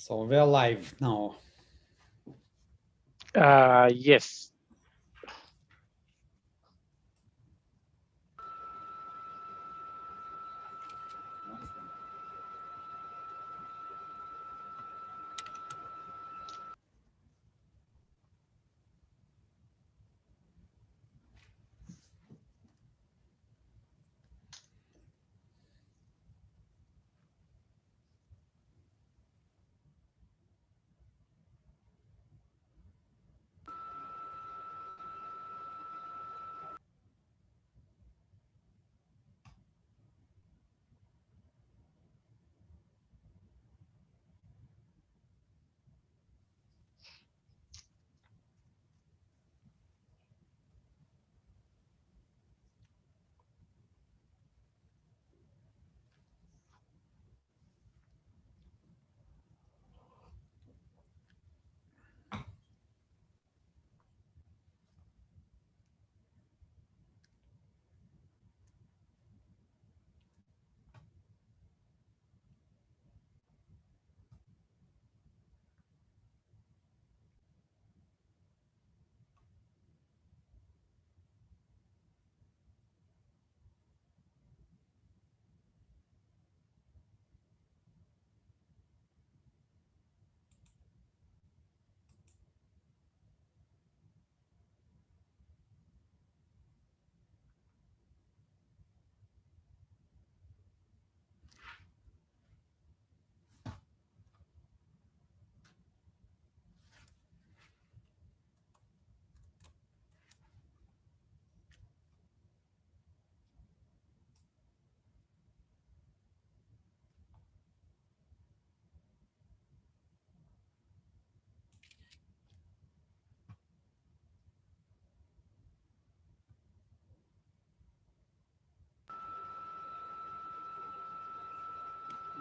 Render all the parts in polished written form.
So we're live now. Yes.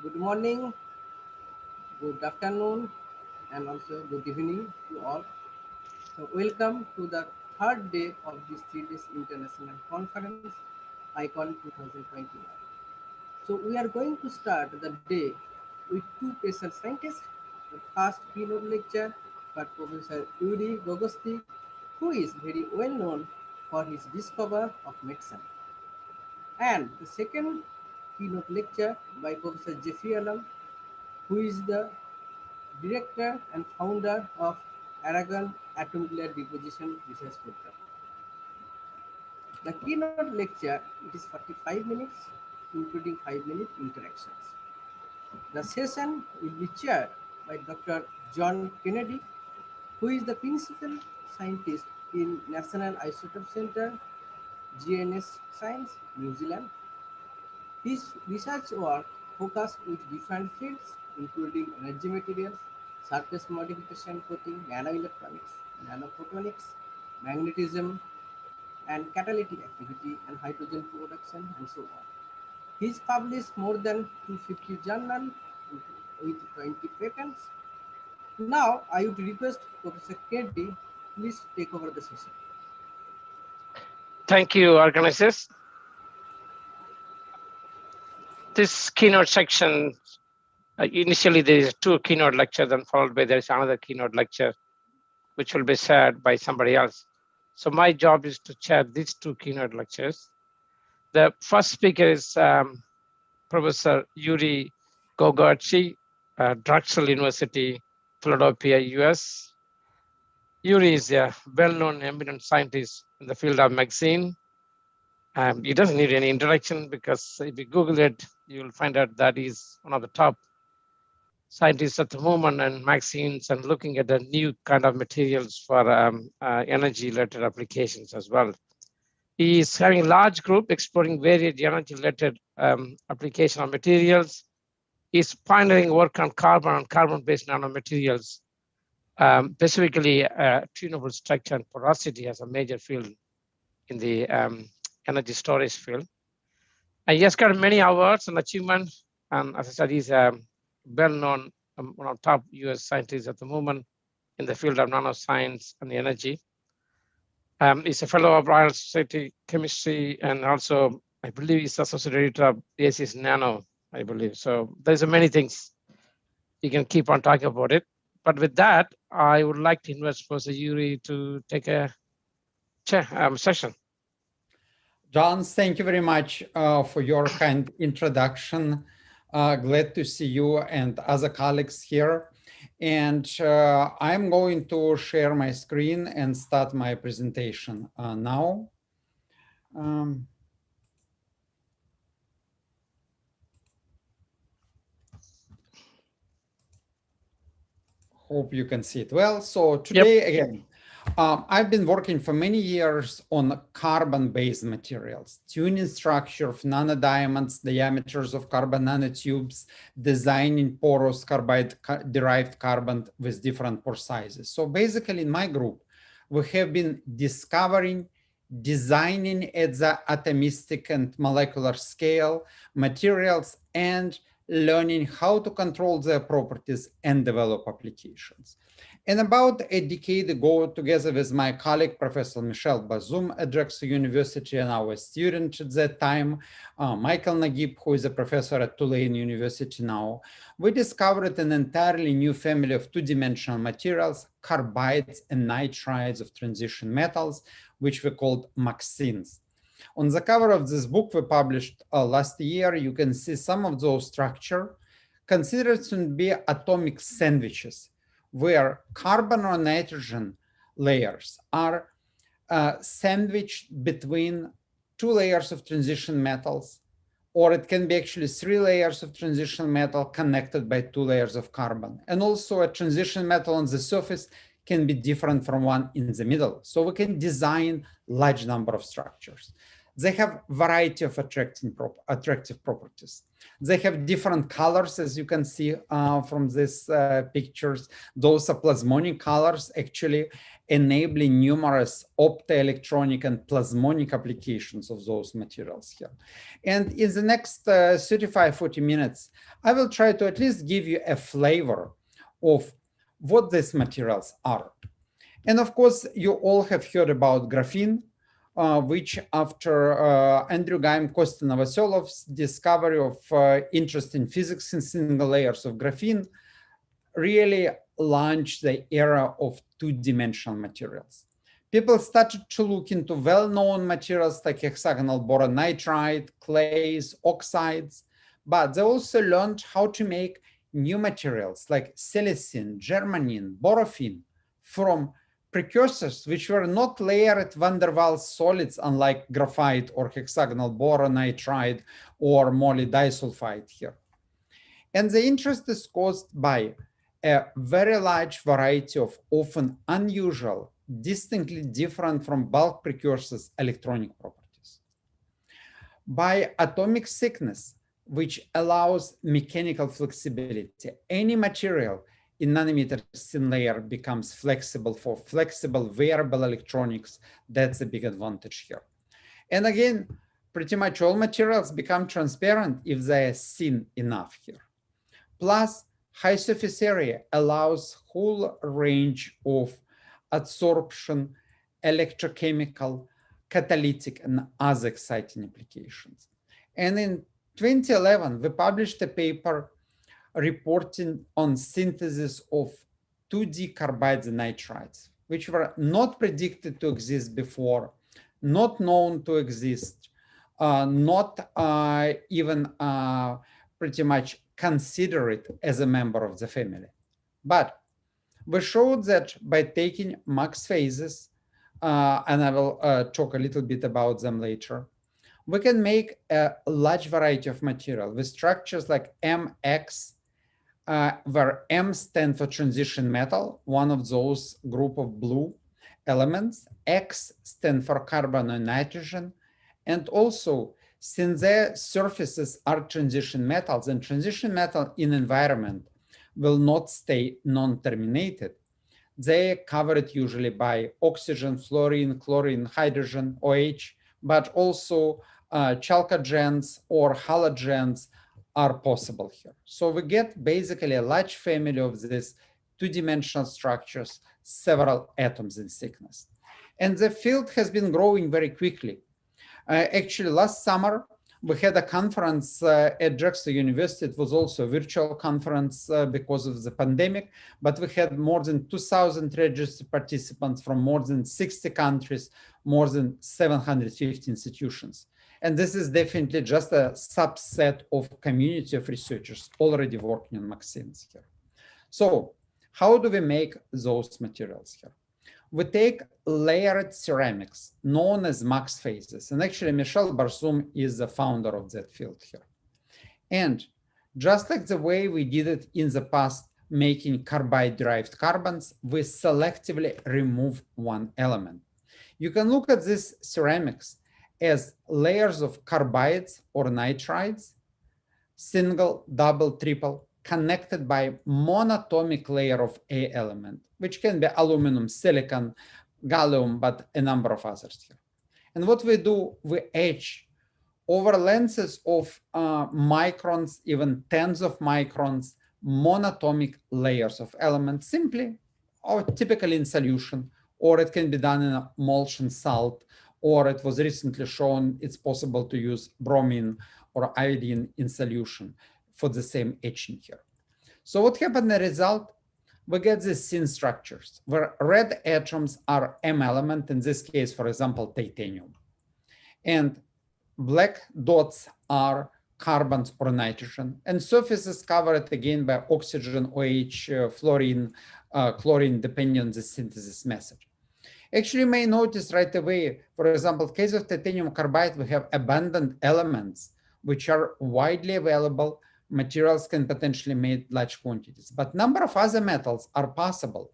Good morning, good afternoon, and also good evening to all. So, welcome to the third day of this 3 days international conference, ICON 2021. So, we are going to start the day with two special scientists. The first keynote lecture by Professor Yuri Gogosti, who is very well known for his discovery of medicine. And the second keynote lecture by Professor Jeffrey Alam, who is the director and founder of Aragon Atomic Layer Deposition Research Program. The keynote lecture it is 45 minutes, including 5-minute interactions. The session will be chaired by Dr. John Kennedy, who is the principal scientist in National Isotope Centre, GNS Science, New Zealand. His research work focused with different fields, including energy materials, surface modification coating, nanoelectronics, nanophotonics, magnetism, and catalytic activity, and hydrogen production, and so on. He's published more than 250 journals with 20 patents. Now, I would request Professor Kennedy, please take over the session. Thank you, organizers. This keynote section, initially there is two keynote lectures and followed by there is another keynote lecture, which will be shared by somebody else. So my job is to chair these two keynote lectures. The first speaker is Professor Yuri Gogochi, Drexel University, Philadelphia, US. Yuri is a well-known eminent scientist in the field of medicine. He doesn't need any introduction because if you Google it, you'll find out that he's one of the top scientists at the moment and vaccines and looking at the new kind of materials for energy-related applications as well. He is having a large group exploring various energy-related application of materials. He's pioneering work on carbon-based nanomaterials, specifically tunable structure and porosity as a major field in the energy storage field. And he has got many awards and achievements. And as I said, he's a well-known, one of the top US scientists at the moment in the field of nanoscience and energy. He's a fellow of Royal Society Chemistry, and also, I believe he's associate editor of ACS Nano, I believe. So there's many things. you can keep on talking about it. But with that, I would like to invite Professor Yuri to take a session. John, thank you very much for your kind introduction. Glad to see you and other colleagues here. And I'm going to share my screen and start my presentation now. Hope you can see it well. So today, again, I've been working for many years on carbon-based materials, tuning structure of nanodiamonds, diameters of carbon nanotubes, designing porous carbide-derived carbon with different pore sizes. So basically, in my group, we have been discovering, designing at the atomistic and molecular scale materials and learning how to control their properties and develop applications. And about a decade ago, together with my colleague, Professor Michel Bazoum at Drexel University, and our student at that time, Michael Naguib, who is a professor at Tulane University now, we discovered an entirely new family of two-dimensional materials, carbides and nitrides of transition metals, which we called MXenes. On the cover of this book we published last year, you can see some of those structures considered to be atomic sandwiches, where carbon or nitrogen layers are sandwiched between two layers of transition metals, or it can be actually 3 layers of transition metal connected by 2 layers of carbon. And also a transition metal on the surface can be different from one in the middle. So we can design large number of structures. They have variety of attractive properties. They have different colors, as you can see from these pictures. Those are plasmonic colors, actually enabling numerous optoelectronic and plasmonic applications of those materials here. And in the next 35-40 minutes, I will try to at least give you a flavor of what these materials are. And of course, you all have heard about graphene, which after Andrew Geim, Kostya Novoselov's discovery of interest in physics in single layers of graphene, really launched the era of two-dimensional materials. People started to look into well-known materials like hexagonal boron nitride, clays, oxides, but they also learned how to make new materials like silicene, germanium, borophene from precursors which were not layered van der Waals solids, unlike graphite or hexagonal boron nitride or moly disulfide here. And the interest is caused by a very large variety of often unusual, distinctly different from bulk precursors electronic properties. By atomic thickness, which allows mechanical flexibility. Any material in nanometer thin layer becomes flexible for flexible wearable electronics. That's a big advantage here. And again, pretty much all materials become transparent if they are thin enough here. Plus, high surface area allows whole range of adsorption, electrochemical, catalytic, and other exciting applications. And in 2011, we published a paper reporting on synthesis of 2D carbides and nitrides, which were not predicted to exist before, not known to exist, not even pretty much considered as a member of the family. But we showed that by taking max phases, and I will talk a little bit about them later, we can make a large variety of material with structures like MX, where M stands for transition metal, one of those group of blue elements. X stands for carbon and nitrogen. And also, since their surfaces are transition metals, and transition metal in environment will not stay non-terminated, they are covered usually by oxygen, fluorine, chlorine, hydrogen, OH, but also chalcogens or halogens are possible here. So we get basically a large family of these two-dimensional structures, several atoms in thickness. And the field has been growing very quickly. Actually, last summer, We had a conference at Drexel University. It was also a virtual conference because of the pandemic, but we had more than 2,000 registered participants from more than 60 countries, more than 750 institutions. And this is definitely just a subset of community of researchers already working on vaccines here. So how do we make those materials here? We take layered ceramics known as max phases. And actually, Michel Barsoum is the founder of that field here. And just like the way we did it in the past, making carbide-derived carbons, we selectively remove one element. You can look at these ceramics as layers of carbides or nitrides, single, double, triple, connected by monatomic layer of A element, which can be aluminum, silicon, gallium, but a number of others here. And what we do, we etch over lenses of microns, even tens of microns, monatomic layers of elements, simply or typically in solution, or it can be done in emulsion salt, or it was recently shown it's possible to use bromine or iodine in solution for the same etching here. So what happened as a result? We get these thin structures where red atoms are M element, in this case, for example, titanium. And black dots are carbons or nitrogen. And surface is covered again by oxygen, OH, fluorine, chlorine, depending on the synthesis method. Actually, you may notice right away, for example, in case of titanium carbide, we have abundant elements which are widely available. Materials can potentially made large quantities, but number of other metals are possible.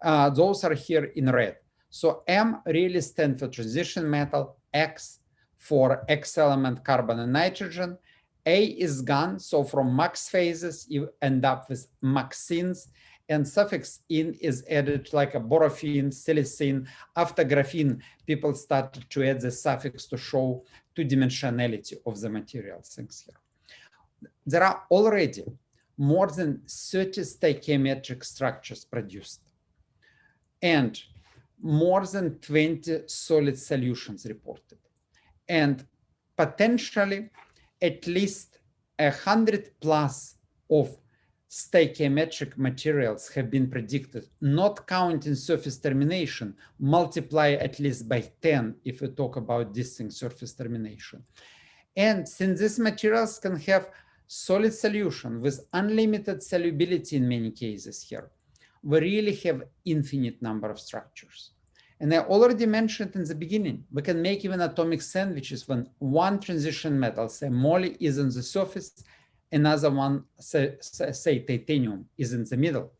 Those are here in red. So M really stands for transition metal, X for X element, carbon and nitrogen. A is gone, so from max phases, you end up with maxines, and suffix "in" is added like a borophene, silicene. After graphene, people started to add the suffix to show two-dimensionality of the material things here. There are already more than 30 stoichiometric structures produced and more than 20 solid solutions reported. And potentially at least 100 plus of stoichiometric materials have been predicted, not counting surface termination, multiply at least by 10 if we talk about distinct surface termination. And since these materials can have solid solution with unlimited solubility in many cases here, we really have infinite number of structures. And I already mentioned in the beginning, we can make even atomic sandwiches when one transition metal, say moly, is on the surface, another one, say titanium, is in the middle.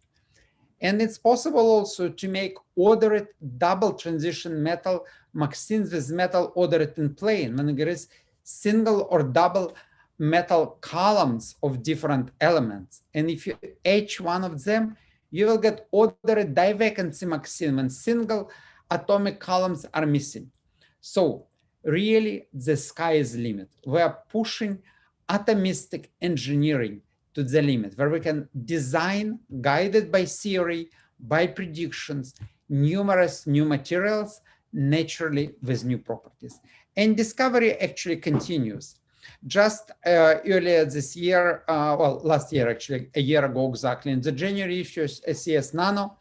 And it's possible also to make ordered double transition metal maxines with metal ordered in plane when there is single or double metal columns of different elements. And if you etch one of them, you will get ordered divacancy maxine when single atomic columns are missing. So really the sky is the limit. We are pushing atomistic engineering to the limit where we can design, guided by theory, by predictions, numerous new materials naturally with new properties. And discovery actually continues. Just earlier this year, well, last year actually, a year ago exactly, in the January issue of SCS Nano,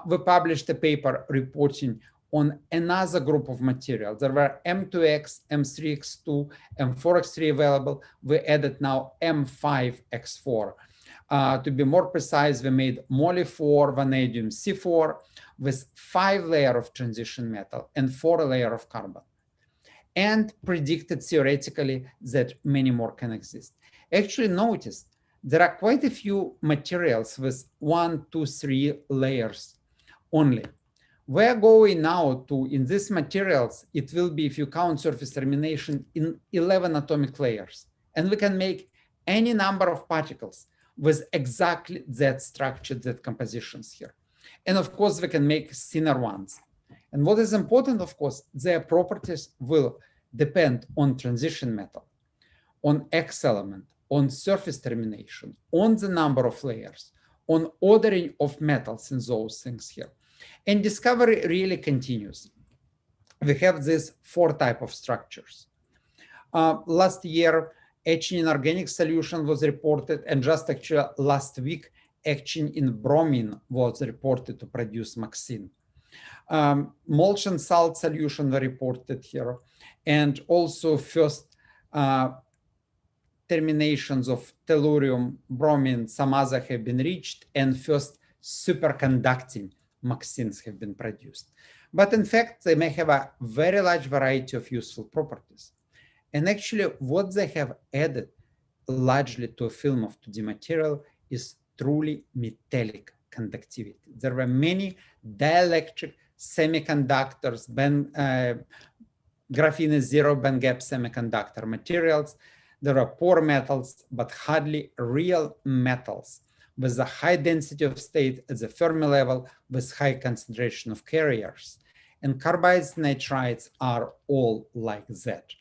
we published a paper reporting on another group of materials. There were M2X, M3X2, M4X3 available. We added now M5X4. To be more precise, we made moly-4, vanadium C4 with 5 layers of transition metal and 4 layers of carbon, and predicted theoretically that many more can exist. Actually, notice there are quite a few materials with 1, 2, 3 layers only. We're going now to, in these materials, it will be, if you count surface termination, in 11 atomic layers. And we can make any number of particles with exactly that structure, that compositions here. And of course, we can make thinner ones. And what is important, of course, their properties will depend on transition metal, on X element, on surface termination, on the number of layers, on ordering of metals in those things here. And discovery really continues. We have these 4 types of structures. Last year, etching in organic solution was reported, and just actually last week, etching in bromine was reported to produce MXene. Molten salt solution were reported here, and also first terminations of tellurium, bromine, some other have been reached, and first superconducting MXenes have been produced. But in fact, they may have a very large variety of useful properties. And actually, what they have added largely to a film of 2D material is truly metallic conductivity. There were many dielectric semiconductors, graphene zero band gap semiconductor materials. There are poor metals, but hardly real metals with a high density of state at the Fermi level with high concentration of carriers. And carbides, nitrides are all like that.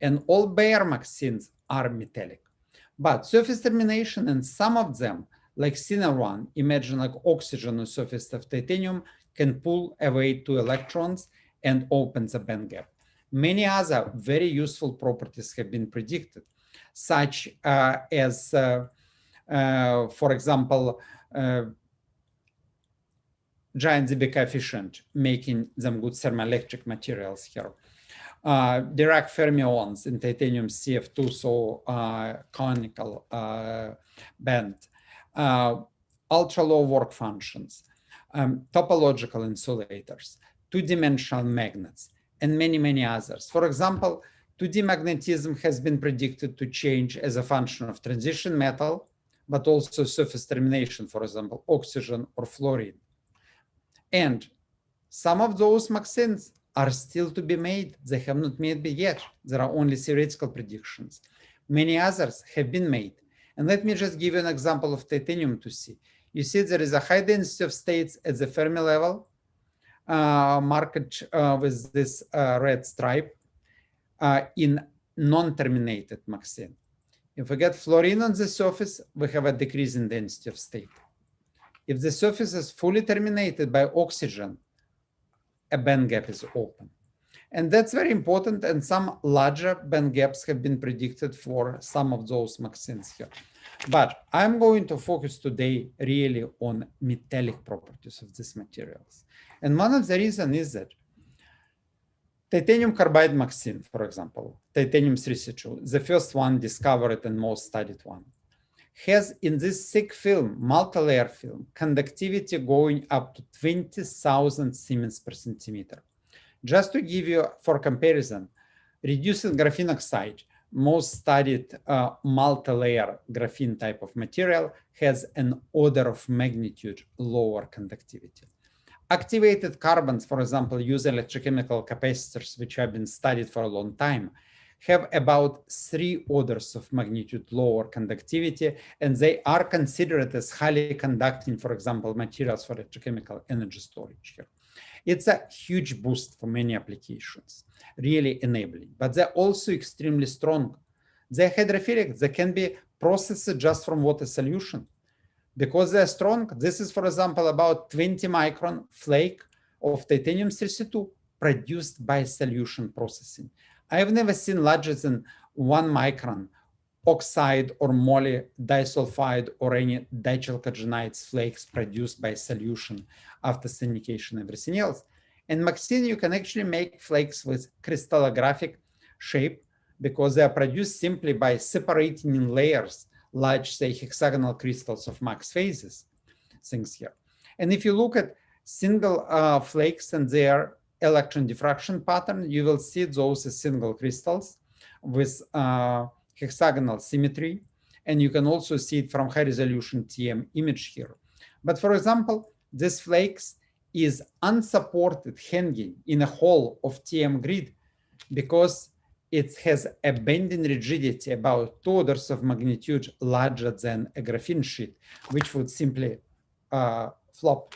And all bare MXenes are metallic. But surface termination and some of them, like thinner one, imagine like oxygen on the surface of titanium, can pull away 2 electrons and open the band gap. Many other very useful properties have been predicted, such as, for example, giant Debye coefficient, making them good thermoelectric materials here. Dirac fermions in titanium CF2, so conical band, ultra low work functions, topological insulators, 2-dimensional magnets, and many, many others. For example, 2D magnetism has been predicted to change as a function of transition metal, but also surface termination, for example, oxygen or fluorine. And some of those MXenes are still to be made. They have not made yet. There are only theoretical predictions. Many others have been made. And let me just give you an example of titanium to see. You see there is a high density of states at the Fermi level, marked with this red stripe in non-terminated MXene. If we get fluorine on the surface, we have a decrease in density of state. If the surface is fully terminated by oxygen, a band gap is open. And that's very important, and some larger band gaps have been predicted for some of those MXenes here. But I'm going to focus today really on metallic properties of these materials. And one of the reasons is that titanium carbide MXene, for example, titanium 332, the first one discovered and most studied one, has in this thick film, multi-layer film, conductivity going up to 20,000 Siemens per centimeter. Just to give you, for comparison, reducing graphene oxide, most studied multi-layer graphene type of material, has an order of magnitude lower conductivity. Activated carbons, for example, use electrochemical capacitors, which have been studied for a long time, have about 3 orders of magnitude lower conductivity, and they are considered as highly conducting, for example, materials for electrochemical energy storage here. It's a huge boost for many applications, really enabling, but they're also extremely strong. They're hydrophilic, they can be processed just from water solution. Because they're strong, this is, for example, about 20 micron flake of titanium 332 produced by solution processing. I've never seen larger than 1 micron oxide or moly disulfide or any dichalcogenides flakes produced by solution after syndication, everything else. And MXene, you can actually make flakes with crystallographic shape because they are produced simply by separating in layers large, say, hexagonal crystals of max phases, things here. And if you look at single flakes and their electron diffraction pattern, you will see those as single crystals with hexagonal symmetry. And you can also see it from high resolution TM image here. But for example, this flakes is unsupported hanging in a hole of TM grid because it has a bending rigidity about 2 orders of magnitude larger than a graphene sheet, which would simply flop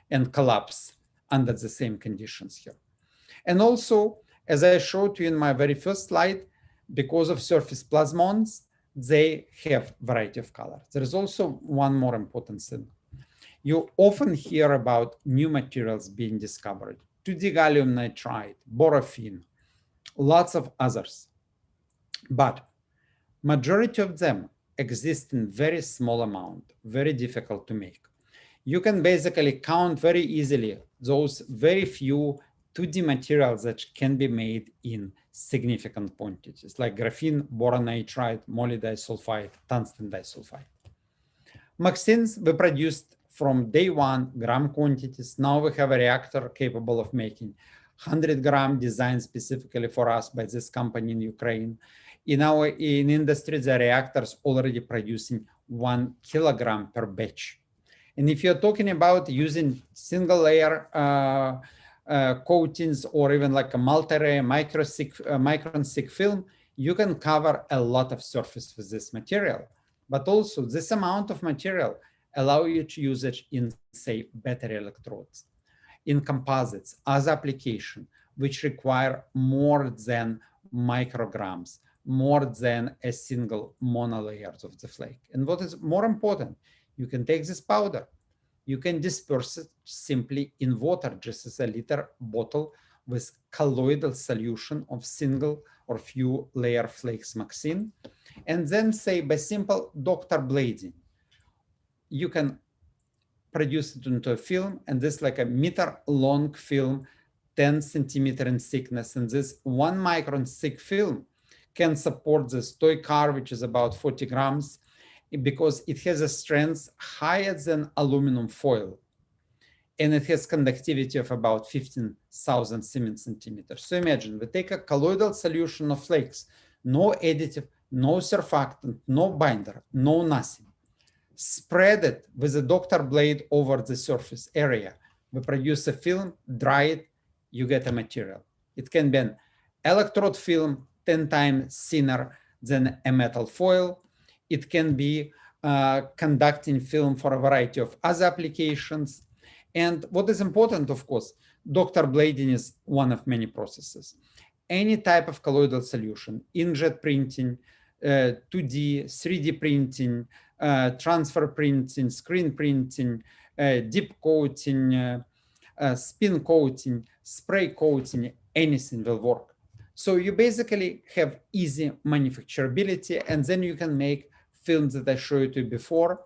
and collapse under the same conditions here. And also, as I showed you in my very first slide, because of surface plasmons, they have variety of colors. There is also one more important thing. You often hear about new materials being discovered, 2D gallium nitride, borofin, lots of others. But majority of them exist in very small amount, very difficult to make. You can basically count very easily those very few 2D materials that can be made in significant quantities, like graphene, boron nitride, moly disulfide, tungsten disulfide. MXenes we produced from day one, gram quantities. Now we have a reactor capable of making 100-gram, designed specifically for us by this company in Ukraine. In industry, the reactors already producing 1 kilogram per batch. And if you're talking about using single layer coatings or even like a multi-layer micron thick film, you can cover a lot of surface with this material. But also this amount of material allow you to use it in, say, battery electrodes, in composites, as application, which require more than micrograms, more than a single monolayers of the flake. And what is more important, you can take this powder, you can disperse it simply in water, just as a liter bottle with colloidal solution of single or few layer flakes MXene. And then say by simple doctor blading, you can produce it into a film, and this like a meter long film, 10 centimeter in thickness. And this 1 micron thick film can support this toy car, which is about 40 grams, because it has a strength higher than aluminum foil. And it has conductivity of about 15,000 Siemens centimeters. So imagine we take a colloidal solution of flakes, no additive, no surfactant, no binder, no nothing. Spread it with a doctor blade over the surface area. We produce a film, dry it, you get a material. It can be an electrode film 10 times thinner than a metal foil. It can be conducting film for a variety of other applications. And what is important, of course, doctor blading is one of many processes. Any type of colloidal solution, inkjet printing, 2D, 3D printing, transfer printing, screen printing, deep coating, spin coating, spray coating, anything will work. So you basically have easy manufacturability, and then you can make films that I showed you before.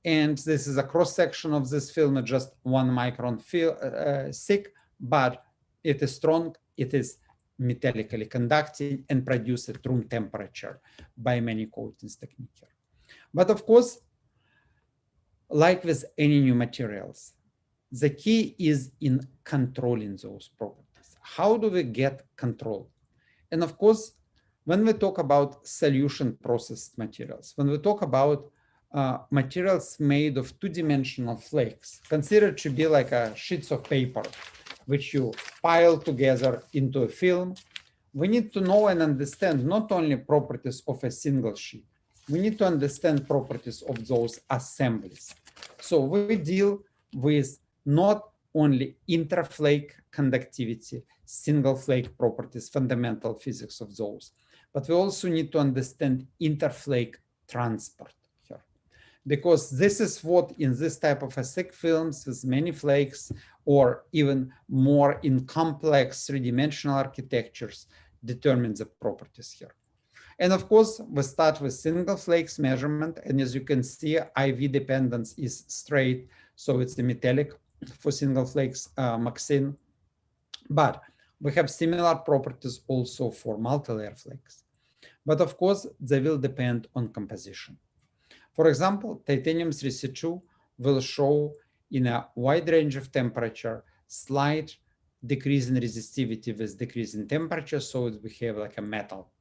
And this is a cross-section of this film, at just 1 micron thick, but it is strong, it is metallically conducting, and produced at room temperature by many coatings technique here. But of course, like with any new materials, the key is in controlling those properties. How do we get control? And of course, when we talk about solution processed materials, when we talk about materials made of two-dimensional flakes, considered to be like sheets of paper, which you pile together into a film, we need to know and understand not only properties of a single sheet, we need to understand properties of those assemblies. So we deal with not only interflake conductivity, single flake properties, fundamental physics of those, but we also need to understand interflake transport here. Because this is what in this type of thick films with many flakes, or even more in complex three-dimensional architectures, determines the properties here. And of course, we start with single flakes measurement. And as you can see, IV dependence is straight. So it's the metallic for single flakes MXene. But we have similar properties also for multi-layer flakes. But of course, they will depend on composition. For example, titanium 3C2 will show in a wide range of temperature, slight decrease in resistivity with decrease in temperature, so it behave like a metal.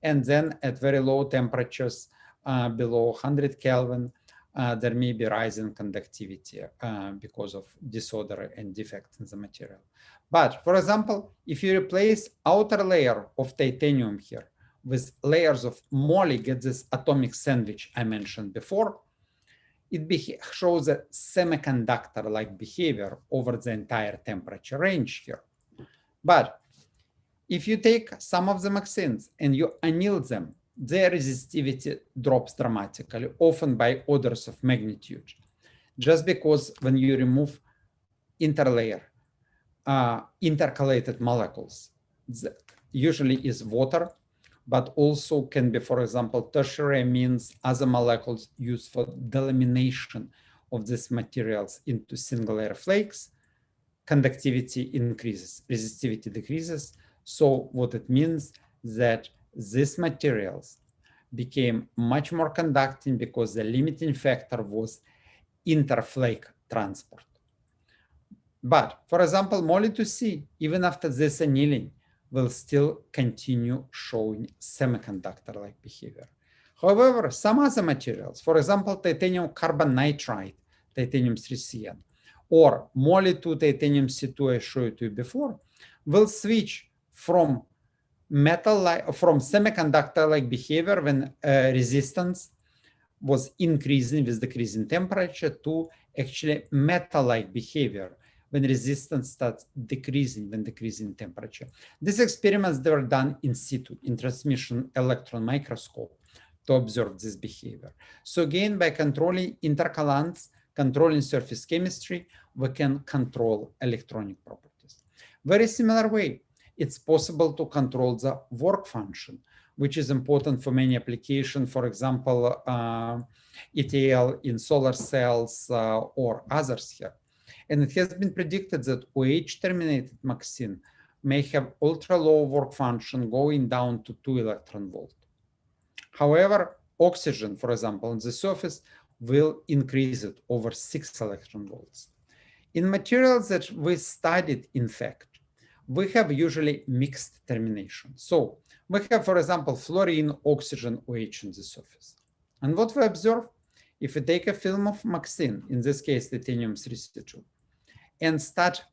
And then at very low temperatures, below 100 Kelvin, there may be rise in conductivity because of disorder and defects in the material. But for example, if you replace outer layer of titanium here with layers of moly, get this atomic sandwich I mentioned before, it shows a semiconductor-like behavior over the entire temperature range here. But if you take some of the MXenes and you anneal them, their resistivity drops dramatically, often by orders of magnitude, just because when you remove interlayer, intercalated molecules, usually is water, but also can be, for example, tertiary amines, other molecules used for delamination of these materials into single layer flakes. Conductivity increases, resistivity decreases. So what it means that these materials became much more conducting because the limiting factor was interflake transport. But for example, Moly2C, even after this annealing, will still continue showing semiconductor-like behavior. However, some other materials, for example, titanium carbon nitride, titanium 3CN, or Moly2 titanium C2 I showed you before, will switch from semiconductor-like behavior when resistance was increasing with decreasing temperature to actually metal-like behavior when resistance starts decreasing when decreasing temperature. These experiments, they were done in situ, in transmission electron microscope, to observe this behavior. So again, by controlling intercalants, controlling surface chemistry, we can control electronic properties. Very similar way, it's possible to control the work function, which is important for many applications, for example, ETL in solar cells or others here. And it has been predicted that OH-terminated MXene may have ultra-low work function going down to 2 electron volt. However, oxygen, for example, on the surface will increase it over 6 electron volts. In materials that we studied, in fact, we have usually mixed termination. So we have, for example, fluorine, oxygen, OH on the surface. And what we observe, if we take a film of MXene, in this case, titanium 3C2, and start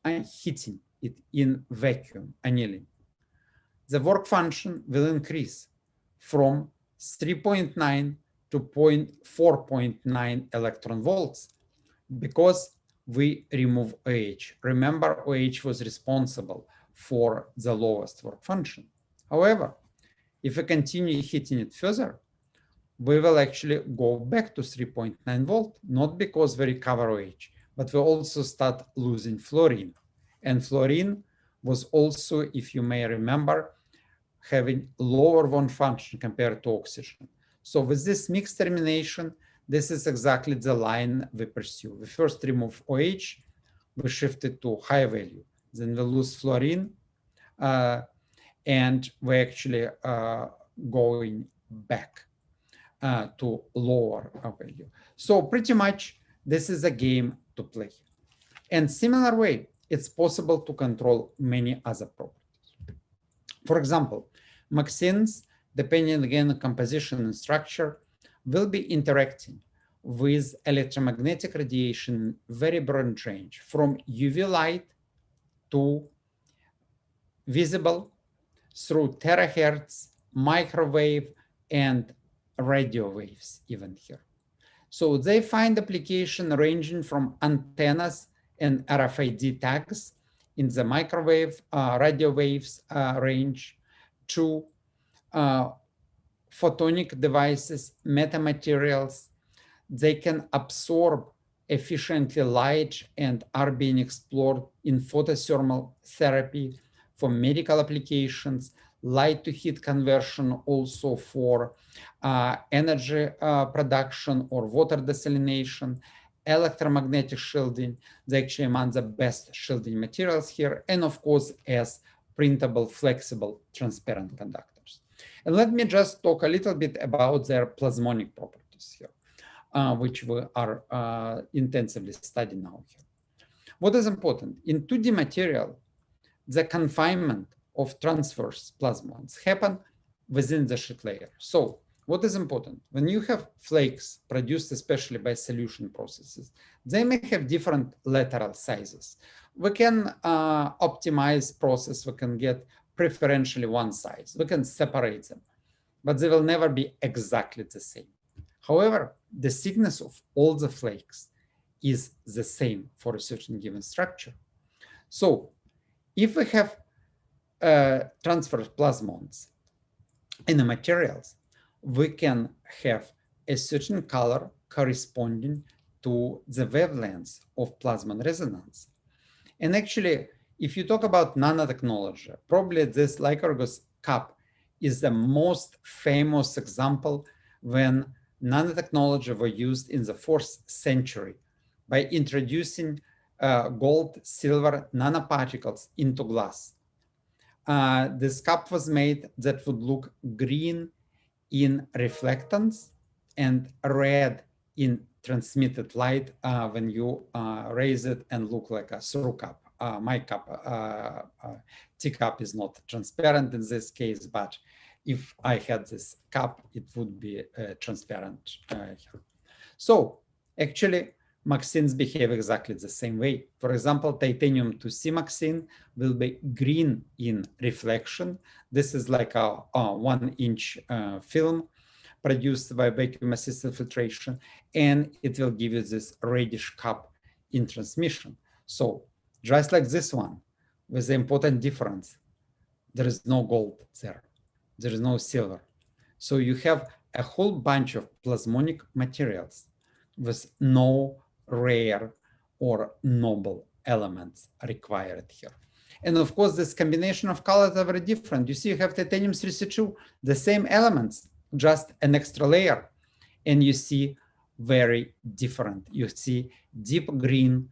heating it in vacuum, annealing, the work function will increase from 3.9 to 4.9 electron volts because we remove OH. Remember, OH was responsible for the lowest work function. However, if we continue heating it further, we will actually go back to 3.9 volt, not because we recover OH, but we also start losing fluorine. And fluorine was also, if you may remember, having lower work function compared to oxygen. So with this mixed termination, this is exactly the line we pursue. We first remove OH, we shift it to high value, then we lose fluorine, and we actually going back to lower value. So pretty much this is a game to play. And similar way, it's possible to control many other properties. For example, MXenes, depending again on composition and structure, will be interacting with electromagnetic radiation very broad range, from UV light to visible through terahertz, microwave, and radio waves even here. So they find application ranging from antennas and RFID tags in the microwave, radio waves range to photonic devices, metamaterials. They can absorb efficiently light and are being explored in photothermal therapy for medical applications, light to heat conversion also for energy production or water desalination, electromagnetic shielding. They actually among the best shielding materials here, and of course as printable, flexible, transparent conductors. And let me just talk a little bit about their plasmonic properties here, which we are intensively studying now here. What is important? In 2D material, the confinement of transverse plasmons happen within the sheet layer. So what is important? When you have flakes produced especially by solution processes, they may have different lateral sizes. We can optimize process, we can get preferentially one size, we can separate them, but they will never be exactly the same. However, the thickness of all the flakes is the same for a certain given structure. So if we have transverse plasmons in the materials, we can have a certain color corresponding to the wavelengths of plasmon resonance. And actually, if you talk about nanotechnology, probably this Lycurgus cup is the most famous example when nanotechnology were used in the 4th century by introducing gold, silver nanoparticles into glass. This cup was made that would look green in reflectance and red in transmitted light when you raise it and look like a through cup. My cup, teacup is not transparent in this case, but if I had this cup, it would be transparent here. So actually, MXenes behave exactly the same way. For example, titanium 2C MXene will be green in reflection. This is like a 1-inch film produced by vacuum assisted filtration, and it will give you this reddish cup in transmission. So just like this one, with the important difference, there is no gold there. There is no silver. So you have a whole bunch of plasmonic materials with no rare or noble elements required here. And of course, this combination of colors are very different. You see, you have titanium 3C2, the same elements, just an extra layer. And you see very different. You see deep green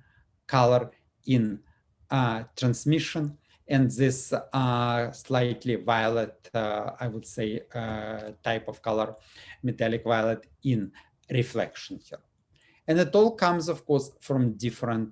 color in transmission, and this slightly violet, I would say, type of color, metallic violet in reflection here. And it all comes, of course, from different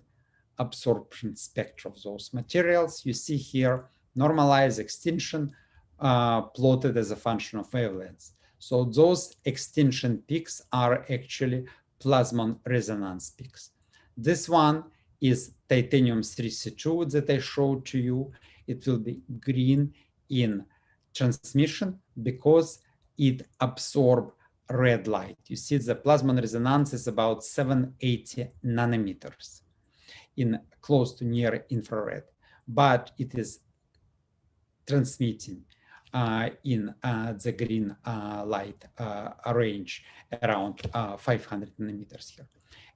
absorption spectra of those materials. You see here normalized extinction plotted as a function of wavelengths. So those extinction peaks are actually plasmon resonance peaks. This one is titanium 3C2 that I showed to you. It will be green in transmission because it absorbs red light. You see the plasmon resonance is about 780 nanometers in close to near infrared, but it is transmitting in the green light range around 500 nanometers here.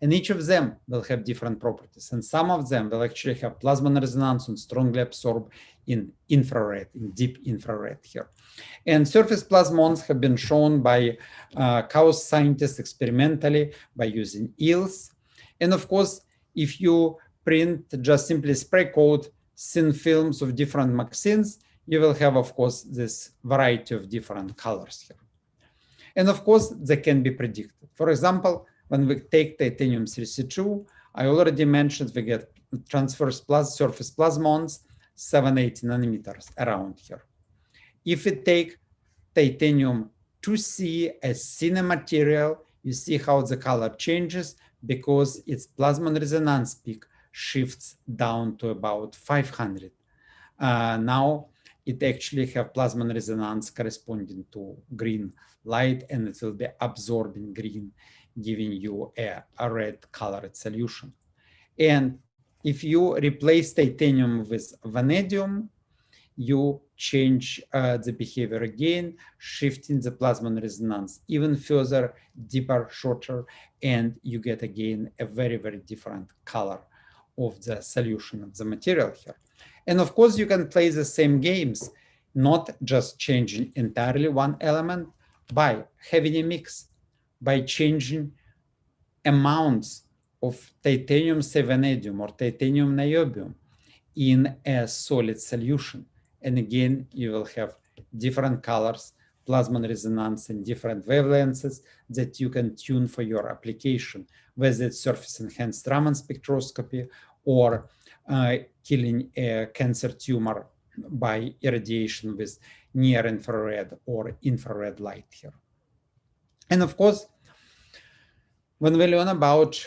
And each of them will have different properties. And some of them will actually have plasmon resonance and strongly absorb in infrared, in deep infrared here. And surface plasmons have been shown by Chaos scientists experimentally by using eels. And of course, if you print just simply spray coat thin films of different MXenes, you will have, of course, this variety of different colors here. And of course, they can be predicted. For example, when we take titanium 3C2, I already mentioned we get transverse surface plasmons, 780 nanometers around here. If we take titanium 2C as thinner material, you see how the color changes because its plasmon resonance peak shifts down to about 500. Now it actually have plasmon resonance corresponding to green light, and it will be absorbing green, giving you a red colored solution. And if you replace titanium with vanadium, you change the behavior again, shifting the plasmon resonance even further, deeper, shorter, and you get again a very, very different color of the solution of the material here. And of course, you can play the same games, not just changing entirely one element by having a mix, by changing amounts of titanium say vanadium or titanium niobium in a solid solution. And again, you will have different colors, plasmon resonance, and different wavelengths that you can tune for your application, whether it's surface enhanced Raman spectroscopy or killing a cancer tumor by irradiation with near infrared or infrared light here. And of course, when we learn about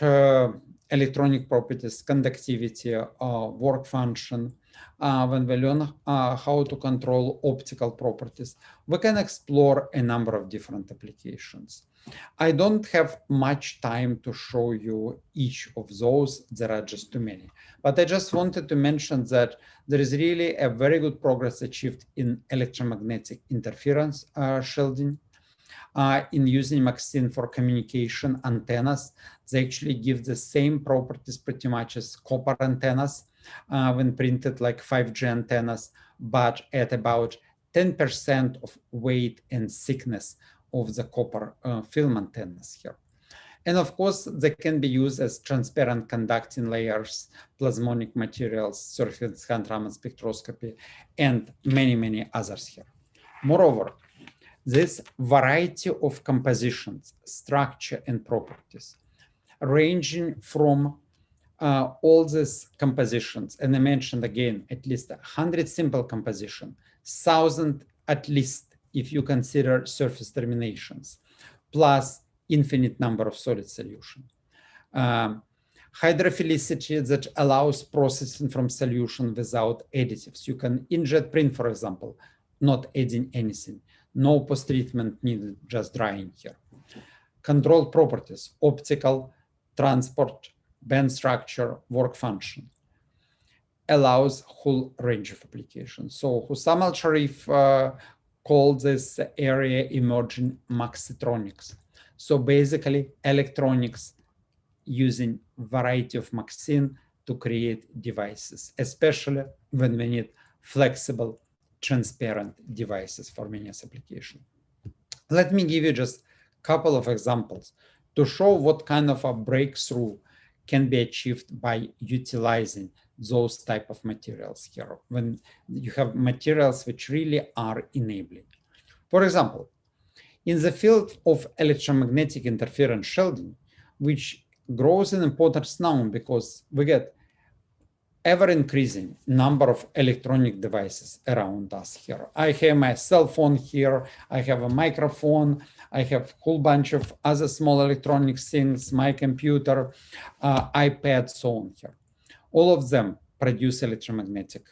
electronic properties, conductivity, work function, when we learn how to control optical properties, we can explore a number of different applications. I don't have much time to show you each of those. There are just too many. But I just wanted to mention that there is really a very good progress achieved in electromagnetic interference shielding. In using MXene for communication antennas, they actually give the same properties pretty much as copper antennas when printed like 5G antennas, but at about 10% of weight and thickness of the copper film antennas here. And of course, they can be used as transparent conducting layers, plasmonic materials, surface Raman spectroscopy, and many, many others here. Moreover, this variety of compositions, structure, and properties, ranging from all these compositions, and I mentioned again, at least 100 simple composition, 1,000 at least if you consider surface terminations, plus infinite number of solid solution. Hydrophilicity that allows processing from solution without additives. You can inkjet print, for example, not adding anything. No post-treatment needed, just drying here. Controlled properties, optical, transport, band structure, work function. Allows whole range of applications. So Hussam Al-Sharif called this area emerging maxitronics. So basically electronics using variety of MXIN to create devices, especially when we need flexible, transparent devices for many applications. Let me give you just a couple of examples to show what kind of a breakthrough can be achieved by utilizing those type of materials here, when you have materials which really are enabling. For example, in the field of electromagnetic interference shielding, which grows in importance now because we get ever-increasing number of electronic devices around us here. I have my cell phone here, I have a microphone, I have a whole bunch of other small electronic things, my computer, iPad, so on here. All of them produce electromagnetic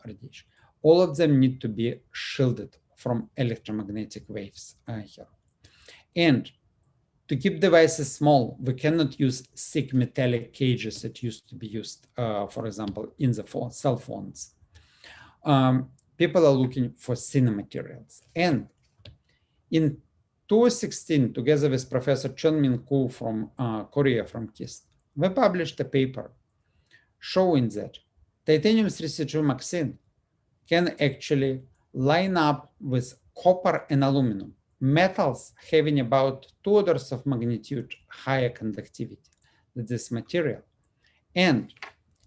radiation. All of them need to be shielded from electromagnetic waves here. And to keep devices small, we cannot use thick metallic cages that used to be used, for example, in the cell phones. People are looking for thinner materials. And in 2016, together with Professor Chun-Min Koo from Korea, from KIST, we published a paper showing that titanium-32 MXIN can actually line up with copper and aluminum, metals having about 2 orders of magnitude higher conductivity than this material. And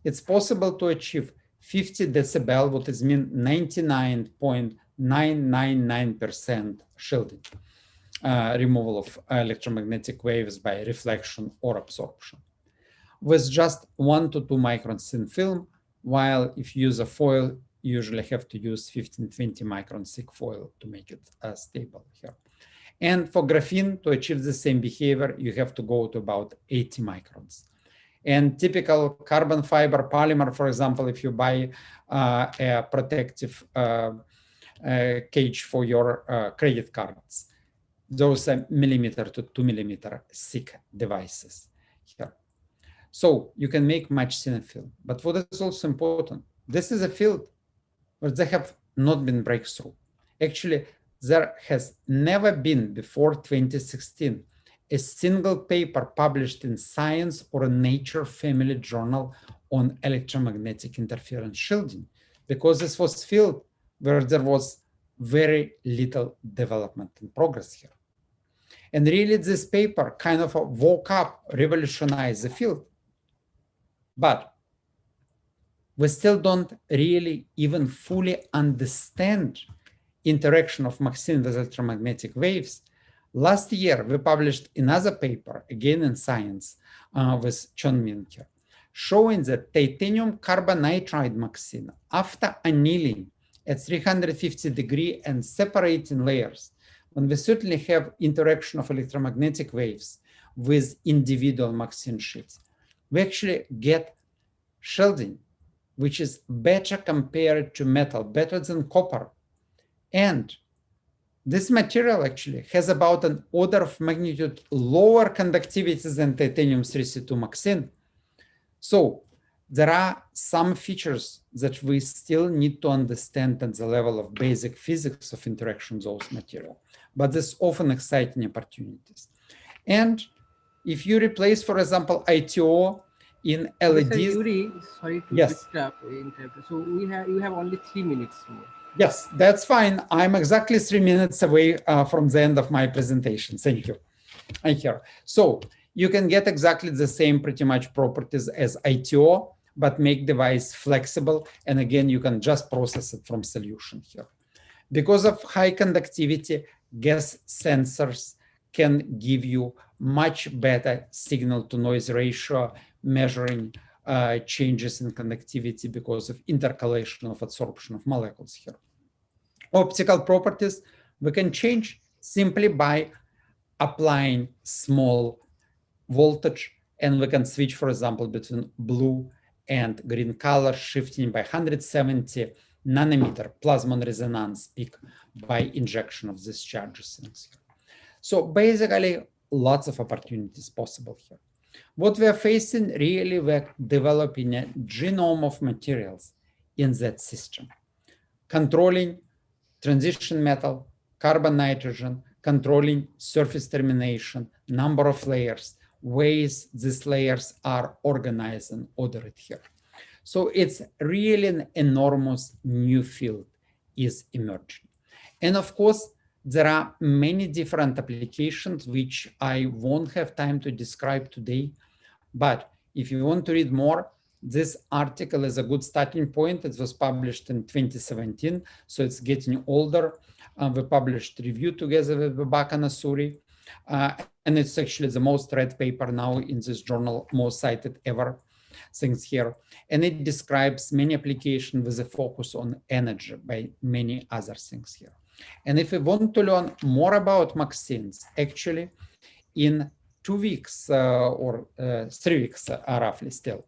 it's possible to achieve 50 decibel, what is mean 99.999% shielding, removal of electromagnetic waves by reflection or absorption, with just 1 to 2 microns thin film, while if you use a foil, you usually have to use 15-20 micron thick foil to make it stable here. And for graphene, to achieve the same behavior, you have to go to about 80 microns. And typical carbon fiber polymer, for example, if you buy a protective cage for your credit cards, those are millimeter to 2 millimeter thick devices here. So you can make much thinner film. But what is also important, this is a field where there have not been breakthrough. Actually, there has never been before 2016 a single paper published in Science or Nature Family Journal on electromagnetic interference shielding, because this was a field where there was very little development and progress here. And really this paper kind of woke up, revolutionized the field. But we still don't really even fully understand interaction of MXIN with electromagnetic waves. Last year, we published another paper, again in Science, with Chun-Min Koo, showing that titanium carbonitride MXIN, after annealing at 350 degrees and separating layers, when we certainly have interaction of electromagnetic waves with individual MXIN sheets, we actually get shielding, which is better compared to metal, better than copper. And this material actually has about an order of magnitude lower conductivity than titanium-32 MXIN. So there are some features that we still need to understand at the level of basic physics of interaction of those materials. But there's often exciting opportunities. And if you replace, for example, ITO in LEDs. Yuri, sorry to yes. interrupt. So you have only 3 minutes more. Yes, that's fine. I'm exactly 3 minutes away from the end of my presentation. Thank you. Here. So you can get exactly the same pretty much properties as ITO, but make device flexible. And again, you can just process it from solution here. Because of high conductivity, gas sensors can give you much better signal to noise ratio, measuring changes in conductivity because of intercalation of adsorption of molecules here. Optical properties we can change simply by applying small voltage, and we can switch, for example, between blue and green color, shifting by 170 nanometer plasmon resonance peak by injection of these charges. So basically, lots of opportunities possible here. What we are facing, really, we're developing a genome of materials in that system, controlling transition metal, carbon, nitrogen, controlling surface termination, number of layers, ways these layers are organized and ordered here. So it's really an enormous new field is emerging. And of course, there are many different applications which I won't have time to describe today. But if you want to read more, this article is a good starting point. It was published in 2017, so it's getting older. We published review together with Babak and Asuri, and it's actually the most read paper now in this journal, most cited ever, things here. And it describes many applications with a focus on energy by many other things here. And if you want to learn more about MaxSense, actually, in 2 weeks or 3 weeks, roughly still,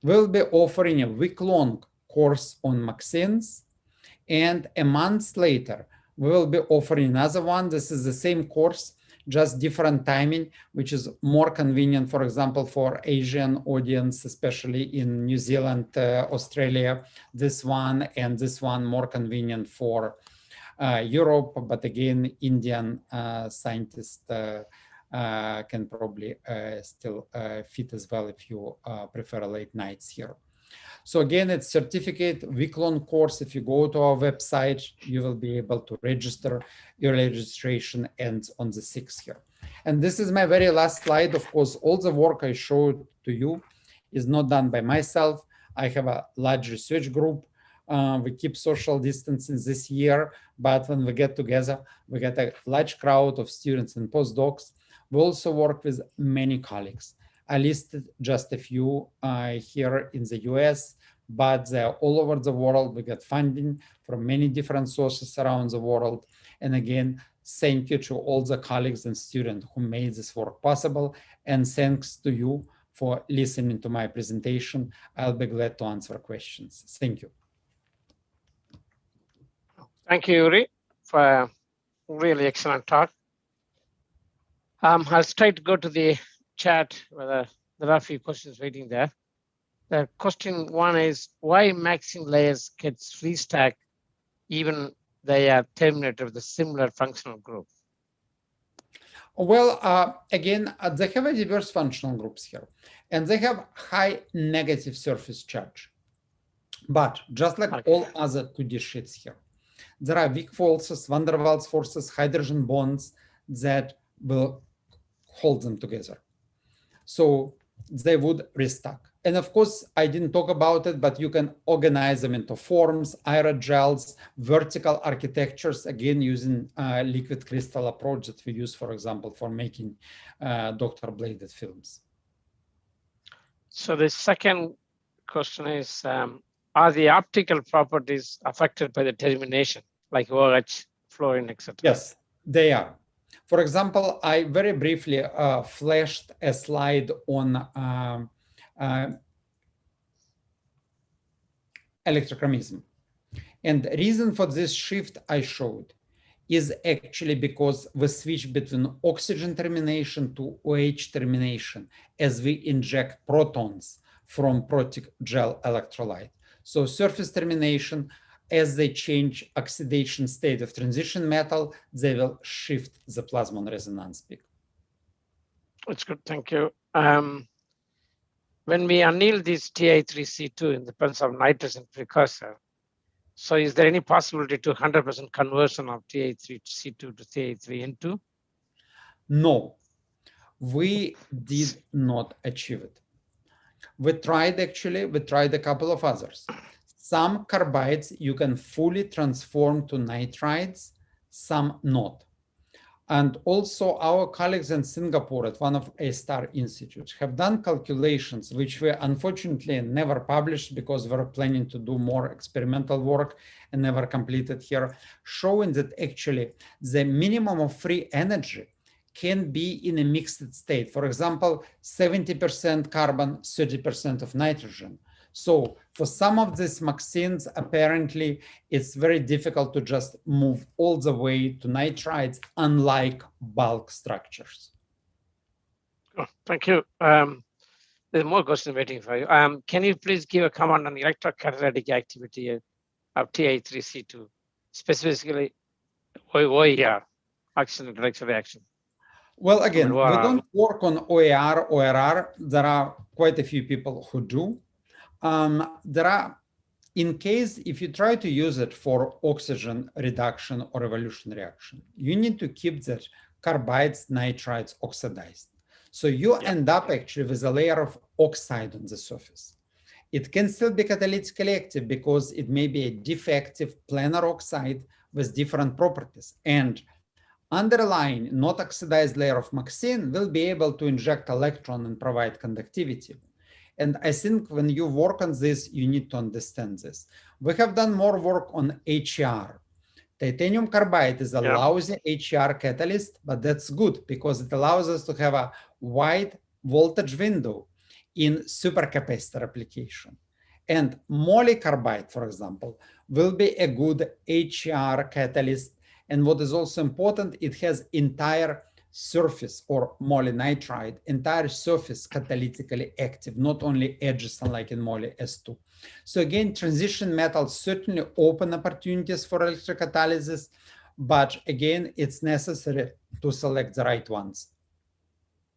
we'll be offering a week-long course on MaxSense, and a month later, we will be offering another one. This is the same course, just different timing, which is more convenient, for example, for Asian audience, especially in New Zealand, Australia, this one, and this one more convenient for Europe, but again, Indian scientists can probably still fit as well if you prefer late nights here. So again, it's certificate week-long course. If you go to our website, you will be able to register. Early registration ends on the 6th here. And this is my very last slide. Of course, all the work I showed to you is not done by myself. I have a large research group. We keep social distancing this year, but when we get together, we get a large crowd of students and postdocs. We also work with many colleagues. I listed just a few here in the US, but they're all over the world. We get funding from many different sources around the world. And again, thank you to all the colleagues and students who made this work possible. And thanks to you for listening to my presentation. I'll be glad to answer questions. Thank you. Thank you, Yuri, for a really excellent talk. I'll try to go to the chat whether there are a few questions waiting there. The question one is, why maxing layers gets free stack even they are terminated with a similar functional group? Well, again, they have a diverse functional groups here, and they have high negative surface charge. But just like all other 2D sheets here, there are weak forces, van der Waals forces, hydrogen bonds that will hold them together. So they would restack. And of course, I didn't talk about it, but you can organize them into forms, aerogels, vertical architectures, again, using liquid crystal approach that we use, for example, for making Dr. bladed films. So the second question is, are the optical properties affected by the termination, like OH, fluorine, etc.? Yes, they are. For example, I very briefly flashed a slide on electrochromism. And the reason for this shift I showed is actually because we switch between oxygen termination to OH termination as we inject protons from protic gel electrolyte. So surface termination, as they change oxidation state of transition metal, they will shift the plasmon resonance peak. That's good, thank you. When we anneal this Ti3C2 in the presence of nitrogen precursor, So is there any possibility to 100% conversion of Ta3C2 to Ta3N2? No, we did not achieve it. We tried a couple of others. Some carbides you can fully transform to nitrides, some not. And also our colleagues in Singapore at one of A-Star Institutes have done calculations, which we unfortunately never published because we're planning to do more experimental work and never completed here, showing that actually the minimum of free energy can be in a mixed state. For example, 70% carbon, 30% of nitrogen. So for some of these vaccines, apparently it's very difficult to just move all the way to nitrides, unlike bulk structures. Oh, thank you. There's more questions waiting for you. Can you please give a comment on the electrocatalytic activity of Ta3C2, specifically OER, oxygen reduction reaction? Well, again, we don't work on OER, ORR. There are quite a few people who do. There are, in case if you try to use it for oxygen reduction or evolution reaction, you need to keep that carbides, nitrides oxidized. So you end up actually with a layer of oxide on the surface. It can still be catalytically active because it may be a defective planar oxide with different properties. And underlying not oxidized layer of MXene will be able to inject electron and provide conductivity. And I think when you work on this, you need to understand this. We have done more work on HER. Titanium carbide is a lousy HER catalyst, but that's good because it allows us to have a wide voltage window in supercapacitor application. And moly carbide, for example, will be a good HER catalyst. And what is also important, it has entire surface or molybdenite, entire surface catalytically active, not only edges like in moly S2. So again, transition metals certainly open opportunities for electrocatalysis, but again, it's necessary to select the right ones.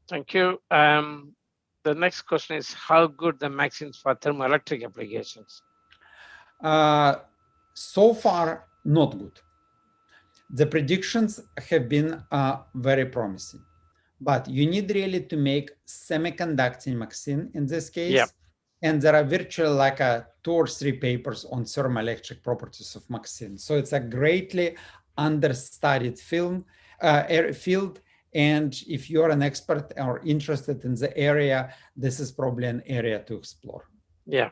Thank you. The next question is how good the MXenes for thermoelectric applications? So far, not good. The predictions have been very promising, but you need really to make semiconducting MXene in this case. And there are virtually like 2 or 3 papers on thermoelectric properties of MXene. So it's a greatly understudied field. And if you're an expert or interested in the area, this is probably an area to explore. Yeah.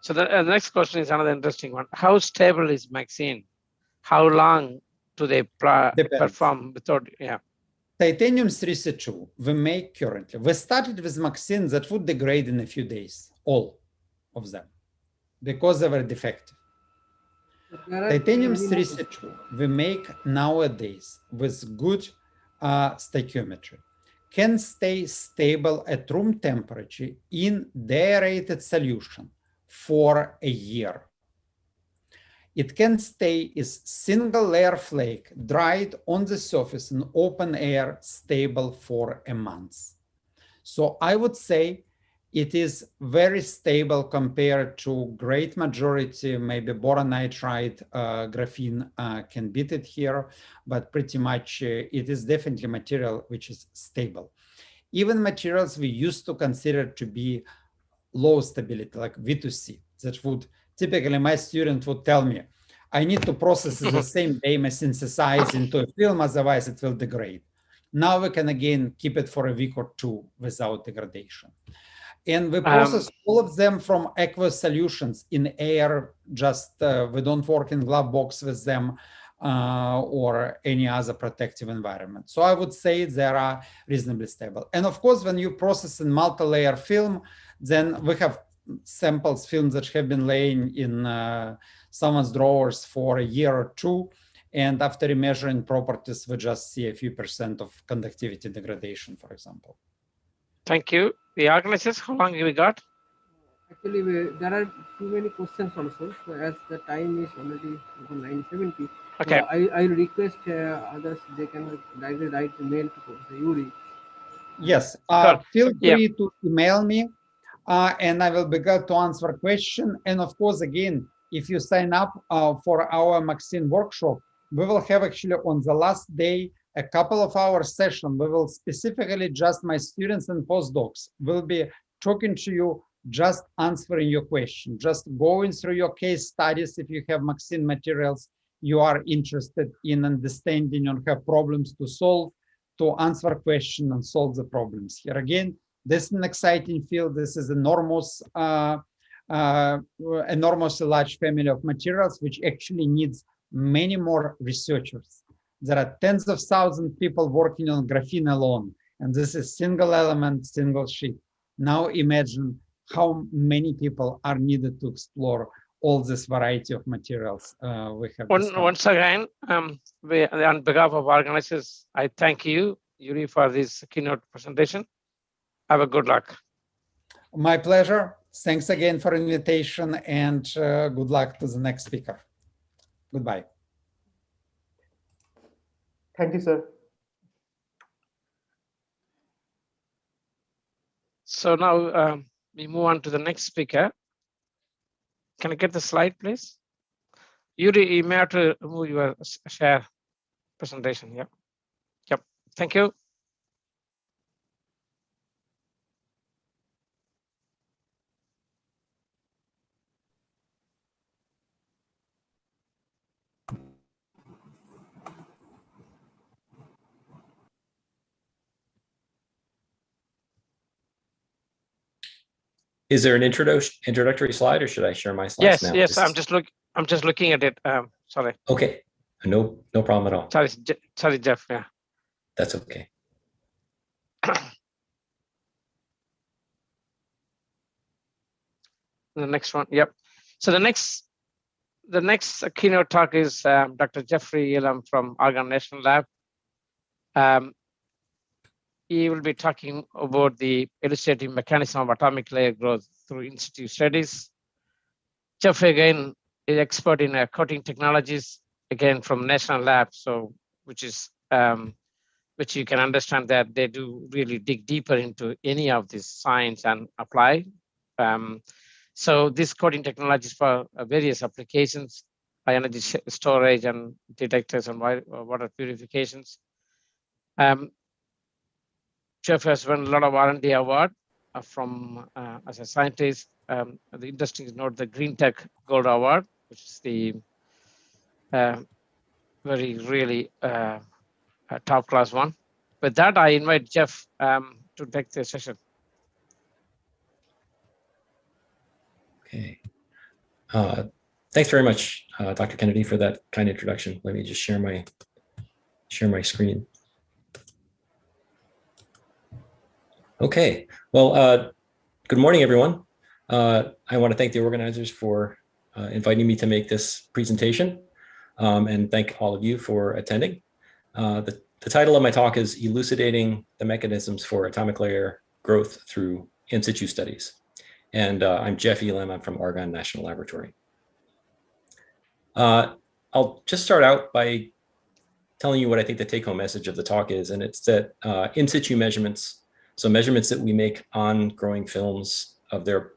So the next question is another interesting one. How stable is MXene? How long do they perform without, Titanium 3C2 we make currently. We started with MXene that would degrade in a few days, all of them, because they were defective. Titanium 3C2 we make nowadays with good stoichiometry can stay stable at room temperature in deaerated solution for a year. It can stay as single layer flake dried on the surface in open air stable for a month. So I would say it is very stable compared to great majority, maybe boron nitride, graphene can beat it here, but pretty much it is definitely material which is stable. Even materials we used to consider to be low stability, like V2C, that would typically my student would tell me, I need to process it the same day I synthesize into a film, otherwise it will degrade. Now we can again keep it for a week or 2 without degradation. And we process all of them from aqueous solutions in air, just we don't work in glove box with them or any other protective environment. So I would say they are reasonably stable. And of course, when you process in multi-layer film, then we have samples, films that have been laying in someone's drawers for a year or 2. And after measuring properties, we just see a few % of conductivity degradation, for example. Thank you. The organizers, how long have we got? Actually, there are too many questions also. So as the time is already 9:70, okay. So I request others, they can directly write the mail to Yuri. Yes, feel free to email me and I will be glad to answer question. And of course, again, if you sign up for our Maxine workshop, we will have actually on the last day a couple of hours session. We will specifically, just my students and postdocs will be talking to you, just answering your question, just going through your case studies. If you have Maxine materials you are interested in understanding and have problems to solve, to answer questions and solve the problems. Here again, this is an exciting field. This is enormous, enormously large family of materials, which actually needs many more researchers. There are tens of thousands of people working on graphene alone, and this is single element, single sheet. Now imagine how many people are needed to explore all this variety of materials we have discussed. Once again, on behalf of organizers, I thank you, Yuri, for this keynote presentation. Have a good luck. My pleasure. Thanks again for invitation, and good luck to the next speaker. Goodbye. Thank you, sir. So now we move on to the next speaker. Can I get the slide, please? Yuri, you may have to move your share presentation. Yep. Yep. Thank you. Is there an introductory slide, or should I share my slides now? Yes. I'm just looking at it. Sorry. Okay. No problem at all. Sorry, Jeff. Yeah. That's okay. The next one. Yep. So the next keynote talk is Dr. Jeffrey Elam from Argonne National Lab. He will be talking about the illustrative mechanism of atomic layer growth through in situ studies. Jeffrey, again, is expert in coating technologies, again from National Lab, so which you can understand that they do really dig deeper into any of this science and apply. So this coating technologies for various applications, high energy storage and detectors and water purifications. Jeff has won a lot of R&D award from as a scientist. The industry is known the Green Tech Gold Award, which is the really top class one. With that, I invite Jeff to take the session. Okay. Thanks very much, Dr. Kennedy, for that kind introduction. Let me just share my screen. Okay. Well, good morning, everyone. I want to thank the organizers for inviting me to make this presentation, and thank all of you for attending. The title of my talk is Elucidating the Mechanisms for Atomic Layer Growth Through In Situ Studies. And I'm Jeff Elam. I'm from Argonne National Laboratory. I'll just start out by telling you what I think the take-home message of the talk is, and it's that in situ measurements, so measurements that we make on growing films of their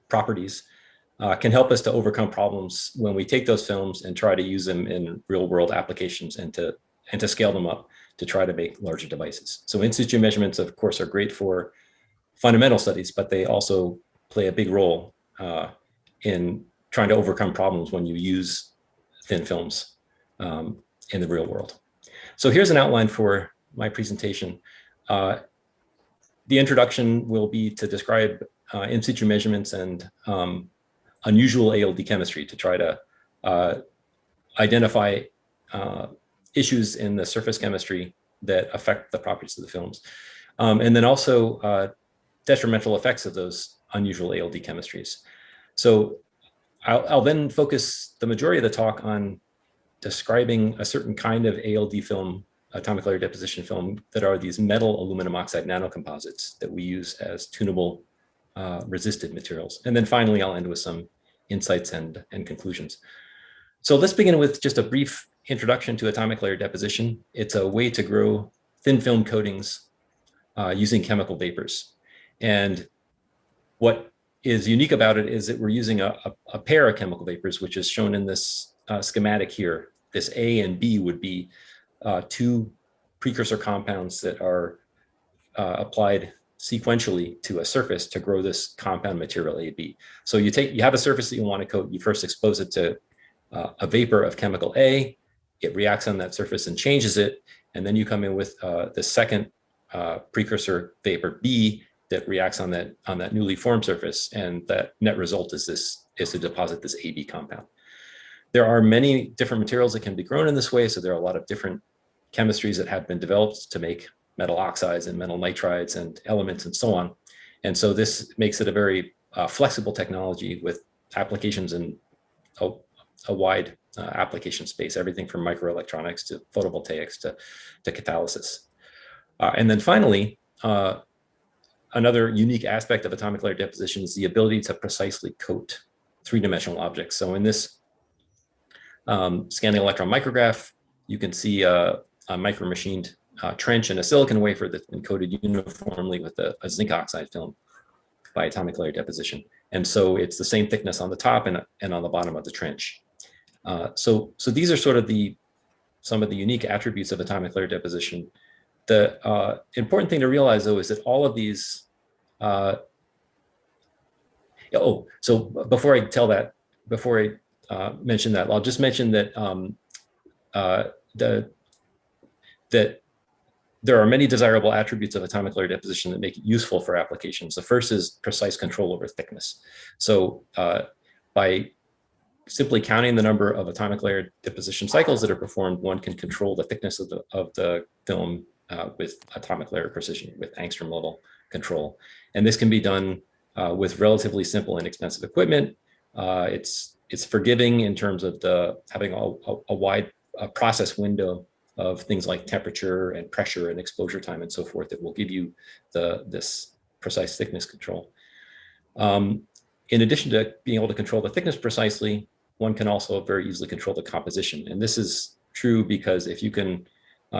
properties, can help us to overcome problems when we take those films and try to use them in real-world applications and to scale them up to try to make larger devices. So in situ measurements, of course, are great for fundamental studies, but they also play a big role in trying to overcome problems when you use thin films in the real world. So here's an outline for my presentation. The introduction will be to describe in situ measurements and unusual ALD chemistry to try to identify issues in the surface chemistry that affect the properties of the films. And then also detrimental effects of those unusual ALD chemistries. So I'll then focus the majority of the talk on describing a certain kind of ALD film, atomic layer deposition film, that are these metal aluminum oxide nanocomposites that we use as tunable resistive materials. And then finally, I'll end with some insights and conclusions. So let's begin with just a brief introduction to atomic layer deposition. It's a way to grow thin film coatings using chemical vapors. And what is unique about it is that we're using a pair of chemical vapors, which is shown in this schematic here. This A and B would be two precursor compounds that are applied sequentially to a surface to grow this compound material AB. So you have a surface that you want to coat. You first expose it to a vapor of chemical A. It reacts on that surface and changes it, and then you come in with the second precursor vapor B that reacts on that newly formed surface, and that net result is to deposit this AB compound. There are many different materials that can be grown in this way, so there are a lot of different chemistries that have been developed to make metal oxides and metal nitrides and elements and so on. And so this makes it a very flexible technology with applications in a wide application space, everything from microelectronics to photovoltaics to catalysis. And then finally, another unique aspect of atomic layer deposition is the ability to precisely coat three-dimensional objects. So in this scanning electron micrograph, you can see a micro-machined trench in a silicon wafer that's been coated uniformly with a zinc oxide film by atomic layer deposition. And so it's the same thickness on the top and on the bottom of the trench. So these are sort of some of the unique attributes of atomic layer deposition. The important thing to realize, though, is that all of these, so before I mention that, I'll just mention that that there are many desirable attributes of atomic layer deposition that make it useful for applications. The first is precise control over thickness. So by simply counting the number of atomic layer deposition cycles that are performed, one can control the thickness of the film with atomic layer precision, with angstrom level control. And this can be done with relatively simple and inexpensive equipment. It's forgiving in terms of having a wide process window of things like temperature and pressure and exposure time and so forth that will give you this precise thickness control. In addition to being able to control the thickness precisely, one can also very easily control the composition. And this is true because if you can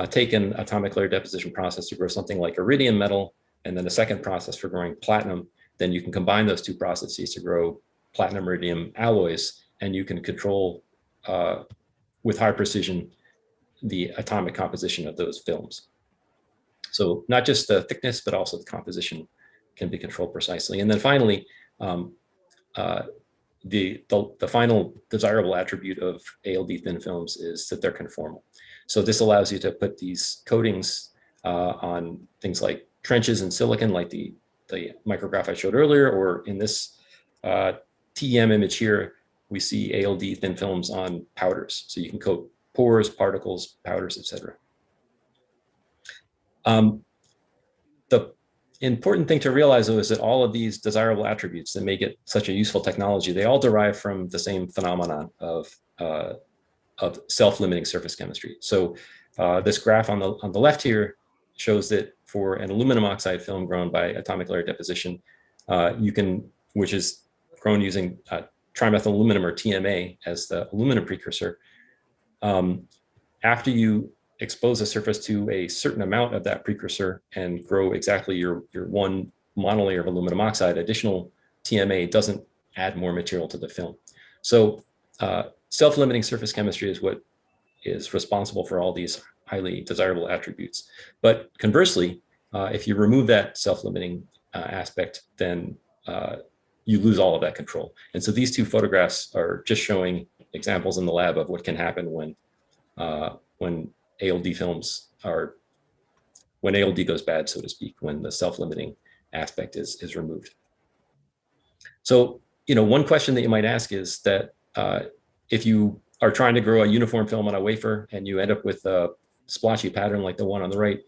take an atomic layer deposition process to grow something like iridium metal, and then a second process for growing platinum, then you can combine those two processes to grow platinum iridium alloys, and you can control with high precision the atomic composition of those films. So not just the thickness, but also the composition can be controlled precisely. And then finally, the final desirable attribute of ALD thin films is that they're conformal. So this allows you to put these coatings on things like trenches in silicon, like the micrograph I showed earlier, or in this TEM image here, we see ALD thin films on powders. So you can coat pores, particles, powders, etc. The important thing to realize, though, is that all of these desirable attributes that make it such a useful technology, they all derive from the same phenomenon of self-limiting surface chemistry. So this graph on the left here shows that for an aluminum oxide film grown by atomic layer deposition, which is grown using trimethyl aluminum, or TMA, as the aluminum precursor. After you expose a surface to a certain amount of that precursor and grow exactly your one monolayer of aluminum oxide, additional TMA doesn't add more material to the film. So self-limiting surface chemistry is what is responsible for all these highly desirable attributes. But conversely, if you remove that self-limiting aspect, then you lose all of that control. And so these two photographs are just showing examples in the lab of what can happen when ALD films when ALD goes bad, so to speak, when the self-limiting aspect is removed. So, one question that you might ask is that if you are trying to grow a uniform film on a wafer and you end up with a splotchy pattern like the one on the right,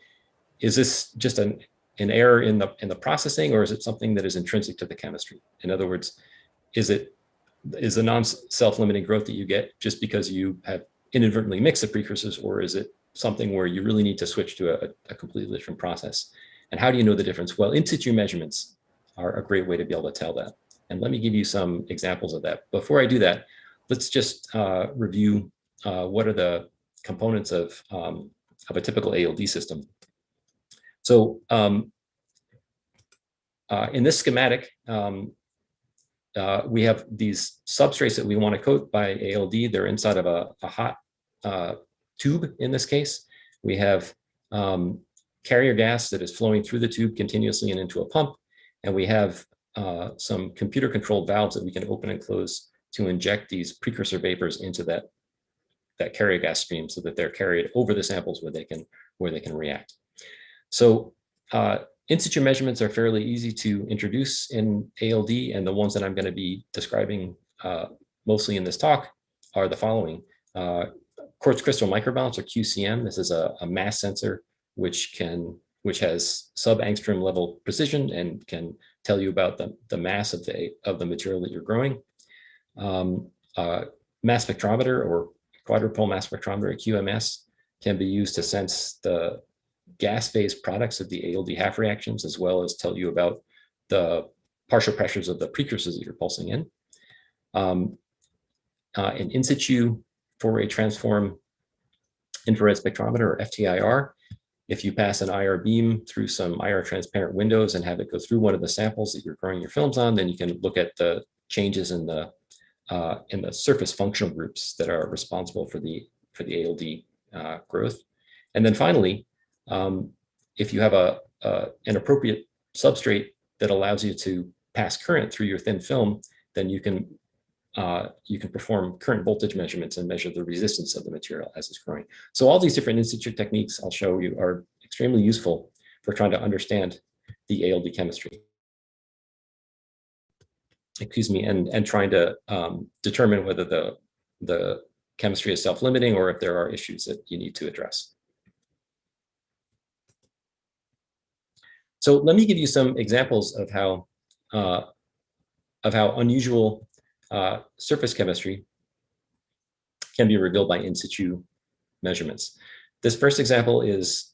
is this just an error in the processing, or is it something that is intrinsic to the chemistry? In other words, is the non-self-limiting growth that you get just because you have inadvertently mixed the precursors, or is it something where you really need to switch to a completely different process? And how do you know the difference? Well, in situ measurements are a great way to be able to tell that. And let me give you some examples of that. Before I do that, let's just review what are the components of a typical ALD system. So in this schematic, we have these substrates that we want to coat by ALD. They're inside of a hot tube in this case. We have carrier gas that is flowing through the tube continuously and into a pump. And we have some computer controlled valves that we can open and close to inject these precursor vapors into that carrier gas stream so that they're carried over the samples where they can react. So in situ measurements are fairly easy to introduce in ALD, and the ones that I'm going to be describing mostly in this talk are the following. Quartz crystal microbalance, or QCM. This is a mass sensor which has sub-angstrom level precision and can tell you about the mass of the material that you're growing. Mass spectrometer, or quadrupole mass spectrometer, QMS, can be used to sense the gas phase products of the ALD half reactions, as well as tell you about the partial pressures of the precursors that you're pulsing in. An in situ Fourier transform infrared spectrometer, or FTIR. If you pass an IR beam through some IR transparent windows and have it go through one of the samples that you're growing your films on, then you can look at the changes in the surface functional groups that are responsible for the ALD growth. And then finally, if you have an appropriate substrate that allows you to pass current through your thin film, then you can perform current voltage measurements and measure the resistance of the material as it's growing. So all these different in situ techniques I'll show you are extremely useful for trying to understand the ALD chemistry. Excuse me, and trying to determine whether the chemistry is self-limiting or if there are issues that you need to address. So let me give you some examples of how unusual surface chemistry can be revealed by in situ measurements. This first example is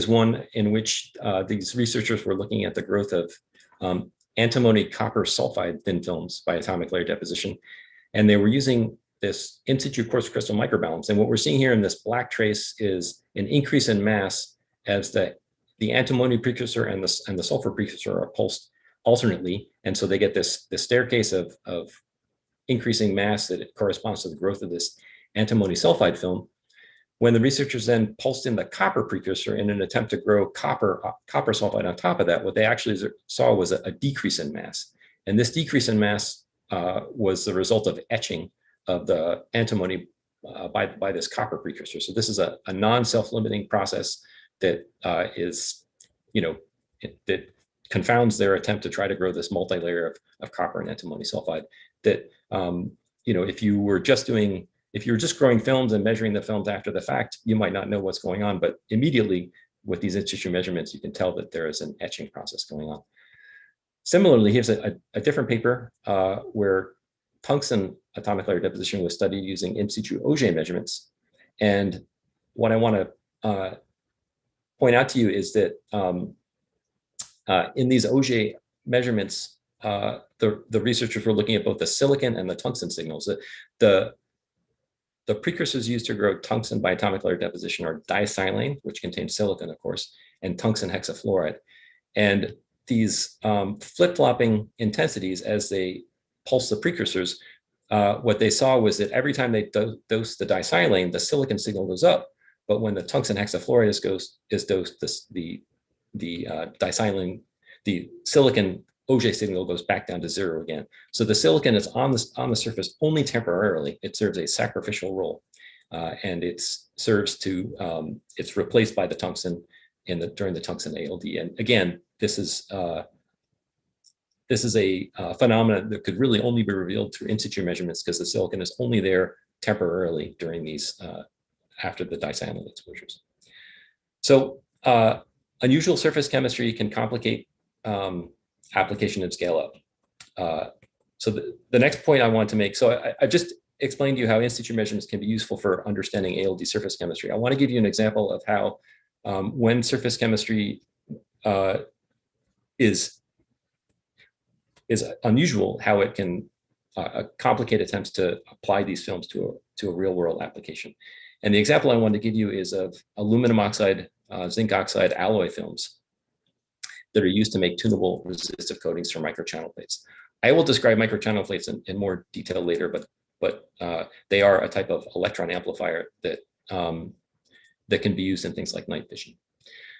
one in which these researchers were looking at the growth of antimony copper sulfide thin films by atomic layer deposition, and they were using this in situ quartz crystal microbalance. And what we're seeing here in this black trace is an increase in mass as the antimony precursor and the sulfur precursor are pulsed alternately, and so they get this staircase of increasing mass that corresponds to the growth of this antimony sulfide film. When the researchers then pulsed in the copper precursor in an attempt to grow copper sulfide on top of that, what they actually saw was a decrease in mass. And this decrease in mass was the result of etching of the antimony by this copper precursor. So this is a non-self-limiting process that that confounds their attempt to try to grow this multi-layer of copper and antimony sulfide. That if you were just growing films and measuring the films after the fact, you might not know what's going on, but immediately with these in situ measurements, you can tell that there is an etching process going on. Similarly, here's a different paper where tungsten atomic layer deposition was studied using in situ Auger measurements. And what I want to point out to you is that in these Auger measurements, the researchers were looking at both the silicon and the tungsten signals. The precursors used to grow tungsten by atomic layer deposition are disilane, which contains silicon, of course, and tungsten hexafluoride. And these flip-flopping intensities as they pulse the precursors, what they saw was that every time they dose the disilane, the silicon signal goes up. But when the tungsten hexafluoride is dosed, the silicon Auger signal goes back down to 0 again. So the silicon is on the surface only temporarily. It serves a sacrificial role, and it's replaced by the tungsten during the tungsten ALD. And again, this is a phenomenon that could really only be revealed through in situ measurements, because the silicon is only there temporarily during these after the disilane exposures. So unusual surface chemistry can complicate application and scale up. So the next point I want to make, so I've just explained to you how in situ measurements can be useful for understanding ALD surface chemistry. I want to give you an example of how when surface chemistry is unusual, how it can complicate attempts to apply these films to a real world application. And the example I wanted to give you is of aluminum oxide, zinc oxide alloy films. that are used to make tunable resistive coatings for microchannel plates. I will describe microchannel plates in more detail later, but they are a type of electron amplifier that that can be used in things like night vision.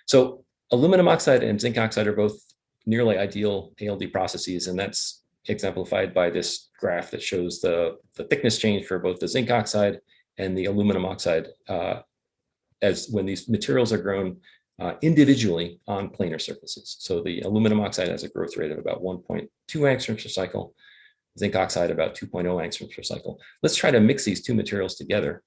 So aluminum oxide and zinc oxide are both nearly ideal ALD processes, and that's exemplified by this graph that shows the thickness change for both the zinc oxide and the aluminum oxide as when these materials are grown individually on planar surfaces. So the aluminum oxide has a growth rate of about 1.2 angstroms per cycle, zinc oxide about 2.0 angstroms per cycle. Let's try to mix these two materials together.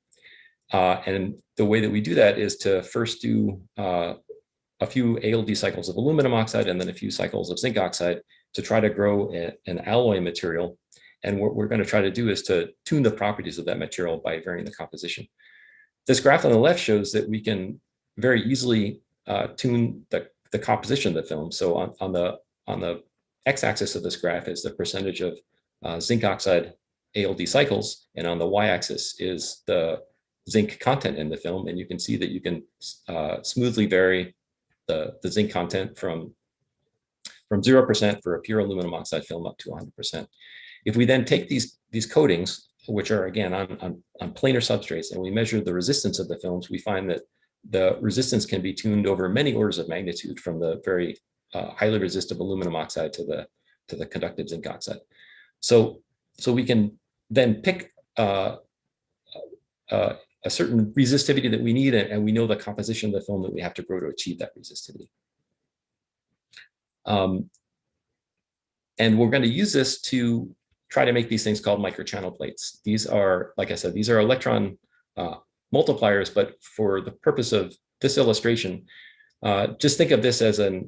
And the way that we do that is to first do a few ALD cycles of aluminum oxide and then a few cycles of zinc oxide to try to grow an alloy material. And what we're going to try to do is to tune the properties of that material by varying the composition. This graph on the left shows that we can very easily tune the composition of the film. So on the x-axis of this graph is the percentage of zinc oxide ALD cycles, and on the y-axis is the zinc content in the film. And you can see that you can smoothly vary the zinc content from 0% for a pure aluminum oxide film up to 100%. If we then take these coatings, which are again on planar substrates, and we measure the resistance of the films, we find that the resistance can be tuned over many orders of magnitude from the very highly resistive aluminum oxide to the conductive zinc oxide. So we can then pick a certain resistivity that we need, and we know the composition of the film that we have to grow to achieve that resistivity. And we're going to use this to try to make these things called microchannel plates. These are, like I said, these are electron multipliers, but for the purpose of this illustration, just think of this as a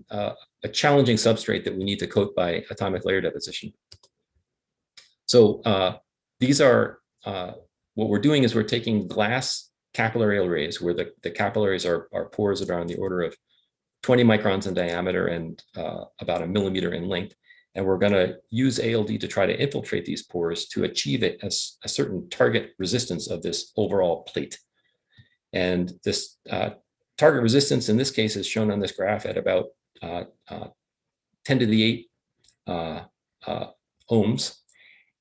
challenging substrate that we need to coat by atomic layer deposition. So these are, what we're doing is we're taking glass capillary arrays where the capillaries are pores that are on the order of 20 microns in diameter and about 1 millimeter in length. And we're going to use ALD to try to infiltrate these pores to achieve it as a certain target resistance of this overall plate. And this target resistance in this case is shown on this graph at about 10 to the 8 ohms.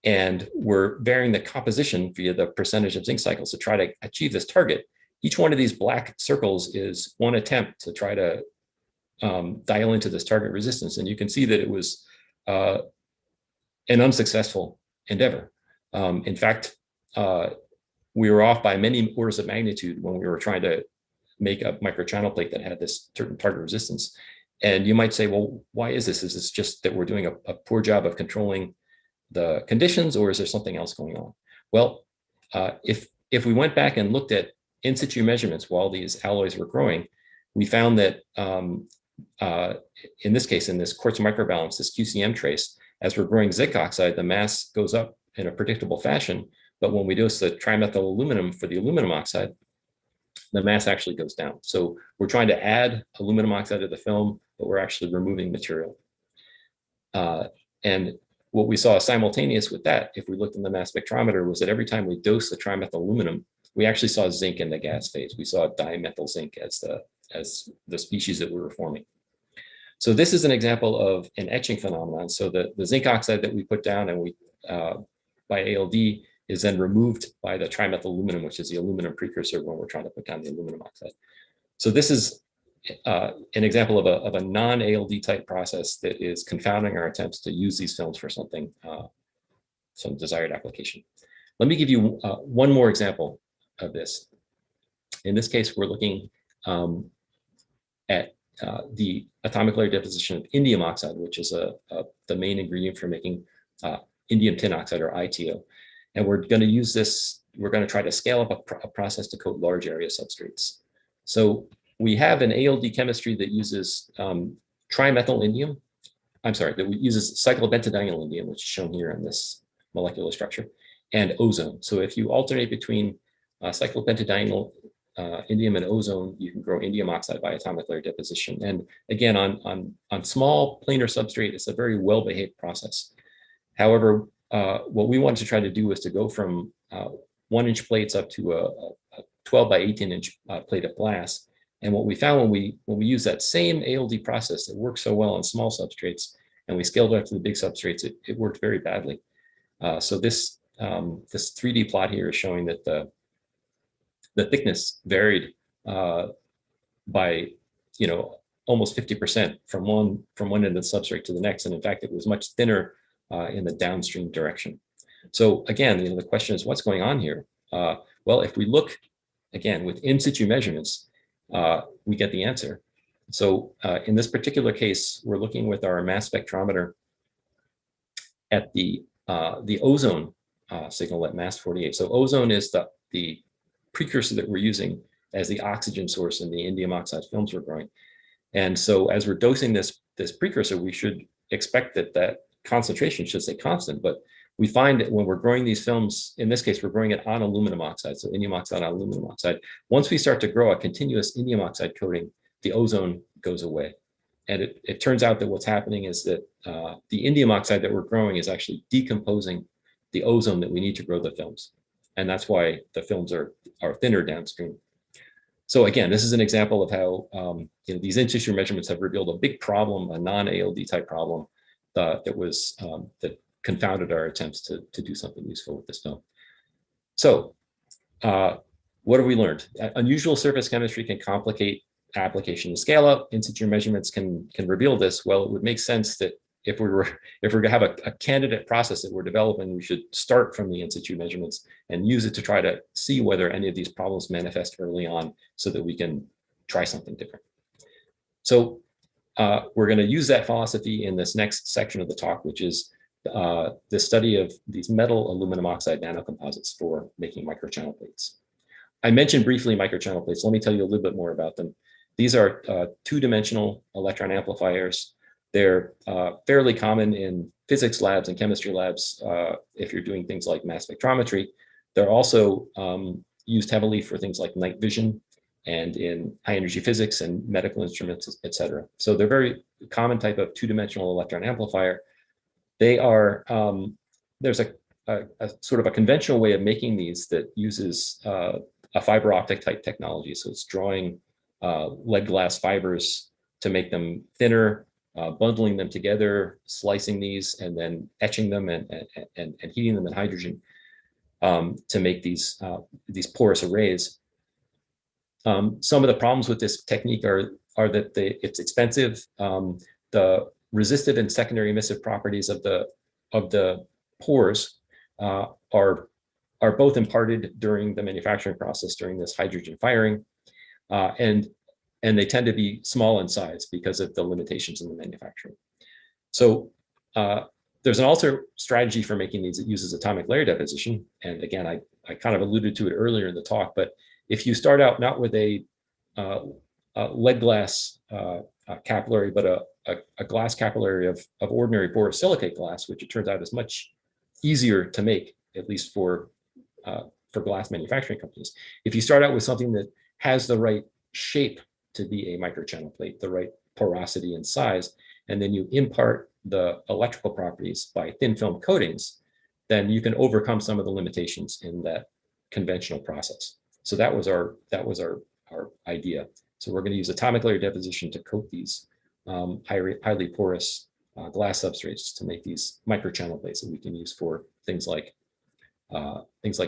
And we're varying the composition via the percentage of zinc cycles to try to achieve this target. Each one of these black circles is one attempt to try to dial into this target resistance. And you can see that it was an unsuccessful endeavor. In fact, we were off by many orders of magnitude when we were trying to make a microchannel plate that had this certain target resistance. And you might say, well, why is this? Is this just that we're doing a poor job of controlling the conditions, or is there something else going on? Well, if we went back and looked at in situ measurements while these alloys were growing, we found that in this case, in this quartz microbalance, this QCM trace, as we're growing zinc oxide, the mass goes up in a predictable fashion. But when we dose the trimethyl aluminum for the aluminum oxide, the mass actually goes down. So we're trying to add aluminum oxide to the film, but we're actually removing material. And what we saw simultaneous with that, if we looked in the mass spectrometer, was that every time we dosed the trimethyl aluminum, we actually saw zinc in the gas phase. We saw dimethyl zinc as the species that we were forming. So this is an example of an etching phenomenon. So the zinc oxide that we put down and we by ALD is then removed by the trimethyl aluminum, which is the aluminum precursor when we're trying to put down the aluminum oxide. So this is an example of a non-ALD type process that is confounding our attempts to use these films for something, some desired application. Let me give you one more example of this. In this case, we're looking at the atomic layer deposition of indium oxide, which is the main ingredient for making indium tin oxide, or ITO. And we're going to use this, we're going to try to scale up a process to coat large area substrates. So we have an ALD chemistry that uses trimethyl indium, that uses cyclobentadienyl indium, which is shown here in this molecular structure, and ozone. So if you alternate between cyclobentadienyl indium and ozone, you can grow indium oxide by atomic layer deposition. And again, on small planar substrate, it's a very well-behaved process. However, what we wanted to try to do was to go from 1-inch plates up to a 12 by 18-inch plate of glass, And what we found when we use that same ALD process that works so well on small substrates, and we scaled it up to the big substrates, it worked very badly. So this 3D plot here is showing that the thickness varied by, you know, almost 50% from one end of the substrate to the next, and in fact, it was much thinner in the downstream direction. So again, you know, the question is, what's going on here? Well, if we look again with in situ measurements, we get the answer. So in this particular case, we're looking with our mass spectrometer at the ozone signal at mass 48. So ozone is the precursor that we're using as the oxygen source in the indium oxide films we're growing. And so as we're dosing this precursor, we should expect that concentration should stay constant. But we find that when we're growing these films, in this case, we're growing it on aluminum oxide, so indium oxide on aluminum oxide. Once we start to grow a continuous indium oxide coating, the ozone goes away. And it turns out that what's happening is that the indium oxide that we're growing is actually decomposing the ozone that we need to grow the films. And that's why the films are thinner downstream. So again, this is an example of how you know, these in situ measurements have revealed a big problem, a non-ALD type problem that confounded our attempts to do something useful with this film. So what have we learned? Unusual surface chemistry can complicate application to scale up. In situ measurements can reveal this. Well, it would make sense that if we're going to have a candidate process that we're developing, we should start from the in situ measurements and use it to try to see whether any of these problems manifest early on so that we can try something different. So we're going to use that philosophy in this next section of the talk, which is the study of these metal aluminum oxide nanocomposites for making microchannel plates. I mentioned briefly microchannel plates. Let me tell you a little bit more about them. These are two-dimensional electron amplifiers. They're fairly common in physics labs and chemistry labs if you're doing things like mass spectrometry. They're also used heavily for things like night vision and in high energy physics and medical instruments, et cetera. So they're very common type of two-dimensional electron amplifier. They are, there's a sort of a conventional way of making these that uses a fiber optic type technology. So it's drawing lead glass fibers to make them thinner, bundling them together, slicing these, and then etching them and heating them in hydrogen to make these porous arrays. Some of the problems with this technique are that it's expensive. The resistive and secondary emissive properties of the pores are both imparted during the manufacturing process during this hydrogen firing, and they tend to be small in size because of the limitations in the manufacturing. So there's an alternate strategy for making these that uses atomic layer deposition. And again, I kind of alluded to it earlier in the talk, but if you start out not with a lead glass capillary, but a glass capillary of ordinary borosilicate glass, which it turns out is much easier to make, at least for glass manufacturing companies. If you start out with something that has the right shape to be a microchannel plate, the right porosity and size, and then you impart the electrical properties by thin film coatings, then you can overcome some of the limitations in that conventional process. So that was our idea. So we're going to use atomic layer deposition to coat these highly porous glass substrates to make these microchannel plates that we can use for things like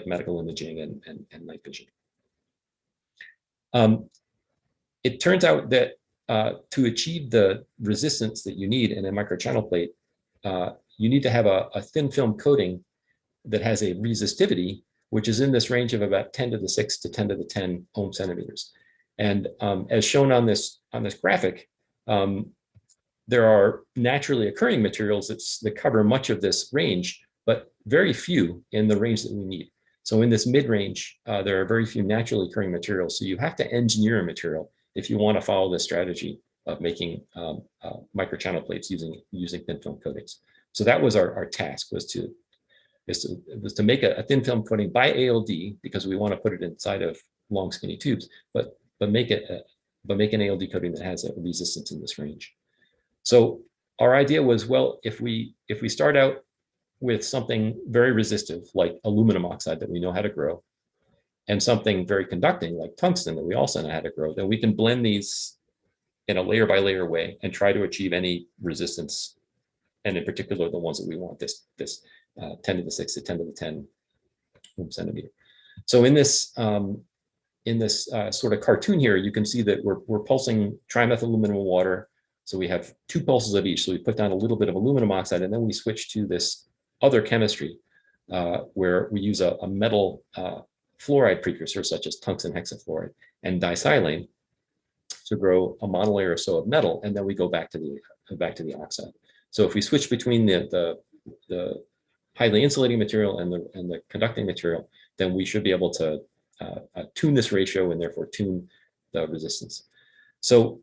medical imaging and night vision. It turns out that to achieve the resistance that you need in a microchannel plate, you need to have a thin film coating that has a resistivity, which is in this range of about 10 to the 6 to 10 to the 10 ohm centimeters. And as shown on this graphic, there are naturally occurring materials that cover much of this range, but very few in the range that we need. So in this mid-range, there are very few naturally occurring materials. So you have to engineer a material if you want to follow this strategy of making microchannel plates using thin film coatings. So that was our task, was to make a thin film coating by ALD, because we want to put it inside of long skinny tubes, but make an ALD coating that has a resistance in this range. So our idea was, well, if we start out with something very resistive like aluminum oxide that we know how to grow, and something very conducting like tungsten that we also know how to grow, then we can blend these in a layer by layer way and try to achieve any resistance, and in particular the ones that we want, this 10 to the 6 to 10 to the 10 centimeter. So in this sort of cartoon here, you can see that we're pulsing trimethyl aluminum water. So we have 2 pulses of each. So we put down a little bit of aluminum oxide, and then we switch to this other chemistry where we use a metal fluoride precursor such as tungsten hexafluoride and disilane to grow a monolayer or so of metal, and then we go back to the oxide. So if we switch between the highly insulating material and the conducting material, then we should be able to tune this ratio and therefore tune the resistance. So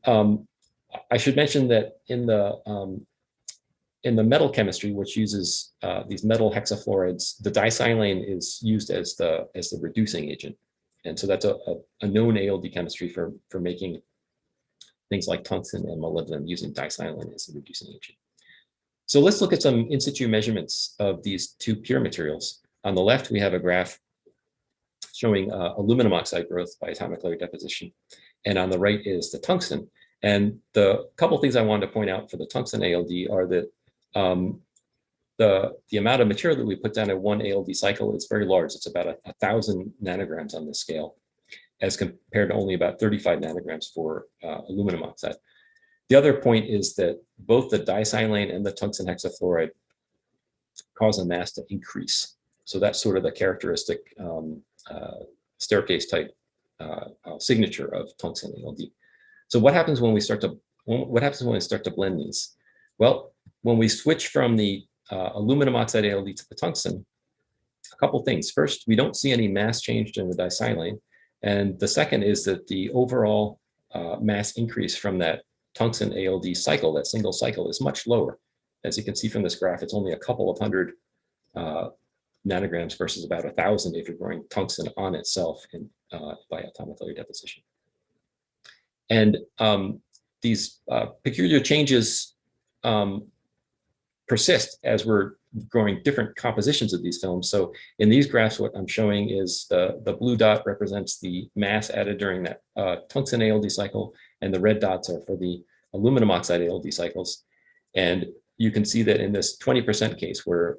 I should mention that in the metal chemistry, which uses these metal hexafluorides, the disilane is used as the reducing agent, and so that's a known ALD chemistry for making things like tungsten and molybdenum using disilane as a reducing agent. So let's look at some in situ measurements of these 2 pure materials. On the left, we have a graph showing aluminum oxide growth by atomic layer deposition, and on the right is the tungsten. And the couple things I wanted to point out for the tungsten ALD are that the amount of material that we put down in one ALD cycle is very large. It's about 1,000 nanograms on this scale, as compared to only about 35 nanograms for aluminum oxide. The other point is that both the disilane and the tungsten hexafluoride cause a mass to increase. So that's sort of the characteristic staircase type signature of tungsten ALD. So what happens when we start to blend these? Well, when we switch from the aluminum oxide ALD to the tungsten, a couple things. First, we don't see any mass change in the disilane. And the second is that the overall mass increase from that tungsten ALD cycle, that single cycle, is much lower. As you can see from this graph, it's only a couple of hundred nanograms versus about 1,000 if you're growing tungsten on itself by atomic layer deposition. And these peculiar changes persist as we're growing different compositions of these films. So in these graphs, what I'm showing is the blue dot represents the mass added during that tungsten ALD cycle, and the red dots are for the aluminum oxide ALD cycles. And you can see that in this 20% case, where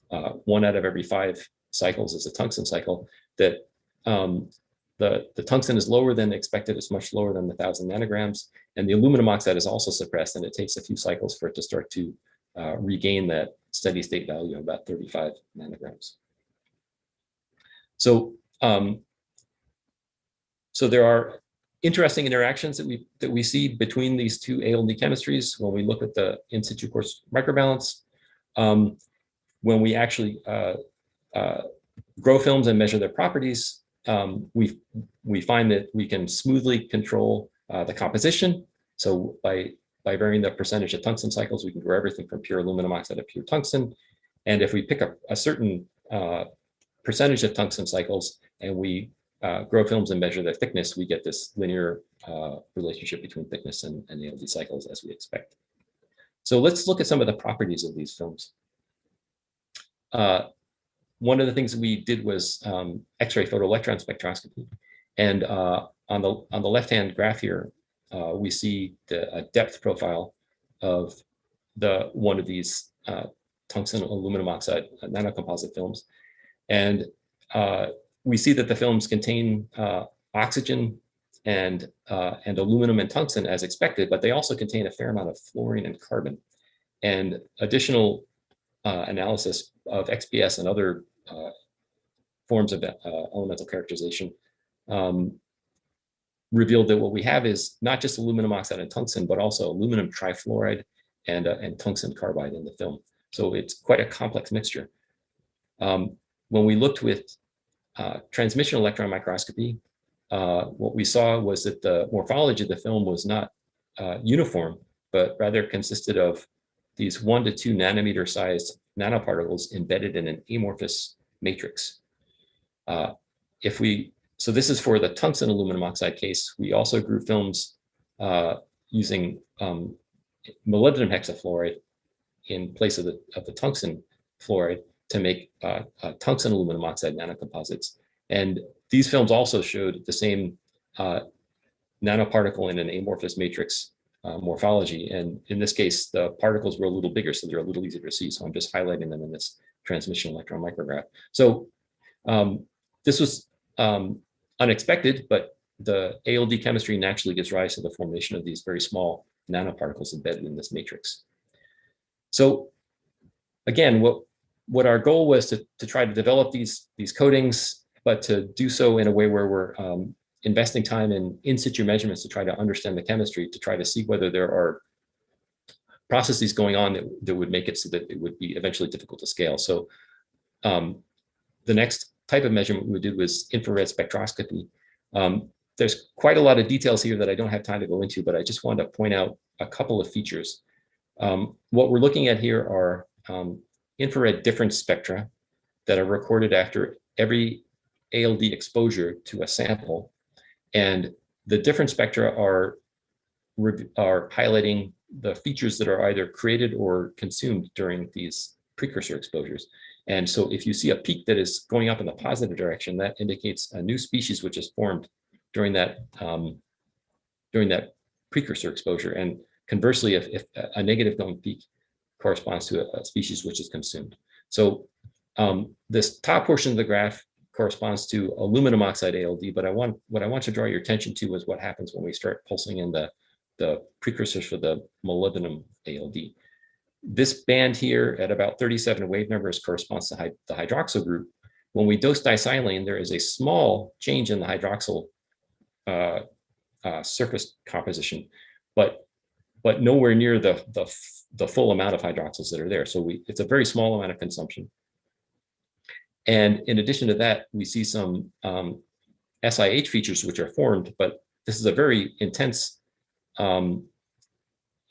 1 out of every 5 cycles is a tungsten cycle, that the tungsten is lower than expected. It's much lower than the 1,000 nanograms, and the aluminum oxide is also suppressed, and it takes a few cycles for it to start to regain that steady state value of about 35 nanograms. So, so there are interesting interactions that we see between these 2 ALD chemistries when we look at the in situ coarse microbalance. When we actually grow films and measure their properties, we find that we can smoothly control the composition. So by varying the percentage of tungsten cycles, we can grow everything from pure aluminum oxide to pure tungsten. And if we pick up a certain percentage of tungsten cycles and we grow films and measure their thickness, we get this linear relationship between thickness and ALD cycles as we expect. So let's look at some of the properties of these films. One of the things that we did was X-ray photoelectron spectroscopy. And on the left-hand graph here, we see a depth profile of one of these tungsten aluminum oxide nanocomposite films. And we see that the films contain oxygen and aluminum and tungsten as expected, but they also contain a fair amount of fluorine and carbon. And additional analysis of XPS and other forms of elemental characterization revealed that what we have is not just aluminum oxide and tungsten, but also aluminum trifluoride and tungsten carbide in the film. So it's quite a complex mixture. When we looked with transmission electron microscopy, what we saw was that the morphology of the film was not uniform, but rather consisted of these 1 to 2 nanometer sized nanoparticles embedded in an amorphous matrix. So this is for the tungsten aluminum oxide case. We also grew films using molybdenum hexafluoride in place of the tungsten fluoride to make tungsten aluminum oxide nanocomposites. And these films also showed the same nanoparticle in an amorphous matrix morphology. And in this case, the particles were a little bigger, so they're a little easier to see. So I'm just highlighting them in this transmission electron micrograph. So this was unexpected, but the ALD chemistry naturally gives rise to the formation of these very small nanoparticles embedded in this matrix. So again, what our goal was to try to develop these coatings, but to do so in a way where we're investing time in situ measurements to try to understand the chemistry, to try to see whether there are processes going on that would make it so that it would be eventually difficult to scale. So the next type of measurement we did was infrared spectroscopy. There's quite a lot of details here that I don't have time to go into, but I just wanted to point out a couple of features. What we're looking at here are infrared difference spectra that are recorded after every ALD exposure to a sample. And the different spectra are highlighting the features that are either created or consumed during these precursor exposures. And so if you see a peak that is going up in the positive direction, that indicates a new species which is formed during that precursor exposure. And conversely, if a negative going peak corresponds to a species which is consumed. So this top portion of the graph corresponds to aluminum oxide ALD, but what I want to draw your attention to is what happens when we start pulsing in the precursors for the molybdenum ALD. This band here at about 37 wave numbers corresponds to the hydroxyl group. When we dose disilane, there is a small change in the hydroxyl surface composition, but nowhere near the full amount of hydroxyls that are there. So it's a very small amount of consumption. And in addition to that, we see some SiH features which are formed, but this is a very intense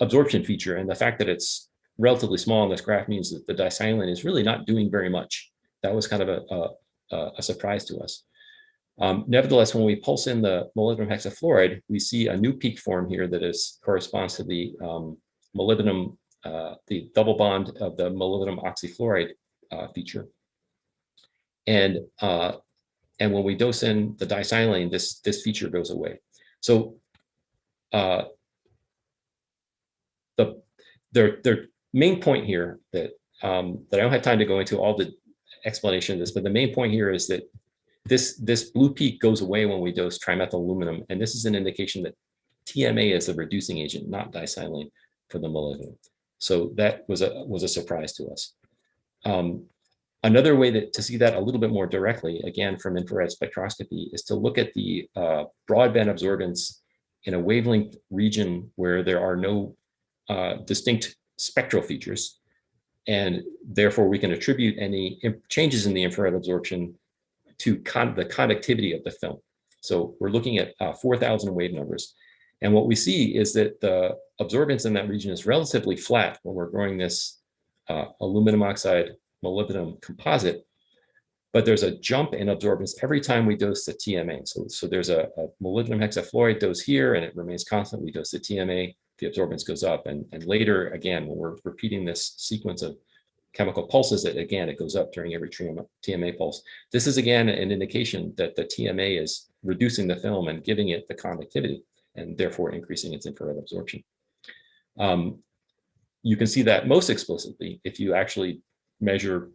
absorption feature. And the fact that it's relatively small on this graph means that the disilane is really not doing very much. That was kind of a surprise to us. Nevertheless, when we pulse in the molybdenum hexafluoride, we see a new peak form here that corresponds to the molybdenum, the double bond of the molybdenum oxyfluoride feature. And when we dose in the disilane, this feature goes away. So their main point here that I don't have time to go into all the explanation of this, but the main point here is that this blue peak goes away when we dose trimethyl aluminum, and this is an indication that TMA is a reducing agent, not disilane, for the molybdenum. So that was a surprise to us. Another way to see that a little bit more directly, again from infrared spectroscopy, is to look at the broadband absorbance in a wavelength region where there are no distinct spectral features, and therefore we can attribute any changes in the infrared absorption to the conductivity of the film. So we're looking at 4,000 wave numbers. And what we see is that the absorbance in that region is relatively flat when we're growing this aluminum oxide molybdenum composite, but there's a jump in absorbance every time we dose the TMA. So there's a molybdenum hexafluoride dose here and it remains constant. We dose the TMA, the absorbance goes up. And later, again, when we're repeating this sequence of chemical pulses, it goes up during every TMA pulse. This is again an indication that the TMA is reducing the film and giving it the conductivity and therefore increasing its infrared absorption. You can see that most explicitly if you actually measure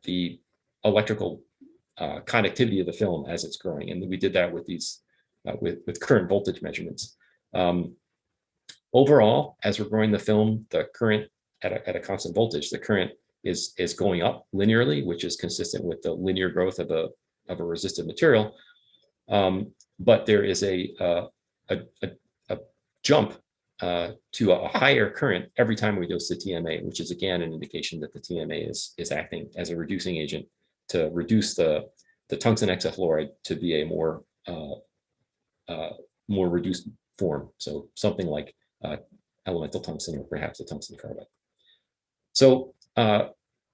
the electrical conductivity of the film as it's growing. And we did that with these with current voltage measurements. Overall, as we're growing the film, the current at a constant voltage, the current is going up linearly, which is consistent with the linear growth of a resistive material. But there is a jump to a higher current every time we dose the TMA, which is again an indication that the TMA is acting as a reducing agent to reduce the tungsten hexafluoride to be a more reduced form. So something like elemental tungsten or perhaps a tungsten carbide. So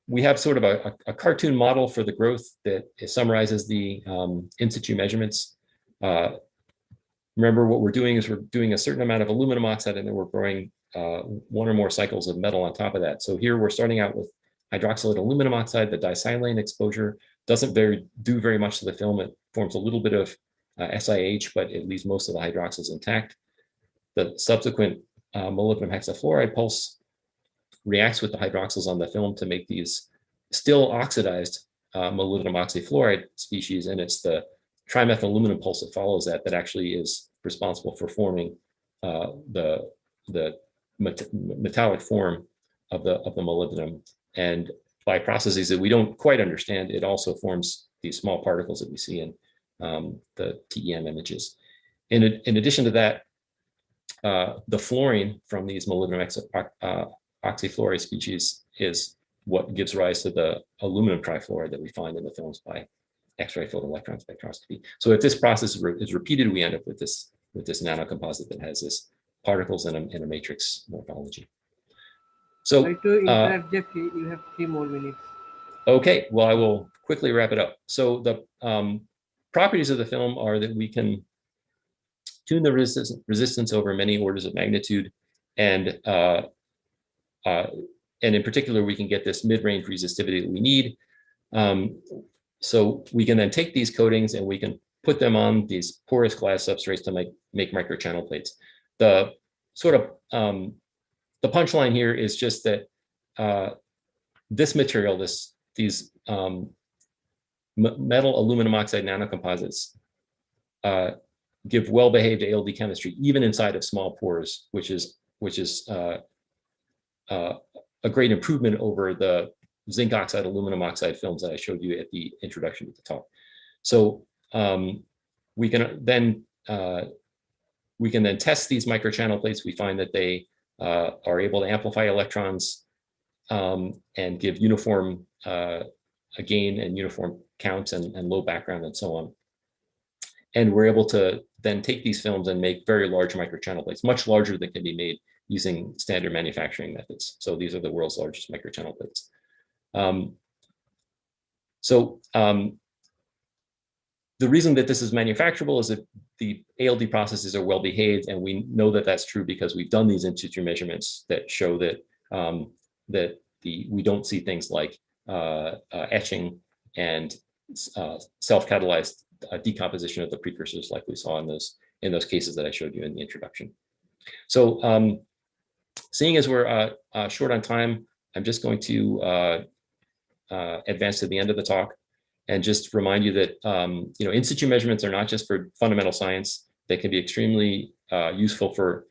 we have sort of a cartoon model for the growth that summarizes the in situ measurements. Remember what we're doing is we're doing a certain amount of aluminum oxide and then we're growing one or more cycles of metal on top of that. So here we're starting out with hydroxylate aluminum oxide. The disilane exposure doesn't do very much to the film. forms a little bit of SiH, but it leaves most of the hydroxyls intact. The subsequent molybdenum hexafluoride pulse reacts with the hydroxyls on the film to make these still oxidized molybdenum oxyfluoride species, and it's the trimethyl aluminum pulse that follows that actually is responsible for forming the metallic form of the molybdenum. And by processes that we don't quite understand, it also forms these small particles that we see in the TEM images. In addition to that, the fluorine from these molybdenum oxyfluoride species is what gives rise to the aluminum trifluoride that we find in the films by X-ray filtered electron spectroscopy. So if this process is repeated, we end up with this nanocomposite that has this particles in a matrix morphology. So Sorry to interrupt, Jeffrey, you have 3 more minutes. Okay, well, I will quickly wrap it up. So the properties of the film are that we can tune the resistance over many orders of magnitude, and in particular, we can get this mid-range resistivity that we need. So we can then take these coatings and we can put them on these porous glass substrates to make microchannel plates. The sort of the punchline here is just that this material, these metal aluminum oxide nanocomposites give well-behaved ALD chemistry even inside of small pores, which is a great improvement over the zinc oxide aluminum oxide films that I showed you at the introduction to the talk. So we can then test these microchannel plates. We find that they are able to amplify electrons and give uniform gain and uniform counts and low background and so on. And we're able to then take these films and make very large microchannel plates, much larger than can be made using standard manufacturing methods. So these are the world's largest microchannel plates. The reason that this is manufacturable is that the ALD processes are well behaved, and we know that that's true because we've done these in situ measurements that show that we don't see things like etching and self-catalyzed decomposition of the precursors like we saw in those cases that I showed you in the introduction. So seeing as we're short on time, I'm just going to advance to the end of the talk and just remind you that in situ measurements are not just for fundamental science. They can be extremely useful for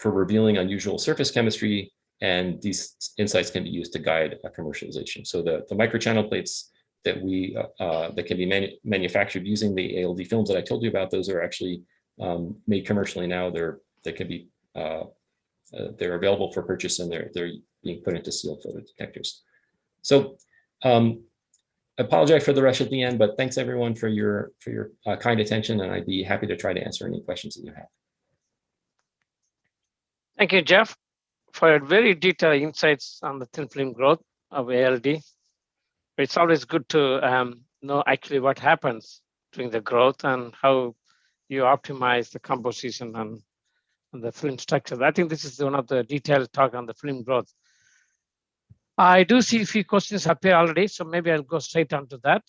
revealing unusual surface chemistry, and these insights can be used to guide a commercialization. So the microchannel plates that can be manufactured using the ALD films that I told you about, those are actually made commercially now. They're available for purchase, and they're being put into sealed photo detectors. So I apologize for the rush at the end, but thanks everyone for your kind attention, and I'd be happy to try to answer any questions that you have. Thank you, Jeff, for your very detailed insights on the thin film growth of ALD. It's always good to know actually what happens during the growth and how you optimize the composition and the film structure. I think this is one of the detailed talk on the film growth. I do see a few questions appear already, so maybe I'll go straight on to that,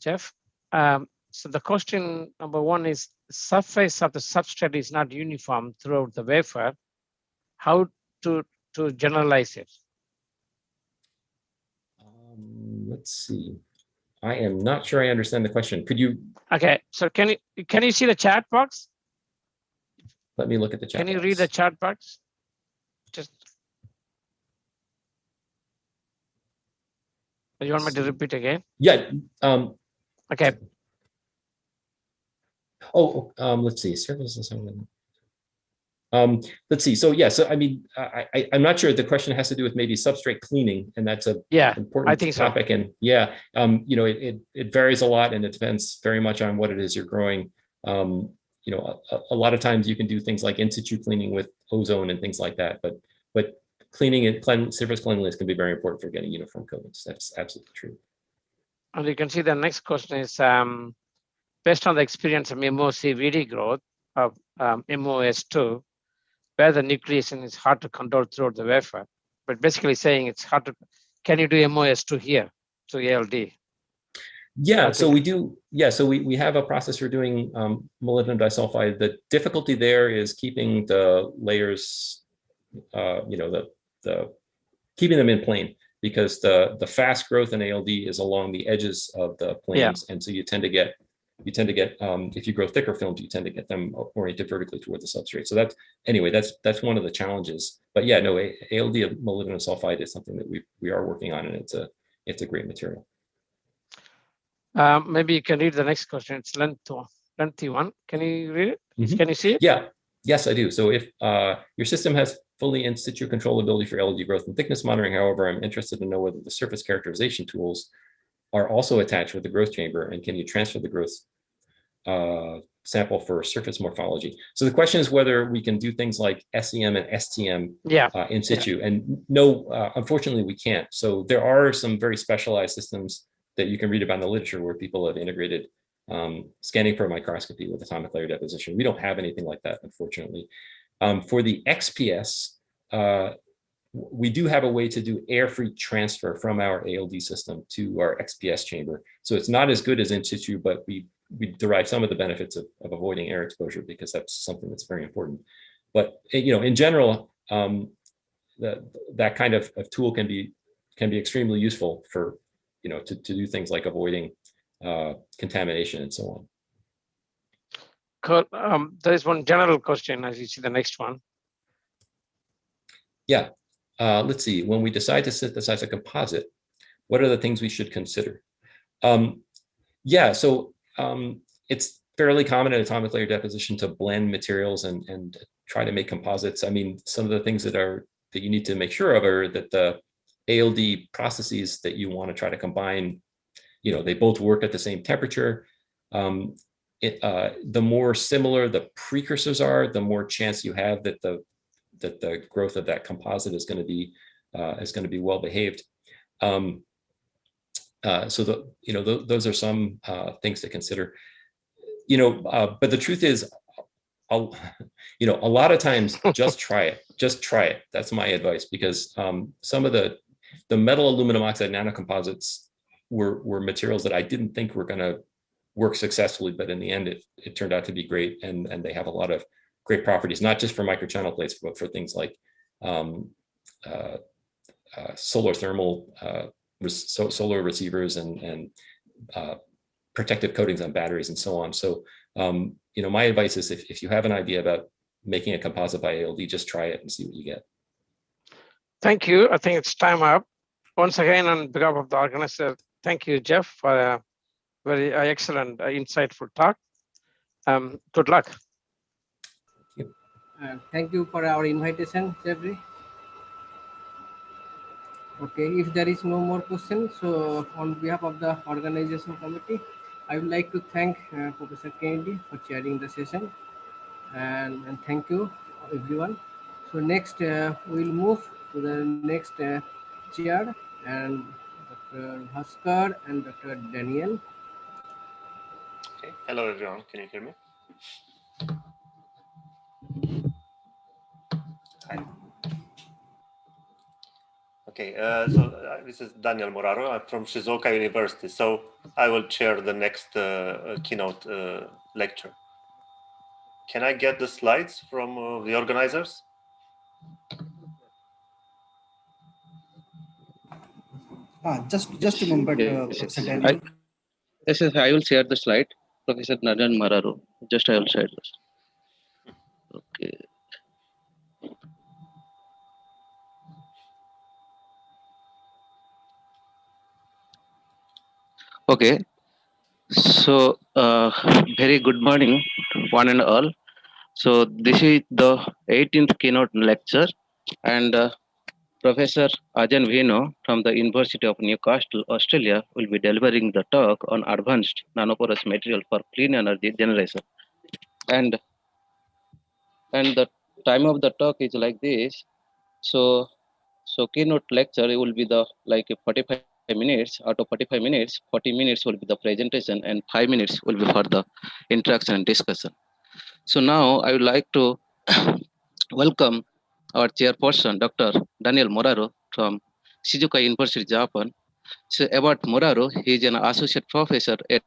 Jeff. So the question number 1 is, surface of the substrate is not uniform throughout the wafer. How to generalize it? Let's see. I am not sure I understand the question. Could you? Okay, so can you see the chat box? Let me look at the chat box. Can you read the chat box? Just. You want me to repeat again? Yeah. Okay. Let's see. Surfaces. Let's see. So yeah. So I mean, I'm not sure. The question has to do with maybe substrate cleaning, and that's a important topic. So. And yeah, it varies a lot, and it depends very much on what it is you're growing. A lot of times you can do things like in situ cleaning with ozone and things like that, but cleaning and surface cleanliness can be very important for getting uniform coatings. That's absolutely true. And you can see the next question is, based on the experience of MOCVD growth of MOS2, where the nucleation is hard to control throughout the wafer, but basically saying it's hard to, can you do MOS2 here to ALD? Yeah, so we do. Yeah, so we have a process for doing molybdenum disulfide. The difficulty there is keeping the layers, the keeping them in plane, because the fast growth in ALD is along the edges of the planes, and so you tend to get if you grow thicker films, you tend to get them oriented vertically toward the substrate. So that's one of the challenges. But yeah, no, ALD of molybdenum sulfide is something that we are working on, and it's a great material. Maybe you can read the next question. It's lengthy one. Can you read it? Mm-hmm. Can you see it? Yeah. Yes, I do. So if your system has fully in situ controllability for ALD growth and thickness monitoring, however, I'm interested to know whether the surface characterization tools are also attached with the growth chamber, and can you transfer the growth sample for surface morphology? So the question is whether we can do things like SEM and STM in situ. And no, unfortunately, we can't. So there are some very specialized systems that you can read about in the literature where people have integrated scanning per microscopy with atomic layer deposition. We don't have anything like that, unfortunately. For the XPS, we do have a way to do air-free transfer from our ALD system to our XPS chamber. So it's not as good as in situ, but we derive some of the benefits of avoiding air exposure, because that's something that's very important. But in general, that kind of tool can be extremely useful for to do things like avoiding contamination and so on. Cool. There is one general question as you see the next one. Yeah. Let's see. When we decide to synthesize a composite, what are the things we should consider? Yeah, so it's fairly common in atomic layer deposition to blend materials and try to make composites. I mean, some of the things that you need to make sure of are that the ALD processes that you want to try to combine, they both work at the same temperature. The more similar the precursors are, the more chance you have that the growth of that composite is going to be well behaved. So those are some things to consider. But the truth is, a lot of times just try it. Just try it. That's my advice, because some of the metal aluminum oxide nanocomposites were materials that I didn't think were going to work successfully, but in the end, it turned out to be great, and they have a lot of great properties, not just for microchannel plates, but for things like solar thermal, solar receivers, and protective coatings on batteries, and so on. So, my advice is if you have an idea about making a composite by ALD, just try it and see what you get. Thank you. I think it's time up. Once again, on behalf of the organizer, thank you, Jeff, for a very excellent, insightful talk. Good luck. Thank you for our invitation, Jeffrey. Okay, if there is no more questions, so on behalf of the organization committee, I would like to thank Professor Kennedy for chairing the session, and thank you everyone. So next we'll move to the next chair, and Dr. Bhaskar and Dr. Daniel. Okay. Hello everyone, can you hear me? Hi. Okay, so this is Daniel Moraro. I'm from Shizuoka University. So I will chair the next keynote lecture. Can I get the slides from the organizers? Just a moment, Professor Daniel. Yes, I will share the slide. Professor Nadan Mararo. Just I will share this. Okay. Okay. So, very good morning, one and all. So, this is the 18th keynote lecture, and Professor Ajan Vino from the University of Newcastle, Australia, will be delivering the talk on advanced nanoporous material for clean energy generation. And the time of the talk is like this. So keynote lecture will be the 45 minutes. Out of 45 minutes, 40 minutes will be the presentation, and 5 minutes will be for the interaction and discussion. So now I would like to welcome our chairperson, Dr. Daniel Moraro from Shizuoka University, Japan. So about Muraro, he is an associate professor at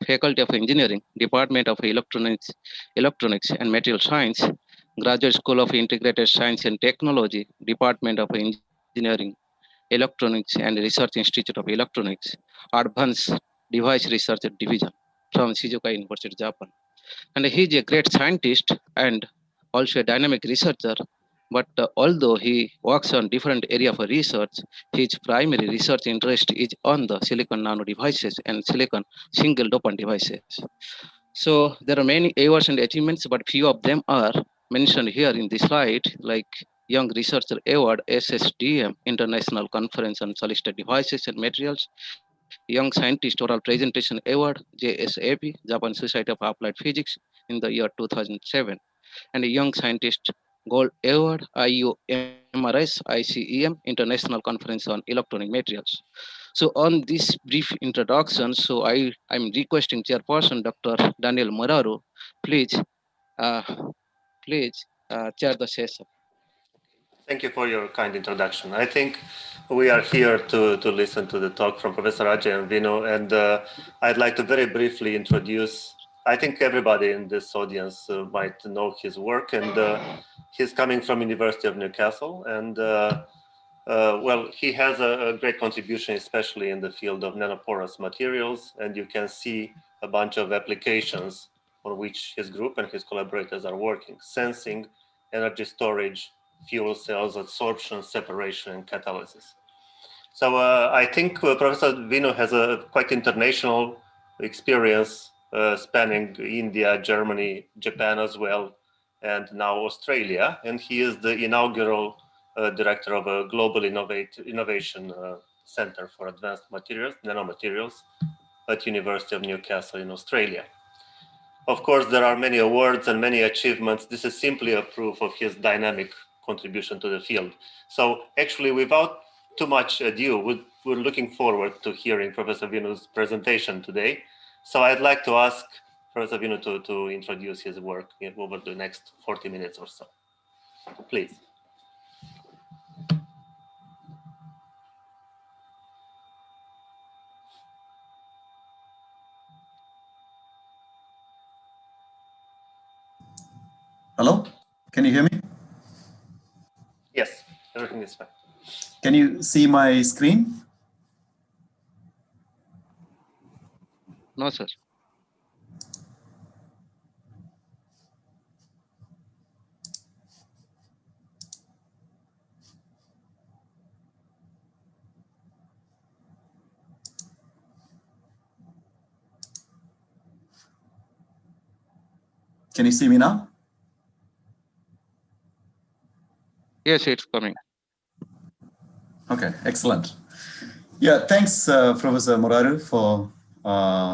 Faculty of Engineering, Department of Electronics and Material Science, Graduate School of Integrated Science and Technology, Department of Engineering, Electronics and Research Institute of Electronics, Advanced Device Research Division from Shizuoka University, Japan. And he is a great scientist and also a dynamic researcher. But although he works on different areas of research, his primary research interest is on the silicon nano devices and silicon single dopant devices. So there are many awards and achievements, but few of them are mentioned here in this slide, like Young Researcher Award, SSDM, International Conference on Solid-State Devices and Materials, Young Scientist Oral Presentation Award, JSAP, Japan Society of Applied Physics in the year 2007, and a Young Scientist Gold Award, IUMRS, ICEM, International Conference on Electronic Materials. So on this brief introduction, so I'm requesting Chairperson Dr. Daniel Moraro, please, uh, chair the session. Thank you for your kind introduction. I think we are here to listen to the talk from Professor Ajay and Vino, and I'd like to very briefly introduce, I think everybody in this audience might know his work, and he's coming from University of Newcastle, and well, he has a great contribution, especially in the field of nanoporous materials, and you can see a bunch of applications on which his group and his collaborators are working: sensing, energy storage, fuel cells, adsorption, separation, and catalysis. So I think Professor Vino has a quite international experience spanning India, Germany, Japan as well, and now Australia. And he is the inaugural director of a global innovation center for advanced materials, nanomaterials, at University of Newcastle in Australia. Of course, there are many awards and many achievements. This is simply a proof of his dynamic contribution to the field. So actually, without too much ado, we're looking forward to hearing Professor Vino's presentation today. So I'd like to ask Professor Vino to introduce his work over the next 40 minutes or so. Please. Hello, can you hear me? Yes, everything is fine. Can you see my screen? No, sir. Can you see me now? Yes, it's coming. Okay, excellent. Yeah, thanks, Professor Muraru, for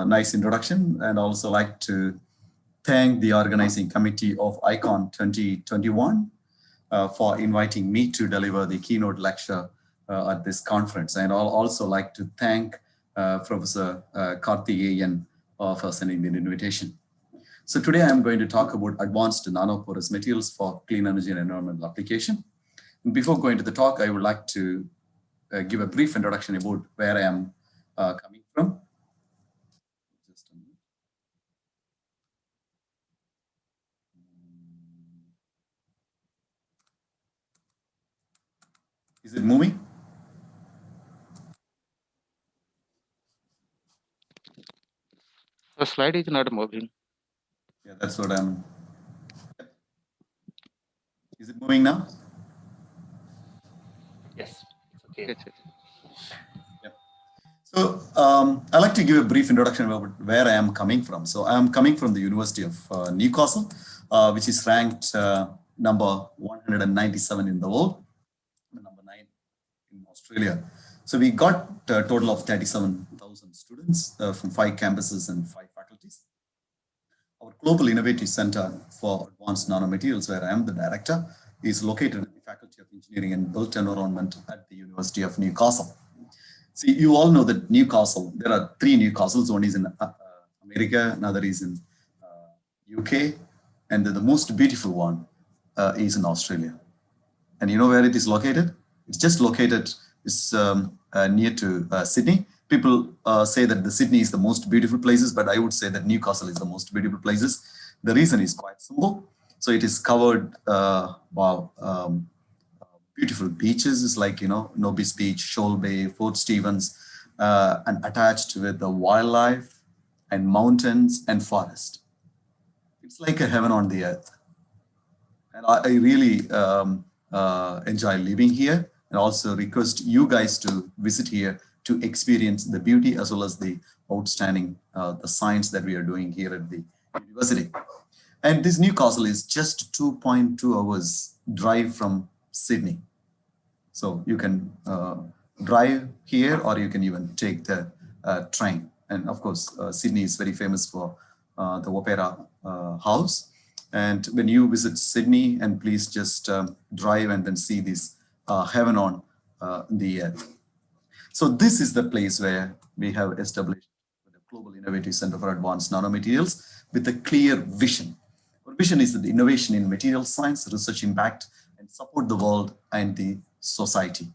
nice introduction, and also like to thank the organizing committee of ICONN-2021 for inviting me to deliver the keynote lecture at this conference. And I'll also like to thank Professor Karthikeyan for sending the invitation. So today I'm going to talk about advanced nanoporous materials for clean energy and environmental application. And before going to the talk, I would like to give a brief introduction about where I am coming from. Just a minute. Is it moving? The slide is not moving. Yeah, that's what I'm. Is it moving now? Yes, it's okay. Yes, yes. Yeah. So I'd like to give a brief introduction about where I am coming from. So I'm coming from the University of Newcastle, which is ranked number 197 in the world, number 9 in Australia. So we got a total of 37,000 students from 5 campuses and 5 faculties. Our Global Innovative Center for Advanced Nanomaterials, where I am the director, is located at the Faculty of Engineering and Built Environment at the University of Newcastle. See, you all know that Newcastle, there are 3 Newcastles. One is in America, another is in UK, and the most beautiful one is in Australia. And you know where it is located? It's just located, it's near to Sydney. People say that the Sydney is the most beautiful places, but I would say that Newcastle is the most beautiful places. The reason is quite simple. So it is covered by beautiful beaches, it's like, Nobis Beach, Shoal Bay, Fort Stevens, and attached with the wildlife and mountains and forest. It's like a heaven on the earth. And I really enjoy living here, and also request you guys to visit here to experience the beauty as well as the outstanding the science that we are doing here at the university. And this Newcastle is just 2.2 hours drive from Sydney. So you can drive here, or you can even take the train. And of course, Sydney is very famous for the Opera House. And when you visit Sydney, and please just drive and then see this heaven on the earth. So this is the place where we have established the Global Innovative Center for Advanced Nanomaterials with a clear vision. Our vision is that the innovation in material science, research impact, and support the world and the society.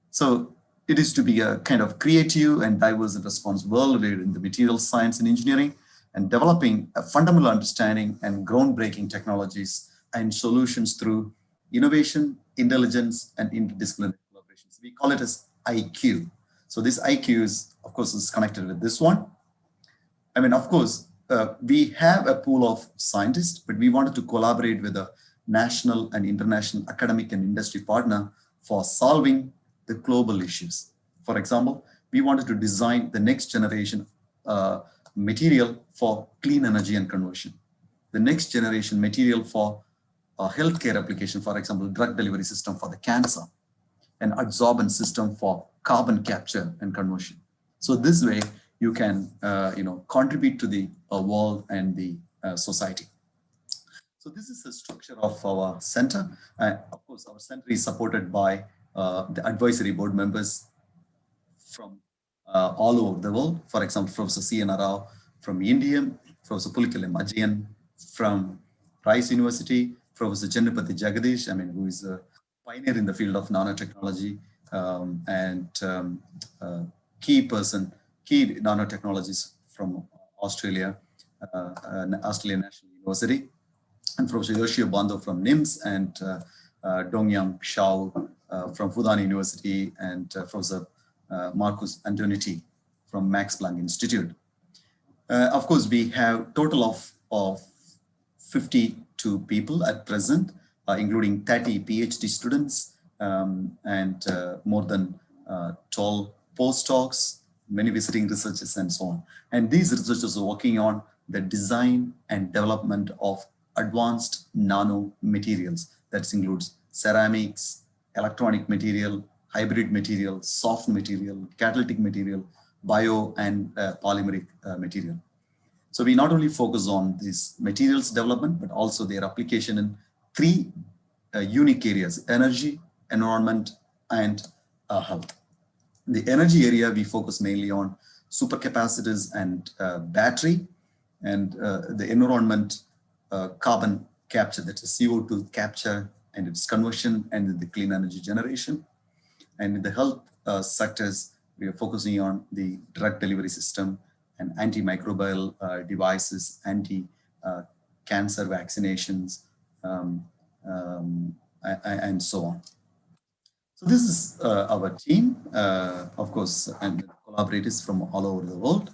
So it is to be a kind of creative and diverse and responsible world in the material science and engineering, and developing a fundamental understanding and groundbreaking technologies and solutions through innovation, intelligence, and interdisciplinary collaborations. We call it as IQ. So this IQ is, of course, is connected with this one. I mean, of course, we have a pool of scientists, but we wanted to collaborate with a national and international academic and industry partner for solving the global issues. For example, we wanted to design the next generation material for clean energy and conversion, the next generation material for healthcare application, for example, drug delivery system for the cancer, an adsorbent system for carbon capture and conversion. So this way you can contribute to the world and the society. So this is the structure of our center. Of course, our center is supported by the advisory board members from all over the world. For example, Professor C.N. Rao from India, Professor Pulikale Majian from Rice University, Professor Chennapati Jagadish, who is a pioneer in the field of nanotechnology, and key nanotechnologies from Australia, Australian National University, and Professor Yoshio Bando from NIMS, and Dongyang Shao from Fudan University, and Professor Marcus Antonetti from Max Planck Institute. Of course, we have total of 52 people at present, including 30 PhD students, and more than 12 postdocs, many visiting researchers, and so on. And these researchers are working on the design and development of advanced nanomaterials. That includes ceramics, electronic material, hybrid material, soft material, catalytic material, bio and polymeric material. So we not only focus on this materials development, but also their application in three unique areas: energy, environment, and health. The energy area, we focus mainly on supercapacitors and battery, and the environment, carbon capture, that is CO2 capture and its conversion, and the clean energy generation. And in the health sectors, we are focusing on the drug delivery system and antimicrobial devices, anti-cancer vaccinations, and so on. So this is our team, of course, and collaborators from all over the world.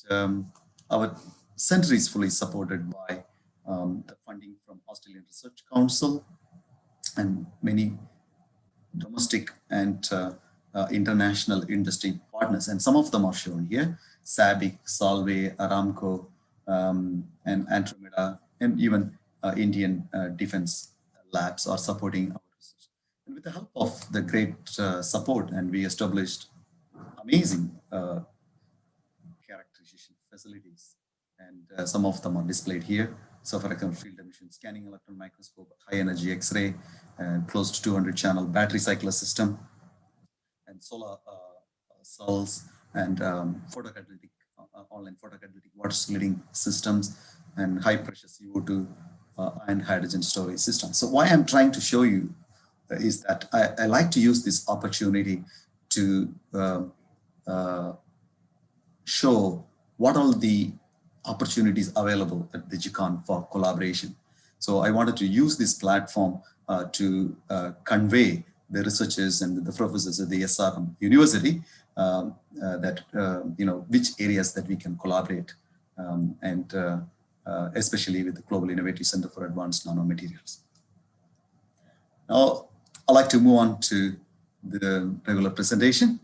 And our center is fully supported by the funding from Australian Research Council and many domestic and international industry partners. And some of them are shown here: SABIC, Solvay, Aramco, and Andromeda, and even Indian defense labs are supporting our research. And with the help of the great support, and we established amazing characterization facilities, and some of them are displayed here. So for example, field emission scanning electron microscope, high energy X-ray, close to 200 channel battery cycler system, and solar cells, and photocatalytic, online photocatalytic water splitting systems, and high pressure CO2 and hydrogen storage systems. So why I'm trying to show you is that I like to use this opportunity to show what all the opportunities available at the ICONN for collaboration. So I wanted to use this platform to convey the researchers and the professors at the SRM University that, which areas that we can collaborate and especially with the Global Innovative Center for Advanced Nanomaterials. Now, I'd like to move on to the regular presentation.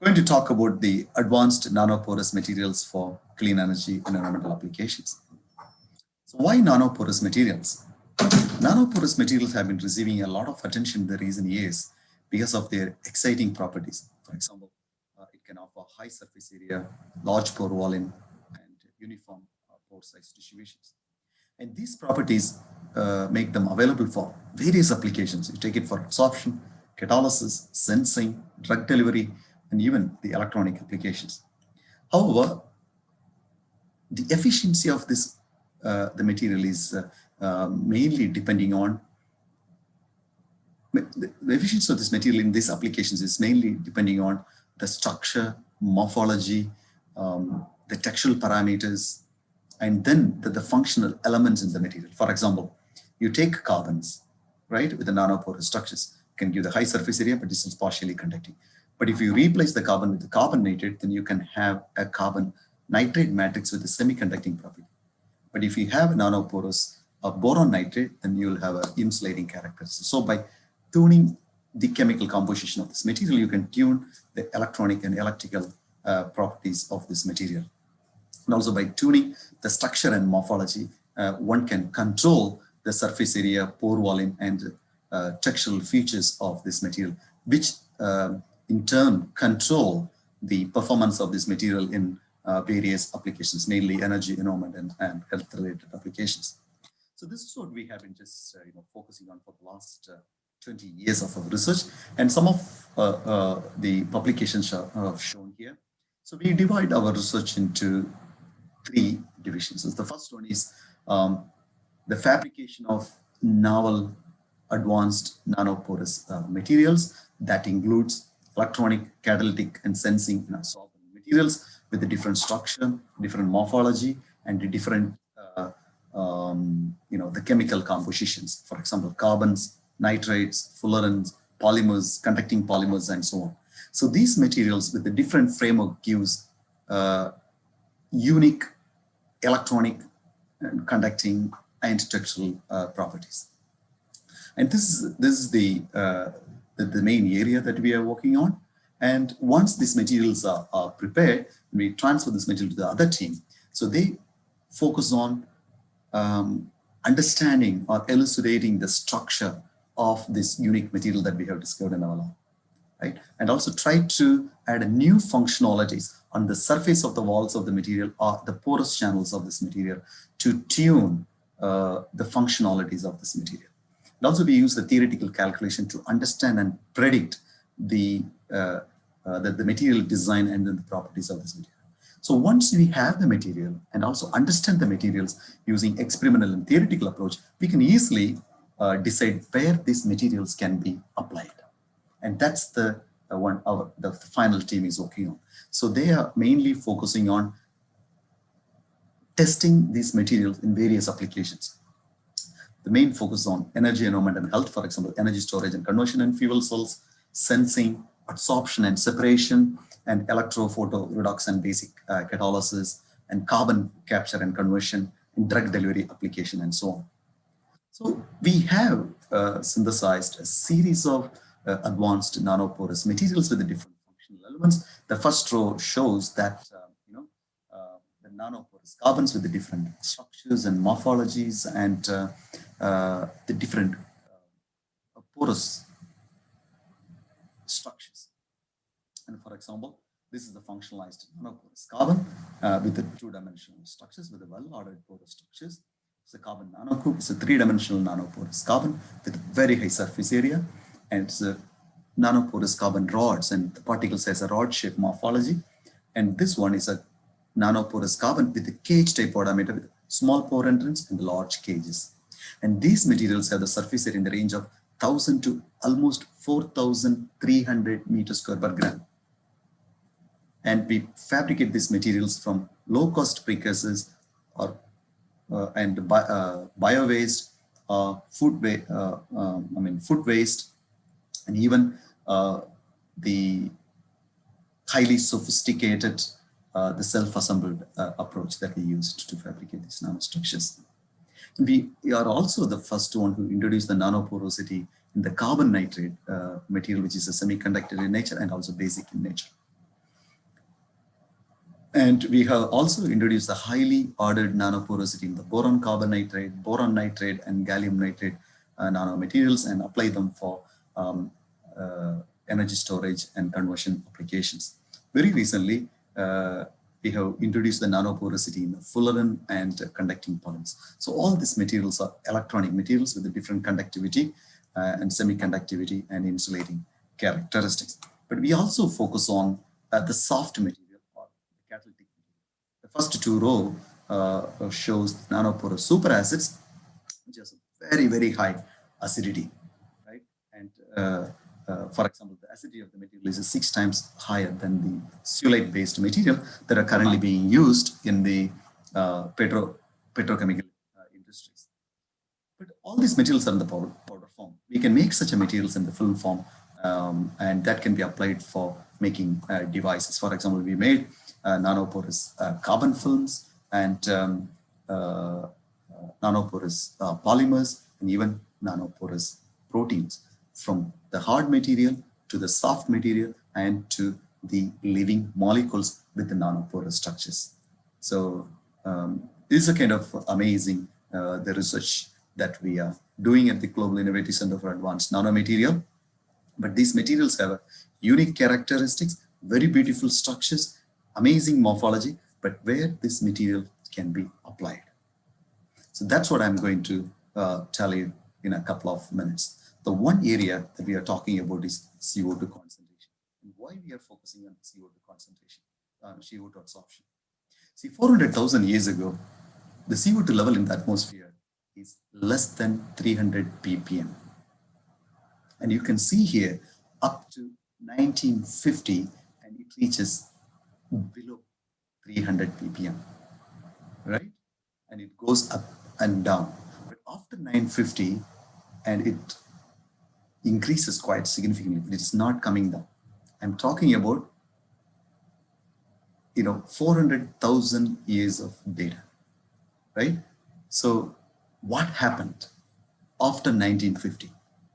I'm going to talk about the advanced nanoporous materials for clean energy and environmental applications. So why nanoporous materials? Nanoporous materials have been receiving a lot of attention in the recent years because of their exciting properties. For example, it can offer high surface area, large pore volume, and uniform pore size distributions. And these properties make them available for various applications. You take it for absorption, catalysis, sensing, drug delivery, and even the electronic applications. However, the efficiency of this, the material is mainly depending on, the efficiency of this material in these applications is mainly depending on the structure, morphology, the textural parameters, and then the functional elements in the material. For example, you take carbons, right, with the nanoporous structures, can give the high surface area, but this is partially conducting. But if you replace the carbon with the carbon nitrate, then you can have a carbon nitrate matrix with a semiconducting property. But if you have a nanoporous boron nitrate, then you will have an insulating characteristic. So by tuning the chemical composition of this material, you can tune the electronic and electrical properties of this material. And also by tuning the structure and morphology, one can control the surface area, pore volume, and textural features of this material, which in turn control the performance of this material in various applications, mainly energy, environment, and health-related applications. So this is what we have been just focusing on for the last 20 years of our research, and some of the publications are shown here. So we divide our research into 3 divisions. So the first one is the fabrication of novel advanced nanoporous materials that includes electronic, catalytic, and sensing and absorbent materials with a different structure, different morphology, and the different the chemical compositions. For example, carbons, nitrates, fullerenes, polymers, conducting polymers, and so on. So these materials with the different framework gives unique electronic and conducting and textural properties. And this is the main area that we are working on. And once these materials are prepared, we transfer this material to the other team. So they focus on understanding or elucidating the structure of this unique material that we have discovered in our lab, right? And also try to add new functionalities on the surface of the walls of the material or the porous channels of this material to tune the functionalities of this material. And also we use the theoretical calculation to understand and predict the material design and then the properties of this material. So once we have the material and also understand the materials using experimental and theoretical approach, we can easily decide where these materials can be applied. And that's the one the final team is working on. So they are mainly focusing on testing these materials in various applications. The main focus on energy, environment, and health, for example, energy storage and conversion in fuel cells, sensing, absorption and separation, and electrophoto redox and basic catalysis, and carbon capture and conversion, and drug delivery application, and so on. So we have synthesized a series of advanced nanoporous materials with the different functional elements. The first row shows that the nanoporous carbons with the different structures and morphologies and the different porous structures. And for example, this is the functionalized nanoporous carbon with the 2-dimensional structures with the well-ordered porous structures. It's a carbon nanocube. It's a 3-dimensional nanoporous carbon with a very high surface area, and it's a nanoporous carbon rods, and the particle size a rod-shaped morphology. And this one is a nanoporous carbon with a cage type diameter with small pore entrance and large cages. And these materials have the surface area in the range of 1,000 to almost 4,300 meters square per gram. And we fabricate these materials from low-cost precursors or bio waste, food waste, and even the highly sophisticated, the self-assembled approach that we used to fabricate these nanostructures. We are also the first one who introduced the nanoporosity in the carbon nitride material, which is a semiconductor in nature and also basic in nature. And we have also introduced the highly ordered nanoporosity in the boron carbon nitride, boron nitride, and gallium nitride nanomaterials, and apply them for energy storage and conversion applications. Very recently, we have introduced the nanoporosity in the fullerene and conducting polymers. So all these materials are electronic materials with a different conductivity and semiconductivity and insulating characteristics. But we also focus on the soft material or the catalytic material. The first two rows shows nanoporous superacids, which has a very, very high acidity, right? And for example, the acidity of the material is 6 times higher than the zeolite-based material that are currently being used in the petrochemical industries. But all these materials are in the powder form. We can make such a materials in the film form, and that can be applied for making devices. For example, we made nanoporous carbon films and nanoporous polymers and even nanoporous proteins, from the hard material to the soft material and to the living molecules with the nanoporous structures. So this is a kind of amazing the research that we are doing at the Global Innovative Center for Advanced Nanomaterial. But these materials have unique characteristics, very beautiful structures, amazing morphology, but where this material can be applied. So that's what I'm going to tell you in a couple of minutes. The one area that we are talking about is CO2 concentration. And why we are focusing on CO2 concentration, CO2 absorption. See, 400,000 years ago, the CO2 level in the atmosphere is less than 300 ppm. And you can see here up to 1950, and it reaches below 300 ppm, right? And it goes up and down. But after 950, and it increases quite significantly, but it's not coming down. I'm talking about 400,000 years of data, right? So what happened after 1950?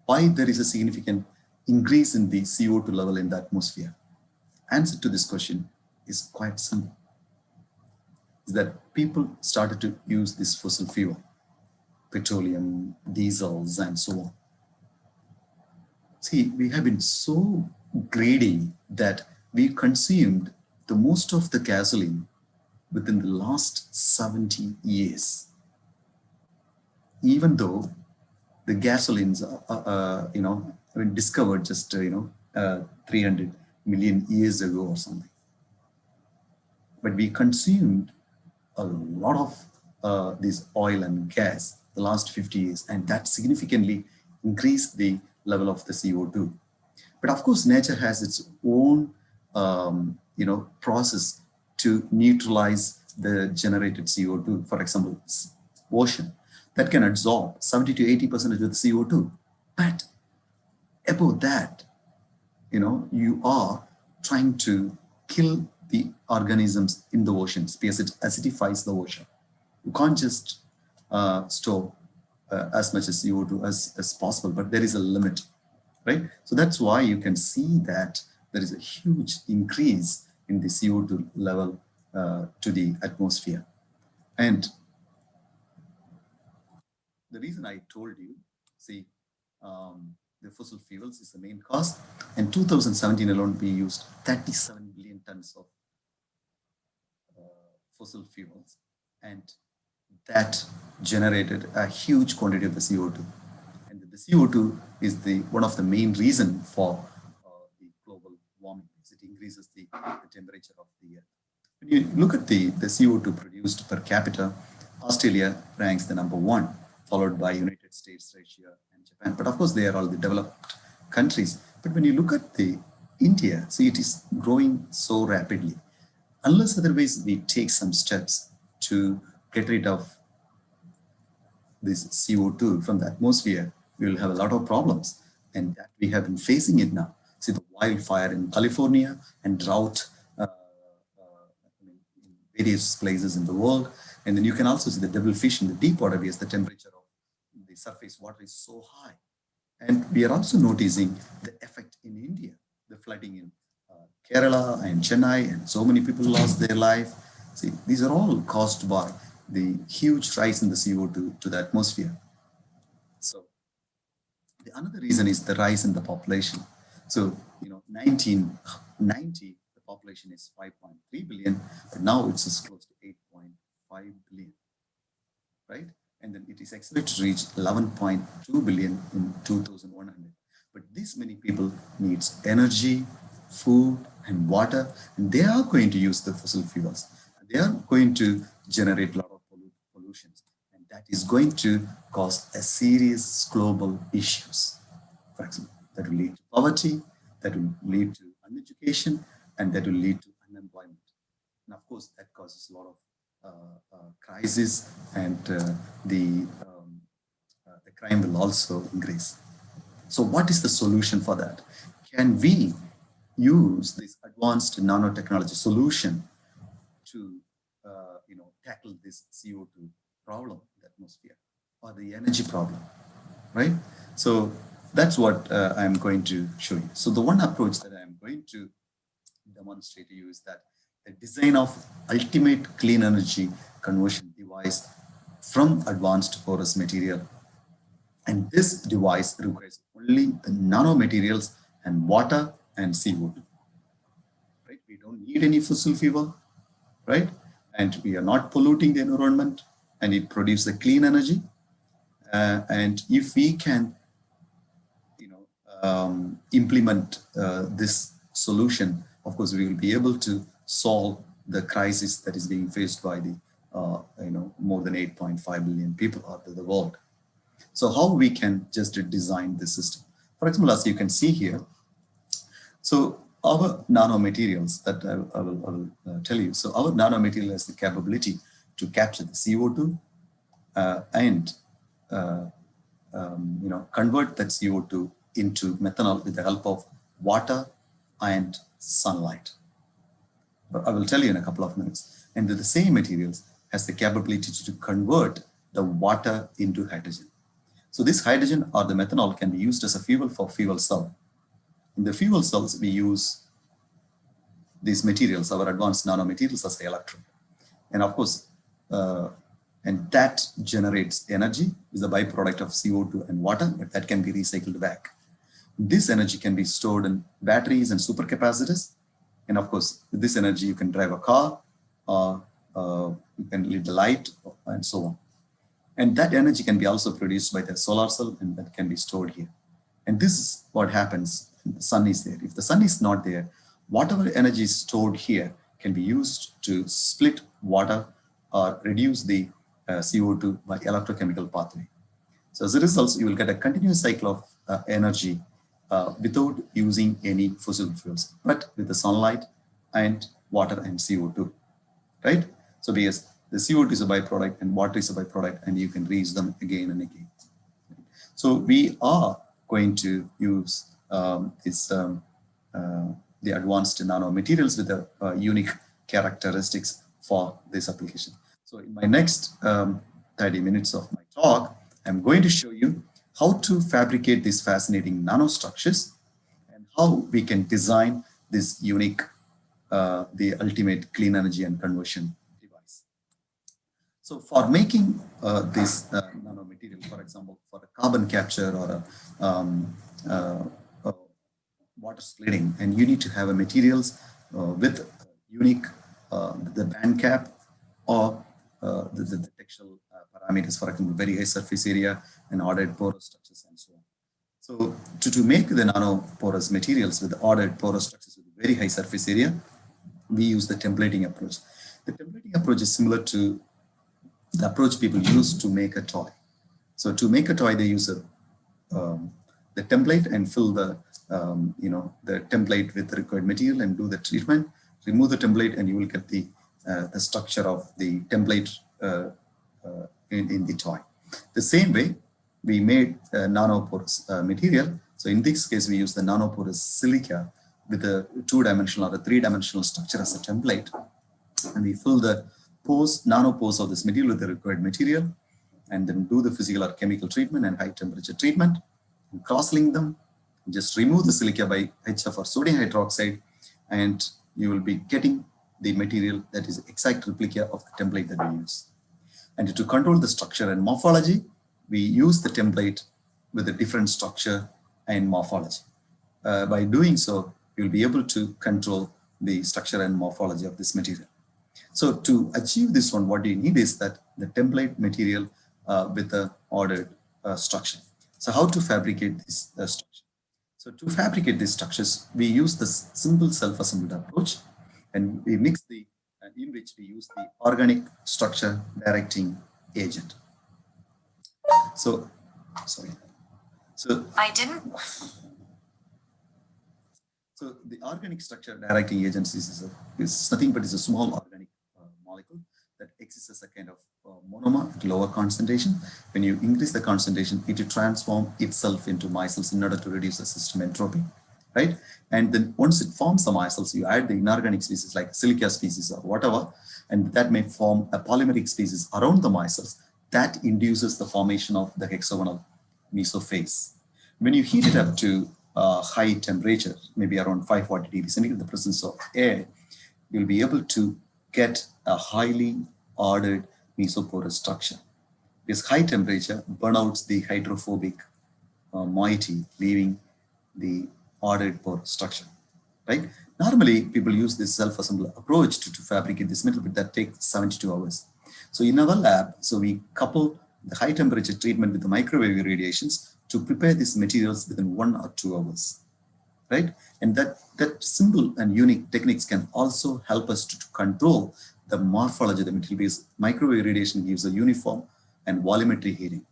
Why there is a significant increase in the CO2 level in the atmosphere? Answer to this question is quite simple. Is that people started to use this fossil fuel, petroleum, diesels, and so on. See, we have been so greedy that we consumed the most of the gasoline within the last 70 years. Even though the gasolines are, discovered just 300 million years ago or something. But we consumed a lot of this oil and gas the last 50 years, and that significantly increased the level of the CO2. But of course, nature has its own process to neutralize the generated CO2. For example, ocean that can absorb 70 to 80% of the CO2. But above that, you are trying to kill the organisms in the oceans because it acidifies the ocean. You can't just store as much as CO2 as possible, but there is a limit, right? So that's why you can see that there is a huge increase in the CO2 level to the atmosphere. And the reason I told you, see, the fossil fuels is the main cause. In 2017 alone, we used 37 billion tons of fossil fuels, and that generated a huge quantity of the CO2. And the CO2 is one of the main reason for the global warming. It increases the temperature of the earth. When you look at the CO2 produced per capita, Australia ranks the #1, followed by United States, Russia, and Japan. But of course, they are all the developed countries. But when you look at the India, see, it is growing so rapidly. Unless otherwise we take some steps to get rid of this CO2 from the atmosphere, we will have a lot of problems. And that we have been facing it now. See the wildfire in California and drought in various places in the world. And then you can also see the devil fish in the deep water because the temperature of the surface water is so high. And we are also noticing the effect in India, the flooding in Kerala and Chennai, and so many people lost their life. See, these are all caused by the huge rise in the CO2 to the atmosphere. So the another reason is the rise in the population. So, 1990, the population is 5.3 billion, but now it's close to 8.5 billion, right? And then it is expected to reach 11.2 billion in 2100. But this many people needs energy, food, and water, and they are going to use the fossil fuels. They are going to generate a lot of pollutions, and that is going to cause a serious global issues. For example, that will lead to poverty, that will lead to uneducation, and that will lead to unemployment. And of course, that causes a lot of crisis, and the crime will also increase. So what is the solution for that? Can we use this advanced nanotechnology solution to tackle this CO2 problem in the atmosphere or the energy problem, right? So that's what I'm going to show you. So the one approach that I'm going to demonstrate to you is that the design of ultimate clean energy conversion device from advanced porous material. And this device requires only the nanomaterials and water and CO2, right? We don't need any fossil fuel, right? And we are not polluting the environment, and it produces the clean energy. And if we can, implement this solution, of course, we will be able to solve the crisis that is being faced by the, more than 8.5 billion people out of the world. So how we can just design this system? For example, as you can see here, so our nanomaterials that I will tell you. So our nanomaterial has the capability to capture the CO2 and convert that CO2 into methanol with the help of water and sunlight. But I will tell you in a couple of minutes. And the same materials has the capability to convert the water into hydrogen. So this hydrogen or the methanol can be used as a fuel for fuel cell. In the fuel cells, we use these materials, our advanced nanomaterials, as the electrode. And of course, and that generates energy, is a byproduct of CO2 and water, but that can be recycled back. This energy can be stored in batteries and supercapacitors. And of course, with this energy, you can drive a car, or you can lead the light, and so on. And that energy can be also produced by the solar cell, and that can be stored here. And this is what happens when the sun is there. If the sun is not there, whatever energy is stored here can be used to split water or reduce the CO2 by electrochemical pathway. So as a result, you will get a continuous cycle of energy without using any fossil fuels, but with the sunlight and water and CO2, right? So because the CO2 is a byproduct and water is a byproduct, and you can reuse them again and again. So we are going to use the advanced nanomaterials with the unique characteristics for this application. So in my next 30 minutes of my talk, I'm going to show you how to fabricate these fascinating nanostructures and how we can design this unique, the ultimate clean energy and conversion device. So for making this nanomaterial, for example, for a carbon capture or a water splitting, and you need to have a materials with unique the band cap or the textual parameters, for example, very high surface area and ordered porous structures and so on. So to make the nanoporous materials with ordered porous structures with very high surface area, we use the templating approach. The templating approach is similar to the approach people use to make a toy. So to make a toy, they use the template and fill the the template with the required material and do the treatment. Remove the template and you will get the structure of the template in the toy. The same way, we made nanoporous material. So in this case, we use the nanoporous silica with a 2-dimensional or a 3-dimensional structure as a template. And we fill the nanopores of this material with the required material, and then do the physical or chemical treatment and high temperature treatment, and cross-link them. Just remove the silica by HF or sodium hydroxide, and you will be getting the material that is exact replica of the template that we use. And to control the structure and morphology, we use the template with a different structure and morphology. By doing so, you'll be able to control the structure and morphology of this material. So to achieve this one, what you need is that the template material with the ordered structure. So how to fabricate this structure? So to fabricate these structures, we use this simple self-assembled approach, and we mix the, in which we use the organic structure directing agent. So, sorry. So So the organic structure directing agents is nothing but is a small organic molecule that exists as a kind of monomer at lower concentration. When you increase the concentration, it will transform itself into micelles in order to reduce the system entropy, right? And then once it forms the micelles, you add the inorganic species like silica species or whatever, and that may form a polymeric species around the micelles that induces the formation of the hexagonal mesophase. When you heat it up to high temperature, maybe around 540 degrees centigrade, in the presence of air, you'll be able to get a highly ordered mesoporous structure. This high temperature burn out the hydrophobic moiety, leaving the ordered porous structure, right? Normally, people use this self-assembly approach to fabricate this metal, but that takes 72 hours. So in our lab, so we couple the high temperature treatment with the microwave irradiations to prepare these materials within 1 or 2 hours, right? And that simple and unique techniques can also help us to control the morphology of the material, because microwave irradiation gives a uniform and volumetry heating.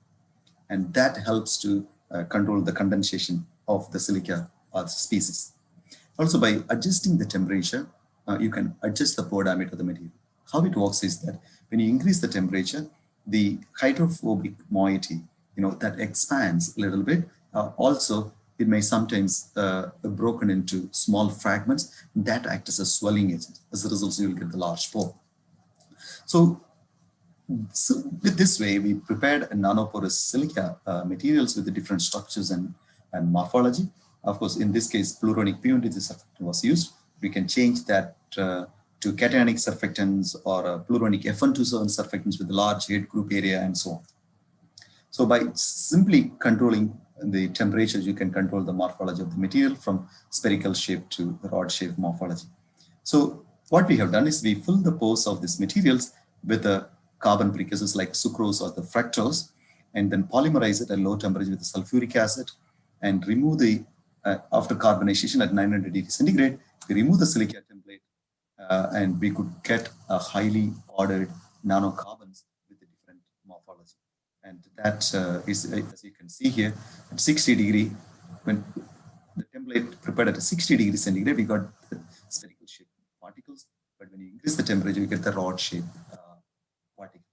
And that helps to control the condensation of the silica or species. Also, by adjusting the temperature, you can adjust the pore diameter of the material. How it works is that when you increase the temperature, the hydrophobic moiety, that expands a little bit. Also, it may sometimes broken into small fragments that act as a swelling agent. As a result, you will get the large pore. So with this way, we prepared a nanoporous silica materials with the different structures and morphology. Of course, in this case, pluronic P123 surfactant was used. We can change that to cationic surfactants or pluronic F127 surfactants with a large head group area and so on. So by simply controlling the temperatures, you can control the morphology of the material from spherical shape to rod shape morphology. So what we have done is we fill the pores of these materials with the carbon precursors like sucrose or the fructose, and then polymerize it at low temperature with the sulfuric acid, and remove the, after carbonization at 900 degrees centigrade, we remove the silica template, and we could get a highly ordered nanocarbons with a different morphology. And that is, as you can see here, at 60 degree, when the template prepared at a 60 degrees centigrade, we got the spherical shaped particles. But when you increase the temperature, you get the rod shaped particle.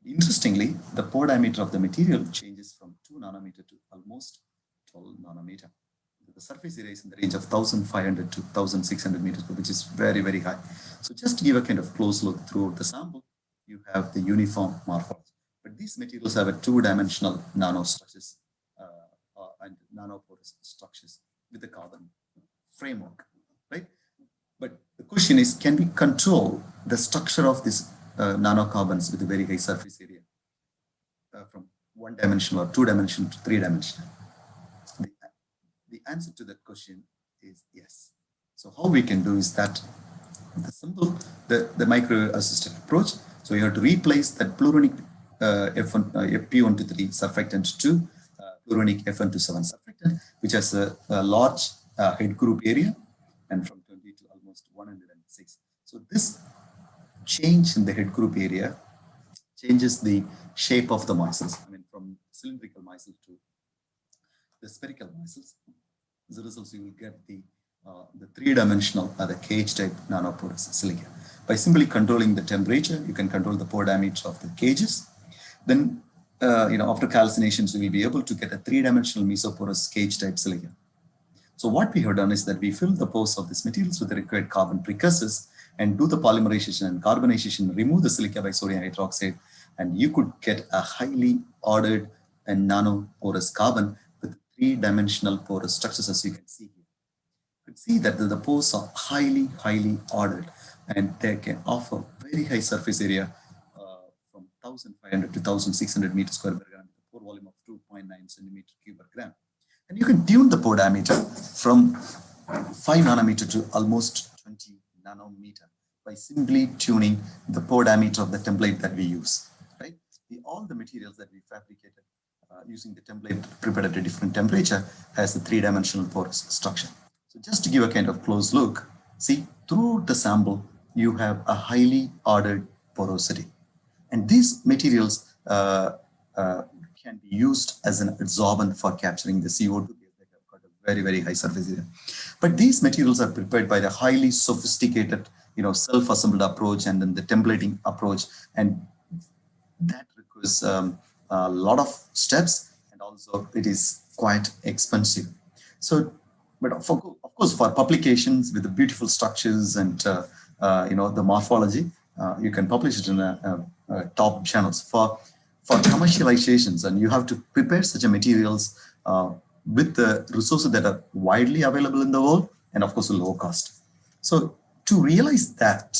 Interestingly, the pore diameter of the material changes from 2 nanometer to almost 12 nanometer. The surface area is in the range of 1,500 to 1,600 meters, which is very, very high. So just to give a kind of close look throughout the sample, you have the uniform morphology. But these materials have a 2-dimensional nanostructures and nanoporous structures with the carbon framework, right? But the question is, can we control the structure of these nanocarbons with a very high surface area from 1-dimensional or 2-dimensional to 3-dimensional? The answer to that question is yes. So how we can do is that the simple, the micro-assisted approach. So you have to replace that pluronic P123 surfactant to pluronic F127 surfactant, which has a large head group area and from 20 to almost 106. So this change in the head group area changes the shape of the micelles. I mean, from cylindrical micelle to the spherical micelles. As a result, you will get the three-dimensional the cage type nanoporous silica. By simply controlling the temperature, you can control the pore diameter of the cages. Then, after calcinations, we will be able to get a three-dimensional mesoporous cage type silica. So what we have done is that we fill the pores of these materials with the required carbon precursors and do the polymerization and carbonization, remove the silica by sodium hydroxide, and you could get a highly ordered and nanoporous carbon with three-dimensional porous structures, as you can see here. You can see that the pores are highly ordered, and they can offer very high surface area from 1,500 to 1,600 meters square per gram, with a pore volume of 2.9 centimeter cube per gram. And you can tune the pore diameter from 5 nanometer to almost 20 nanometer by simply tuning the pore diameter of the template that we use. Right? All the materials that we fabricated using the template prepared at a different temperature has a three-dimensional porous structure. So just to give a kind of close look, see, throughout the sample, you have a highly ordered porosity. And these materials can be used as an adsorbent for capturing the CO2 because they have got a very high surface area. But these materials are prepared by the highly sophisticated, self-assembled approach and then the templating approach, and that requires a lot of steps, and also it is quite expensive. So, but of course, for publications with the beautiful structures and the morphology, you can publish it in a top journals. For commercializations, and you have to prepare such a materials with the resources that are widely available in the world, and of course a low cost. So to realize that,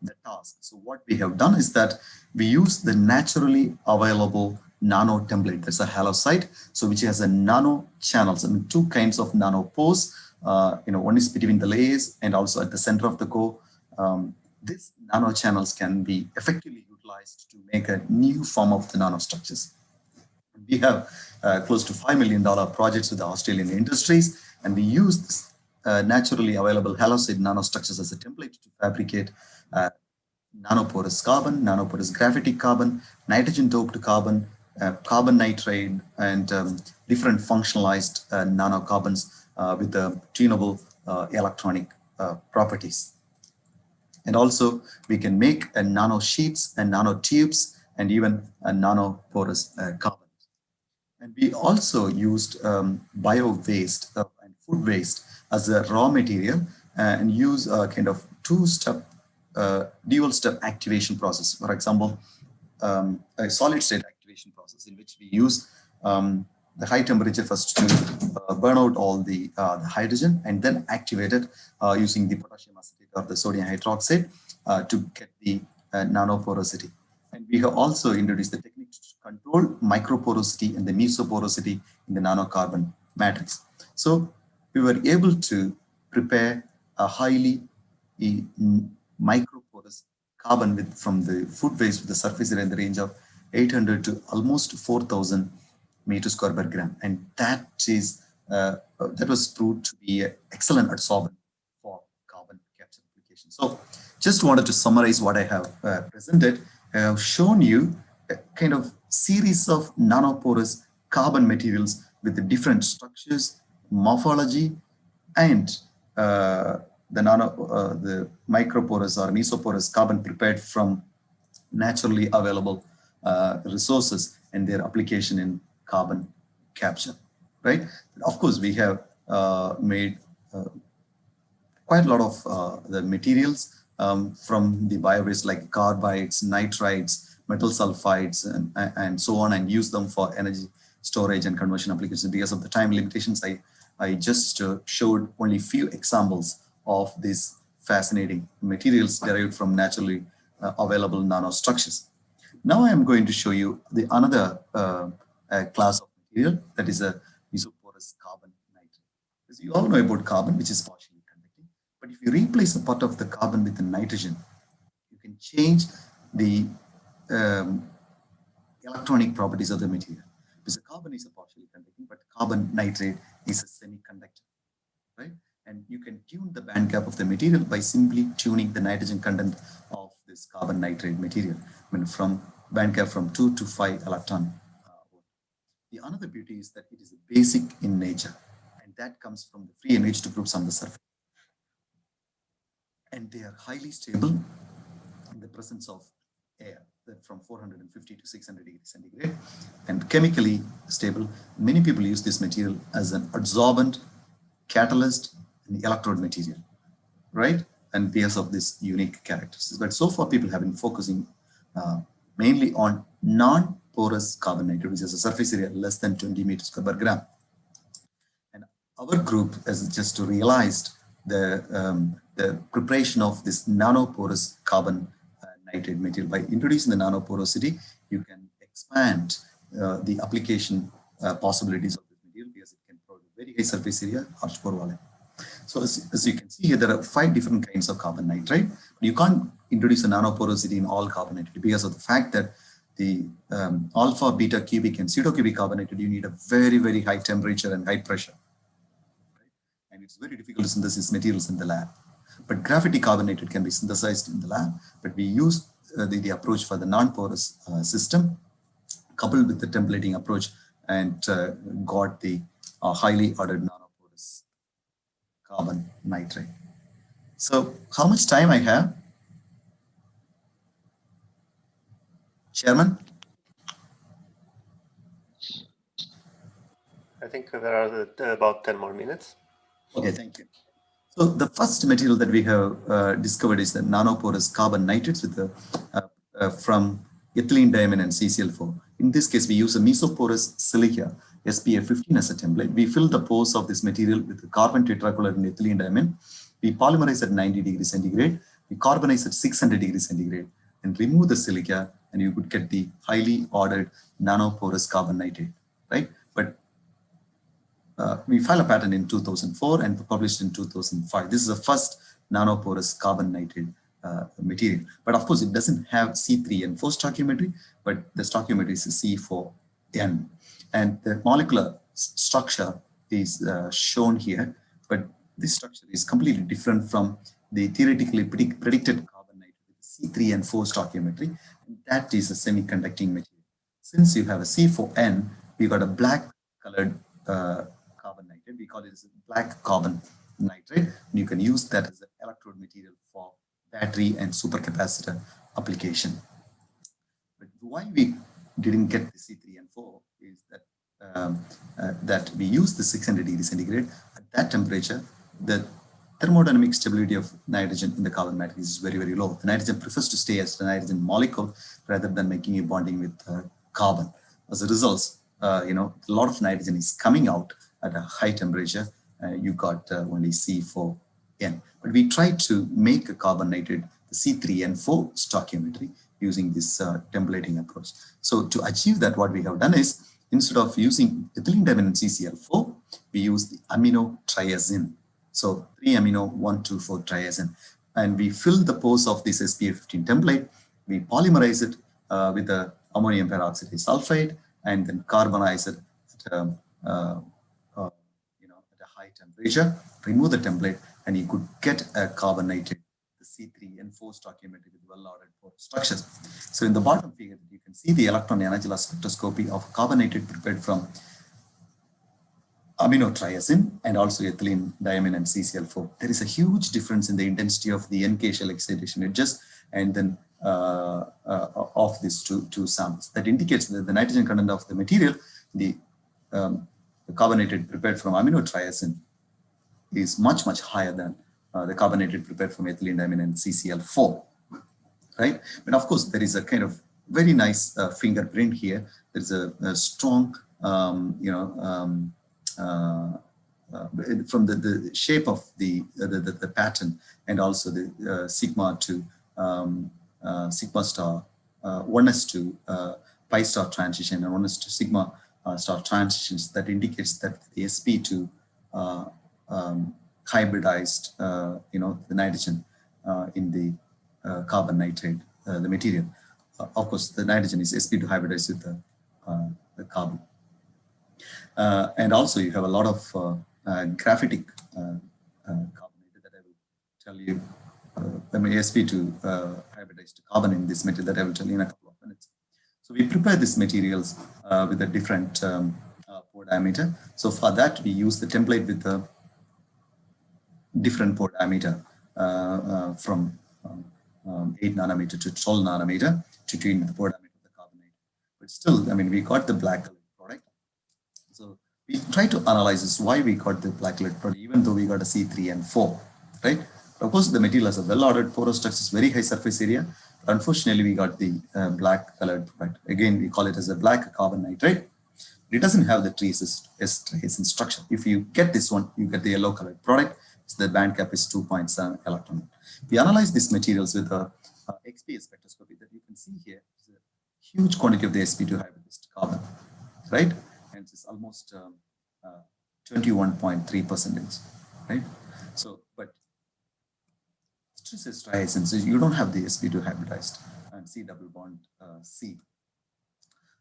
the task. So what we have done is that we use the naturally available nano template. That's a halosite, so which has a nano channels. I mean, two kinds of nano pores. One is between the layers and also at the center of the core. These nano channels can be effectively utilized to make a new form of the nanostructures. We have close to $5 million projects with the Australian industries, and we use this naturally available halosite nanostructures as a template to fabricate nanoporous carbon, nanoporous graphitic carbon, nitrogen doped carbon, carbon nitride, and different functionalized nanocarbons with the tunable electronic properties. And also we can make a nano sheets and nano tubes and even a nanoporous carbon. And we also used bio waste and food waste as a raw material and use a kind of two-step dual step activation process. For example, a solid state activation process in which we use the high temperature first to burn out all the hydrogen and then activate it using the potassium acetate or the sodium hydroxide to get the nanoporosity. And we have also introduced the technique to control microporosity and the mesoporosity in the nanocarbon matrix. So we were able to prepare a highly microporous carbon from the food waste with the surface area in the range of 800 to almost 4,000 meters square per gram, and that was proved to be an excellent adsorbent for carbon capture application. So, just wanted to summarize what I have presented. I have shown you a kind of series of nanoporous carbon materials with the different structures, morphology, and the microporous or mesoporous carbon prepared from naturally available resources and their application in carbon capture, right? Of course, we have made quite a lot of the materials from the bio-waste like carbides, nitrides, metal sulfides, and so on, and use them for energy storage and conversion applications. Because of the time limitations, I just showed only few examples of these fascinating materials derived from naturally available nanostructures. Now I am going to show you the another class of material, that is a mesoporous carbon nitride. As you all know about carbon, which is partially conducting, but if you replace a part of the carbon with the nitrogen, you can change the electronic properties of the material. Because the carbon is a partially conducting, but carbon nitride is a semiconductor, right? And you can tune the band gap of the material by simply tuning the nitrogen content of this carbon nitride material. I mean, from band gap from 2 to 5 electron. The another beauty is that it is basic in nature, and that comes from the free MH2 groups on the surface. And they are highly stable in the presence of air, that from 450 to 600 degrees centigrade, and chemically stable. Many people use this material as an adsorbent, catalyst, and electrode material, right? And because of this unique characteristics. But so far, people have been focusing mainly on non-porous carbon nitride, which has a surface area less than 20 meters per gram. And our group has just realized the preparation of this nanoporous carbon nitride material. By introducing the nanoporosity, you can expand the application possibilities of this material because it can provide very high surface area, harsh pore volume. So as you can see here, there are 5 different kinds of carbon nitride. You can't introduce a nanoporosity in all carbon nitride because of the fact that the alpha, beta, cubic, and pseudocubic carbon nitride, you need a very, very high temperature and high pressure. And it's very difficult to synthesize materials in the lab. But graphite carbon nitride can be synthesized in the lab, but we use the approach for the non-porous system coupled with the templating approach and got the highly ordered nanoporous carbon nitride. So how much time I have? Chairman? I think there are about 10 more minutes. Okay, thank you. So the first material that we have discovered is the nanoporous carbon nitrates with from ethylene diamine and CCl4. In this case, we use a mesoporous silica SPF 15 as a template. We fill the pores of this material with the carbon tetrachloride and ethylene diamine. We polymerize at 90 degrees centigrade. We carbonize at 600 degrees centigrade and remove the silica, and you could get the highly ordered nanoporous carbon nitrate, right? But we filed a patent in 2004 and published in 2005. This is the first nanoporous carbon nitride material. But of course, it doesn't have C3N4 stoichiometry, but the stoichiometry is C4N. And the molecular structure is shown here, but this structure is completely different from the theoretically predicted carbon nitride with C3N4 stoichiometry. And that is a semiconducting material. Since you have a C4N, we got a black colored carbon nitride. We call it as black carbon nitride. And you can use that as an electrode material for battery and supercapacitor application. But why we didn't get the C3N4 is that that we use the 600 degrees centigrade. At that temperature, the thermodynamic stability of nitrogen in the carbon matrix is very, very low. The nitrogen prefers to stay as the nitrogen molecule rather than making a bonding with carbon. As a result, a lot of nitrogen is coming out at a high temperature. You got only C4N. But we tried to make a carbon nitride the C3N4 stoichiometry using this templating approach. So to achieve that, what we have done is, instead of using ethylene diamine and CCl4, we use the amino triazine. So 3-amino-1,2,4-triazine. And we fill the pores of this SPF 15 template. We polymerize it with the ammonium peroxide sulfide and then carbonize it at a high temperature, remove the template, and you could get a carbon nitride, the C3N4 stoichiometry with well-ordered pore structures. So in the bottom figure, you can see the electron energy loss spectroscopy of carbon nitride prepared from aminotriazine and also ethylene diamine and CCl4. There is a huge difference in the intensity of the NK shell excitation edges and then of these two samples. That indicates that the nitrogen content of the material, the carbon nitride prepared from aminotriazine, is much, much higher than the carbon nitride prepared from ethylene diamine and CCl4, right? But of course, there is a kind of very nice fingerprint here. There's a strong, from the shape of the pattern and also the sigma to sigma star 1s to pi star transition and 1s to sigma star transitions, that indicates that the sp to hybridized the nitrogen in the carbon nitride, the material. Of course, the nitrogen is sp2 hybridized with the carbon. And also you have a lot of graphitic carbonated that I will tell you. sp2 hybridized carbon in this material that I will tell you in a couple of minutes. So we prepare these materials with a different pore diameter. So for that, we use the template with the different pore diameter from 8 nanometer to 12 nanometer to tune the pore diameter of the carbonate. But still, I mean, we got the black colored product. So we try to analyze this, why we got the black colored product, even though we got a C3 and 4, right? Of course, the material has a well-ordered porous structure, very high surface area. But unfortunately, we got the black colored product. Again, we call it as a black carbon nitrate. It doesn't have the triacin structure. If you get this one, you get the yellow colored product. So the band cap is 2.7 electron. We analyze these materials with a XPS spectroscopy that you can see here. Is a huge quantity of the sp2 hybridized carbon, right? And it's almost 21.3%, right? So, but stress is triacin, so you don't have the sp2 hybridized and C double bond C.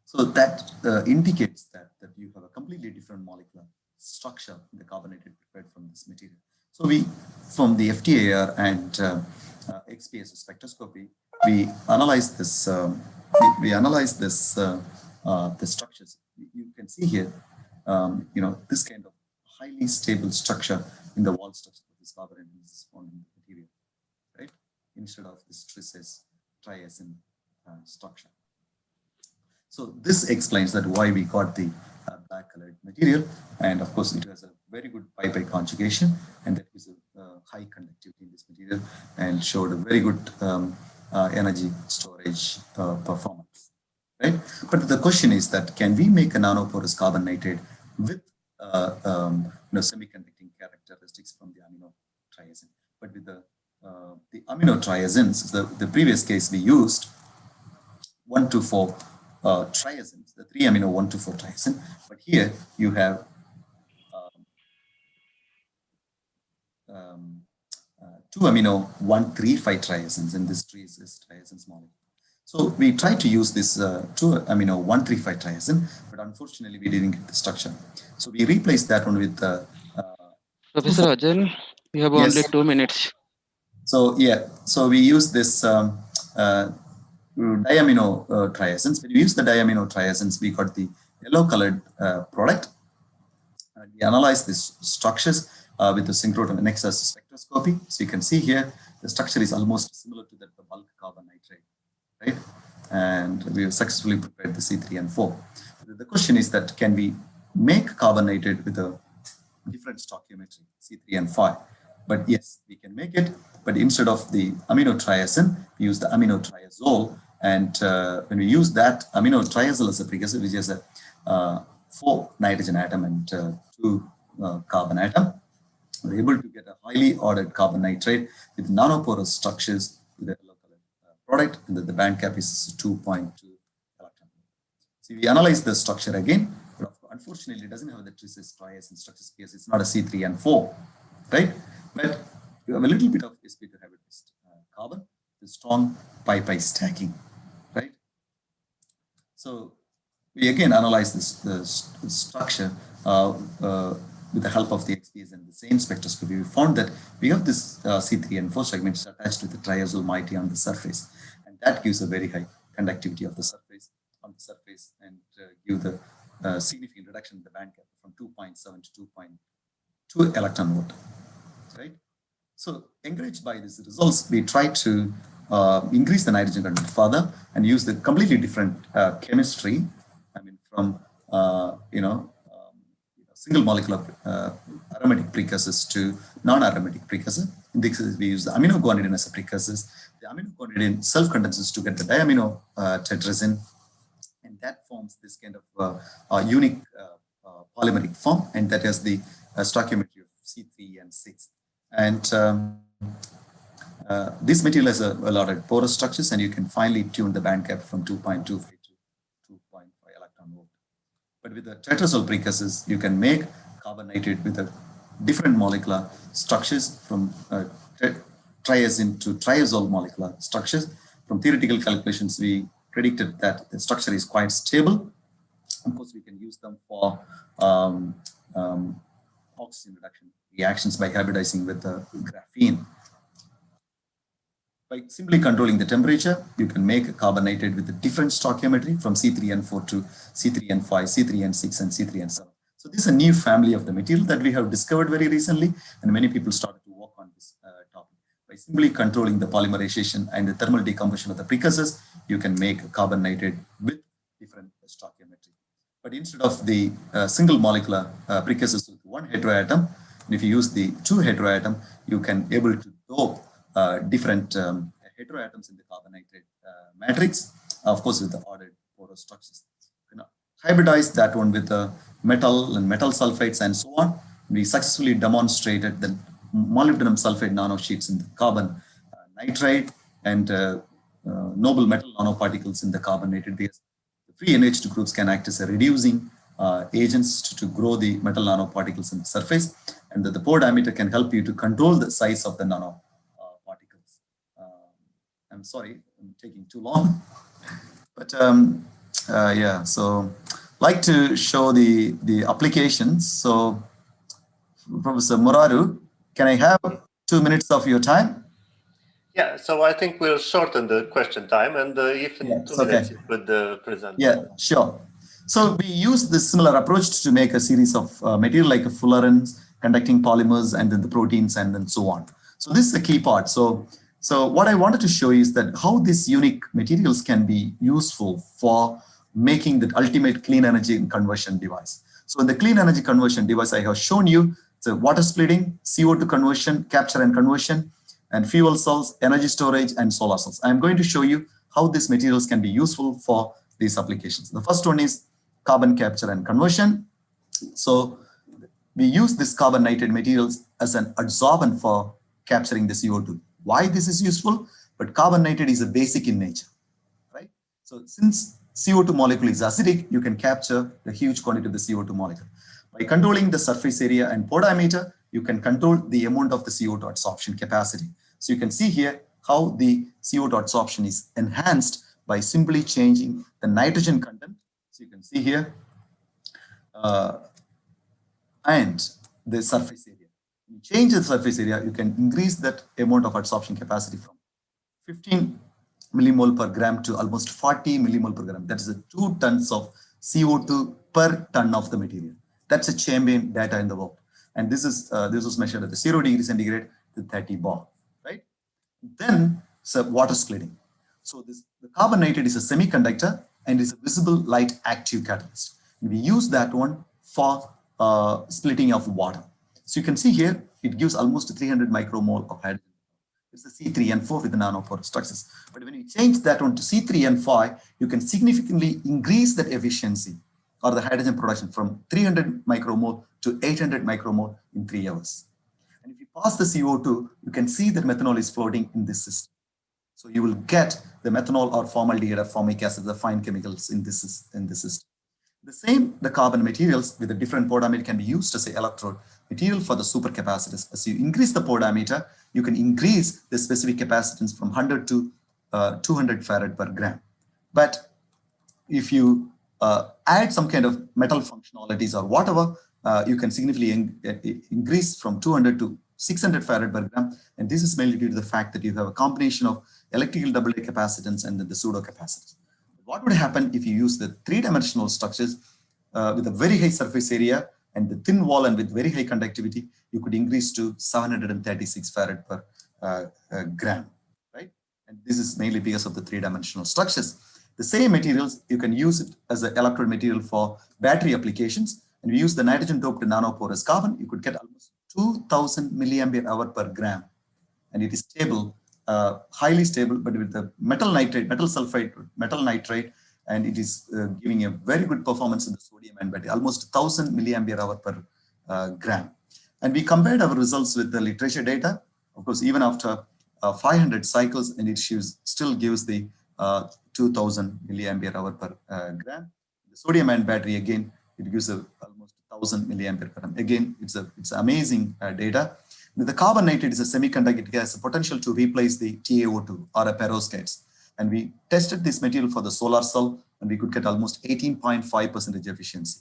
So that indicates that you have a completely different molecular structure in the carbonated prepared from this material. So we, from the FTIR and XPS spectroscopy, we analyze this. We analyze this the structures. You can see here, this kind of highly stable structure in the wall structure of this carbonate is found in the material, right? Instead of this triacin structure. So this explains that why we got the black colored material, and of course it has a very good pi-pi conjugation, and that is a high conductivity in this material and showed a very good energy storage performance, right? But the question is that can we make a nanoporous carbon nitrate with semiconducting characteristics from the amino triazine? But with the amino triazines, the previous case we used 1,2,4 triazines, the 3 amino 1,2,4 triazine, but here you have 2 amino 1,3,5 triazines, and this tree is triazines molecule. So we tried to use this 2 amino 1,3,5 triazine, but unfortunately we didn't get the structure. So we replaced that one with Professor Rajan, you have only 2 minutes. So yeah, so we use this diamino triazines. When we use the diamino triazines, we got the yellow colored product. And we analyze these structures with the synchrotron NXS spectroscopy. So you can see here, the structure is almost similar to that the bulk carbon nitrate, right? And we have successfully prepared the C3 and 4. The question is that can we make carbon nitrate with a different stoichiometry, C3 and 5? But yes, we can make it. But instead of the amino triazine, we use the amino triazole. And when we use that amino triazole as a precursor, which is a 4 nitrogen atom and 2 carbon atom, we're able to get a highly ordered carbon nitrate with nanoporous structures with a local product, and the band cap is 2.2 electron. So we analyze the structure again, but unfortunately it doesn't have the triacin structures because it's not a C3 and 4, right? But you have a little bit of sp2 hybridized carbon with strong pi-pi stacking, right? So we again analyze this structure with the help of the XPS and the same spectroscopy. We found that we have this C3 and 4 segments attached with the triazole moiety on the surface, and that gives a very high conductivity of the surface and give the significant reduction in the band gap from 2.7 to 2.2 electron volt, right? So encouraged by these results, we try to increase the nitrogen content further and use the completely different chemistry. I mean, from single molecular aromatic precursors to non-aromatic precursor. In this case, we use the amino guanidine as a precursors. The amino guanidine self-condenses to get the diamino tetrazine, and that forms this kind of unique polymeric form, and that is the stoichiometry of C3 and 6. And this material has a lot of porous structures, and you can finely tune the band gap from 2.25 to 2.5 electron volt. But with the tetrazole precursors, you can make carbon nitrate with a different molecular structures from triazine to triazole molecular structures. From theoretical calculations, we predicted that the structure is quite stable. Of course, we can use them for oxygen reduction reactions by hybridizing with the graphene. By simply controlling the temperature, you can make a carbon nitride with a different stoichiometry from C3N4 to C3N5, C3N6, and C3N7. So this is a new family of the material that we have discovered very recently, and many people started to work on this topic. By simply controlling the polymerization and the thermal decomposition of the precursors, you can make a carbon nitride with different stoichiometry. But instead of the single molecular precursors with one heteroatom, and if you use the two heteroatom, you can able to dope different heteroatoms in the carbon nitride matrix, of course, with the ordered porous structures. You know, hybridize that one with the metal and metal sulfides and so on. We successfully demonstrated the molybdenum sulfide nanosheets in the carbon nitride and noble metal nanoparticles in the carbon nitride. Because the free NH2 groups can act as a reducing agents to grow the metal nanoparticles in the surface, and the pore diameter can help you to control the size of the nano. I'm sorry, I'm taking too long, but yeah, so like to show the applications. So Professor Muraru, can I have 2 minutes of your time? Yeah, so I think we'll shorten the question time, and if in 2 minutes you could present. Yeah, sure. So we use this similar approach to make a series of material like a fullerenes, conducting polymers, and then the proteins, and then so on. So this is the key part. So what I wanted to show is that how these unique materials can be useful for making the ultimate clean energy conversion device. So in the clean energy conversion device, I have shown you the water splitting, CO2 conversion, capture and conversion, and fuel cells, energy storage, and solar cells. I'm going to show you how these materials can be useful for these applications. The first one is carbon capture and conversion. So we use this carbon nitride materials as an adsorbent for capturing the CO2. Why this is useful? But carbon nitride is a basic in nature, right? So since CO2 molecule is acidic, you can capture the huge quantity of the CO2 molecule. By controlling the surface area and pore diameter, you can control the amount of the CO2 adsorption capacity. So you can see here how the CO2 adsorption is enhanced by simply changing the nitrogen content. So you can see here, and the surface area. When you change the surface area, you can increase that amount of adsorption capacity from 15 millimole per gram to almost 40 millimole per gram. That is 2 tons of CO2 per ton of the material. That's a champion data in the world. And this was measured at the 0 degree centigrade to 30 bar, right? Then water splitting. So the carbon nitride is a semiconductor and is a visible light active catalyst. And we use that one for splitting of water. So you can see here, it gives almost 300 micromole of hydrogen. It's the C3N4 with the nanoporous structures. But when you change that one to C3N5, you can significantly increase that efficiency or the hydrogen production from 300 micromole to 800 micromole in 3 hours. And if you pass the CO2, you can see that methanol is floating in this system. So you will get the methanol or formaldehyde or formic acid, the fine chemicals in this system. The same, the carbon materials with a different pore diameter can be used as an electrode material for the supercapacitors. As you increase the pore diameter, you can increase the specific capacitance from 100 to 200 farad per gram. But if you add some kind of metal functionalities or whatever, you can significantly increase from 200 to 600 farad per gram. And this is mainly due to the fact that you have a combination of electrical AA capacitance and then the pseudo capacitance. What would happen if you use the 3-dimensional structures with a very high surface area and the thin wall and with very high conductivity, you could increase to 736 farad per gram, right? And this is mainly because of the 3-dimensional structures. The same materials, you can use it as an electrode material for battery applications. And we use the nitrogen doped nanoporous carbon, you could get almost 2000 milliampere hour per gram. And it is stable, highly stable, but with the metal nitride, metal sulfide, metal nitride, and it is giving a very good performance in the sodium ion battery, almost 1000 milliampere hour per gram. And we compared our results with the literature data. Of course, even after 500 cycles, and it still gives the 2000 milliampere hour per gram. The sodium ion battery, again, it gives almost 1000 milliampere per gram. Again, it's amazing data. The carbon nitride is a semiconductor. It has the potential to replace the TaO2 or a perovskites. And we tested this material for the solar cell, and we could get almost 18.5% efficiency.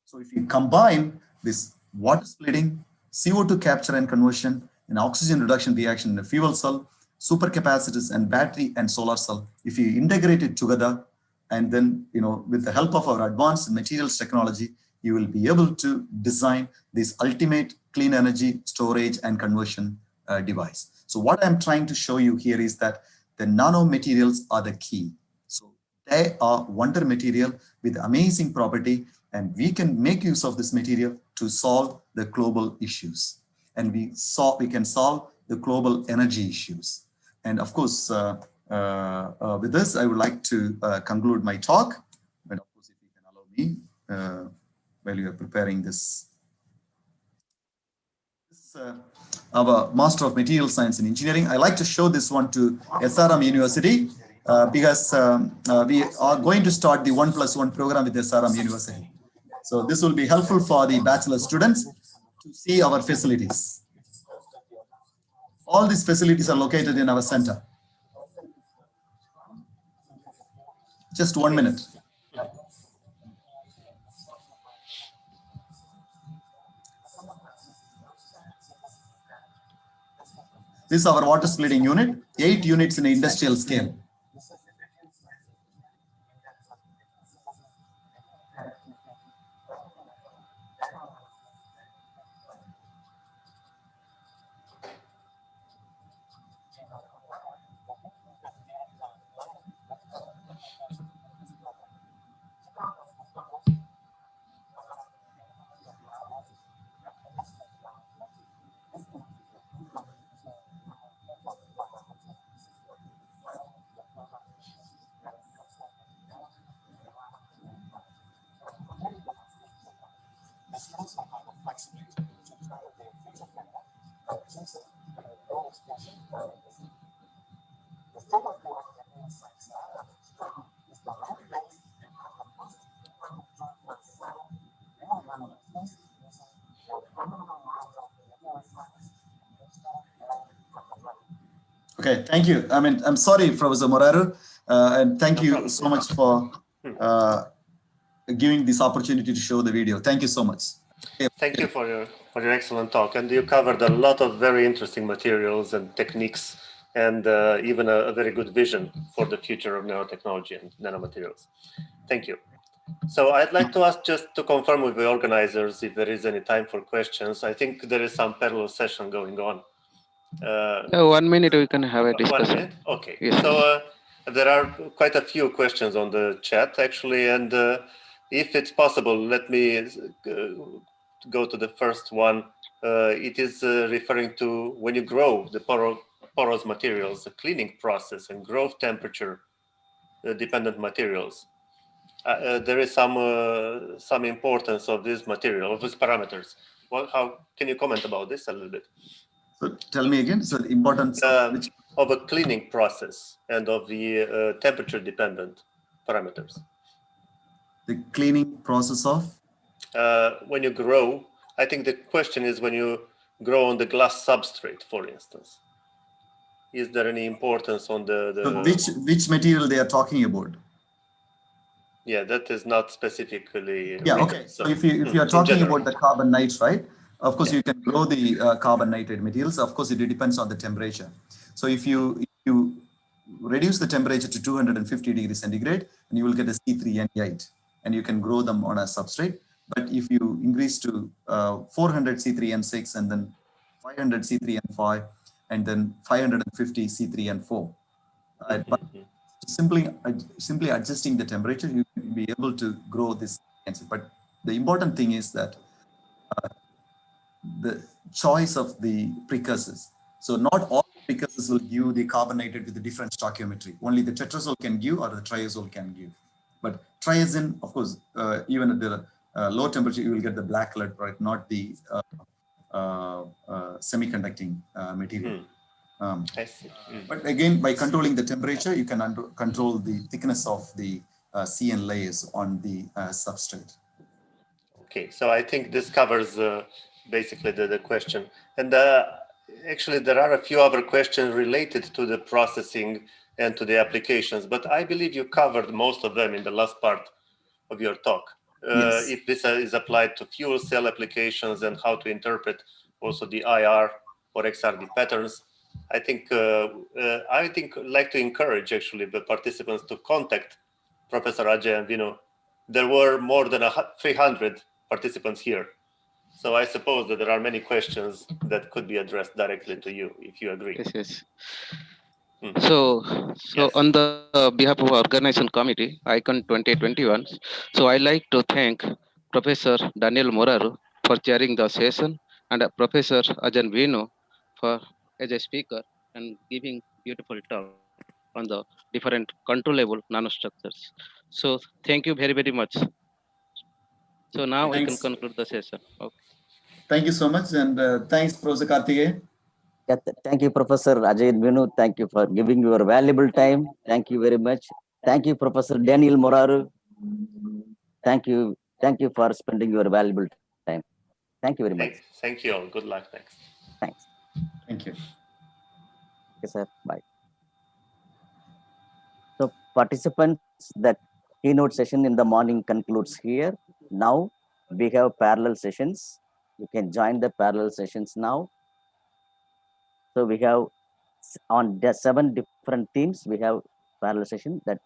So if you combine this water splitting CO2 capture and conversion, and oxygen reduction reaction in a fuel cell, supercapacitors and battery and solar cell. If you integrate it together, and then, with the help of our advanced materials technology, you will be able to design this ultimate clean energy storage and conversion device. So what I'm trying to show you here is that the nano materials are the key. So they are wonder material with amazing property, and we can make use of this material to solve the global issues. And we can solve the global energy issues. And of course, with this, I would like to conclude my talk. But of course, if you can allow me while you are preparing this. This is our Master of Material Science and Engineering. I like to show this one to SRM University because we are going to start the 1+1 program with SRM University. So this will be helpful for the bachelor students to see our facilities. All these facilities are located in our center. Just 1 minute. This is our water splitting unit, 8 units in industrial scale. Okay, thank you. I'm sorry, Professor Moraru, and thank you so much for giving this opportunity to show the video. Thank you so much. Thank you for your excellent talk, and you covered a lot of very interesting materials and techniques, and even a very good vision for the future of nanotechnology and nanomaterials. Thank you. So I'd like to ask, just to confirm with the organizers, if there is any time for questions. I think there is some parallel session going on. 1 minute we can have a discussion. 1 minute? Okay. Yes. So there are quite a few questions on the chat, actually, and if it's possible, let me go to the first one. It is referring to when you grow the porous materials, the cleaning process and growth temperature dependent materials. There is some importance of this material, of these parameters. How can you comment about this a little bit? So tell me again. So the importance of a cleaning process and of the temperature dependent parameters. The cleaning process of? When you grow, I think the question is when you grow on the glass substrate, for instance. Is there any importance on So which material they are talking about? Yeah, that is not specifically. Yeah, okay. So if you are talking about the carbon nitride, of course, you can grow the carbon nitride materials. Of course, it depends on the temperature. So if you reduce the temperature to 250 degrees centigrade, and you will get a C3N8, and you can grow them on a substrate. But if you increase to 400 C3N6, and then 500 C3N5, and then 550 C3N4, but simply adjusting the temperature, you can be able to grow this cancer. But the important thing is that the choice of the precursors. So not all precursors will give the carbon nitride with a different stoichiometry. Only the tetrazole can give, or the triazole can give. But triazine, of course, even at the low temperature, you will get the black color product, not the semiconducting material. I see. But again, by controlling the temperature, you can control the thickness of the CN layers on the substrate. Okay, so I think this covers basically the question. And actually, there are a few other questions related to the processing and to the applications, but I believe you covered most of them in the last part of your talk. Yes. If this is applied to fuel cell applications and how to interpret also the IR or XRD patterns. I think like to encourage actually the participants to contact Professor Ajay and Vinu. There were more than 300 participants here. So I suppose that there are many questions that could be addressed directly to you, if you agree. Yes, yes. Mhm. So Yes. on the behalf of organization committee, ICON 2021, so I like to thank Professor Daniel Moraru for chairing the session and Professor Ajan Venu for as a speaker and giving beautiful talk on the different controllable nanostructures. So thank you very, very much. So now we can Thanks. conclude the session. Okay. Thank you so much. And thanks, Professor Karthikeyan. Yeah, thank you, Professor Ajay Vinu. Thank you for giving your valuable time. Thank you very much. Thank you, Professor Daniel Moraru. Thank you. Thank you for spending your valuable time. Thank you very much. Thank you all. Good luck next. Thanks. Thank you. Okay, sir. Bye. So participants, that keynote session in the morning concludes here. Now we have parallel sessions. You can join the parallel sessions now. So we have on the 7 different themes. We have parallel session that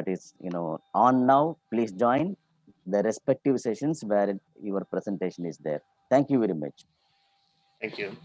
is on now. Please join the respective sessions where your presentation is there. Thank you very much. Thank you.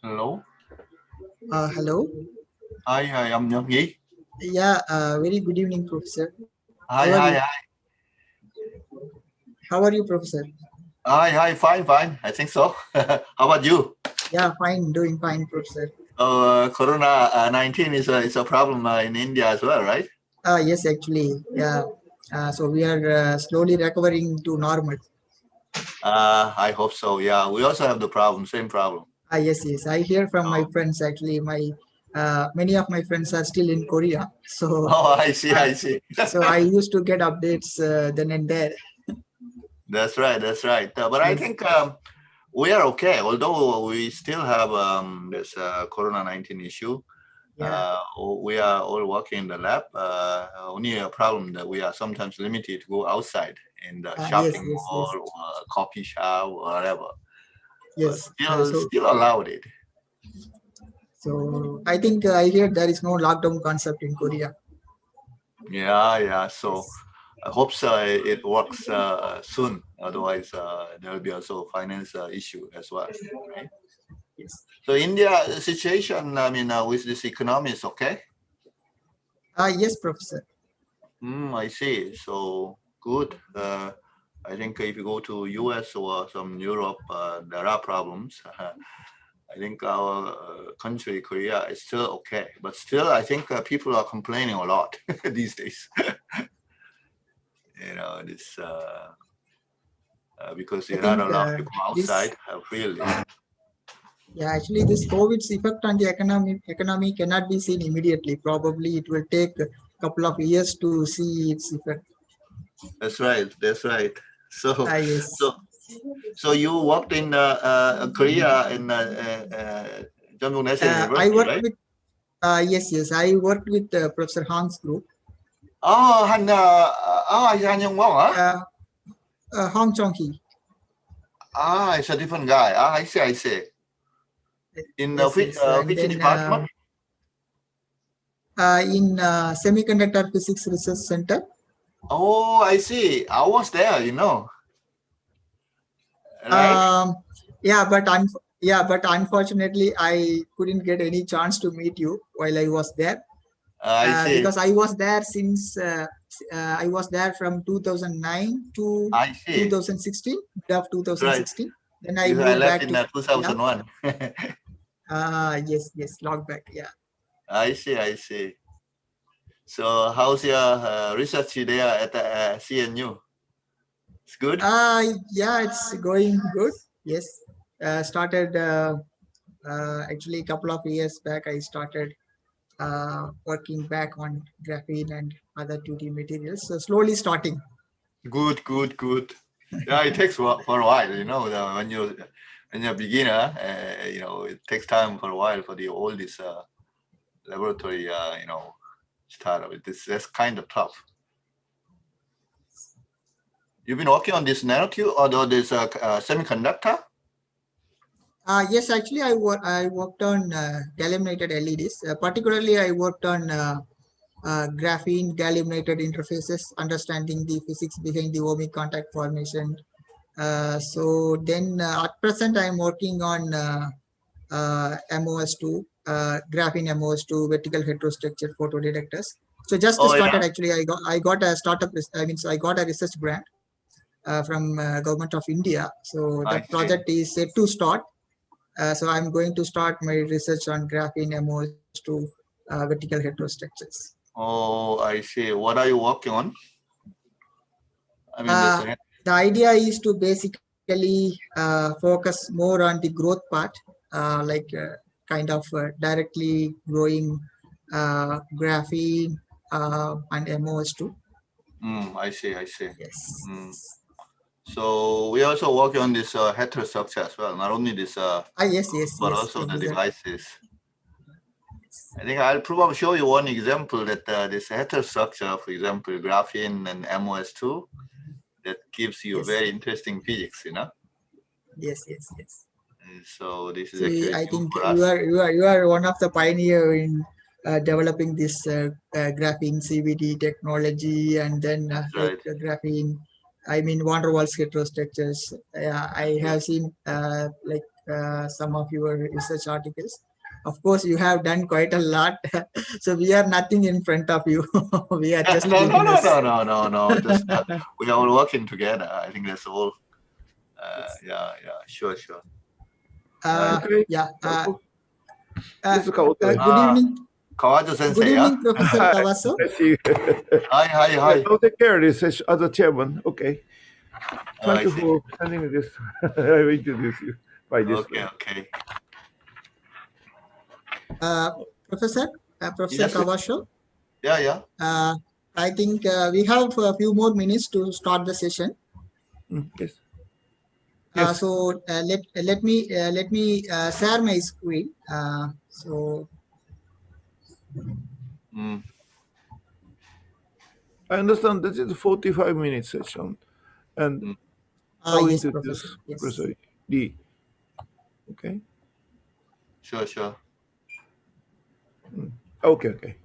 Hello. Hello. Hi, I'm Yogi. Yeah, very good evening, Professor. Hi, How are hi, you? hi. How are you, Professor? Hi, fine. I think so. How about you? Yeah, fine, doing fine, Professor. Corona-19 is a problem in India as well, right? Yes, actually, yeah. So we are slowly recovering to normal. I hope so. Yeah, we also have the problem, same problem. Yes. I hear from my friends. Actually, many of my friends are still in Korea. So. Oh, I see. So I used to get updates then and there. That's right. But Yes. I think we are okay, although we still have this Corona-19 issue. Yeah. We are all working in the lab. Only a problem that we are sometimes limited to go outside in the shopping mall or coffee shop or whatever. Yes. But still allowed it. So I think I hear there is no lockdown concept in Korea. Yeah. So I hope it works soon. Otherwise, there will be also a finance issue as well, right? Yes. So India situation, I mean, with this economy is okay? Yes, Professor. I see. So good. I think if you go to US or some Europe, there are problems. I think our country, Korea, is still okay. But still, I think people are complaining a lot these days. This because you're not allowed to go outside freely. Yeah, actually, this COVID's effect on the economy cannot be seen immediately. Probably it will take a couple of years to see its effect. That's right. So, yes. so you worked in Korea in Jeonbuk National University, I worked right? with yes. I worked with Professor Han's group. Oh, Han Young-won, huh? Hong Chong-hee. It's a different guy. I see. In which department? In Semiconductor Physics Research Center. Oh, I see. I was there, Right? But unfortunately, I couldn't get any chance to meet you while I was there. I see. Because I was there since I was there from 2009 to 2016, mid of 2016. Right. Then I moved left back in to 2001. Yes, log back. Yeah. I see. So how's your research there at CNU? It's good? Yeah, it's going good. Yes. Started actually a couple of years back. I started working back on graphene and other 2D materials. So slowly starting. Good. Yeah, it takes for a while, when you're a beginner, it takes time for a while for all this laboratory, startup. That's kind of tough. You've been working on this nanotube or this semiconductor? Yes, actually, I worked on gallium-nitride LEDs. Particularly, I worked on graphene gallium-nitride interfaces, understanding the physics behind the ohmic contact formation. So then, at present, I'm working on MOS2, graphene MOS2 vertical heterostructure photodetectors. So just started. Actually, I got a startup. I got a research grant from government of India. So that project is set to start. So I'm going to start my research on graphene MOS2 vertical heterostructures. Oh, I see. What are you working on? I mean, the idea is to basically focus more on the growth part, kind of directly growing graphene and MOS2. I see. Yes. So we also working on this heterostructure as well, not only this, yes, but also the devices. I think I'll probably show you one example that this heterostructure, for example, graphene and MOS2, that gives you very interesting physics, Yes. And so this is See, actually I new think for us. you are one of the pioneer in developing this graphene CVD technology, and then right. graphene, I mean, van der Waals heterostructures. I have seen some of your research articles. Of course, you have done quite a lot. So we are nothing in front of you. We are just No. beginners. Just we are all working together. I think that's all. Yeah. Sure. Okay. Yeah. This is Kawato. Good evening. Kawato Sensei. Good evening, Professor Kawaso. I see. Hi. I'll take care of this as a chairman. Okay. Thank you for sending this. I will introduce you by this. Okay. Professor Yes. Kawaso. Yeah. I think we have a few more minutes to start the session. Yes. So let me share my screen. I understand this is a 45-minute session, and I will yes, introduce Professor. Yes. Professor Lee. Okay. Sure. Okay.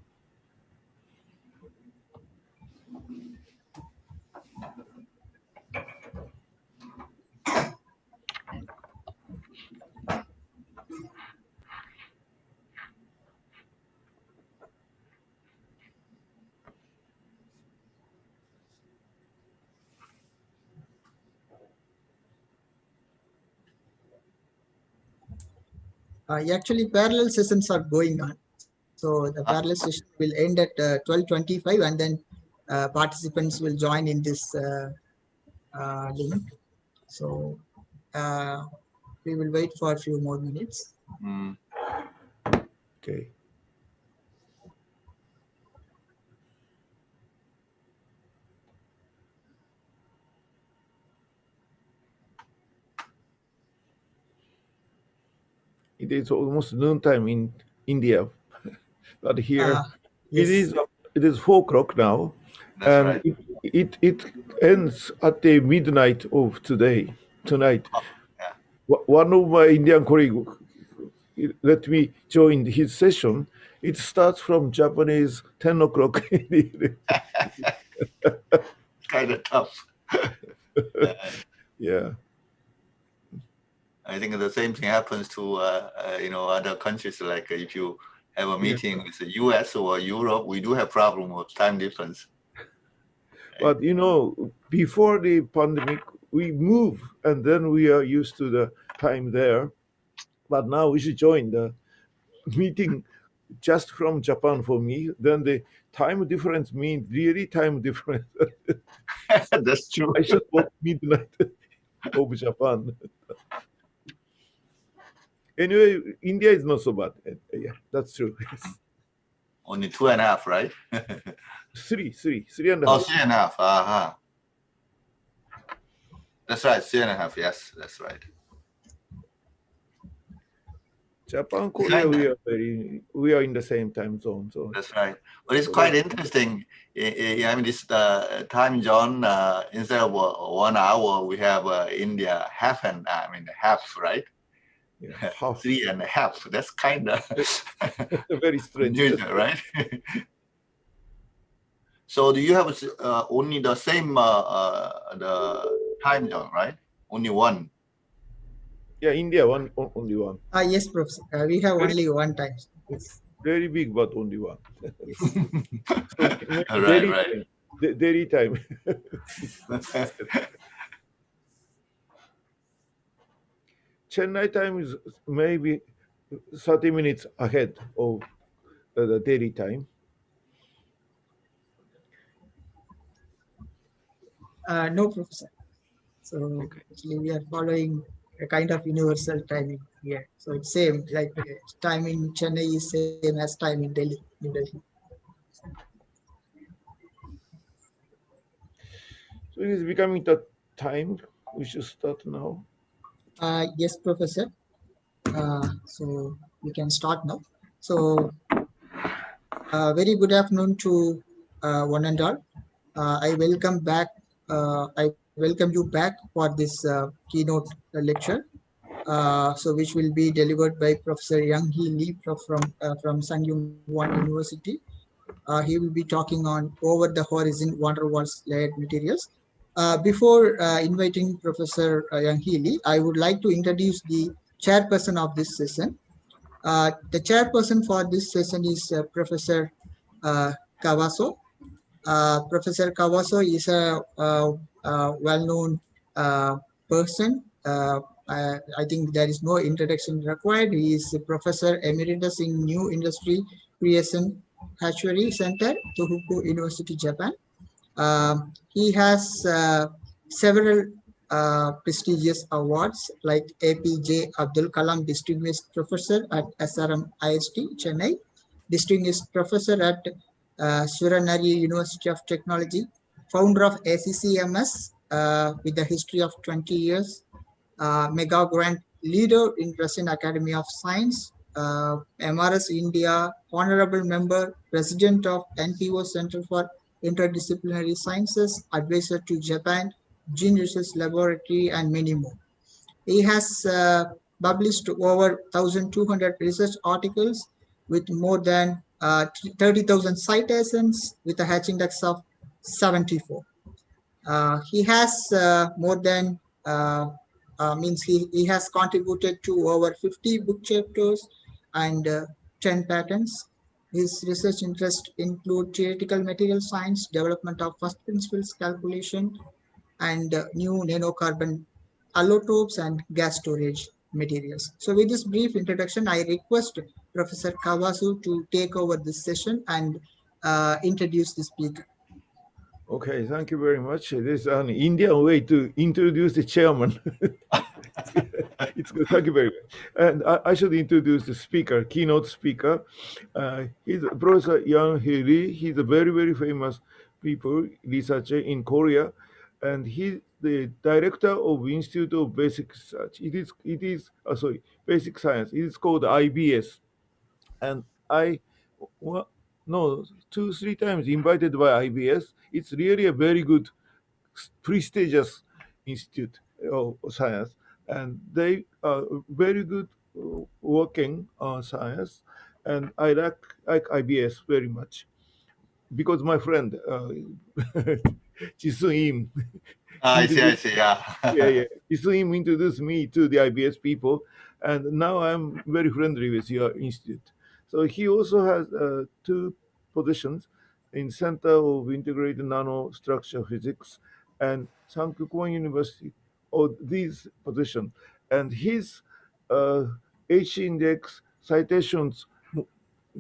Actually, parallel sessions are going on. So the parallel session will end at 12:25, and then participants will join in this link. So we will wait for a few more minutes. Okay. It is almost noontime in India, but here yes. it is 4 o'clock now. That's and right. It ends at the midnight of tonight. Yeah. One of my Indian colleagues let me join his session. It starts from Japanese 10 o'clock. Kind of tough. Yeah. I think the same thing happens to other countries. Like if you have a meeting with the US or Europe, we do have problem with time difference. But before the pandemic, we move and then we are used to the time there. But now we should join the meeting just from Japan for me. Then the time difference means really time difference. That's true. I should work midnight of Japan. Anyway, India is not so bad. Yeah, that's true. Only 2.5, right? Three and a half. Oh, 3.5. That's right, 3.5. Yes, that's right. Japan, Korea, we are in the same time zone. So that's right. But it's quite interesting. I mean, this time zone, instead of 1 hour, we have India half, right? Yeah, half. 3.5. That's kind of very strange, right? So do you have only the same the time zone, right? Only one. Yeah, India only one. Yes, Professor. We have only one time. Yes. Very big, but only one. Yes. So, right. Daily time. Chennai time is maybe 30 minutes ahead of the daily time. No, Professor. So actually, we are following a kind of universal timing here. So it's same, like time in Chennai is same as time in Delhi. So it is becoming the time. We should start now. Yes, Professor. So we can start now. So very good afternoon to one and all. I welcome back. I welcome you back for this keynote lecture. so which will be delivered by Professor Young Hee Lee from Sangyung Won University. He will be talking on over the horizon van der Waals layered materials. Before inviting Professor Young Hee Lee, I would like to introduce the chairperson of this session. The chairperson for this session is Professor Kawaso. Professor Kawaso is a well-known person. I think there is no introduction required. He is a professor emeritus in New Industry Creation Hatchery Center, Tohoku University, Japan. He has several prestigious awards like APJ Abdul Kalam Distinguished Professor at SRM IST, Chennai, Distinguished Professor at Suranari University of Technology, founder of ACCMS with a history of 20 years, Mega Grant Leader in Russian Academy of Science, MRS India, Honorable Member, President of NPO Center for Interdisciplinary Sciences, Advisor to Japan, Gene Research Laboratory, and many more. He has published over 1,200 research articles with more than 30,000 citations with a Hatch index of 74. He has more than he has contributed to over 50 book chapters and 10 patents. His research interests include theoretical material science, development of first principles calculation, and new nanocarbon allotropes and gas storage materials. So with this brief introduction, I request Professor Kawasu to take over this session and introduce the speaker. Okay, thank you very much. It is an Indian way to introduce the chairman. It's good. Thank you very much. And I should introduce the speaker, keynote speaker. He's Professor Yang Hee Lee. He's a very, very famous researcher in Korea, and he's the director of Institute of Basic Research. Basic Science. It is called IBS, and I. Well, no, 2-3 times invited by IBS. It's really a very good, prestigious institute of science, and they are very good working on science. And I like IBS very much because my friend Jisun Im. I see, yeah. Yeah. Jisun introduced me to the IBS people, and now I'm very friendly with your institute. So he also has 2 positions in Center of Integrated Nanostructure Physics and Sankyukwon University, or these positions. And his H index citations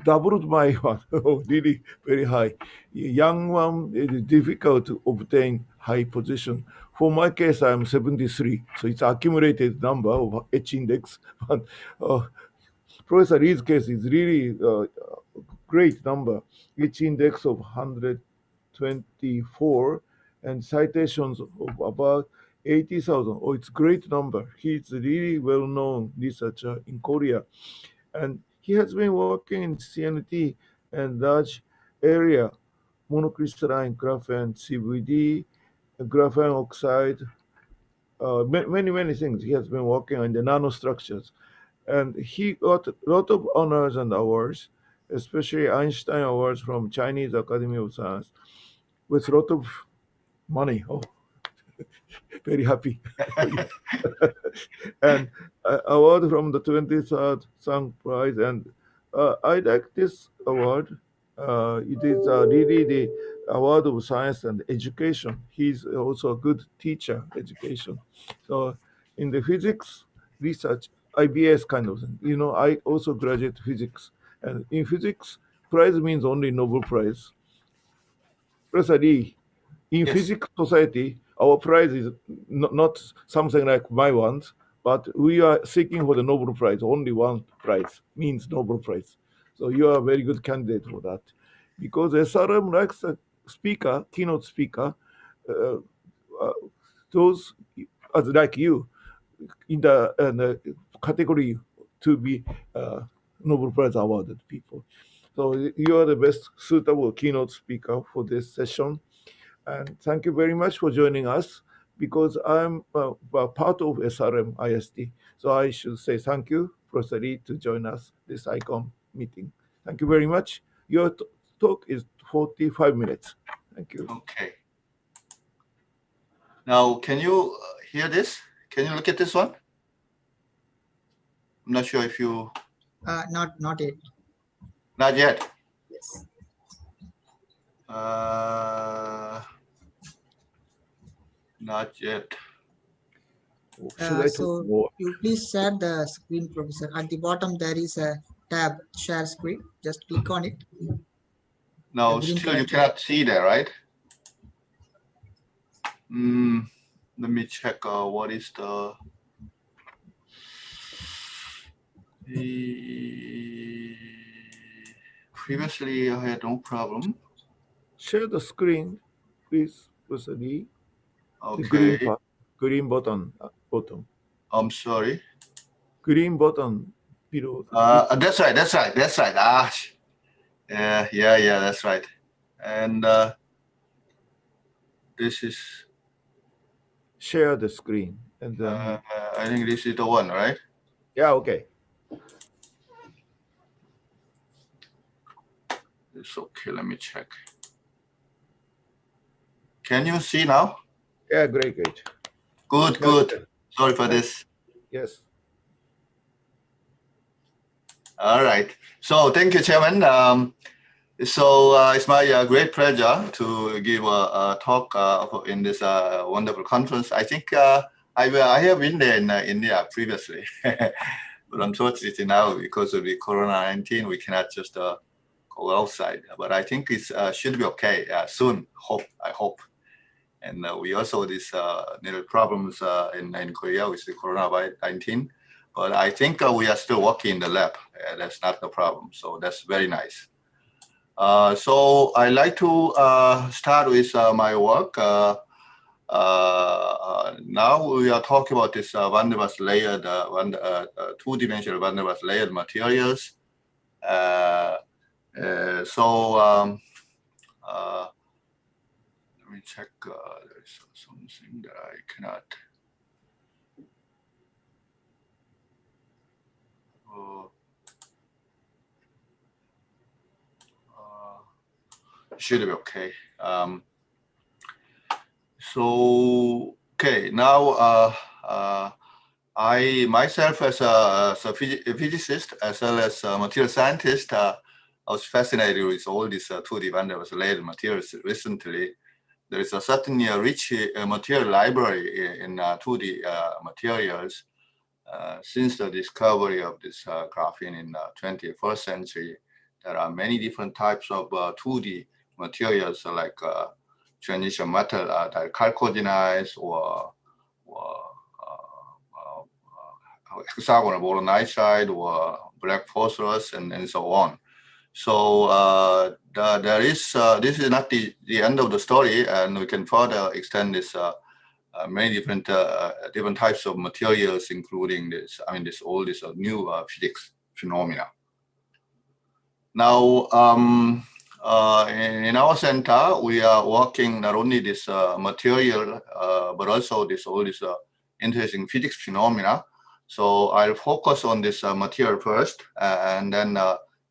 doubled my one. Really very high. Young one, it is difficult to obtain high position. For my case, I'm 73, so it's accumulated number of H index. But Professor Lee's case is really great number. H index of 124 and citations of about 80,000. Oh, it's great number. He's really well-known researcher in Korea. And he has been working in CNT and large area, monocrystalline graphene, CVD, graphene oxide, many things. He has been working on the nanostructures. And he got a lot of honors and awards, especially Einstein Awards from Chinese Academy of Science, with a lot of money. Oh, very happy. And award from the 23rd Sang Prize. And I like this award. It is really the award of science and education. He's also a good teacher, education. So in the physics research, IBS kind of thing. I also graduate physics. And in physics, prize means only Nobel Prize. Professor Lee, in Yes. physics society, our prize is not something like my ones, but we are seeking for the Nobel Prize. Only one prize means Nobel Prize. So you are a very good candidate for that. Because SRM likes a speaker, keynote speaker, those like you in the category to be Nobel Prize awarded people. So you are the best suitable keynote speaker for this session. And thank you very much for joining us. because I'm a part of SRM ISD. So I should say thank you, Professor Lee, to join us this ICON meeting. Thank you very much. Your talk is 45 minutes. Thank you. Okay. Now, can you hear this? Can you look at this one? I'm not sure if you. Not yet. Not yet. Yes. Not yet. So you please share the screen, Professor. At the bottom there is a tab, share screen. Just click on it. No, still you cannot see there, right? Let me check what is the previously I had no problem. Share the screen, please, Professor Lee. Okay. The green part, green button, bottom. I'm sorry. Green button below. That's right. Ah, yeah, that's right. And this is share the screen, and then I think this is the one, right? Yeah. Okay. It's okay. Let me check. Can you see now? Yeah. Great. Good. Sorry for this. Yes. All right. So thank you, Chairman. It's my great pleasure to give a talk in this wonderful conference. I think I have been there in India previously, but unfortunately now because of the Corona-19, we cannot just go outside. But I think it should be okay soon. I hope. And we also these little problems in Korea with the Corona-19. But I think we are still working in the lab. That's not the problem. So that's very nice. So I like to start with my work. Now we are talking about this van der Waals layered, two-dimensional van der Waals layered materials. Let me check. There's something that I cannot. Should be okay. Okay, now I myself as a physicist as well as a material scientist, I was fascinated with all these 2D van der Waals layered materials recently. There is a certainly a rich material library in 2D materials since the discovery of this graphene in the 21st century. There are many different types of 2D materials like transition metal that chalcogenides or hexagonal boron nitride or black phosphorus and so on. So there is this is not the end of the story, and we can further extend this many different types of materials, including this. I mean, all this new physics phenomena. Now, in our center, we are working not only this material, but also all this interesting physics phenomena. So I'll focus on this material first, and then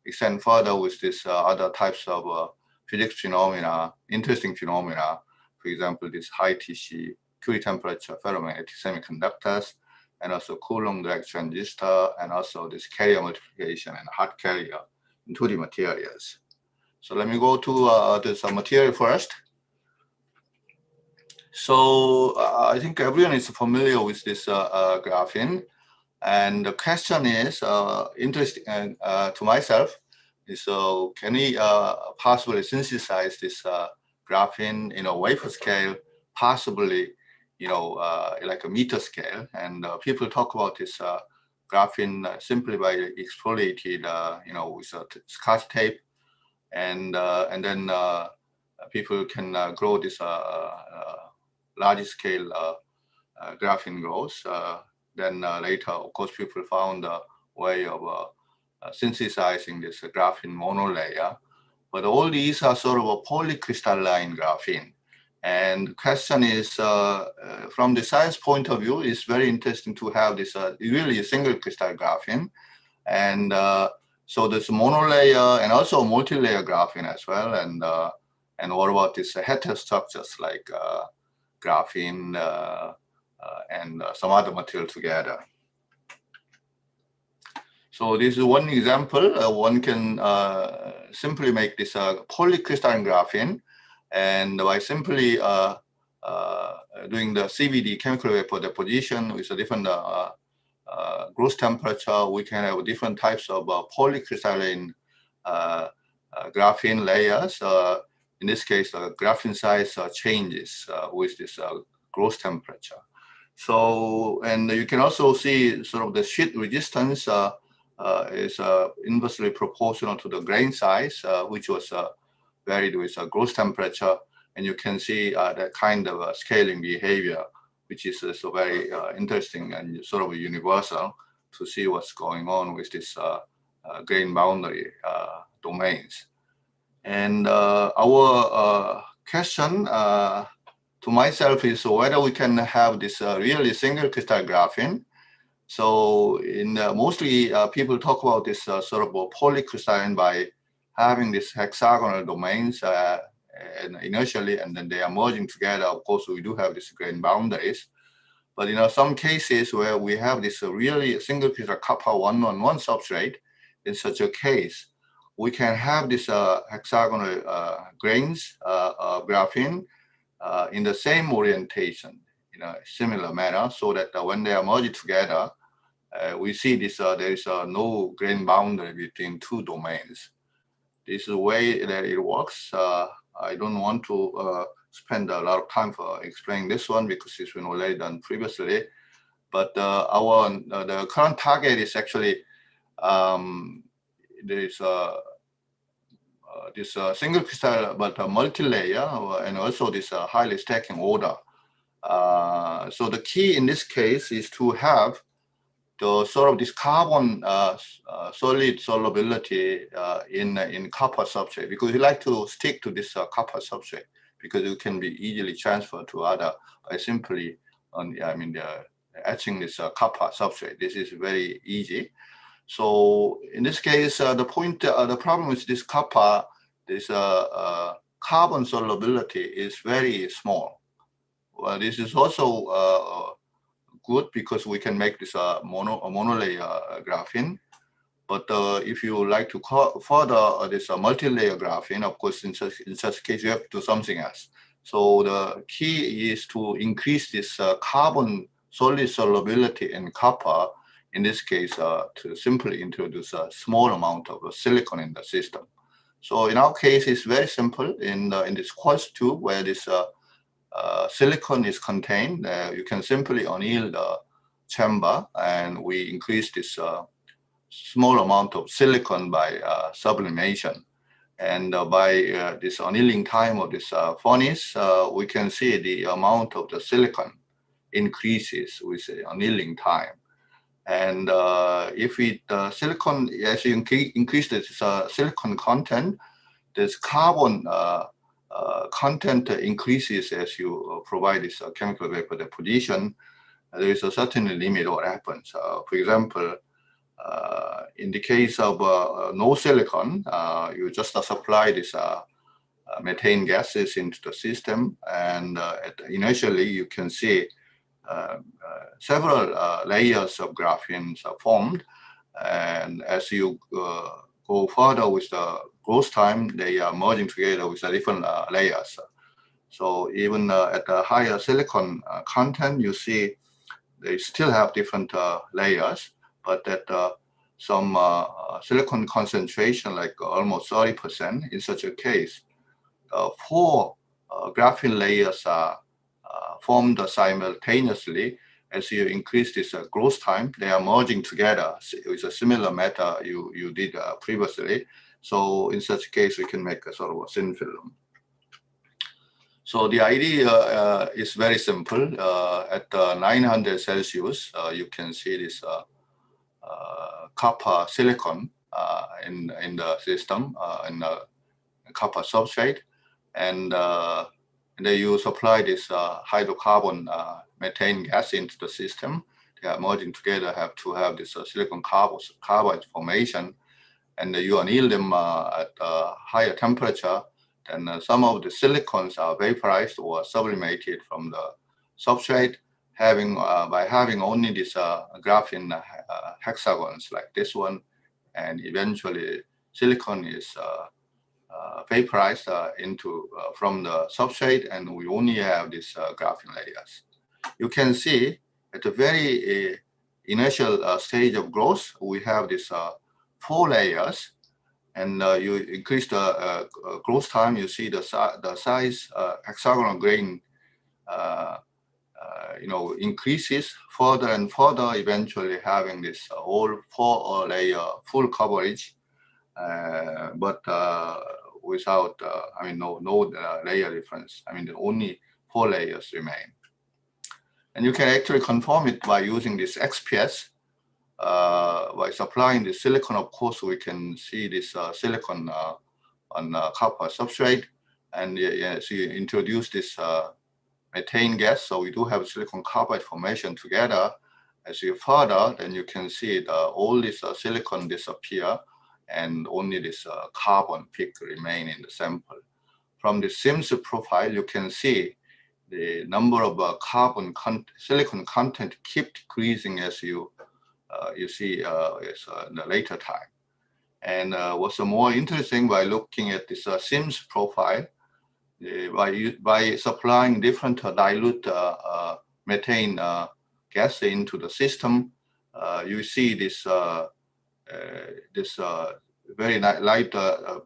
extend further with this other types of physics phenomena, interesting phenomena. For example, this high TC, Curie temperature ferromagnetic semiconductors, and also Coulomb direct transistor, and also this carrier multiplication and hard carrier in 2D materials. So let me go to this material first. So I think everyone is familiar with this graphene. And the question is interesting to myself is can we possibly synthesize this graphene in a wafer scale, possibly, like a meter scale? And people talk about this graphene simply by exfoliated, with a Scotch tape, and then people can grow this large scale graphene growth. Then later, of course, people found a way of synthesizing this graphene monolayer. But all these are sort of a polycrystalline graphene. And the question is, from the science point of view, it's very interesting to have this really a single crystal graphene. And so there's monolayer and also multi-layer graphene as well. And what about these heterostructures like graphene and some other material together? So this is one example. One can simply make this polycrystalline graphene, and by simply doing the CVD, chemical vapor deposition, with a different gross temperature, we can have different types of polycrystalline graphene layers. In this case, the graphene size changes with this gross temperature. So, and you can also see sort of the sheet resistance is inversely proportional to the grain size, which was varied with gross temperature. And you can see that kind of scaling behavior, which is so very interesting and sort of universal to see what's going on with this grain boundary domains. And our question to myself is whether we can have this really single crystal graphene. So in mostly people talk about this sort of polycrystalline by having this hexagonal domains and initially, and then they are merging together. Of course, we do have these grain boundaries. But in some cases where we have this really single crystal copper 111 substrate, in such a case, we can have this hexagonal grains of graphene in the same orientation in a similar manner, so that when they are merged together, we see this there is no grain boundary between two domains. This is the way that it works. I don't want to spend a lot of time for explaining this one because it's been already done previously. But the current target is actually this single crystal, but a multi-layer, and also this highly stacking order. So the key in this case is to have the sort of this carbon solid solubility in copper substrate, because we like to stick to this copper substrate because it can be easily transferred to other by simply etching this copper substrate. This is very easy. So in this case, the problem with this copper, this carbon solubility is very small. Well, this is also good because we can make this monolayer graphene. But if you like to further this multi-layer graphene, of course, in such case, you have to do something else. So the key is to increase this carbon solid solubility in copper, in this case, to simply introduce a small amount of silicon in the system. So in our case, it's very simple. In this quartz tube where this silicon is contained, you can simply anneal the chamber, and we increase this small amount of silicon by sublimation. And by this annealing time of this furnace, we can see the amount of the silicon increases with the annealing time. And if silicon, as you increase this silicon content, this carbon content increases as you provide this chemical vapor deposition. There is a certain limit what happens. For example, in the case of no silicon, you just supply this methane gases into the system, and initially you can see several layers of graphenes are formed, and as you go further with the growth time, they are merging together with the different layers. So even at a higher silicon content, you see they still have different layers, but at some silicon concentration, like almost 30%, in such a case, 4 graphene layers are formed simultaneously. As you increase this growth time, they are merging together with a similar matter you did previously. So in such a case, we can make a sort of a thin film. So the idea is very simple. At 900 Celsius, you can see this copper silicon in the system, in the copper substrate. And and then you supply this hydrocarbon methane gas into the system. They are merging together, have to have this silicon carbide formation, and you anneal them at a higher temperature. Then some of the silicons are vaporized or sublimated from the substrate, by having only this graphene hexagons like this one, and eventually silicon is vaporized from the substrate, and we only have these graphene layers. You can see at the very initial stage of growth, we have these 4 layers, and you increase the growth time. You see the size hexagonal grain increases further and further, eventually having this all 4 layer full coverage, but without, no layer difference. The only 4 layers remain. And you can actually confirm it by using this XPS. By supplying the silicon, of course, we can see this silicon on copper substrate, and so you introduce this methane gas, so we do have silicon carbide formation together. As you further, then you can see all this silicon disappear, and only this carbon peak remain in the sample. From the SIMS profile, you can see the number of silicon content keep decreasing as you see in the later time. And what's more interesting, by looking at this SIMS profile, by supplying different dilute methane gas into the system, you see this very light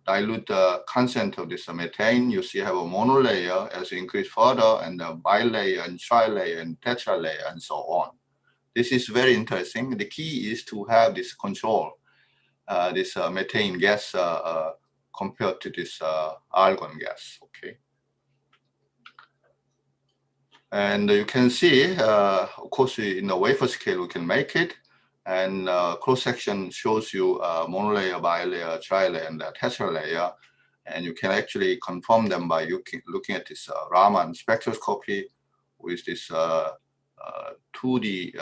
dilute content of this methane. You see have a monolayer as you increase further, and a bilayer and trilayer and tetralayer and so on. This is very interesting. The key is to have this control, this methane gas compared to this argon gas. Okay. And you can see, of course, in the wafer scale, we can make it. And cross-section shows you monolayer, bilayer, trilayer, and tetralayer. And you can actually confirm them by looking at this Raman spectroscopy with this 2D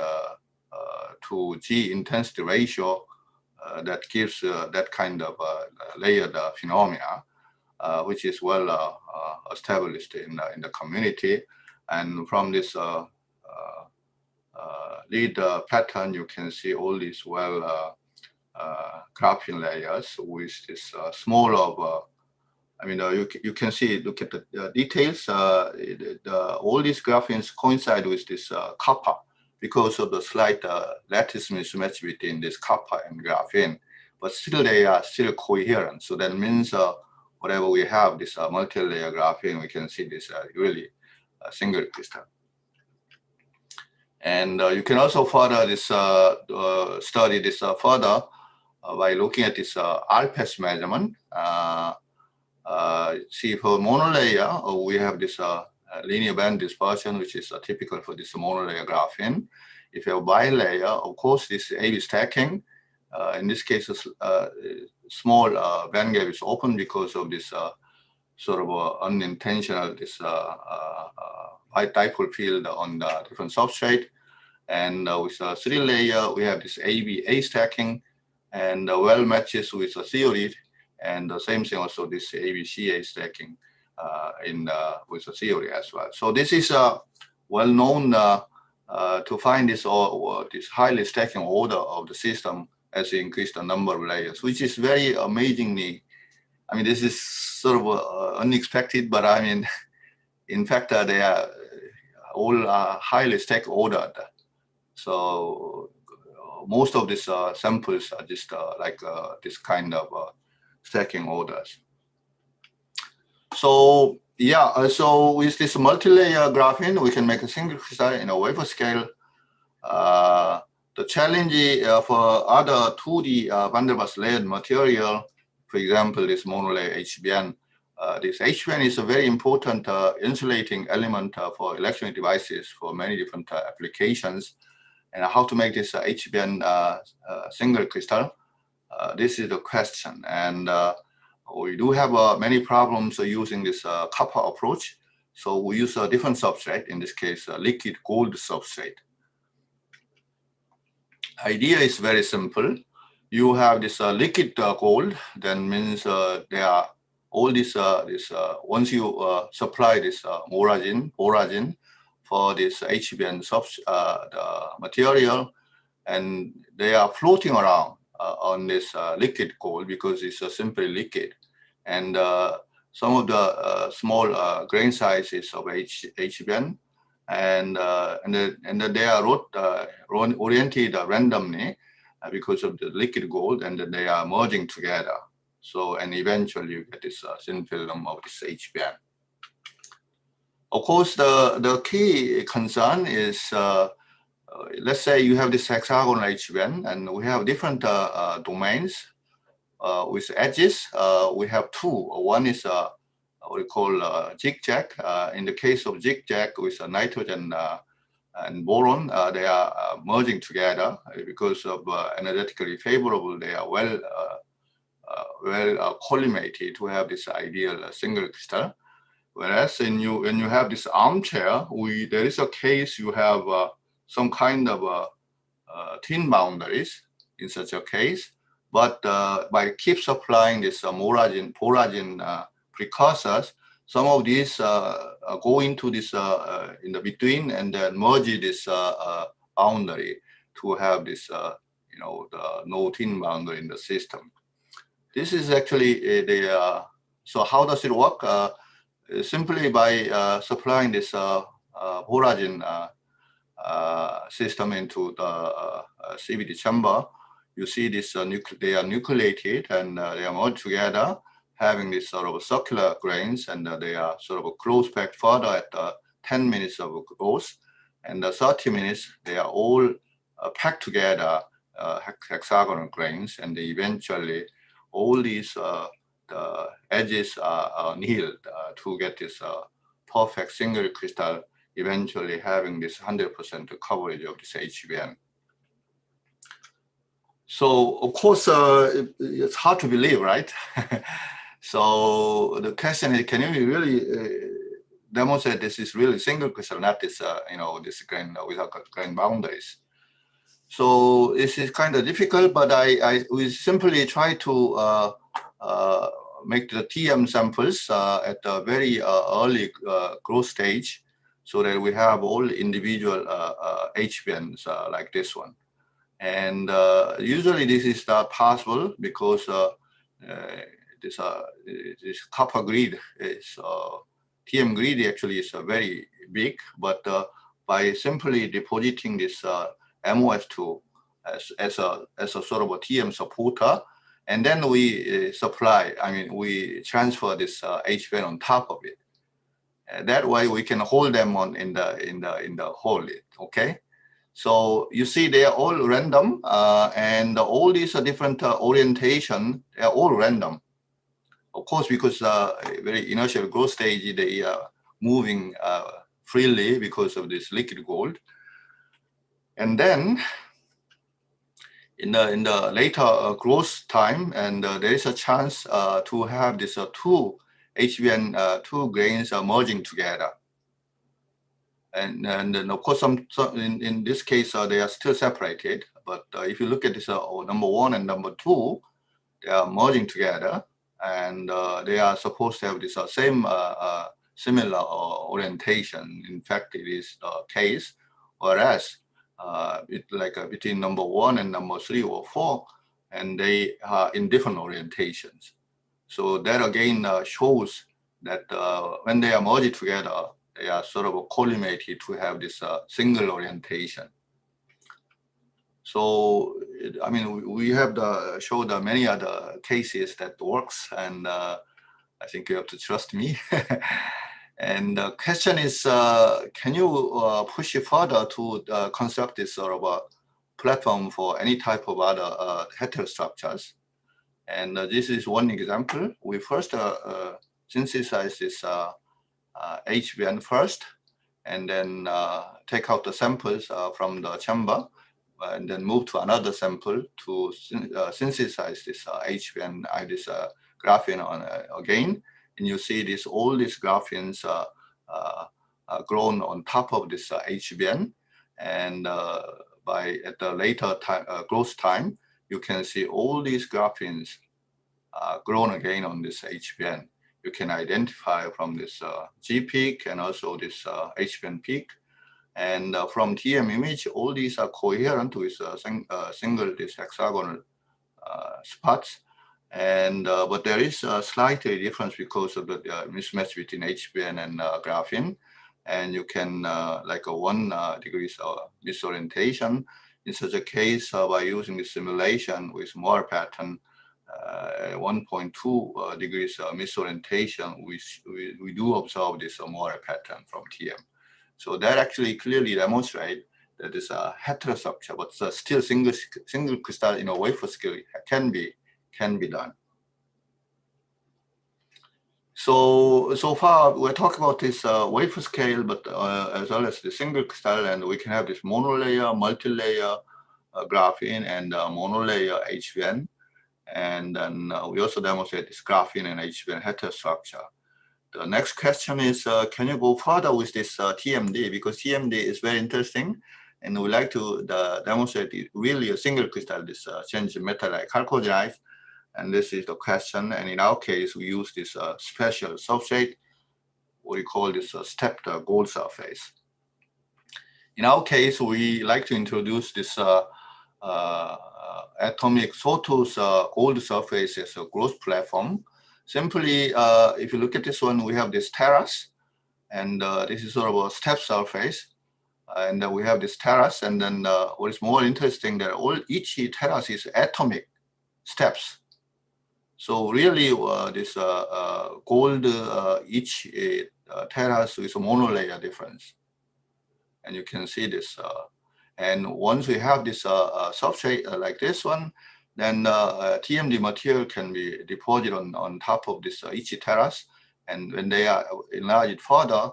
to G intensity ratio that gives that kind of layered phenomena, which is well established in the community. And from this lead pattern, you can see all these graphene layers with this small of, you can see, look at the details. All these graphenes coincide with this copper because of the slight lattice mismatch between this copper and graphene, but still they are still coherent. So that means whatever we have, this multi-layer graphene, we can see this really single crystal. And you can also further this study this further by looking at this RPS measurement. See, for monolayer, we have this linear band dispersion, which is typical for this monolayer graphene. If you have bilayer, of course, this AB stacking. In this case, a small band gap is open because of this sort of unintentional this dipole field on the different substrate. And with a 3-layer, we have this ABA stacking, and well matches with the theory. And the same thing also this ABCA stacking with the theory as well. So this is well known to find this this highly stacking order of the system as you increase the number of layers, which is very amazingly. This is sort of unexpected, but in fact, they are all highly stack ordered. So most of these samples are just like this kind of stacking orders. So yeah, so with this multi-layer graphene, we can make a single crystal in a wafer scale. The challenge for other 2D van der Waals layered material, for example, this monolayer HBN. This HBN is a very important insulating element for electronic devices for many different applications. And how to make this HBN single crystal? This is the question. And we do have many problems using this copper approach. So we use a different substrate, in this case, a liquid gold substrate. Idea is very simple. You have this liquid gold, then means there are all this, once you supply this borage for this HBN the material, and they are floating around on this liquid gold because it's a simply liquid. And some of the small grain sizes of HBN, and they are oriented randomly because of the liquid gold, and then they are merging together. So, and eventually you get this thin film of this HBN. Of course, the key concern is, let's say you have this hexagonal HBN, and we have different domains with edges. We have two. One is what we call zigzag. In the case of zigzag with nitrogen and boron, they are merging together because of energetically favorable. They are well collimated to have this ideal single crystal. Whereas when you have this armchair, there is a case you have some kind of thin boundaries in such a case. But by keep supplying this borage precursors, some of these go into this in the between and then merge this boundary to have this, the no thin boundary in the system. This is actually so how does it work? Simply by supplying this borage system into the CVD chamber, you see this, they are nucleated and they are merged together, having this sort of circular grains, and they are sort of close packed further at 10 minutes of growth, and 30 minutes, they are all packed together, hexagonal grains, and eventually all these the edges are annealed to get this perfect single crystal, eventually having this 100% coverage of this HBN. So of course, it's hard to believe, right? So the question is, can you really demonstrate this is really single crystal, not this, this grain without grain boundaries? So this is kind of difficult, but we simply try to make the TM samples at a very early growth stage, so that we have all individual HBNs like this one. And usually this is not possible because this copper grid is TM grid actually is very big, but by simply depositing this MOS2 as a sort of a TM supporter, and then we we transfer this HBN on top of it. That way we can hold them on in the hole. Okay. So you see they are all random, and all these different orientation, they are all random. Of course, because very inertial growth stage, they are moving freely because of this liquid gold. And then in the later growth time, and there is a chance to have this two HBN two grains merging together. And then of course, in this case, they are still separated. But if you look at this number one and number two, they are merging together, and they are supposed to have this same similar orientation. In fact, it is the case. Whereas between number one and number three or four, and they are in different orientations. So that again shows that when they are merged together, they are sort of collimated to have this single orientation. So, I mean, we have showed many other cases that works, and I think you have to trust me. And the question is, can you push it further to construct this sort of a platform for any type of other heterostructures? And this is one example. We first synthesize this HBN first, and then take out the samples from the chamber, and then move to another sample to synthesize this HBN, this graphene again. And you see all these graphenes grown on top of this HBN, and at the later time, growth time, you can see all these graphene grown again on this HBN. You can identify from this G peak and also this HBN peak. And from TM image, all these are coherent with single this hexagonal spots. And but there is a slight difference because of the mismatch between HBN and graphene. And you can like a 1 degrees misorientation. In such a case, by using the simulation with Moore pattern, 1.2 degrees misorientation, we do observe this Moore pattern from TM. So that actually clearly demonstrates that it's a heterostructure, but still single crystal in a wafer scale can be done. So far we're talking about this wafer scale, but as well as the single crystal, and we can have this monolayer, multi-layer graphene and monolayer HBN. And then we also demonstrate this graphene and HBN heterostructure. The next question is, can you go further with this TMD? Because TMD is very interesting, and we like to demonstrate really a single crystal, this change metal like chalcogenide. And this is the question. And in our case, we use this special substrate, what we call this stepped gold surface. In our case, we like to introduce this atomic sawtooth gold surface as a growth platform. Simply, if you look at this one, we have this terrace, and this is sort of a step surface. And we have this terrace, and then what is more interesting that each terrace is atomic steps. So really, this gold each terrace with a monolayer difference, and you can see this. And once we have this substrate like this one, then TMD material can be deposited on top of this each terrace. And when they are enlarged further,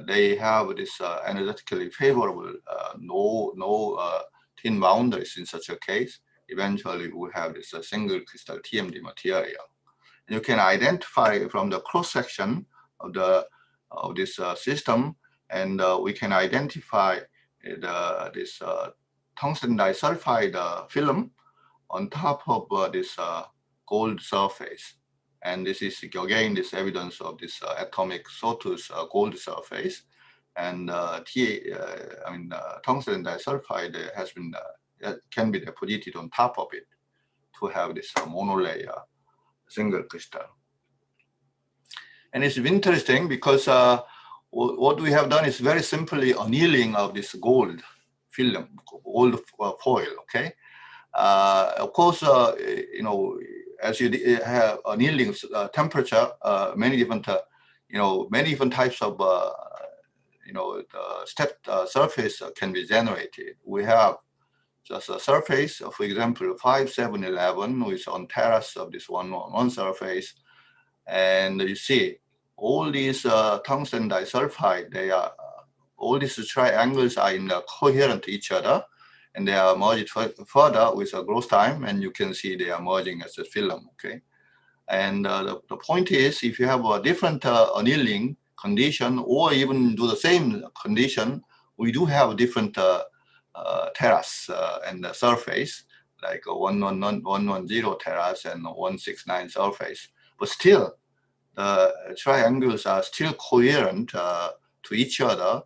they have this energetically favorable, no thin boundaries in such a case. Eventually, we have this single crystal TMD material. And you can identify from the cross section of this system, and we can identify this tungsten disulfide film on top of this gold surface. And this is again this evidence of this atomic sawtooth gold surface. And tungsten disulfide has been can be deposited on top of it to have this monolayer single crystal. And it's interesting because what we have done is very simply annealing of this gold film, gold foil. Okay, of course, as you have annealing temperature, many different types of stepped surface can be generated. We have just a surface, for example, 5711, which is on terrace of this one surface, and you see all these tungsten disulfide. They are all these triangles are coherent to each other, and they are merged further with a growth time, and you can see they are merging as a film. Okay, and the point is, if you have a different annealing condition, or even do the same condition, we do have different terrace and the surface, like a 110 terrace and 169 surface. But still, the triangles are still coherent to each other,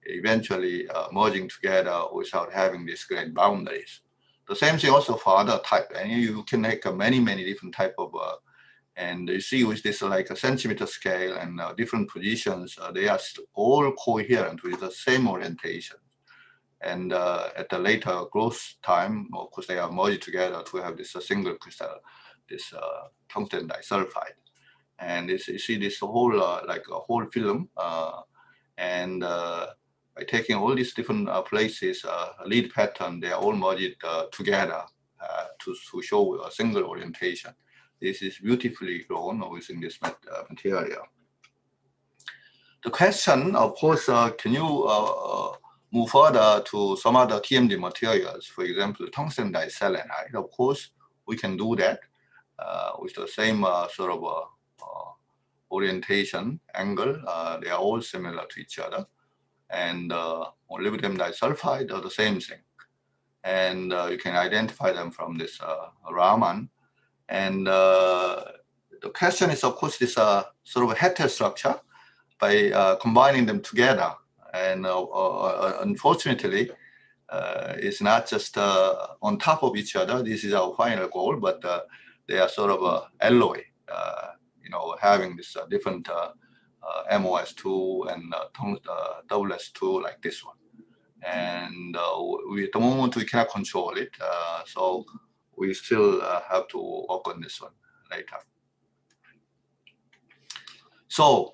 eventually merging together without having these great boundaries. The same thing also for other type, and you can make many different type of and you see with this like a centimeter scale and different positions, they are all coherent with the same orientation. And at the later growth time, of course, they are merged together to have this single crystal, this tungsten disulfide. And you see this whole like a whole film, and by taking all these different places, lead pattern, they are all merged together to show a single orientation. This is beautifully grown within this material. The question, of course, can you move further to some other TMD materials, for example, tungsten diselenide? Of course, we can do that with the same sort of orientation, angle, they are all similar to each other. And molybdenum disulfide are the same thing. And you can identify them from this Raman. And the question is, of course, this sort of a heterostructure by combining them together. And unfortunately, it's not just on top of each other. This is our final goal, but they are sort of a alloy, having this different MOS2 and WS2 like this one. And at the moment, we cannot control it. So we still have to work on this one later. So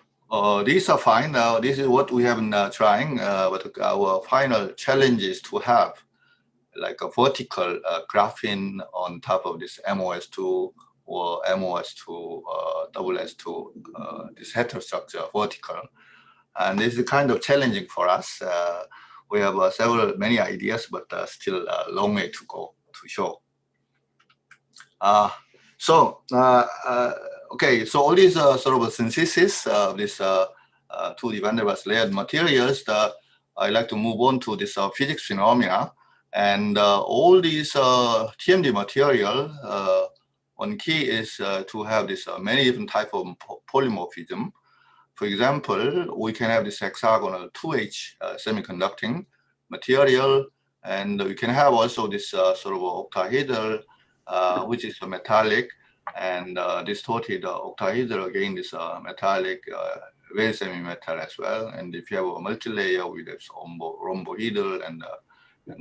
these are fine. This is what we have been trying, but our final challenge is to have like a vertical graphene on top of this MOS2 or MOS2, WS2, this heterostructure vertical. And this is kind of challenging for us. We have many ideas, but still a long way to go to show. Okay, so all these sort of a synthesis of this 2D van der Waals layered materials, I like to move on to this physics phenomena. And all these TMD material, one key is to have this many different type of polymorphism. For example, we can have this hexagonal 2H semiconducting material, and we can have also this sort of octahedral, which is a metallic, and distorted octahedral, again, this metallic, very semi-metal as well. And if you have a multi-layer with this rhombohedral and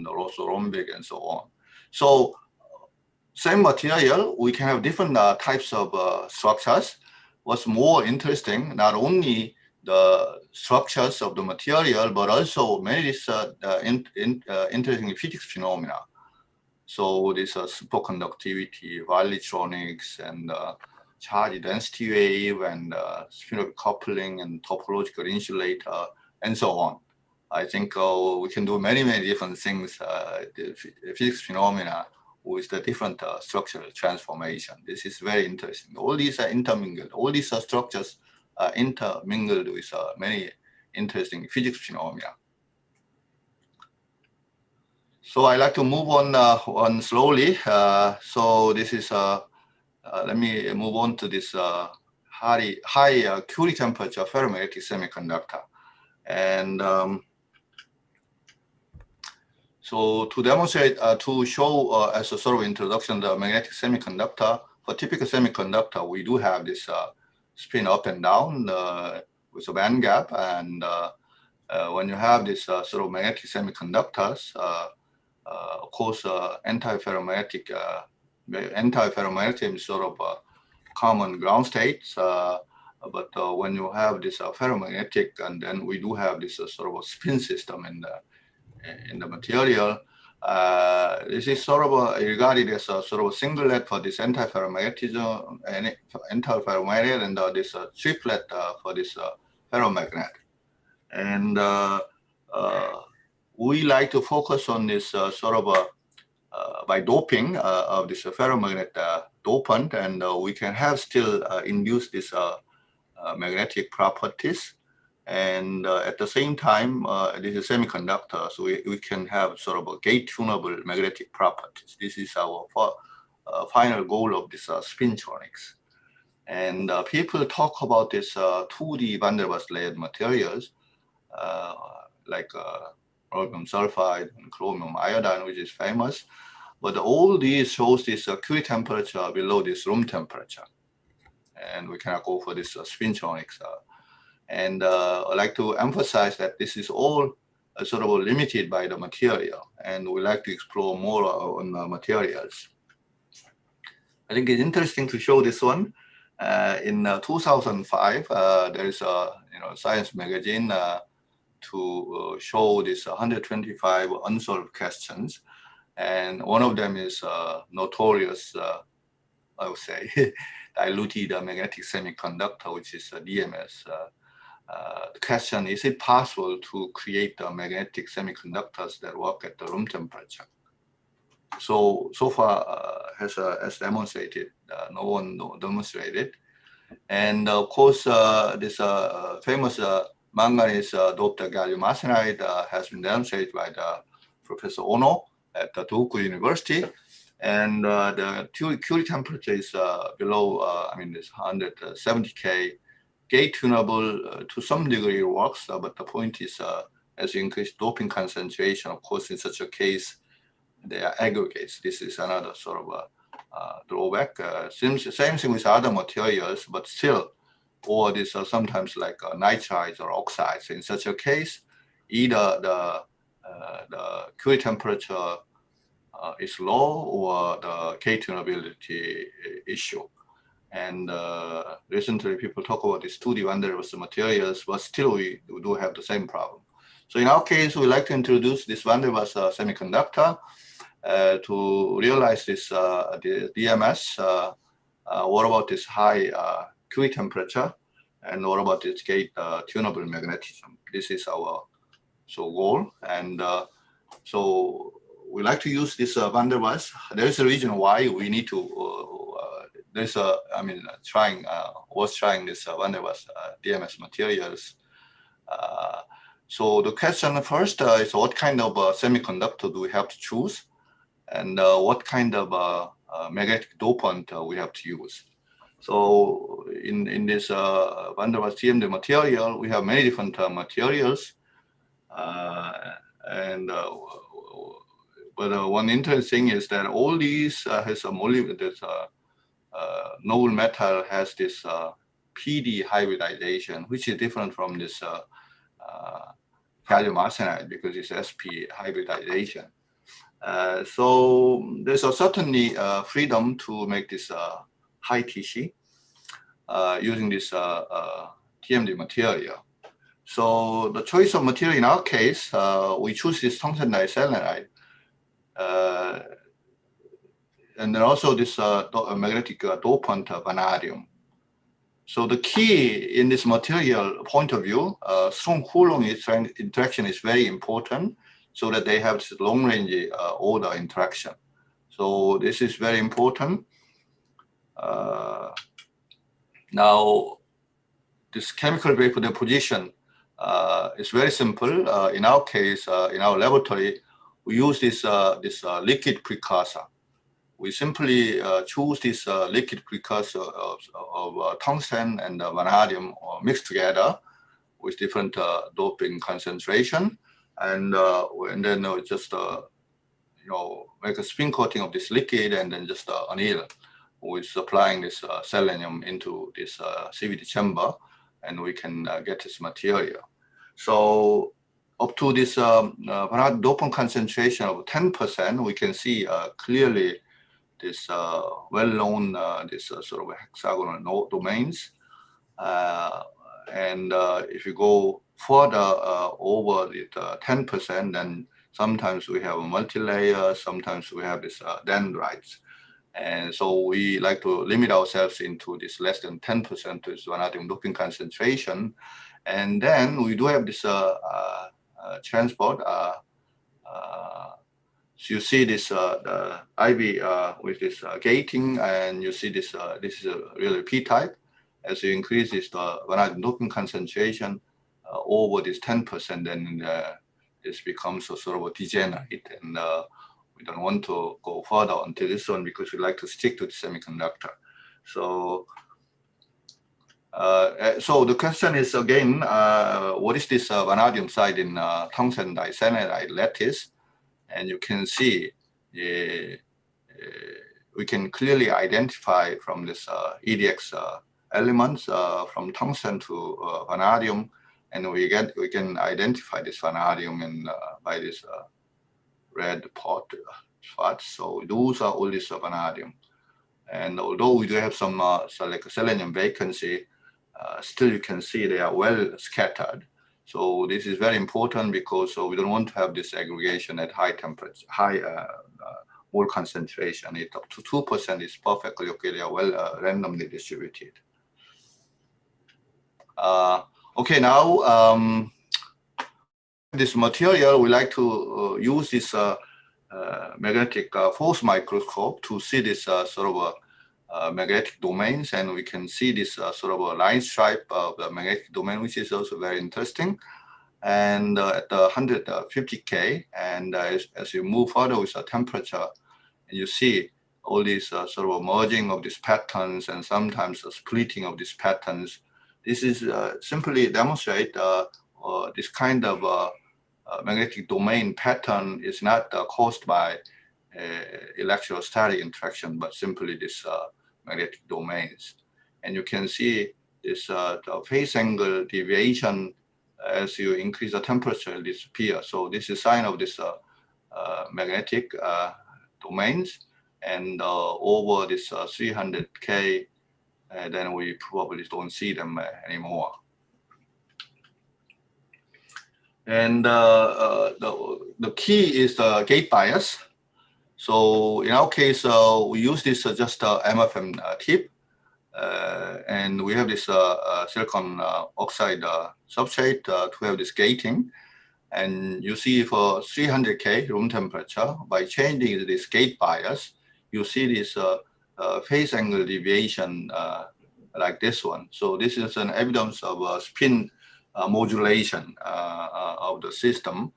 also rhombic and so on. So same material, we can have different types of structures. What's more interesting, not only the structures of the material, but also many interesting physics phenomena. So this superconductivity, valleytronics, and charge density wave, and spinor coupling, and topological insulator, and so on. I think we can do many different things, the physics phenomena with the different structural transformation. This is very interesting. All these are intermingled. All these structures are intermingled with many interesting physics phenomena. So I like to move on slowly. So this is, let me move on to this high Curie temperature ferromagnetic semiconductor. And so to demonstrate, to show as a sort of introduction, the magnetic semiconductor, for typical semiconductor, we do have this spin up and down with a band gap. And when you have this sort of magnetic semiconductors, of course, anti-ferromagnetism is sort of a common ground state. But when you have this ferromagnetic, and then we do have this sort of a spin system in the material, this is sort of regarded as a sort of a singlet for this anti-ferromagnetism and anti-ferromagnet, and this triplet for this ferromagnet. And we like to focus on this sort of by doping of this ferromagnet dopant, and we can have still induce this magnetic properties. And at the same time, this is semiconductor, so we can have sort of a gate tunable magnetic properties. This is our final goal of this spintronics. And people talk about this 2D van der Waals layered materials, like rhodium sulfide and chromium iodine, which is famous. But all these shows this Curie temperature below this room temperature. And we cannot go for this spintronics. And I'd like to emphasize that this is all sort of limited by the material, and we like to explore more on materials. I think it's interesting to show this one. In 2005, there is a science magazine to show this 125 unsolved questions, and one of them is notorious, I would say, diluted magnetic semiconductor, which is DMS. The question, is it possible to create magnetic semiconductors that work at the room temperature? So far, as demonstrated, no one demonstrated. And of course, this famous manganese doped gallium arsenide has been demonstrated by the Professor Ono at the Tohoku University. And the Curie temperature is below, I mean, it's 170 K. Gate tunable to some degree works, but the point is as you increase doping concentration, of course, in such a case, they are aggregates. This is another sort of drawback. Seems the same thing with other materials, but still, or these are sometimes like nitrides or oxides. In such a case, either the Curie temperature is low or the K tunability issue. And recently people talk about these 2D van der Waals materials, but still we do have the same problem. So in our case, we like to introduce this van der Waals semiconductor to realize this the DMS. What about this high Curie temperature? And what about this gate tunable magnetism? This is our goal. And so we like to use this van der Waals. There is a reason why we need to there's a, I mean, was trying this van der Waals DMS materials. So the question first is what kind of semiconductor do we have to choose? And what kind of magnetic dopant we have to use? So in this van der Waals TMD material, we have many different materials. But one interesting is that all these has a noble metal has this PD hybridization, which is different from this gallium arsenide because it's SP hybridization. So there's certainly freedom to make this high TC using this TMD material. So the choice of material in our case, we choose this tungsten diselenide. And then also this magnetic dopant vanadium. So the key in this material point of view, strong Coulomb interaction is very important so that they have this long range order interaction. So this is very important. Now, this chemical vapor deposition is very simple. In our case, in our laboratory, we use this liquid precursor. We simply choose this liquid precursor of tungsten and vanadium mixed together with different doping concentration, and then just make a spin coating of this liquid and then just anneal with applying this selenium into this CVD chamber, and we can get this material. So up to this vanadium dopant concentration of 10%, we can see clearly this well-known this sort of hexagonal domains. And if you go further over the 10%, then sometimes we have a multi-layer, sometimes we have this dendrites. And so we like to limit ourselves into this less than 10% to this vanadium doping concentration. And then we do have this transport. So you see this the IV with this gating, and you see this this is a really P-type. As you increase this vanadium doping concentration over this 10%, then this becomes a sort of a degenerate, and we don't want to go further onto this one because we like to stick to the semiconductor. So so the question is again, what is this vanadium side in tungsten diselenide lattice? And you can see we can clearly identify from this EDX elements from tungsten to vanadium, and we can identify this vanadium by this red pot spots. So those are all this vanadium. And although we do have some like a selenium vacancy, still you can see they are well scattered. So this is very important because we don't want to have this aggregation at high temperature, high mole concentration. It up to 2% is perfectly okay. They are well randomly distributed. Okay, now this material, we like to use this magnetic force microscope to see this sort of magnetic domains, and we can see this sort of a line stripe of the magnetic domain, which is also very interesting. And at the 150K, and as you move further with the temperature, and you see all these sort of merging of these patterns and sometimes the splitting of these patterns. This is simply demonstrate this kind of magnetic domain pattern is not caused by electrostatic interaction, but simply this magnetic domains. And you can see this the phase angle deviation as you increase the temperature disappear. So this is a sign of this magnetic domains. And over this 300K, then we probably don't see them anymore. And the key is the gate bias. So in our case, we use this just MFM tip. And we have this silicon oxide substrate to have this gating. And you see for 300K room temperature, by changing this gate bias, you see this phase angle deviation like this one. So this is an evidence of spin modulation of the system.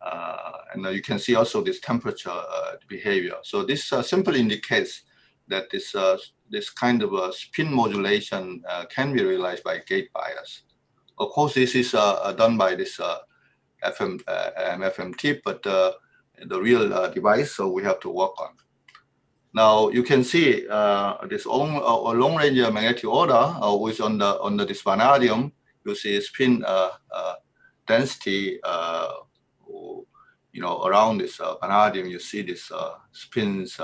And you can see also this temperature behavior. So this simply indicates that this kind of spin modulation can be realized by gate bias. Of course, this is done by this MFM tip, but the real device, so we have to work on. Now you can see this long range magnetic order, which on this vanadium, you see spin density, around this vanadium, you see this spins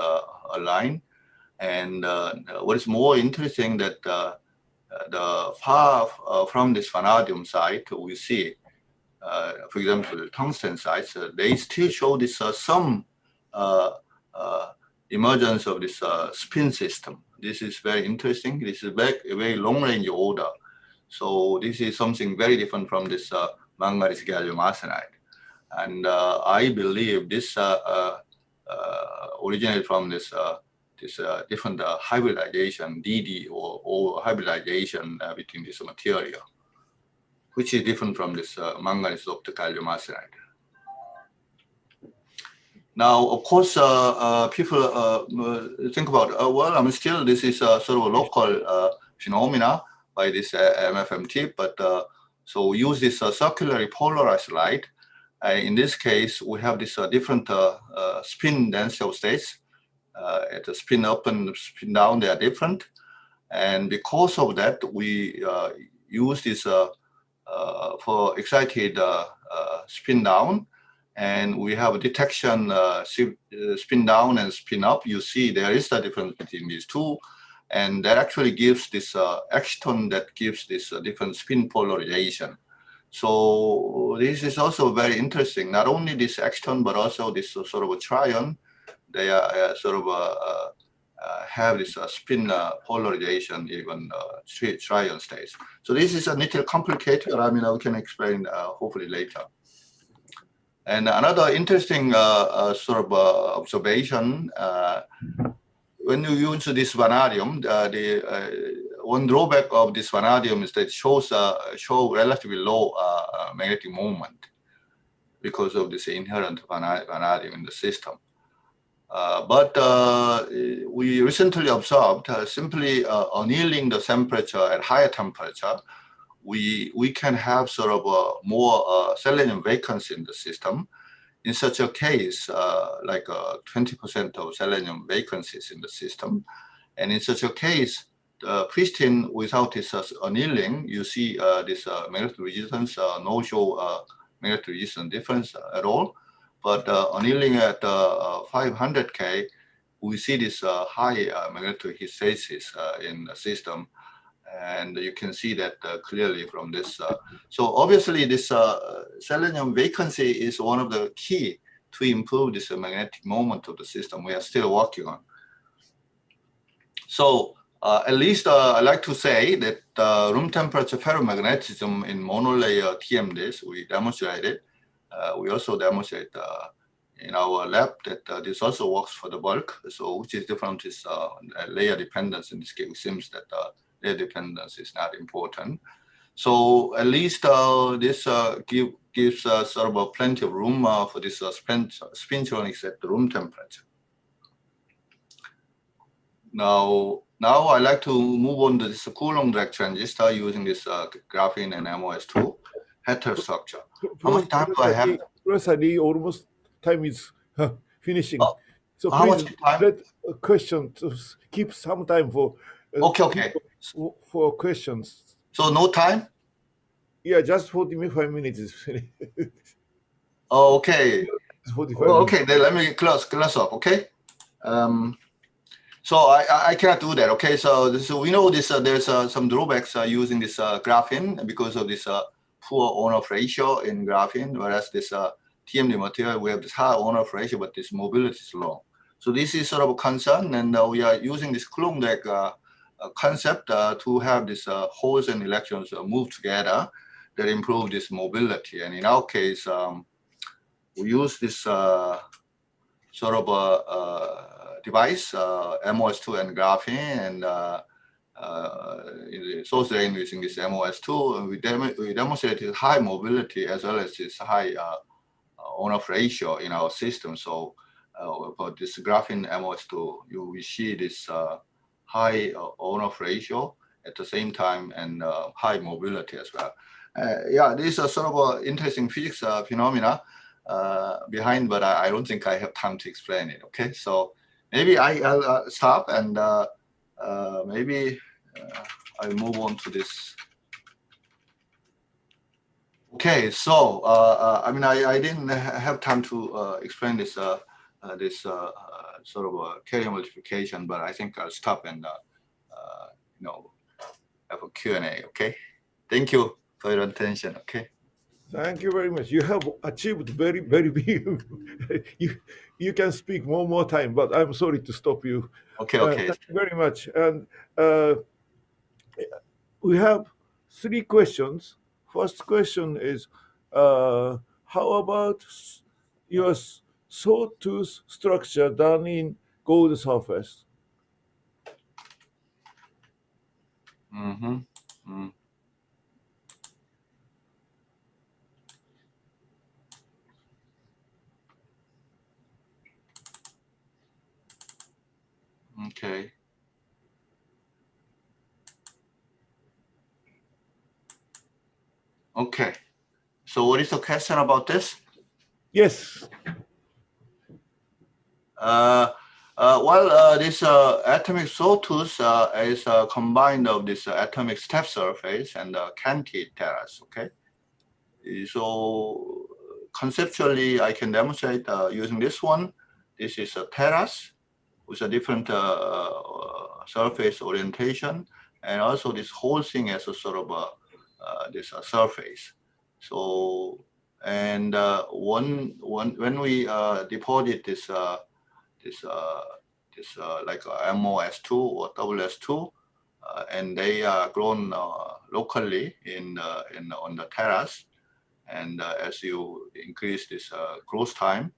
align. And what is more interesting that the far from this vanadium side, we see, for example, the tungsten sides, they still show this some emergence of this spin system. This is very interesting. This is a very long range order. So this is something very different from this manganese gallium arsenide. And I believe this originated from this different hybridization, DD or hybridization between this material, which is different from this manganese gallium arsenide. Now, of course, people think about, well, this is a sort of a local phenomena by this MFM tip, but so we use this circularly polarized light. In this case, we have this different spin density of states. At the spin up and spin down, they are different. And because of that, we use this for excited spin down. And we have a detection spin down and spin up. You see there is a difference between these two. And that actually gives this exciton that gives this different spin polarization. So this is also very interesting. Not only this exciton, but also this sort of a trion. They are sort of have this spin polarization, even trion states. So this is a little complicated. I mean, we can explain hopefully later. And another interesting sort of observation, when you use this vanadium, the one drawback of this vanadium is that it show relatively low magnetic moment because of this inherent vanadium in the system. But we recently observed simply annealing the temperature at higher temperature, we can have sort of a more selenium vacancy in the system. In such a case, like 20% of selenium vacancies in the system. And in such a case, pristine without this annealing, you see this magnetic resistance, no show magnetic resistance difference at all. But annealing at 500K, we see this high magnetic hysteresis in the system. And you can see that clearly from this. So obviously this selenium vacancy is one of the key to improve this magnetic moment of the system. We are still working on. So at least I like to say that room temperature ferromagnetism in monolayer TMDs, we demonstrated. We also demonstrate in our lab that this also works for the bulk. So which is different is layer dependence. In this case, it seems that layer dependence is not important. So at least this gives sort of plenty of room for this spintronics at the room temperature. Now I like to move on to this Coulomb direct transistor using this graphene and MOS2 heterostructure. How much time do I have? Professor Lee, almost time is finishing. So how please much time? let a question to keep some time for Okay. for questions. So no time? Yeah, just 45 minutes is finished. Oh, okay. 45 well, minutes. okay, then let me close up, okay? So I cannot do that, okay? So we know this. There's some drawbacks using this graphene because of this poor on-off ratio in graphene, whereas this TMD material, we have this high on-off ratio, but this mobility is low. So this is sort of a concern, and we are using this Coulomb deck concept to have this holes and electrons move together that improve this mobility. And in our case, we use this sort of a device, MOS2 and graphene, and in the source drain using this MOS2, we demonstrated high mobility as well as this high on-off ratio in our system. So for this graphene MOS2, we see this high on-off ratio at the same time and high mobility as well. Yeah, this is sort of an interesting physics phenomena behind, but I don't think I have time to explain it. Okay, so maybe I'll stop and maybe I'll move on to this. Okay, so I mean I didn't have time to explain this this sort of carrier multiplication, but I think I'll stop and have a Q&A. Okay, thank you for your attention. Okay. Thank you very much. You have achieved very big. you can speak more time, but I'm sorry to stop you. Okay. Thank you very much. And we have 3 questions. First question is, how about your sawtooth structure done in gold surface? Okay. Okay. So what is the question about this? Yes. Well, this atomic sawtooth is combined of this atomic step surface and canted terrace. Okay. So conceptually, I can demonstrate using this one. This is a terrace with a different surface orientation, and also this whole thing as a sort of this surface. So, and when we deposit this like MOS2 or WS2, and they are grown locally on the terrace, and as you increase this growth time,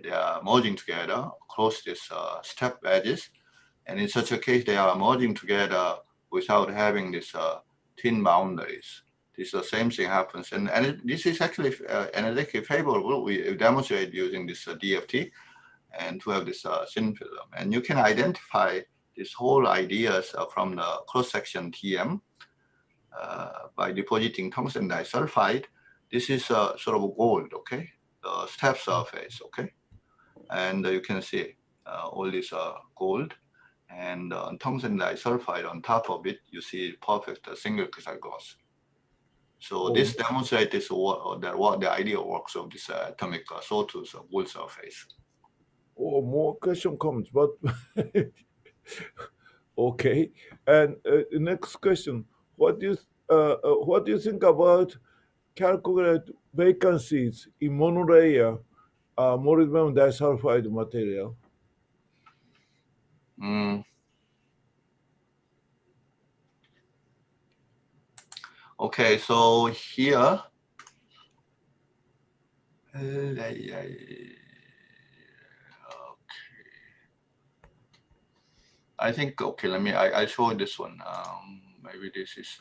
they are merging together across this step edges, and in such a case, they are merging together without having this thin boundaries. This the same thing happens, and this is actually analytically favorable. We demonstrate using this DFT, and to have this thin film, and you can identify this whole ideas from the cross-section TM by depositing tungsten disulfide. This is sort of gold, okay, the step surface, okay, and you can see all this gold, and tungsten disulfide on top of it, you see perfect single crystal gloss. So this demonstrates this what the ideal works of this atomic sawtooth gold surface. Oh, more question comes, but okay. And next question: what do you think about calculate vacancies in monolayer molybdenum disulfide material? Okay, so here, I think, okay, let me, I show this one. Maybe this is,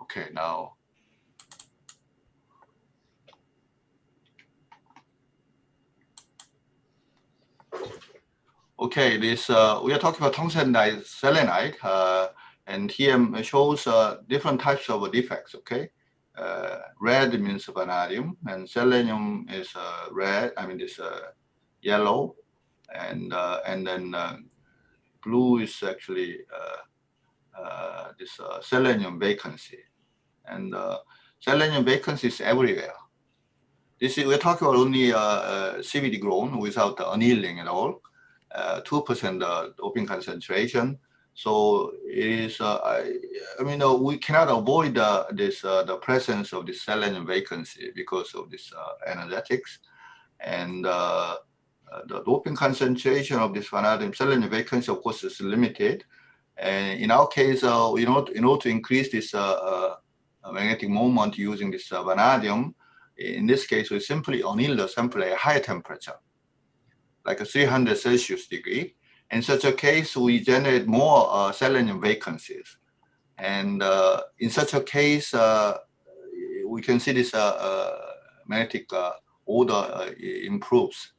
okay, now. Okay, this, we are talking about tungsten selenide, and here shows different types of defects, okay? Red means vanadium, and selenium is red, I mean, this yellow, and then blue is actually this selenium vacancy. And selenium vacancy is everywhere. This is, we're talking about only CVD grown without annealing at all, 2% doping concentration. So it is, I mean, we cannot avoid the presence of this selenium vacancy because of this energetics. And the doping concentration of this vanadium selenium vacancy, of course, is limited. And in our case, in order to increase this magnetic moment using this vanadium, in this case, we simply anneal the sample at a higher temperature, like a 300 Celsius degree. In such a case, we generate more selenium vacancies. And in such a case, we can see this magnetic order improves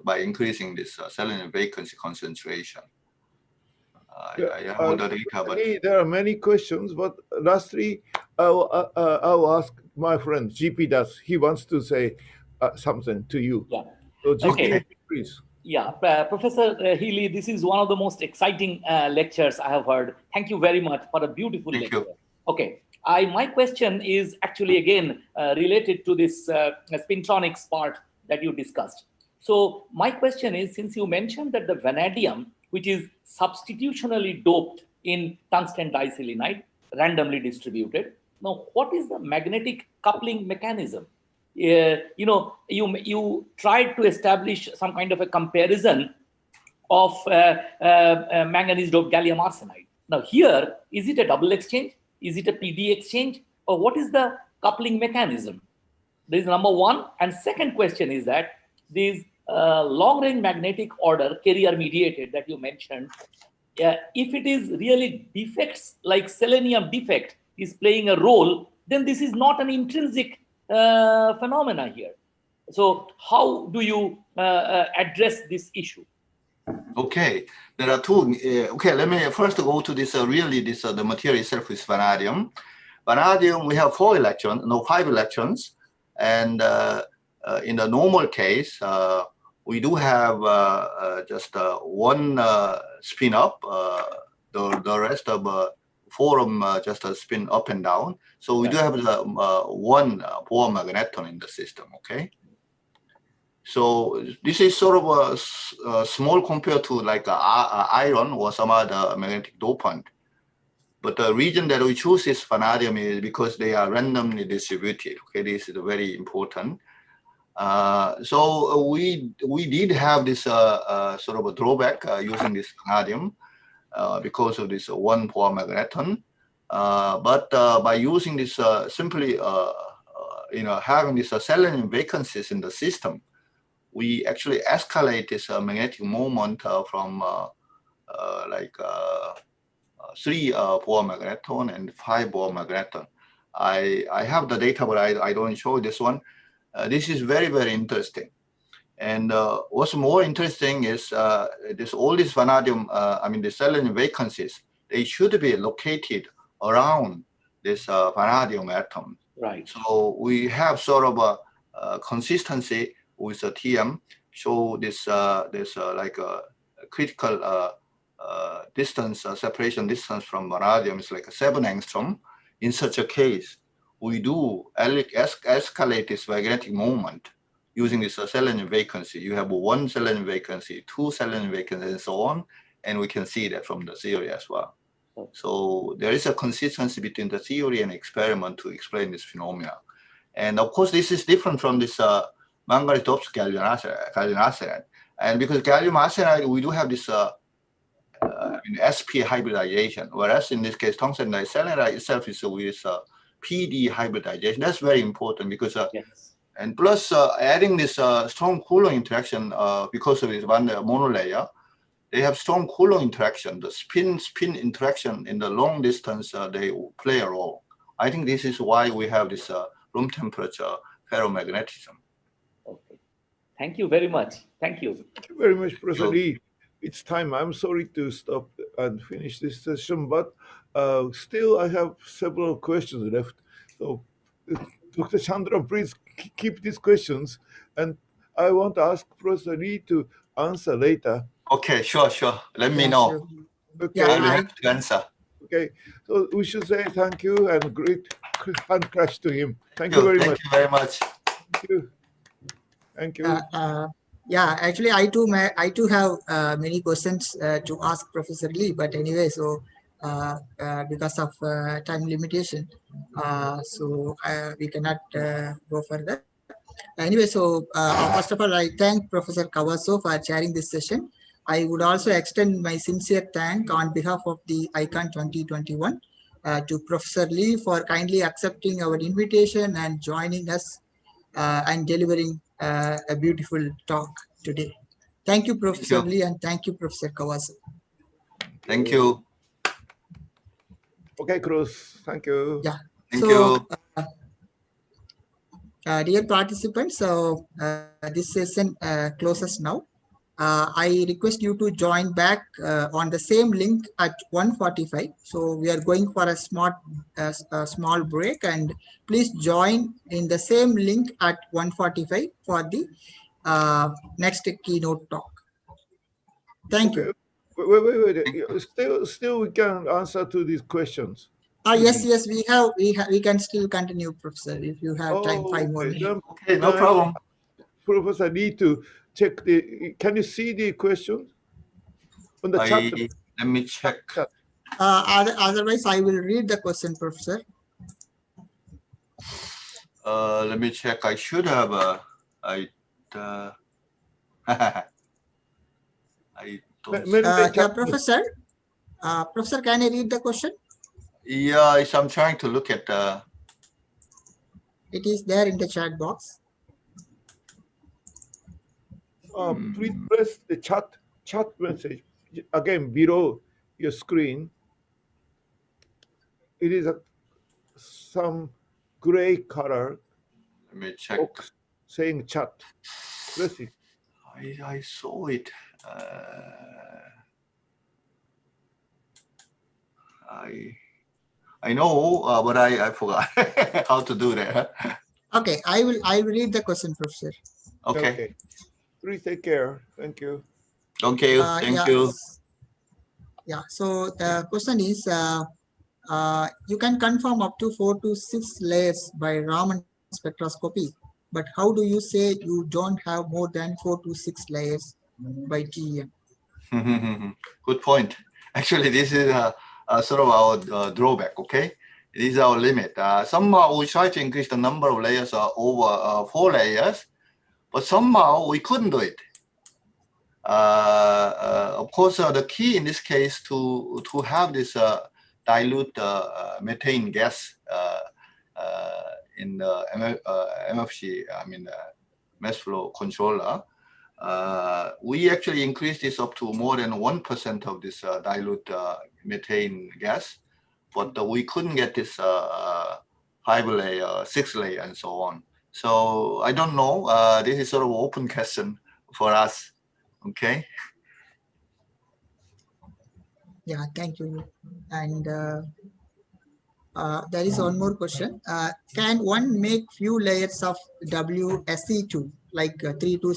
by increasing this selenium vacancy concentration. I have all the data, but there are many questions, but lastly, I'll ask my friend GP Das. He wants to say something to you. Yeah. So GP, Okay. please. Yeah, Professor Healy, this is one of the most exciting lectures I have heard. Thank you very much for a beautiful lecture. You. Okay, my question is actually again related to this spintronics part that you discussed. So my question is, since you mentioned that the vanadium, which is substitutionally doped in tungsten diselenide, randomly distributed, now what is the magnetic coupling mechanism? You tried to establish some kind of a comparison of manganese doped gallium arsenide. Now here, is it a double exchange? Is it a PD exchange? Or what is the coupling mechanism? This is number one. And second question is that these long-range magnetic order carrier mediated that you mentioned, if it is really defects like selenium defect is playing a role, then this is not an intrinsic phenomena here. So how do you address this issue? Okay, there are two. Okay, let me first go to this. Really, this the material itself is vanadium. Vanadium, we have 4 electrons, no 5 electrons, and in the normal case, we do have just one spin up. The rest of 4 of them just spin up and down. So we do have the one Bohr magneton in the system. Okay. So this is sort of a small compared to like iron or some other magnetic dopant. But the reason that we choose this vanadium is because they are randomly distributed. Okay, this is very important. So we did have this sort of a drawback using this vanadium because of this one Bohr magneton. But by using this simply, having this selenium vacancies in the system, we actually escalate this magnetic moment from 3 Bohr magneton and 5 Bohr magneton. I have the data, but I don't show this one. This is very, very interesting. And what's more interesting is all these vanadium, the selenium vacancies, they should be located around this vanadium atom. Right. So we have sort of a consistency with the TM, show this like a critical distance, separation distance from vanadium is like a 7 angstrom. In such a case, we do escalate this magnetic moment using this selenium vacancy. You have 1 selenium vacancy, 2 selenium vacancies, and so on. And we can see that from the theory as well. So there is a consistency between the theory and experiment to explain this phenomena. And of course, this is different from this manganese doped gallium arsenide. And because gallium arsenide, we do have this SP hybridization, whereas in this case, tungsten diselenide itself is with PD hybridization. That's very important because And plus adding this strong Coulomb interaction because of this one monolayer, they have strong Coulomb interaction. The spin-spin interaction in the long distance, they play a role. I think this is why we have this room temperature ferromagnetism. Okay. Thank you very much. Thank you. Thank you very much, Professor Lee. It's time. I'm sorry to stop and finish this session, but still I have several questions left. So, Dr. Chandra, please keep these questions, and I want to ask Professor Lee to answer later. Okay, sure. Let me know. Sure. Okay. Yeah, I will have to answer. Okay, so we should say thank you and great hand crash to him. Thank you very much. Thank you very much. Thank you. Thank you. Yeah, actually, I too have many questions to ask Professor Lee, but anyway, so because of time limitation, so we cannot go further. Anyway, so first of all, I thank Professor Kawaso for chairing this session. I would also extend my sincere thank on behalf of the ICONN 2021 to Professor Lee for kindly accepting our invitation and joining us and delivering a beautiful talk today. Thank you, Professor Lee, and thank you, Professor Kawaso. Thank you. Okay, Cruz. Thank you. Yeah. Thank you. Dear participants, so this session closes now. I request you to join back on the same link at 1:45. So we are going for a small break, and please join in the same link at 1:45 for the next keynote talk. Thank you. Wait. Still we can answer to these questions. Yes, we can still continue, Professor, if you have time, 5 more minutes. Okay, no problem. Professor, need to check can you see the questions on the chat? Let me check. Otherwise, I will read the question, Professor. Let me check. I should have I don't. Yeah, Professor. Professor, can I read the question? Yeah, I'm trying to look at. It is there in the chat box. Please press the chat message again below your screen. It is some gray color. Let me check. Saying chat. Press it. I saw it. I know, but I forgot how to do that. Okay, I will read the question, Professor. Okay. Please take care. Thank you. Okay. Thank you. Yeah. So the question is, you can confirm up to 4 to 6 layers by Raman spectroscopy, but how do you say you don't have more than 4 to 6 layers by TEM? Good point. Actually, this is sort of our drawback. Okay, this is our limit. Somehow we try to increase the number of layers over 4 layers, but somehow we couldn't do it. Of course, the key in this case to have this dilute methane gas in the MFC, I mean mass flow controller, we actually increased this up to more than 1% of this dilute methane gas, but we couldn't get this 5 layer, 6 layer, and so on. So I don't know. This is sort of an open question for us. Okay. Yeah, thank you. And there is one more question. Can one make few layers of WSE2, like 3 to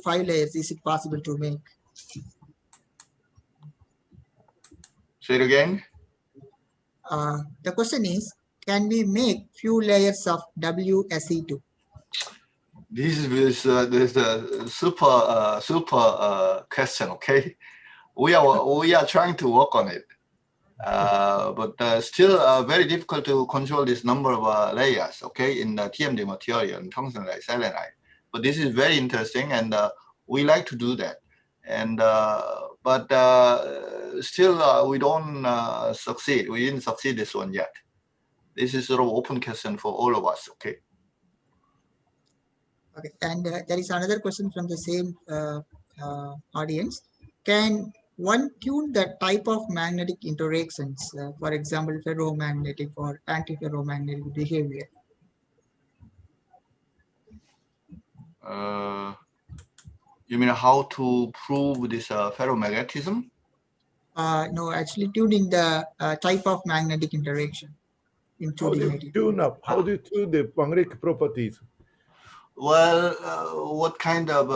5 layers? Is it possible to make? Say it again. The question is, can we make few layers of WSE2? This is a super question. Okay, we are trying to work on it, but still very difficult to control this number of layers. Okay, in the TMD material and tungstenite selenide. But this is very interesting, and we like to do that. And but still we don't succeed. We didn't succeed this one yet. This is sort of open question for all of us. Okay. Okay, and there is another question from the same audience. Can one tune the type of magnetic interactions, for example, ferromagnetic or antiferromagnetic behavior? You mean how to prove this ferromagnetism? No, actually tuning the type of magnetic interaction in How 2D do you material. tune up? How do you tune the magnetic properties? Well, what kind of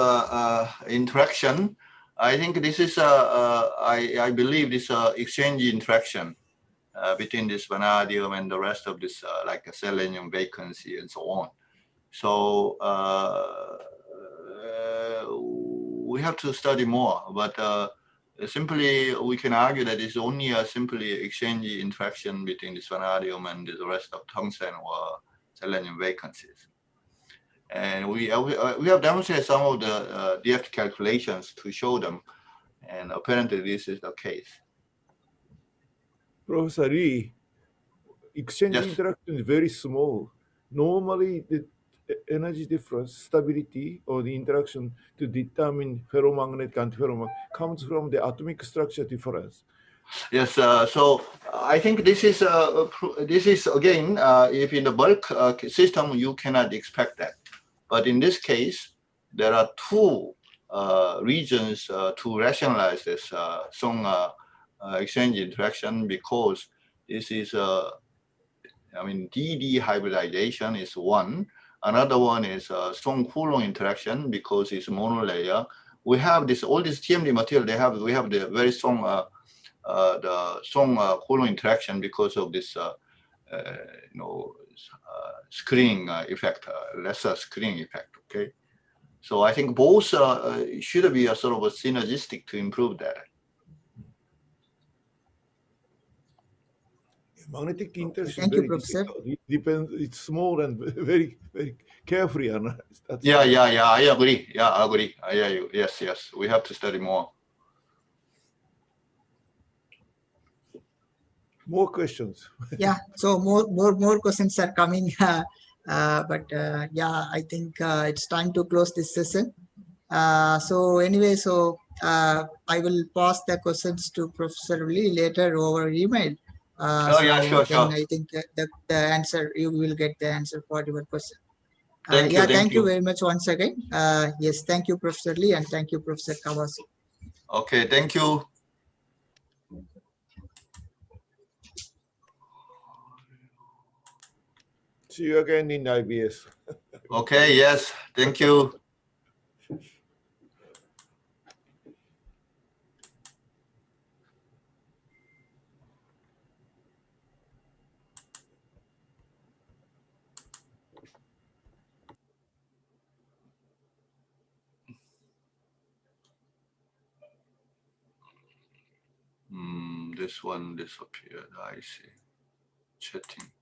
interaction? I think this is, I believe this exchange interaction between this vanadium and the rest of this, like a selenium vacancy and so on. So we have to study more, but simply we can argue that it's only a simply exchange interaction between this vanadium and the rest of tungsten or selenium vacancies. And we have demonstrated some of the DFT calculations to show them, and apparently this is the case. Professor Lee, exchange interaction is very small. Normally, the energy difference, stability, or the interaction to determine ferromagnetic and antiferromagnetic comes from the atomic structure difference. Yes, so I think this is again, if in the bulk system, you cannot expect that. But in this case, there are two regions to rationalize this strong exchange interaction, because this is, I mean, DD hybridization is one. Another one is strong Coulomb interaction, because it's monolayer. We have this, all this TMD material, we have the very strong Coulomb interaction because of this, screening effect, lesser screening effect. Okay, so I think both should be a sort of a synergistic to improve that. Magnetic interaction Thank you, very Professor. difficult. It depends. It's small and very, very carefully analyzed. Yeah, I agree. Yeah, I agree. I hear you. Yes, we have to study more. More questions. Yeah, so more questions are coming, but yeah, I think it's time to close this session. So anyway, I will pass the questions to Professor Lee later over email. Yeah, sure. Then I think the answer, you will get the answer for your question. Thank you. Thank you very much once again. Yes, thank you, Professor Lee, and thank you, Professor Kawase. Okay, thank you. See you again in IBS. Okay, yes, thank you. This one disappeared. I see. Chatting.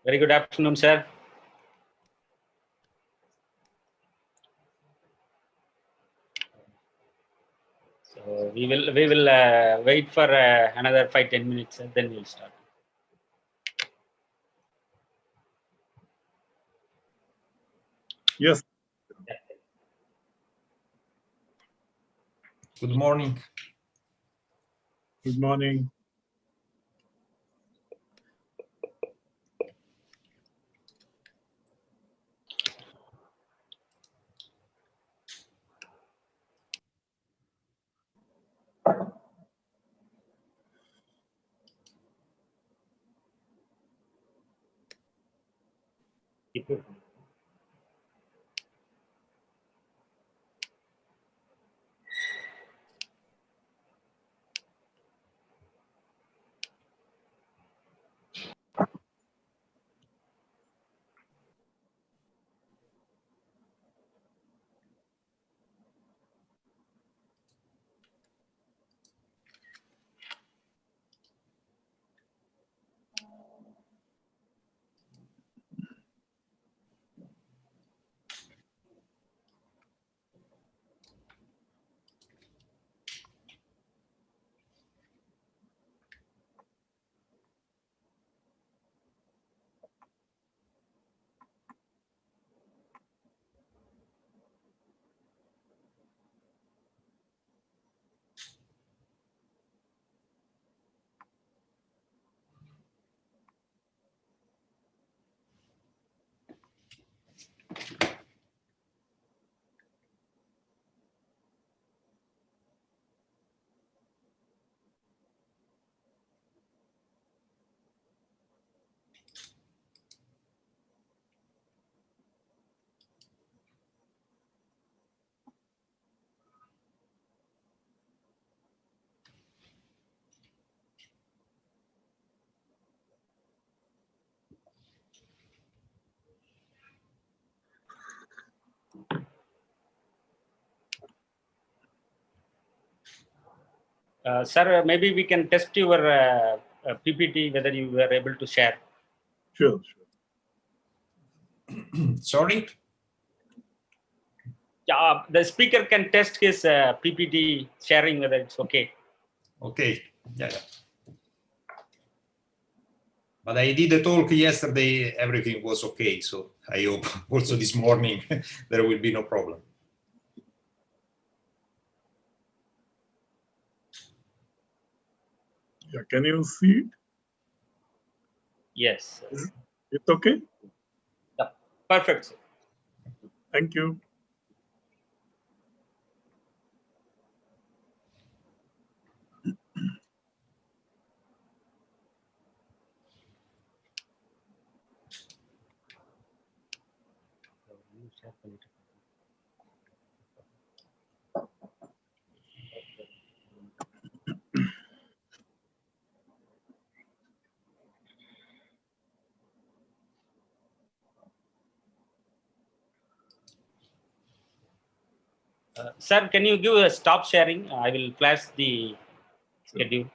Very good afternoon, sir. So we will wait for another 5-10 minutes, and then we'll start. Yes. Good morning. Good morning. Sir, maybe we can test your PPT, whether you were able to share. Sure. Sorry? Yeah, the speaker can test his PPT sharing, whether it's okay. Okay. Yeah. But I did a talk yesterday, everything was okay. So I hope also this morning there will be no problem. Yeah, can you see it? Yes. It's okay? Yeah. Perfect, sir. Thank you. Sir, can you give a stop sharing? I will flash the schedule.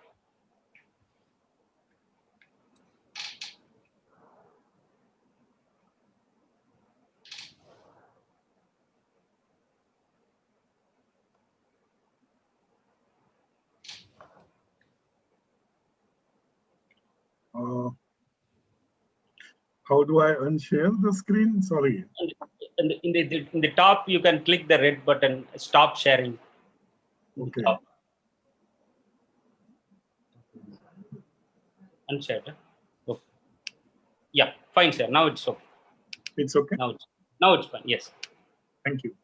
How do I unshare the screen? Sorry. In the top, you can click the red button, stop sharing. Okay. Unshare. Okay. Yeah, fine, sir. Now it's okay. It's okay? Now it's fine. Yes. Thank you.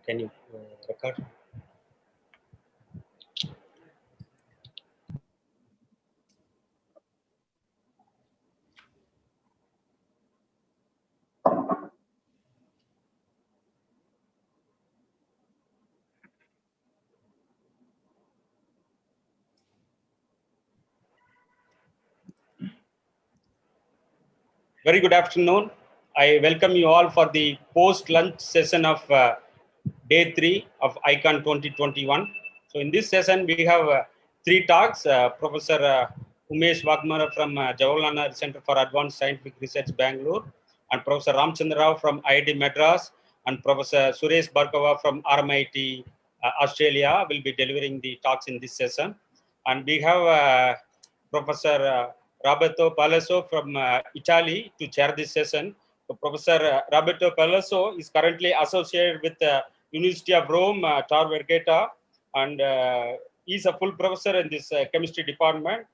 can you record? Very good afternoon. I welcome you all for the post-lunch session of day 3 of ICON 2021. So in this session, we have 3 talks. Professor Umesh Wagmara from Jawaharlal Nehru Center for Advanced Scientific Research, Bangalore, and Professor Ramchandra Rao from IIT Madras, and Professor Suresh Bhargava from RMIT Australia will be delivering the talks in this session. And we have Professor Roberto Palazzo from Italy to chair this session. So Professor Roberto Palazzo is currently associated with the University of Rome, Tor Vergata, and he's a full professor in this chemistry department.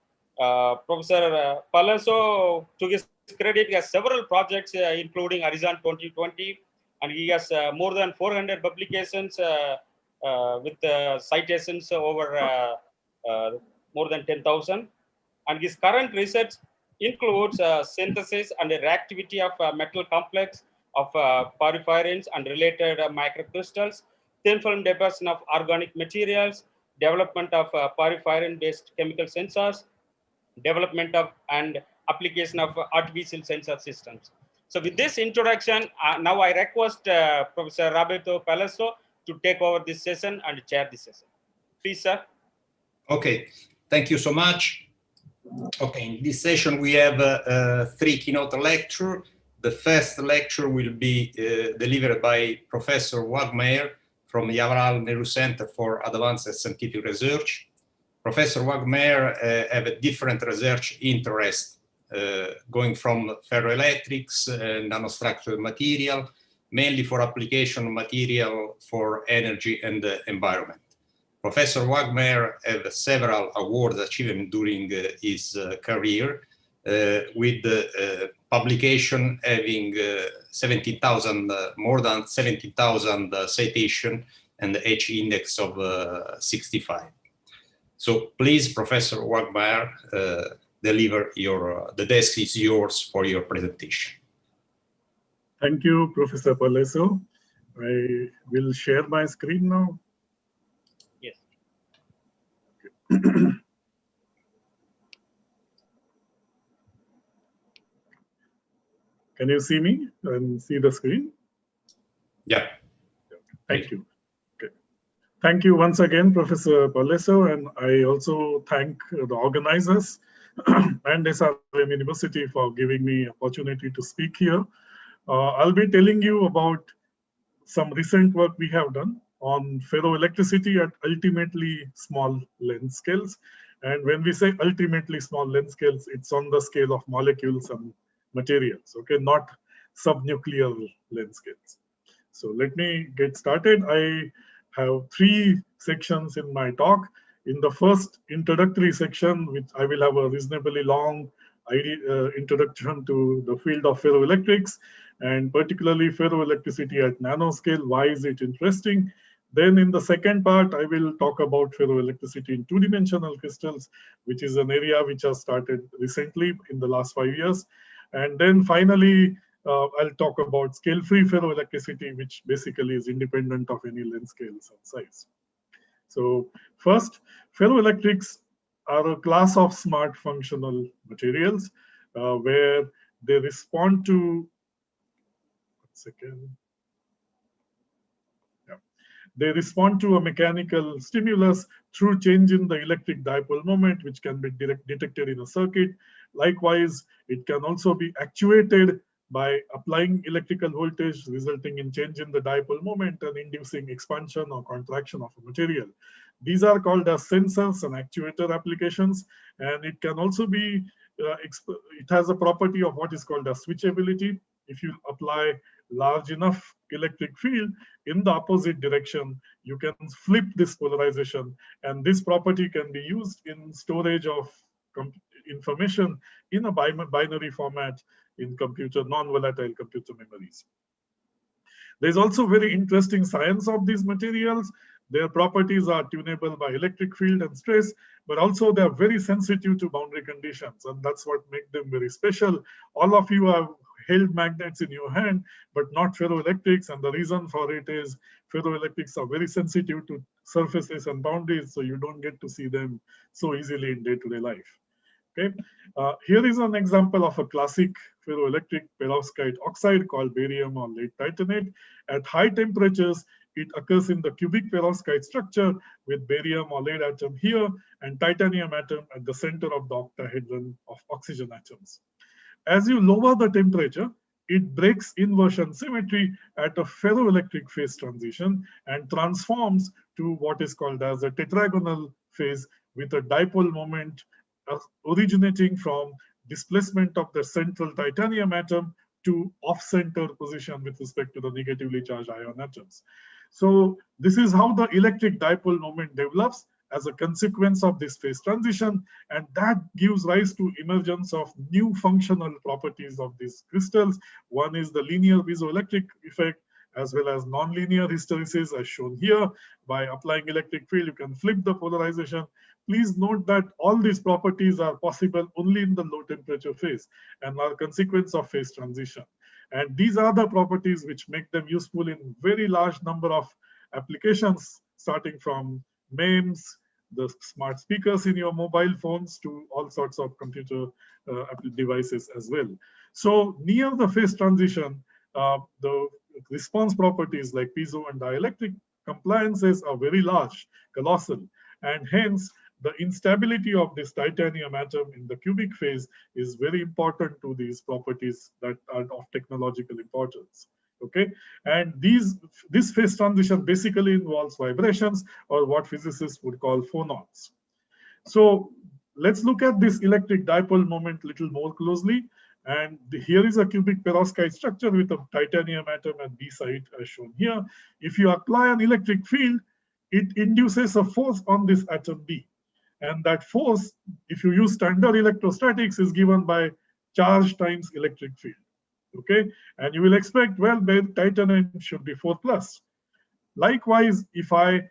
Professor Palazzo, to his credit, he has several projects, including Horizon 2020, and he has more than 400 publications with citations over more than 10,000. And his current research includes synthesis and reactivity of metal complex of porphyrins and related microcrystals, thin film deposition of organic materials, development of porphyrin-based chemical sensors, development of and application of artificial sensor systems. So with this introduction, now I request Professor Roberto Palazzo to take over this session and chair this session. Please, sir. Okay, thank you so much. Okay, in this session we have 3 keynote lectures. The first lecture will be delivered by Professor Wagmeyer from Jawaharlal Nehru Center for Advanced Scientific Research. Professor Wagmeyer have a different research interest, going from ferroelectrics, nanostructured material, mainly for application material for energy and environment. Professor Wagmeyer had several awards achieved during his career, with publication having 17,000, more than 17,000 citation and the H index of 65. So please, Professor Wagmeyer, deliver the desk is yours for your presentation. Thank you, Professor Palazzo. I will share my screen now. Yes. Can you see me and see the screen? Yeah. Thank you. Okay. Thank you once again, Professor Palazzo, and I also thank the organizers and SRM University for giving me opportunity to speak here. I'll be telling you about some recent work we have done on ferroelectricity at ultimately small length scales. And when we say ultimately small length scales, it's on the scale of molecules and materials, okay, not subnuclear length scales. So let me get started. I have 3 sections in my talk. In the first introductory section, which I will have a reasonably long introduction to the field of ferroelectrics, and particularly ferroelectricity at nanoscale. Why is it interesting? Then in the second part, I will talk about ferroelectricity in 2-dimensional crystals, which is an area which has started recently in the last 5 years. And then finally, I'll talk about scale-free ferroelectricity, which basically is independent of any length scales and size. So first, ferroelectrics are a class of smart functional materials where they respond to, they respond to a mechanical stimulus through change in the electric dipole moment, which can be detected in a circuit. Likewise, it can also be actuated by applying electrical voltage, resulting in change in the dipole moment and inducing expansion or contraction of a material. These are called as sensors and actuator applications, and it can also be, it has a property of what is called as switchability. If you apply large enough electric field in the opposite direction, you can flip this polarization, and this property can be used in storage of information in a binary format in computer, non-volatile computer memories. There's also very interesting science of these materials. Their properties are tunable by electric field and stress, but also they are very sensitive to boundary conditions, and that's what makes them very special. All of you have held magnets in your hand, but not ferroelectrics, and the reason for it is ferroelectrics are very sensitive to surfaces and boundaries, so you don't get to see them so easily in day-to-day life. Okay, here is an example of a classic ferroelectric perovskite oxide called barium or lead titanate. At high temperatures, it occurs in the cubic perovskite structure with barium or lead atom here and titanium atom at the center of the octahedron of oxygen atoms. As you lower the temperature, it breaks inversion symmetry at a ferroelectric phase transition and transforms to what is called as a tetragonal phase with a dipole moment originating from displacement of the central titanium atom to off-center position with respect to the negatively charged ion atoms. So this is how the electric dipole moment develops as a consequence of this phase transition, and that gives rise to emergence of new functional properties of these crystals. One is the linear piezoelectric effect, as well as nonlinear hysteresis as shown here. By applying electric field, you can flip the polarization. Please note that all these properties are possible only in the low temperature phase and are a consequence of phase transition. And these are the properties which make them useful in very large number of applications, starting from MEMS, the smart speakers in your mobile phones, to all sorts of computer devices as well. So near the phase transition, the response properties like piezo and dielectric compliances are very large, colossal, and hence the instability of this titanium atom in the cubic phase is very important to these properties that are of technological importance. Okay, and this phase transition basically involves vibrations, or what physicists would call phonons. So let's look at this electric dipole moment a little more closely. And here is a cubic perovskite structure with a titanium atom at B site as shown here. If you apply an electric field, it induces a force on this atom B. And that force, if you use standard electrostatics, is given by charge times electric field. Okay, and you will expect, well, titanium should be 4+. Likewise, if I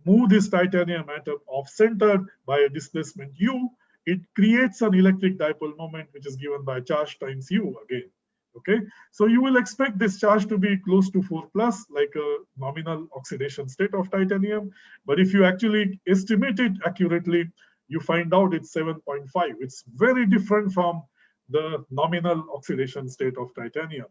move this titanium atom off-center by a displacement U, it creates an electric dipole moment, which is given by charge times U again. Okay, so you will expect this charge to be close to 4+, like a nominal oxidation state of titanium. But if you actually estimate it accurately, you find out it's 7.5. It's very different from the nominal oxidation state of titanium.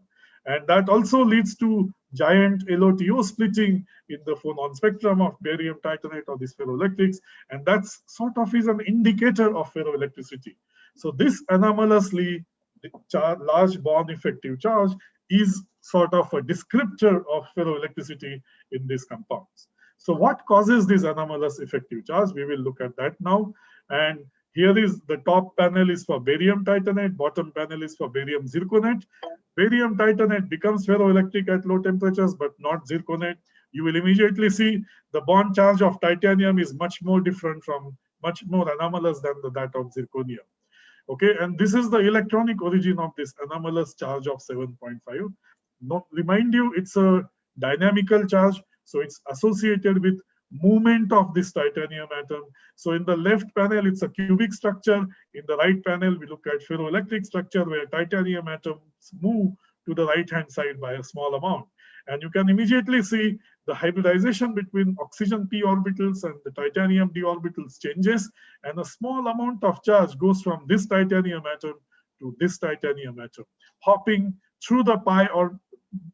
And that also leads to giant LOTO splitting in the phonon spectrum of barium titanate or these ferroelectrics. And that's sort of is an indicator of ferroelectricity. So this anomalously large Born effective charge is sort of a descriptor of ferroelectricity in these compounds. So what causes this anomalous effective charge? We will look at that now. And here is the top panel is for barium titanate, bottom panel is for barium zirconate. Barium titanate becomes ferroelectric at low temperatures, but not zirconate. You will immediately see the bond charge of titanium is much more different from, much more anomalous than that of zirconium. Okay, and this is the electronic origin of this anomalous charge of 7.5. Remind you, it's a dynamical charge, so it's associated with movement of this titanium atom. So in the left panel, it's a cubic structure. In the right panel, we look at ferroelectric structure where titanium atoms move to the right-hand side by a small amount. And you can immediately see the hybridization between oxygen p orbitals and the titanium d orbitals changes, and a small amount of charge goes from this titanium atom to this titanium atom, hopping through the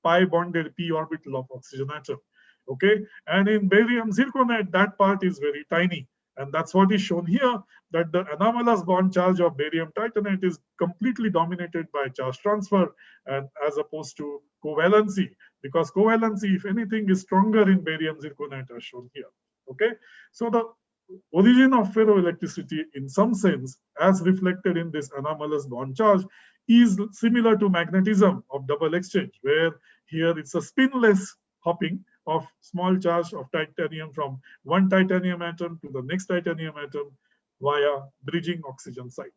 pi bonded p orbital of oxygen atom. Okay, and in barium zirconate, that part is very tiny. And that's what is shown here, that the anomalous bond charge of barium titanate is completely dominated by charge transfer, and as opposed to covalency, because covalency, if anything, is stronger in barium zirconate as shown here. Okay, so the origin of ferroelectricity in some sense, as reflected in this anomalous bond charge, is similar to magnetism of double exchange, where here it's a spinless hopping of small charge of titanium from one titanium atom to the next titanium atom via bridging oxygen site.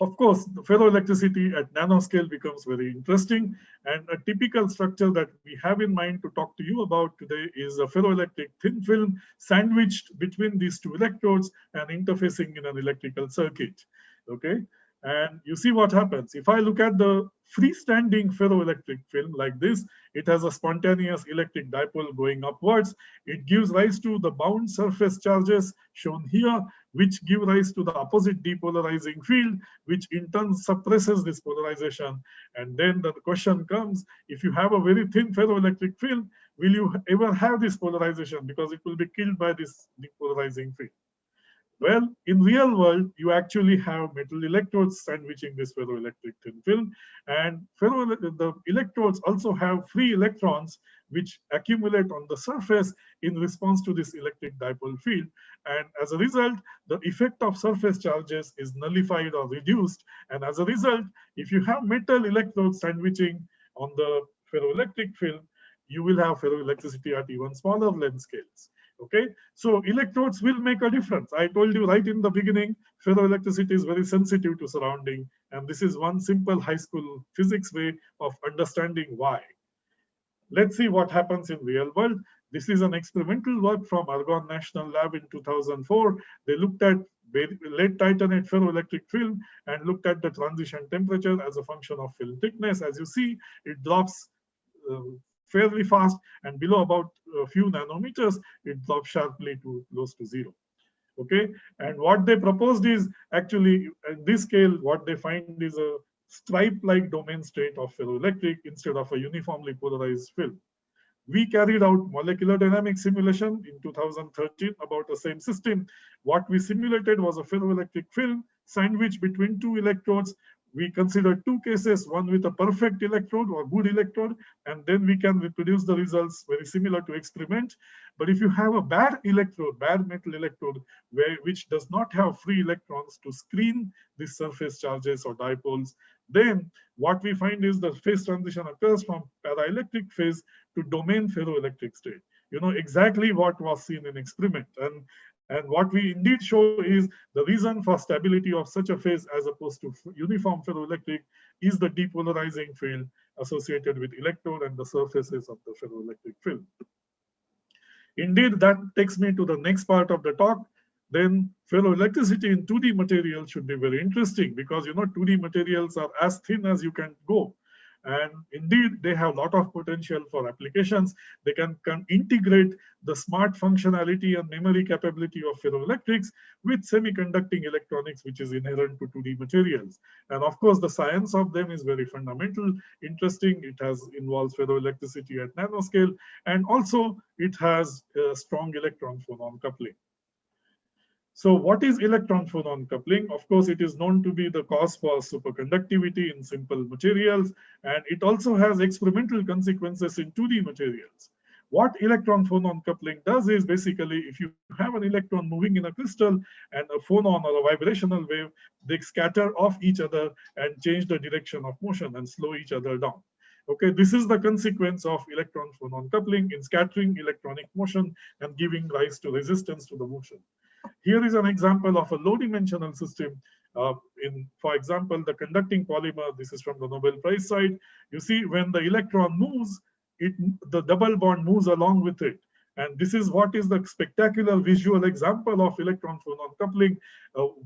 Of course, the ferroelectricity at nanoscale becomes very interesting, and a typical structure that we have in mind to talk to you about today is a ferroelectric thin film sandwiched between these two electrodes and interfacing in an electrical circuit. Okay, and you see what happens. If I look at the freestanding ferroelectric film like this, it has a spontaneous electric dipole going upwards. It gives rise to the bound surface charges shown here, which give rise to the opposite depolarizing field, which in turn suppresses this polarization. And then the question comes, if you have a very thin ferroelectric field, will you ever have this polarization? Because it will be killed by this depolarizing field. Well, in real world, you actually have metal electrodes sandwiching this ferroelectric thin film, and the electrodes also have free electrons which accumulate on the surface in response to this electric dipole field. And as a result, the effect of surface charges is nullified or reduced. And as a result, if you have metal electrodes sandwiching on the ferroelectric film, you will have ferroelectricity at even smaller length scales. Okay, so electrodes will make a difference. I told you right in the beginning, ferroelectricity is very sensitive to surrounding, and this is one simple high school physics way of understanding why. Let's see what happens in real world. This is an experimental work from Argonne National Lab in 2004. They looked at lead titanate ferroelectric film and looked at the transition temperature as a function of film thickness. As you see, it drops fairly fast, and below about a few nanometers, it drops sharply to close to zero. Okay, and what they proposed is actually at this scale, what they find is a stripe-like domain state of ferroelectric instead of a uniformly polarized film. We carried out molecular dynamics simulation in 2013 about the same system. What we simulated was a ferroelectric film sandwiched between two electrodes. We considered two cases, one with a perfect electrode or good electrode, and then we can reproduce the results very similar to experiment. But if you have a bad electrode, bad metal electrode, which does not have free electrons to screen these surface charges or dipoles, then what we find is the phase transition occurs from paraelectric phase to domain ferroelectric state. You know, exactly what was seen in experiment. And what we indeed show is the reason for stability of such a phase as opposed to uniform ferroelectric is the depolarizing field associated with electrode and the surfaces of the ferroelectric film. Indeed, that takes me to the next part of the talk. Then ferroelectricity in 2D materials should be very interesting because, you know, 2D materials are as thin as you can go. And indeed, they have a lot of potential for applications. They can integrate the smart functionality and memory capability of ferroelectrics with semiconducting electronics, which is inherent to 2D materials. And of course, the science of them is very fundamental, interesting. It involves ferroelectricity at nanoscale, and also it has strong electron-phonon coupling. So what is electron-phonon coupling? Of course, it is known to be the cause for superconductivity in simple materials, and it also has experimental consequences in 2D materials. What electron-phonon coupling does is basically, if you have an electron moving in a crystal and a phonon or a vibrational wave, they scatter off each other and change the direction of motion and slow each other down. Okay, this is the consequence of electron-phonon coupling in scattering electronic motion and giving rise to resistance to the motion. Here is an example of a low-dimensional system. For example, the conducting polymer, this is from the Nobel Prize side. You see, when the electron moves, the double bond moves along with it. And this is what is the spectacular visual example of electron-phonon coupling.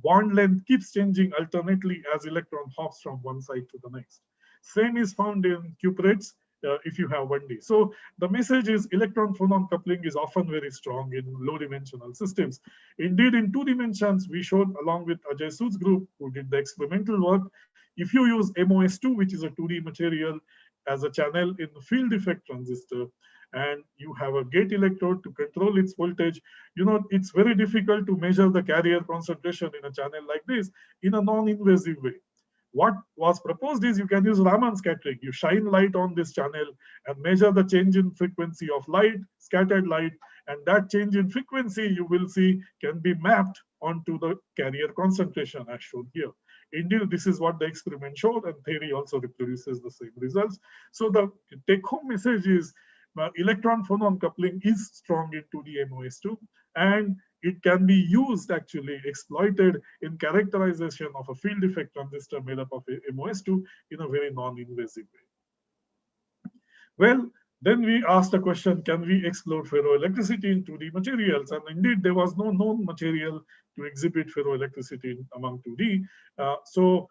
Bond length keeps changing alternately as electron hops from one side to the next. Same is found in cuprates. If you have 1D. So the message is electron-phonon coupling is often very strong in low-dimensional systems. Indeed, in 2 dimensions, we showed along with Ajay Sood's group who did the experimental work, if you use MOS2, which is a 2D material, as a channel in the field effect transistor, and you have a gate electrode to control its voltage, you know, it's very difficult to measure the carrier concentration in a channel like this in a non-invasive way. What was proposed is you can use Raman scattering. You shine light on this channel and measure the change in frequency of light, scattered light, and that change in frequency you will see can be mapped onto the carrier concentration as shown here. Indeed, this is what the experiment showed, and theory also reproduces the same results. So the take-home message is electron-phonon coupling is strong in 2D MOS2, and it can be used, actually exploited in characterization of a field effect transistor made up of MOS2 in a very non-invasive way. Well, then we asked the question, can we explore ferroelectricity in 2D materials? And indeed, there was no known material to exhibit ferroelectricity among 2D. So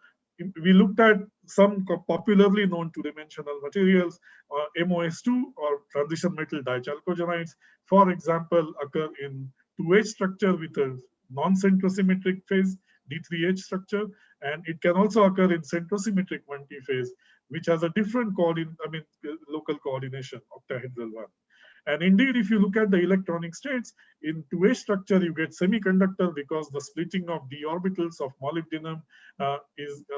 we looked at some popularly known two-dimensional materials, MOS2 or transition metal dichalcogenides, for example, occur in 2H structure with a non-centrosymmetric phase, D3H structure, and it can also occur in centrosymmetric 1T phase, which has a different local coordination, octahedral one. And indeed, if you look at the electronic states, in 2H structure, you get semiconductor because the splitting of d orbitals of molybdenum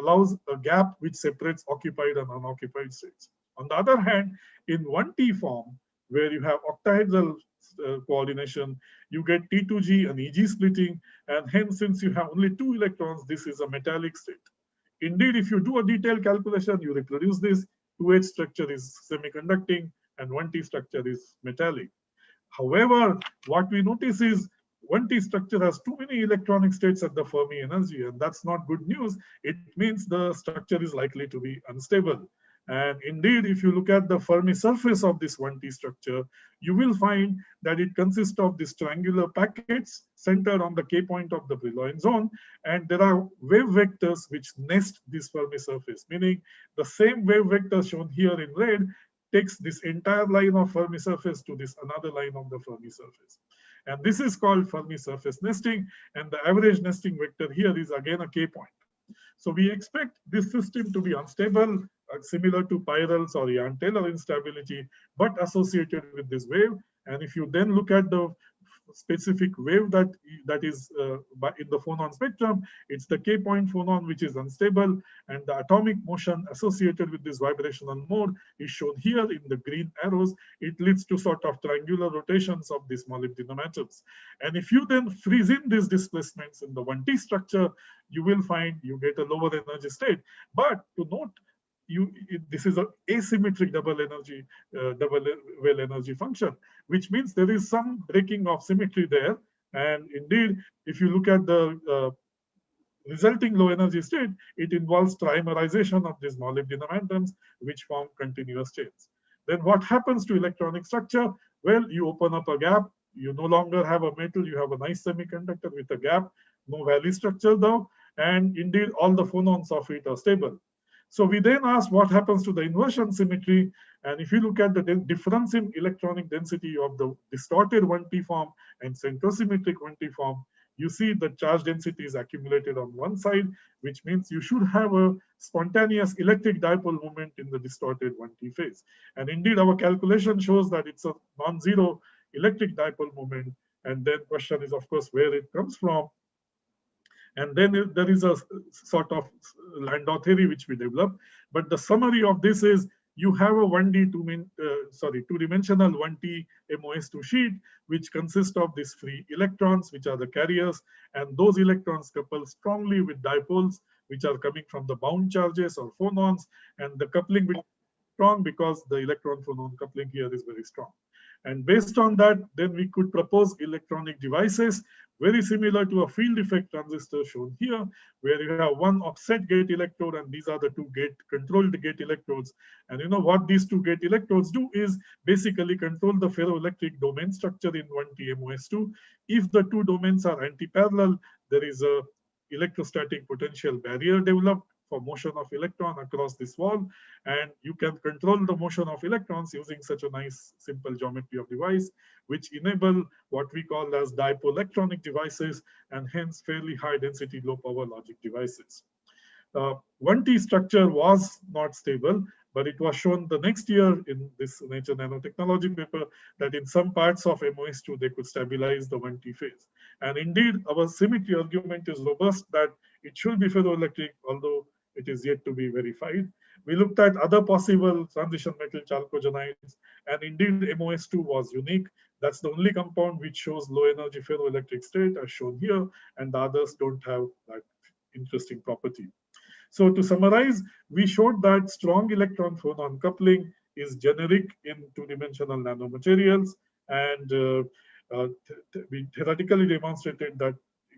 allows a gap which separates occupied and unoccupied states. On the other hand, in 1T form, where you have octahedral coordination, you get T2G and EG splitting, and hence, since you have only 2 electrons, this is a metallic state. Indeed, if you do a detailed calculation, you reproduce this, 2H structure is semiconducting and 1T structure is metallic. However, what we notice is 1T structure has too many electronic states at the Fermi energy, and that's not good news. It means the structure is likely to be unstable. And indeed, if you look at the Fermi surface of this 1T structure, you will find that it consists of these triangular packets centered on the K point of the Brillouin zone. And there are wave vectors which nest this Fermi surface, meaning the same wave vector shown here in red takes this entire line of Fermi surface to this another line of the Fermi surface. And this is called Fermi surface nesting. And the average nesting vector here is again a K point. So we expect this system to be unstable, similar to Peierls or Jahn-Taylor instability, but associated with this wave. And if you then look at the specific wave that is in the phonon spectrum, it's the K point phonon which is unstable, and the atomic motion associated with this vibrational mode is shown here in the green arrows. It leads to sort of triangular rotations of these molybdenum atoms. And if you then freeze in these displacements in the 1T structure, you will find you get a lower energy state. But to note, this is an asymmetric double well energy function, which means there is some breaking of symmetry there. And indeed, if you look at the resulting low energy state, it involves trimerization of these molybdenum atoms, which form continuous chains. Then what happens to electronic structure? Well, you open up a gap. You no longer have a metal. You have a nice semiconductor with a gap. No valley structure though. And indeed, all the phonons of it are stable. So we then asked what happens to the inversion symmetry. And if you look at the difference in electronic density of the distorted 1T form and centrosymmetric 1T form, you see the charge density is accumulated on one side, which means you should have a spontaneous electric dipole moment in the distorted 1T phase. And indeed, our calculation shows that it's a non-zero electric dipole moment. And then question is, of course, where it comes from. And then there is a sort of Landau theory which we developed. But the summary of this is you have a 2-dimensional 1T MOS2 sheet, which consists of these free electrons, which are the carriers. And those electrons couple strongly with dipoles, which are coming from the bound charges or phonons. And the coupling will be strong because the electron phonon coupling here is very strong. And based on that, then we could propose electronic devices very similar to a field effect transistor shown here, where you have one offset gate electrode, and these are the two controlled gate electrodes. And you know what these two gate electrodes do is basically control the ferroelectric domain structure in 1T MOS2. If the two domains are anti-parallel, there is a electrostatic potential barrier developed for motion of electron across this wall, and you can control the motion of electrons using such a nice simple geometry of device, which enable what we call as dipolectronic devices, and hence fairly high density low power logic devices. 1T structure was not stable, but it was shown the next year in this Nature Nanotechnology paper that in some parts of MOS2 they could stabilize the 1T phase. And indeed, our symmetry argument is robust that it should be ferroelectric, although it is yet to be verified. We looked at other possible transition metal chalcogenides, and indeed MOS2 was unique. That's the only compound which shows low energy ferroelectric state as shown here, and the others don't have that interesting property. So to summarize, we showed that strong electron phonon coupling is generic in 2-dimensional nanomaterials, and we theoretically demonstrated that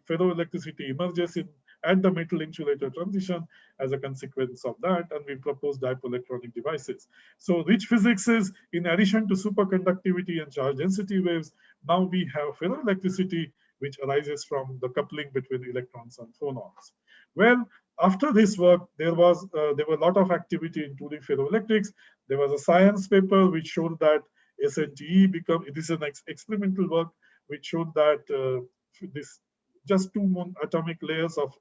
ferroelectricity emerges at the metal insulator transition as a consequence of that, and we proposed dipole-electronic devices. So rich physics is, in addition to superconductivity and charge density waves, now we have ferroelectricity, which arises from the coupling between electrons and phonons. Well, after this work, there were a lot of activity in 2D ferroelectrics. There was a science paper which showed that SNTE this is an experimental work which showed that this just two atomic layers of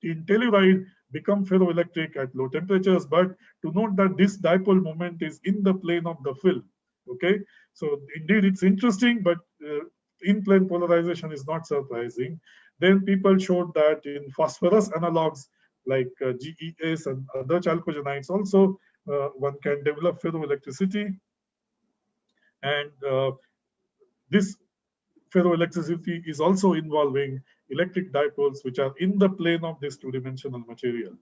tin telluride become ferroelectric at low temperatures. But to note that this dipole moment is in the plane of the film. Okay, so indeed it's interesting, but in-plane polarization is not surprising. Then people showed that in phosphorus analogs like GES and other chalcogenides also, one can develop ferroelectricity. And this ferroelectricity is also involving electric dipoles, which are in the plane of this two-dimensional material.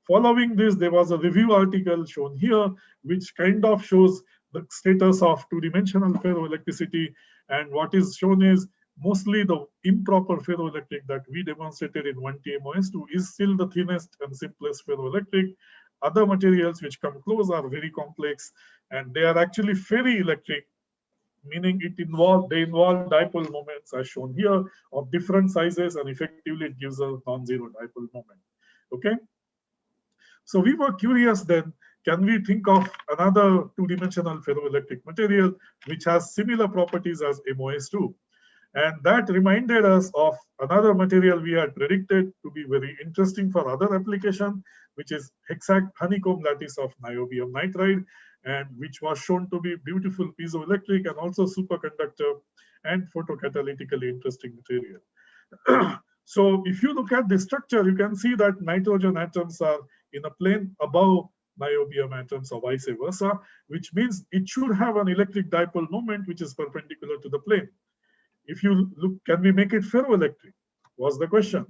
Following this, there was a review article shown here, which kind of shows the status of two-dimensional ferroelectricity. And what is shown is mostly the improper ferroelectric that we demonstrated in 1TMOS2 is still the thinnest and simplest ferroelectric. Other materials which come close are very complex, and they are actually ferroelectric, meaning they involve dipole moments as shown here of different sizes, and effectively it gives a non-zero dipole moment. Okay, so we were curious then, can we think of another two-dimensional ferroelectric material which has similar properties as MOS2? And that reminded us of another material we had predicted to be very interesting for other application, which is honeycomb lattice of niobium nitride, and which was shown to be beautiful piezoelectric and also superconductor and photocatalytically interesting material. So if you look at the structure, you can see that nitrogen atoms are in a plane above niobium atoms or vice versa, which means it should have an electric dipole moment which is perpendicular to the plane. If you look, can we make it ferroelectric? Was the question.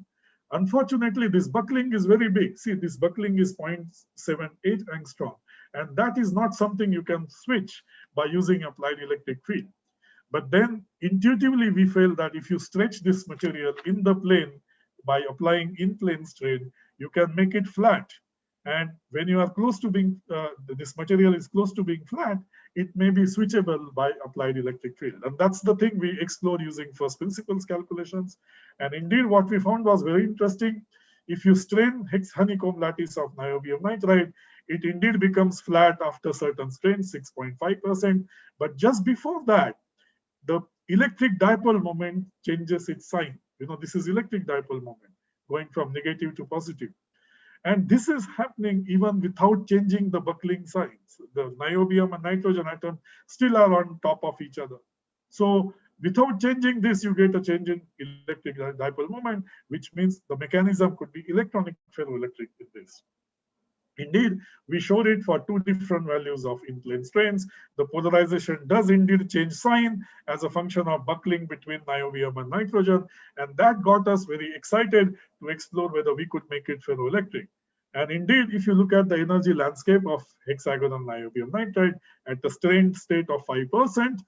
Unfortunately, this buckling is very big. See, this buckling is 0.78 angstrom, and that is not something you can switch by using applied electric field. But then intuitively, we feel that if you stretch this material in the plane by applying in-plane strain, you can make it flat. And when you are close to being, this material is close to being flat, it may be switchable by applied electric field. And that's the thing we explored using first principles calculations. And indeed, what we found was very interesting. If you strain honeycomb lattice of niobium nitride, it indeed becomes flat after certain strain, 6.5%. But just before that, the electric dipole moment changes its sign. You know, this is electric dipole moment going from negative to positive. And this is happening even without changing the buckling signs. The niobium and nitrogen atom still are on top of each other. So without changing this, you get a change in electric dipole moment, which means the mechanism could be electronic ferroelectric in this. Indeed, we showed it for two different values of in-plane strains. The polarization does indeed change sign as a function of buckling between niobium and nitrogen, and that got us very excited to explore whether we could make it ferroelectric. And indeed, if you look at the energy landscape of hexagonal niobium nitride at the strained state of 5%,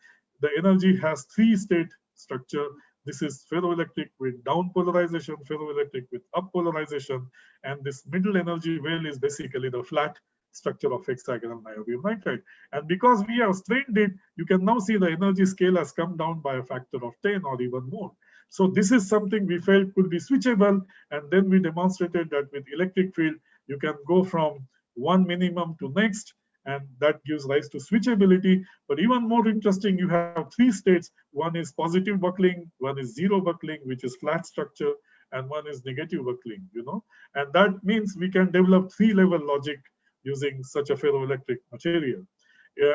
the energy has three-state structure. This is ferroelectric with down polarization, ferroelectric with up polarization, and this middle energy well is basically the flat structure of hexagonal niobium nitride. And because we have strained it, you can now see the energy scale has come down by a factor of 10 or even more. So this is something we felt could be switchable, and then we demonstrated that with electric field, you can go from one minimum to next, and that gives rise to switchability. But even more interesting, you have three states. One is positive buckling, one is zero buckling, which is flat structure, and one is negative buckling, you know. And that means we can develop three-level logic using such a ferroelectric material.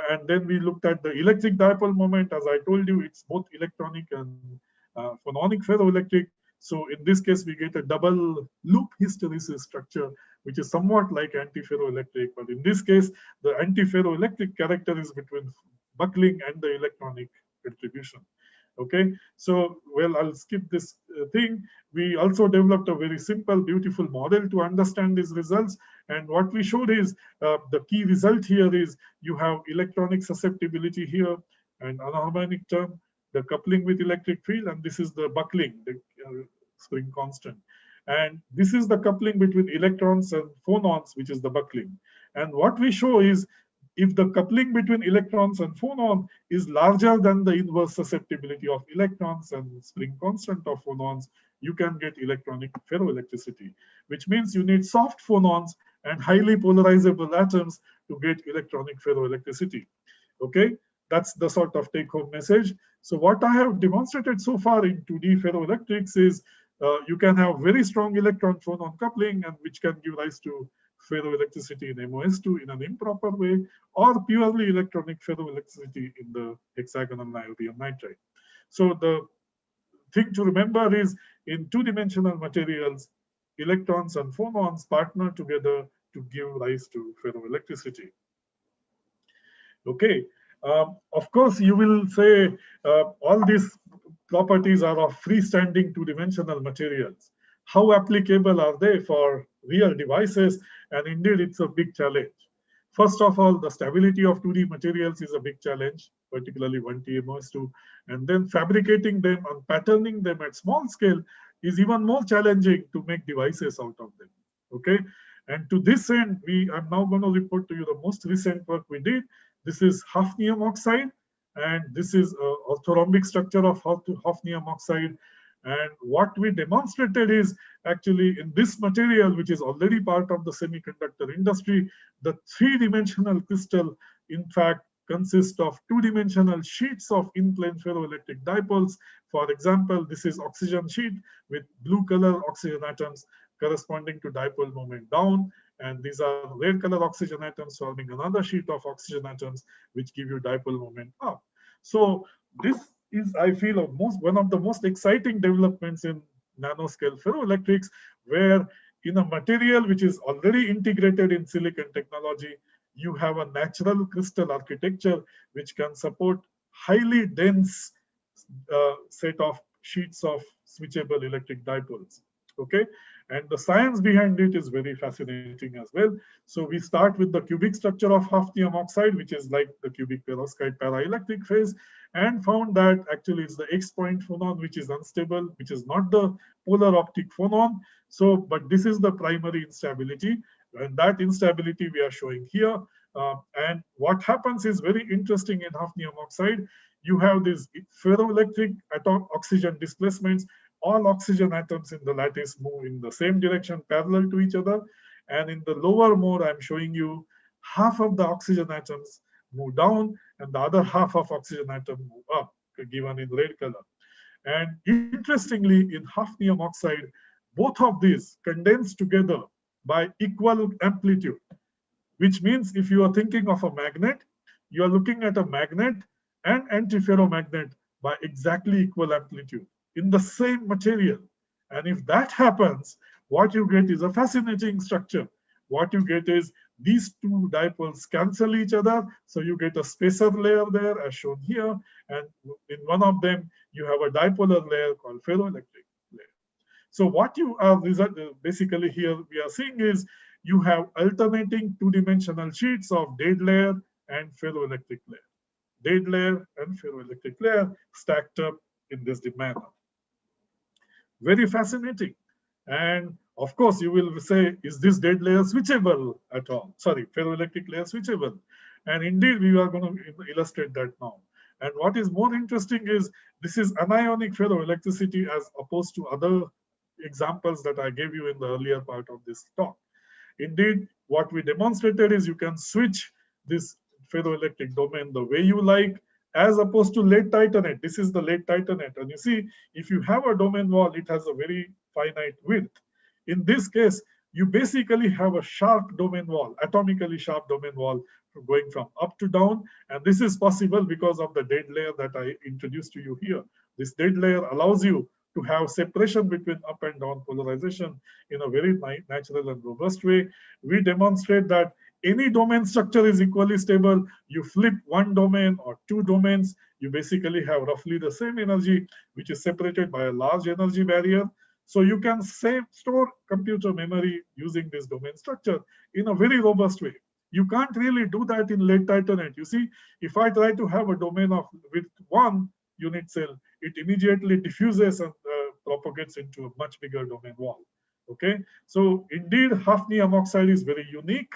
And then we looked at the electric dipole moment. As I told you, it's both electronic and phononic ferroelectric. So in this case, we get a double loop hysteresis structure, which is somewhat like antiferroelectric. But in this case, the antiferroelectric character is between buckling and the electronic contribution. Okay, so, well, I'll skip this thing. We also developed a very simple, beautiful model to understand these results. And what we showed is the key result here is you have electronic susceptibility here and anharmonic term. the coupling with electric field, and this is the buckling, the spring constant. And this is the coupling between electrons and phonons, which is the buckling. And what we show is, if the coupling between electrons and phonon is larger than the inverse susceptibility of electrons and spring constant of phonons, you can get electronic ferroelectricity, which means you need soft phonons and highly polarizable atoms to get electronic ferroelectricity. Okay, that's the sort of take-home message. So what I have demonstrated so far in 2D ferroelectrics is you can have very strong electron-phonon coupling, and which can give rise to ferroelectricity in MOS2 in an improper way, or purely electronic ferroelectricity in the hexagonal niobium nitride. So the thing to remember is, in two-dimensional materials, electrons and phonons partner together to give rise to ferroelectricity. Okay, of course, you will say all these properties are of freestanding two-dimensional materials. How applicable are they for real devices? And indeed, it's a big challenge. First of all, the stability of 2D materials is a big challenge, particularly 1T MOS2. And then fabricating them and patterning them at small scale is even more challenging to make devices out of them. Okay, and to this end, I'm now going to report to you the most recent work we did. This is hafnium oxide, and this is an orthorhombic structure of hafnium oxide. And what we demonstrated is, actually, in this material, which is already part of the semiconductor industry, the three-dimensional crystal, in fact, consists of two-dimensional sheets of in-plane ferroelectric dipoles. For example, this is oxygen sheet with blue color oxygen atoms corresponding to dipole moment down, and these are red color oxygen atoms forming another sheet of oxygen atoms which give you dipole moment up. So this is, I feel, one of the most exciting developments in nanoscale ferroelectrics, where in a material which is already integrated in silicon technology, you have a natural crystal architecture which can support highly dense set of sheets of switchable electric dipoles. Okay, and the science behind it is very fascinating as well. So we start with the cubic structure of hafnium oxide, which is like the cubic perovskite paraelectric phase, and found that actually it's the X-point phonon which is unstable, which is not the polar optic phonon. So, but this is the primary instability, and that instability we are showing here. And what happens is very interesting in hafnium oxide. You have these ferroelectric atom oxygen displacements. All oxygen atoms in the lattice move in the same direction parallel to each other. And in the lower mode, I'm showing you half of the oxygen atoms move down and the other half of oxygen atom move up, given in red color. And interestingly, in hafnium oxide, both of these condense together by equal amplitude, which means if you are thinking of a magnet, you are looking at a magnet and antiferromagnet by exactly equal amplitude in the same material. And if that happens, what you get is a fascinating structure. What you get is these two dipoles cancel each other, so you get a spacer layer there as shown here, and in one of them you have a dipolar layer called ferroelectric layer. So what you are basically here we are seeing is you have alternating two-dimensional sheets of dead layer and ferroelectric layer. Dead layer and ferroelectric layer stacked up in this manner. Very fascinating. And of course, you will say, is this dead layer switchable at all? Sorry, ferroelectric layer switchable. And indeed, we are going to illustrate that now. And what is more interesting is this is anionic ferroelectricity as opposed to other examples that I gave you in the earlier part of this talk. Indeed, what we demonstrated is you can switch this ferroelectric domain the way you like, as opposed to lead titanate. This is the lead titanate. And you see, if you have a domain wall, it has a very finite width. In this case, you basically have a sharp domain wall, atomically sharp domain wall going from up to down. And this is possible because of the dead layer that I introduced to you here. This dead layer allows you to have separation between up and down polarization in a very natural and robust way. We demonstrate that any domain structure is equally stable. You flip one domain or two domains, you basically have roughly the same energy, which is separated by a large energy barrier. So you can store computer memory using this domain structure in a very robust way. You can't really do that in lead titanate. You see, if I try to have a domain of width 1, unit cell, it immediately diffuses and propagates into a much bigger domain wall. Okay, so indeed hafnium oxide is very unique,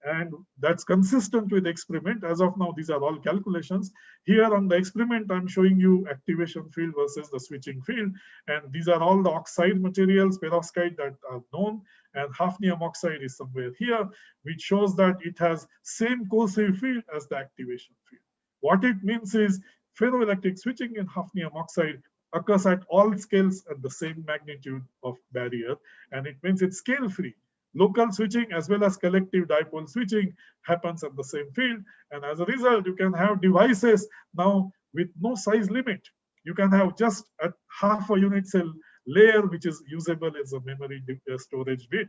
and that's consistent with the experiment. As of now, these are all calculations. Here on the experiment, I'm showing you activation field versus the switching field, and these are all the oxide materials, perovskite, that are known, and hafnium oxide is somewhere here, which shows that it has same coercive field as the activation field. What it means is ferroelectric switching in hafnium oxide occurs at all scales at the same magnitude of barrier, and it means it's scale free. Local switching as well as collective dipole switching happens at the same field, and as a result, you can have devices now with no size limit. You can have just a half a unit cell layer, which is usable as a memory storage bit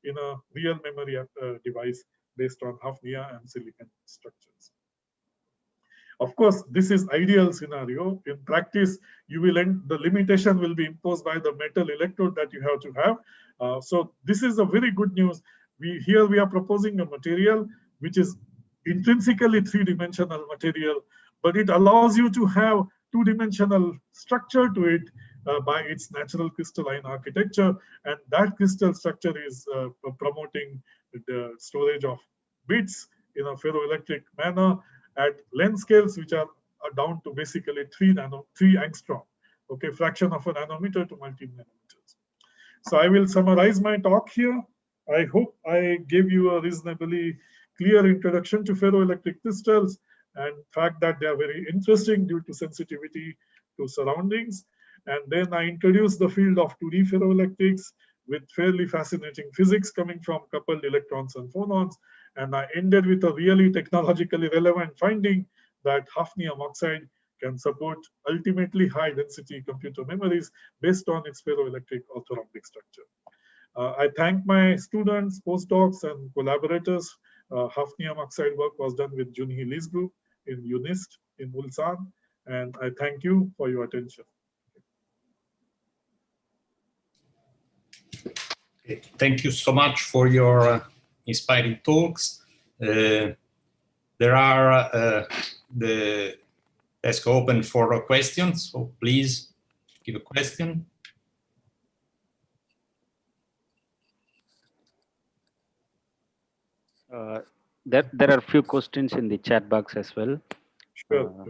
in a real memory device based on hafnia and silicon structures. Of course, this is ideal scenario. In practice, you will end, the limitation will be imposed by the metal electrode that you have to have. So this is a very good news. Here we are proposing a material which is intrinsically three-dimensional material, but it allows you to have two-dimensional structure to it by its natural crystalline architecture, and that crystal structure is promoting the storage of bits in a ferroelectric manner at length scales which are down to basically 3 angstrom, okay, fraction of a nanometer to multi-nanometers. So I will summarize my talk here. I hope I gave you a reasonably clear introduction to ferroelectric crystals and fact that they are very interesting due to sensitivity to surroundings. And then I introduced the field of 2D ferroelectrics with fairly fascinating physics coming from coupled electrons and phonons. And I ended with a really technologically relevant finding that hafnium oxide can support ultimately high density computer memories based on its ferroelectric orthorhombic structure. I thank my students, postdocs, and collaborators. Hafnium oxide work was done with Junhee Lee's group in UNIST in Ulsan, and I thank you for your attention. Okay. Thank you so much for your inspiring talks. There are the desk open for questions, so please give a question. There are a few questions in the chat box as well. Sure.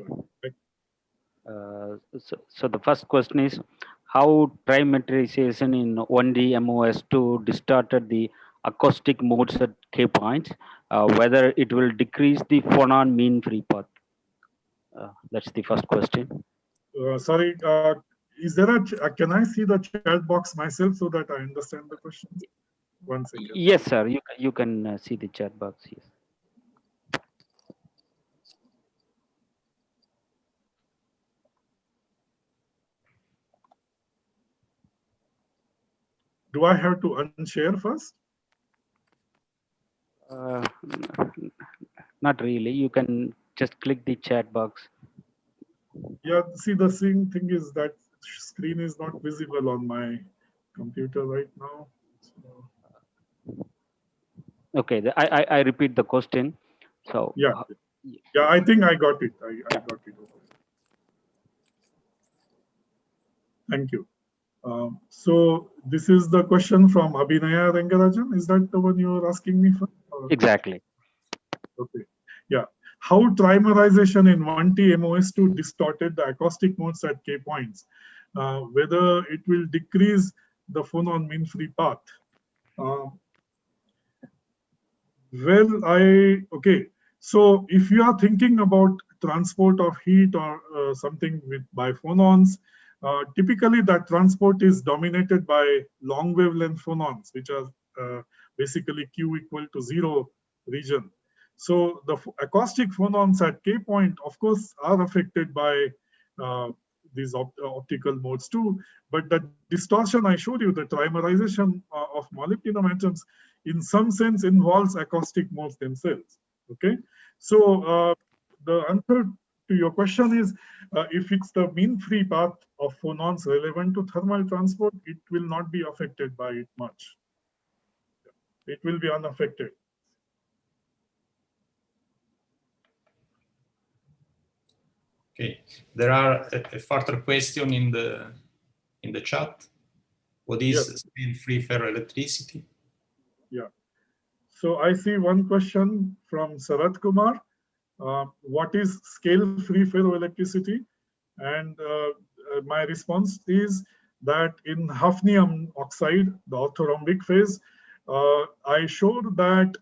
So the first question is, how trimetrization in 1D MOS2 distorted the acoustic modes at K points, whether it will decrease the phonon mean free path? That's the first question. Sorry, is there a, can I see the chat box myself so that I understand the questions? 1 second. Yes, sir, you can see the chat box, yes. Do I have to unshare first? Not really. You can just click the chat box. Yeah, see, the same thing is that screen is not visible on my computer right now. So. Okay, I repeat the question. So yeah, I think I got it. I got it. Thank you. So this is the question from Abhinaya Rangarajan. Is that the one you are asking me for? Exactly. Okay. Yeah. How trimerization in 1T MOS2 distorted the acoustic modes at K points? Whether it will decrease the phonon mean free path. Okay. So if you are thinking about transport of heat or something by phonons, typically that transport is dominated by long wavelength phonons, which are basically Q equal to 0 region. So the acoustic phonons at K point, of course, are affected by these optical modes too. But the distortion I showed you, the trimerization of molybdenum atoms, in some sense involves acoustic modes themselves. Okay, so the answer to your question is, if it's the mean free path of phonons relevant to thermal transport, it will not be affected by it much. It will be unaffected. Okay, there are a further question in the chat. What is scale-free ferroelectricity? Yeah. So I see one question from Sarat Kumar. What is scale-free ferroelectricity? And my response is that in hafnium oxide, the orthorhombic phase, I showed that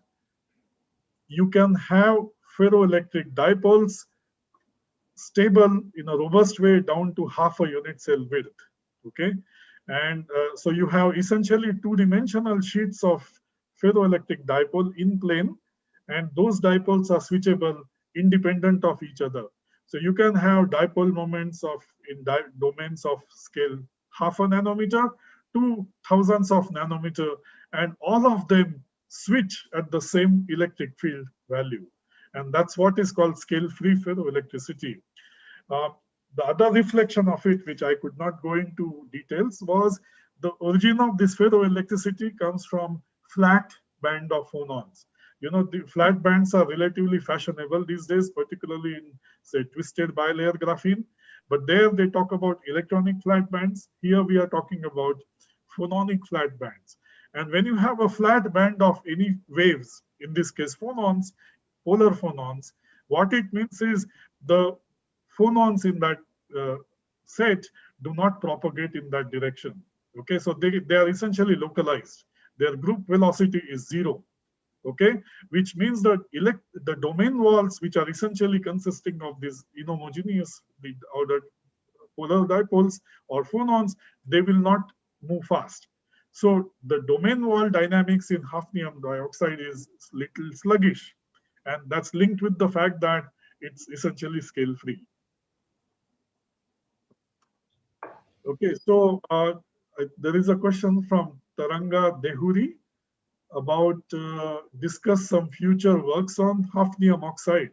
you can have ferroelectric dipoles stable in a robust way down to half a unit cell width. Okay, and so you have essentially two-dimensional sheets of ferroelectric dipole in plane, and those dipoles are switchable independent of each other. So you can have dipole moments of in domains of scale half a nanometer to thousands of nanometer, and all of them switch at the same electric field value. And that's what is called scale-free ferroelectricity. The other reflection of it, which I could not go into details, was the origin of this ferroelectricity comes from flat band of phonons. You know, the flat bands are relatively fashionable these days, particularly in, say, twisted bilayer graphene. But there they talk about electronic flat bands. Here we are talking about phononic flat bands. And when you have a flat band of any waves, in this case phonons, polar phonons, what it means is the phonons in that set do not propagate in that direction. Okay, so they are essentially localized. Their group velocity is 0. Okay, which means that the domain walls, which are essentially consisting of these inhomogeneous ordered polar dipoles or phonons, they will not move fast. So the domain wall dynamics in hafnium dioxide is little sluggish, and that's linked with the fact that it's essentially scale free. Okay, so there is a question from Taranga Dehuri about discuss some future works on hafnium oxide.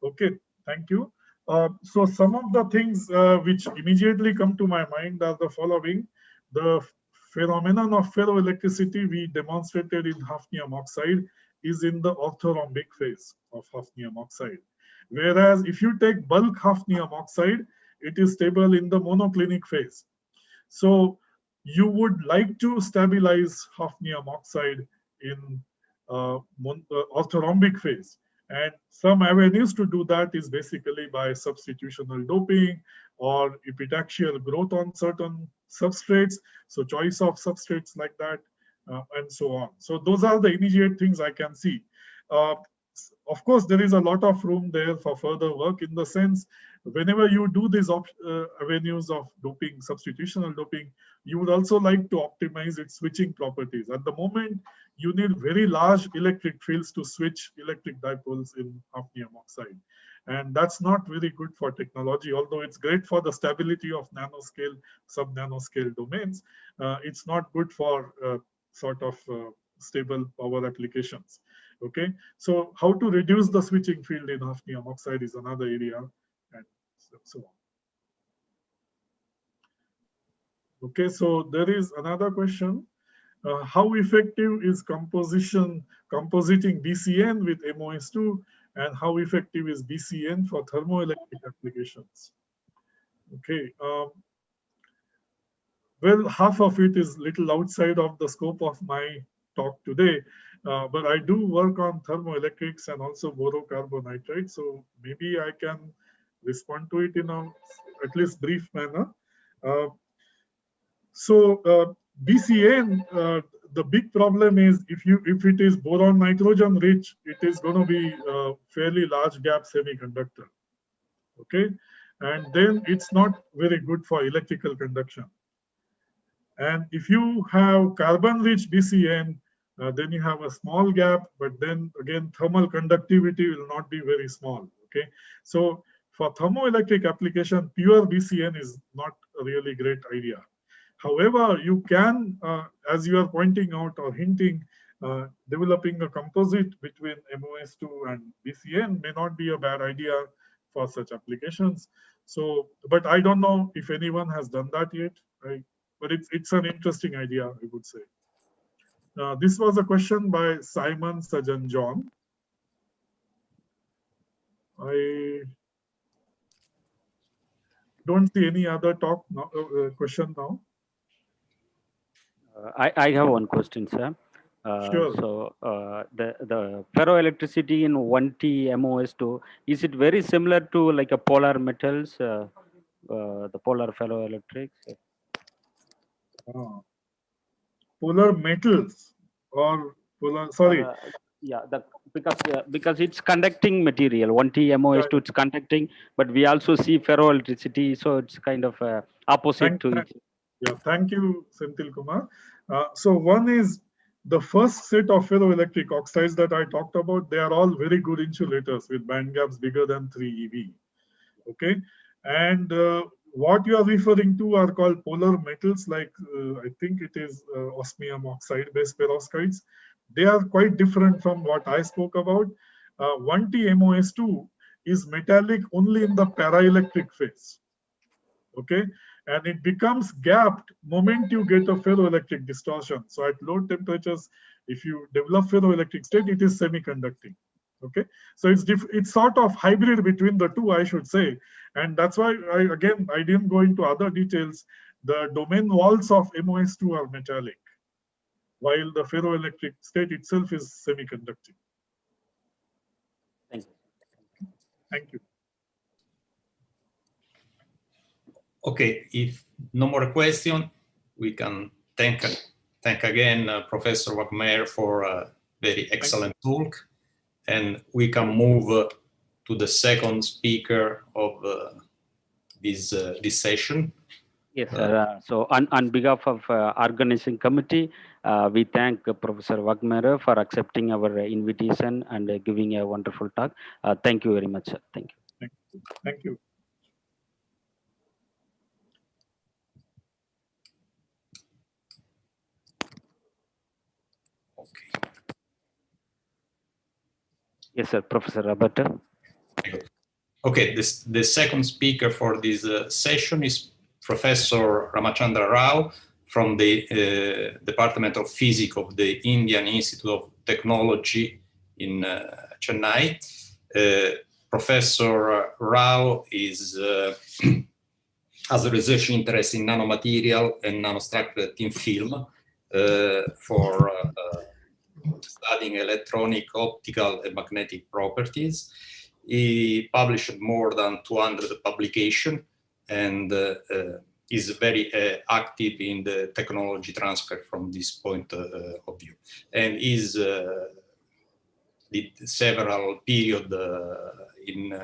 Okay, thank you. So some of the things which immediately come to my mind are the following. The phenomenon of ferroelectricity we demonstrated in hafnium oxide is in the orthorhombic phase of hafnium oxide. Whereas if you take bulk hafnium oxide, it is stable in the monoclinic phase. So you would like to stabilize hafnium oxide in orthorhombic phase. And some avenues to do that is basically by substitutional doping or epitaxial growth on certain substrates. So choice of substrates like that, and so on. So those are the immediate things I can see. Of course, there is a lot of room there for further work in the sense, whenever you do these avenues of doping, substitutional doping, you would also like to optimize its switching properties. At the moment, you need very large electric fields to switch electric dipoles in hafnium oxide. And that's not very good for technology, although it's great for the stability of nanoscale, sub-nanoscale domains. It's not good for sort of stable power applications. Okay, so how to reduce the switching field in hafnium oxide is another area, and so on. Okay, so there is another question. How effective is compositing BCN with MOS2, and how effective is BCN for thermoelectric applications? Okay, well, half of it is little outside of the scope of my talk today, but I do work on thermoelectrics and also borocarbonitride, so maybe I can respond to it in a at least brief manner. BCN, the big problem is if it is boron nitrogen rich, it is going to be a fairly large gap semiconductor. Okay, and then it's not very good for electrical conduction. And if you have carbon-rich BCN, then you have a small gap, but then again, thermal conductivity will not be very small. Okay, so for thermoelectric application, pure BCN is not a really great idea. However, you can, as you are pointing out or hinting, developing a composite between MOS2 and BCN may not be a bad idea for such applications. So, but I don't know if anyone has done that yet. Right? But it's an interesting idea, I would say. This was a question by Simon Sajan John. don't see any other talk now, question now. I have one question, sir. Sure. So the ferroelectricity in 1T MOS2, is it very similar to like a polar metals, the polar ferroelectrics? Polar metals or polar, sorry. Yeah, because it's conducting material. 1T MOS2, it's conducting, but we also see ferroelectricity, so it's kind of opposite to each. Yeah, thank you, Senthil Kumar. So one is the first set of ferroelectric oxides that I talked about. They are all very good insulators with band gaps bigger than 3 eV. Okay, and what you are referring to are called polar metals, like I think it is osmium oxide-based perovskites. They are quite different from what I spoke about. 1T MOS2 is metallic only in the paraelectric phase. Okay, and it becomes gapped moment you get a ferroelectric distortion. So at low temperatures, if you develop ferroelectric state, it is semiconducting. Okay, so it's sort of hybrid between the two, I should say, and that's why I didn't go into other details. The domain walls of MOS2 are metallic, while the ferroelectric state itself is semiconducting. Thank you. Thank you. Okay, if no more question, we can thank again Professor Wagner for a very excellent talk, and we can move to the second speaker of this session. Yes, sir. So on behalf of organizing committee, we thank Professor Wagner for accepting our invitation and giving a wonderful talk. Thank you very much, sir. Thank you. Thank you. Yes, sir, Professor Roberto. Okay, the second speaker for this session is Professor Ramachandra Rao from the Department of Physics of the Indian Institute of Technology in Chennai. Professor Rao is has a research interest in nanomaterial and nanostructured thin film for studying electronic, optical, and magnetic properties. He published more than 200 publications and is very active in the technology transfer from this point of view. And is did several periods in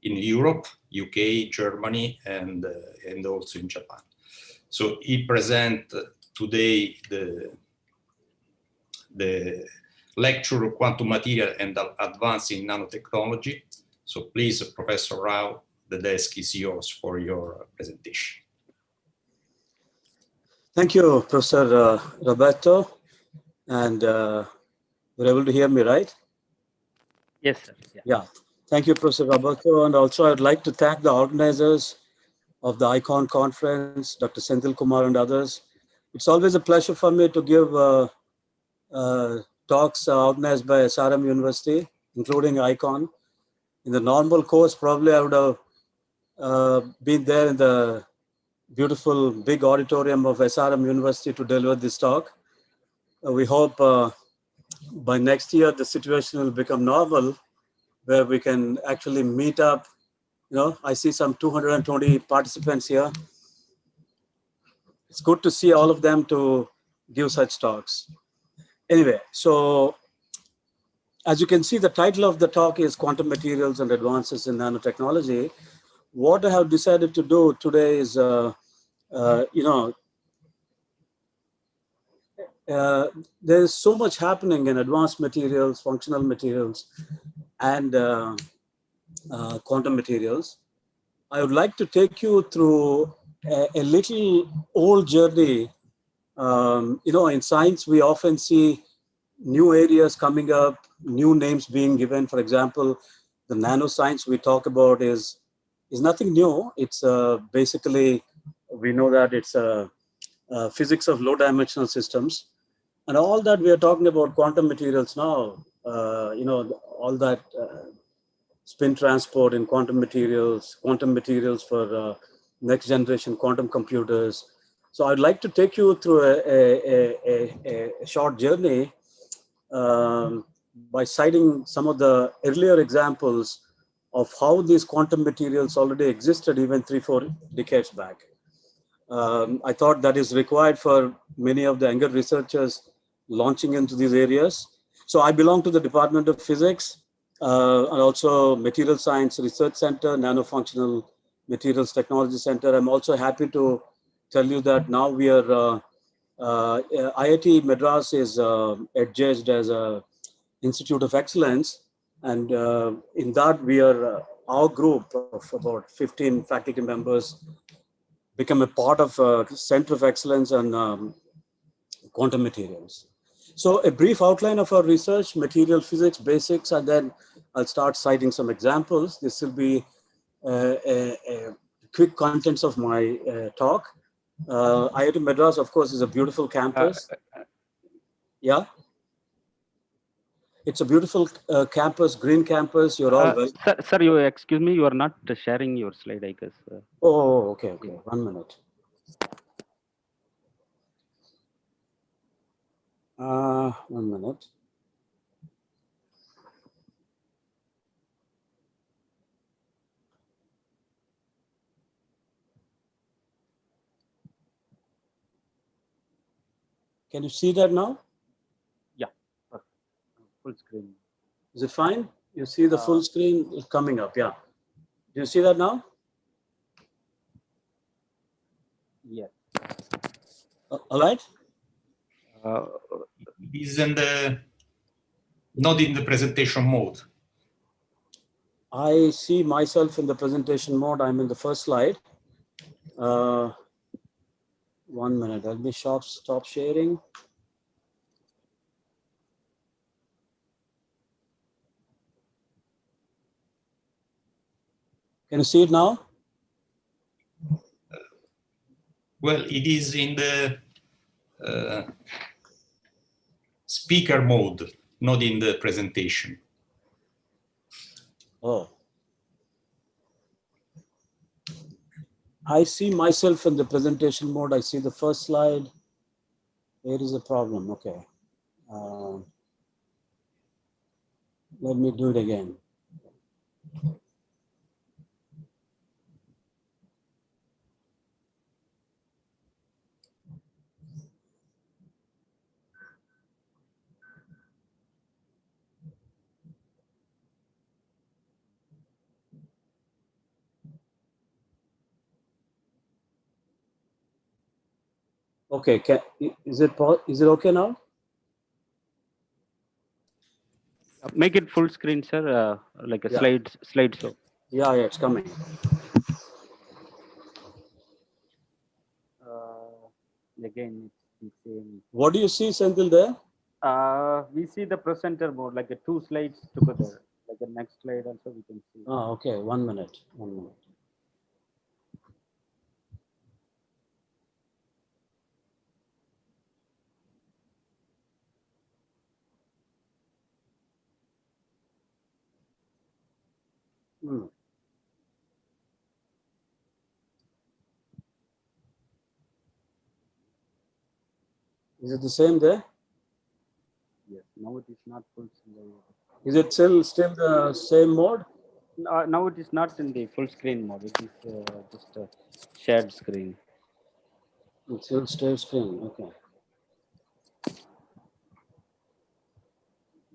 Europe, UK, Germany, and also in Japan. So he presents today the lecture Quantum Material and Advancing Nanotechnology. So please, Professor Rao, the desk is yours for your presentation. Thank you, Professor Roberto. And you're able to hear me, right? Yes, sir. Yeah. Thank you, Professor Roberto. And also I'd like to thank the organizers of the ICON conference, Dr. Senthil Kumar and others. It's always a pleasure for me to give talks organized by SRM University, including ICON. In the normal course, probably I would have been there in the beautiful big auditorium of SRM University to deliver this talk. We hope by next year the situation will become normal, where we can actually meet up. You know, I see some 220 participants here. It's good to see all of them to give such talks. Anyway, so as you can see, the title of the talk is Quantum Materials and Advances in Nanotechnology. What I have decided to do today is, there's so much happening in advanced materials, functional materials, and quantum materials. I would like to take you through a little old journey. In science, we often see new areas coming up, new names being given. For example, the nanoscience we talk about is nothing new. It's basically, we know that it's physics of low dimensional systems. And all that we are talking about quantum materials now, all that spin transport in quantum materials for next generation quantum computers. So I'd like to take you through a short journey by citing some of the earlier examples of how these quantum materials already existed even 3-4 decades back. I thought that is required for many of the younger researchers launching into these areas. So I belong to the Department of Physics and also Material Science Research Center, Nanofunctional Materials Technology Center. I'm also happy to tell you that now we are, IIT Madras is adjudged as a Institute of Excellence. And in that we are, our group of about 15 faculty members become a part of a Center of Excellence on quantum materials. So a brief outline of our research, material physics basics, and then I'll start citing some examples. This will be a quick contents of my talk. IIT Madras, of course, is a beautiful campus. Yeah. It's a beautiful campus, green campus. You're all welcome. Sir, you excuse me, you are not sharing your slide, I guess. Oh, okay, okay. 1 minute. 1 minute. Can you see that now? Yeah, full screen. Is it fine? You see the full screen is coming up, yeah. Do you see that now? Yeah. All right. It is in the, not in the presentation mode. I see myself in the presentation mode. I'm in the first slide. 1 minute. Let me stop sharing. Can you see it now? Well, it is in the speaker mode, not in the presentation. Oh. I see myself in the presentation mode. I see the first slide. There is a problem. Okay. Let me do it again. Okay, is it okay now? Make it full screen, sir, like a slideshow. Yeah, it's coming. Again, it's the same. What do you see, Senthil, there? We see the presenter mode, like 2 slides together. Like the next slide also we can see. Oh, okay. 1 minute. 1 minute. Is it the same there? Yes. Now it is not full screen. Is it still the same mode? Now it is not in the full screen mode. It is just a shared screen. It's still shared screen. Okay.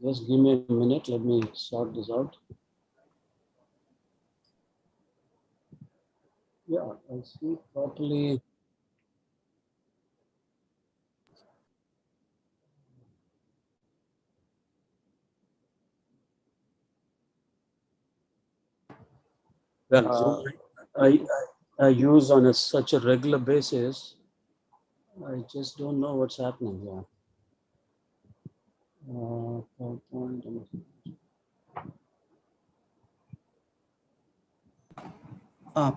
Just give me a minute. Let me sort this out. Yeah, I see properly. Well, I use on such a regular basis. I just don't know what's happening here. PowerPoint.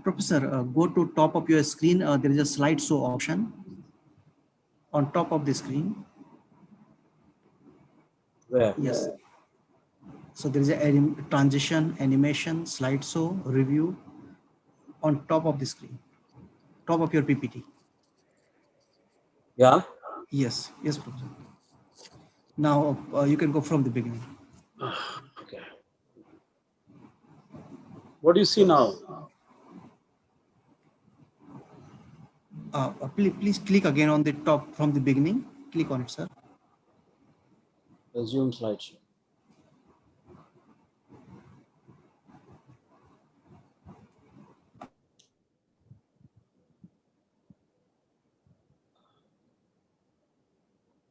Professor, go to top of your screen. There is a slideshow option on top of the screen. Where? Yes. So there is a transition, animation, slideshow, review on top of the screen. top of your PPT. Yeah. Yes, yes, Professor. Now you can go from the beginning. Okay. What do you see now? Please click again on the top from the beginning. Click on it, sir. Resume slideshow.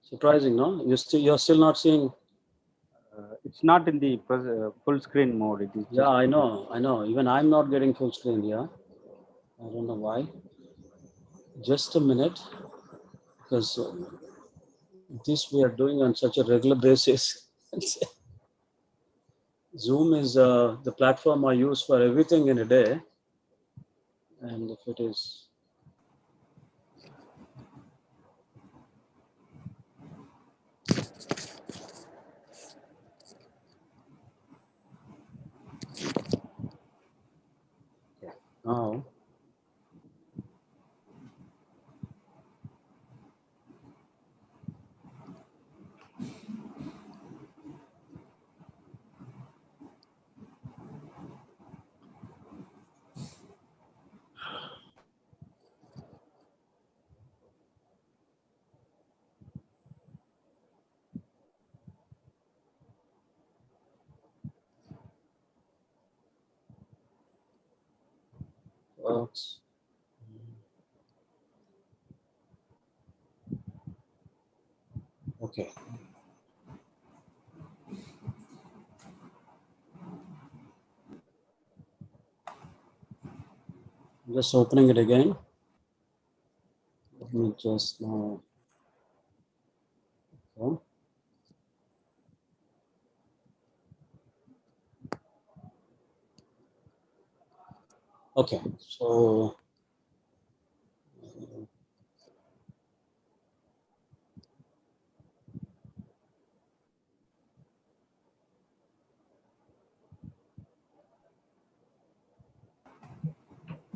Surprising, no? You're still not seeing. It's not in the full screen mode. It is. Yeah, I know. Even I'm not getting full screen here. I don't know why. Just a minute, because this we are doing on such a regular basis. Zoom is the platform I use for everything in a day. And if it is. Now. Okay. Just opening it again. Let me just now. Okay. Okay, so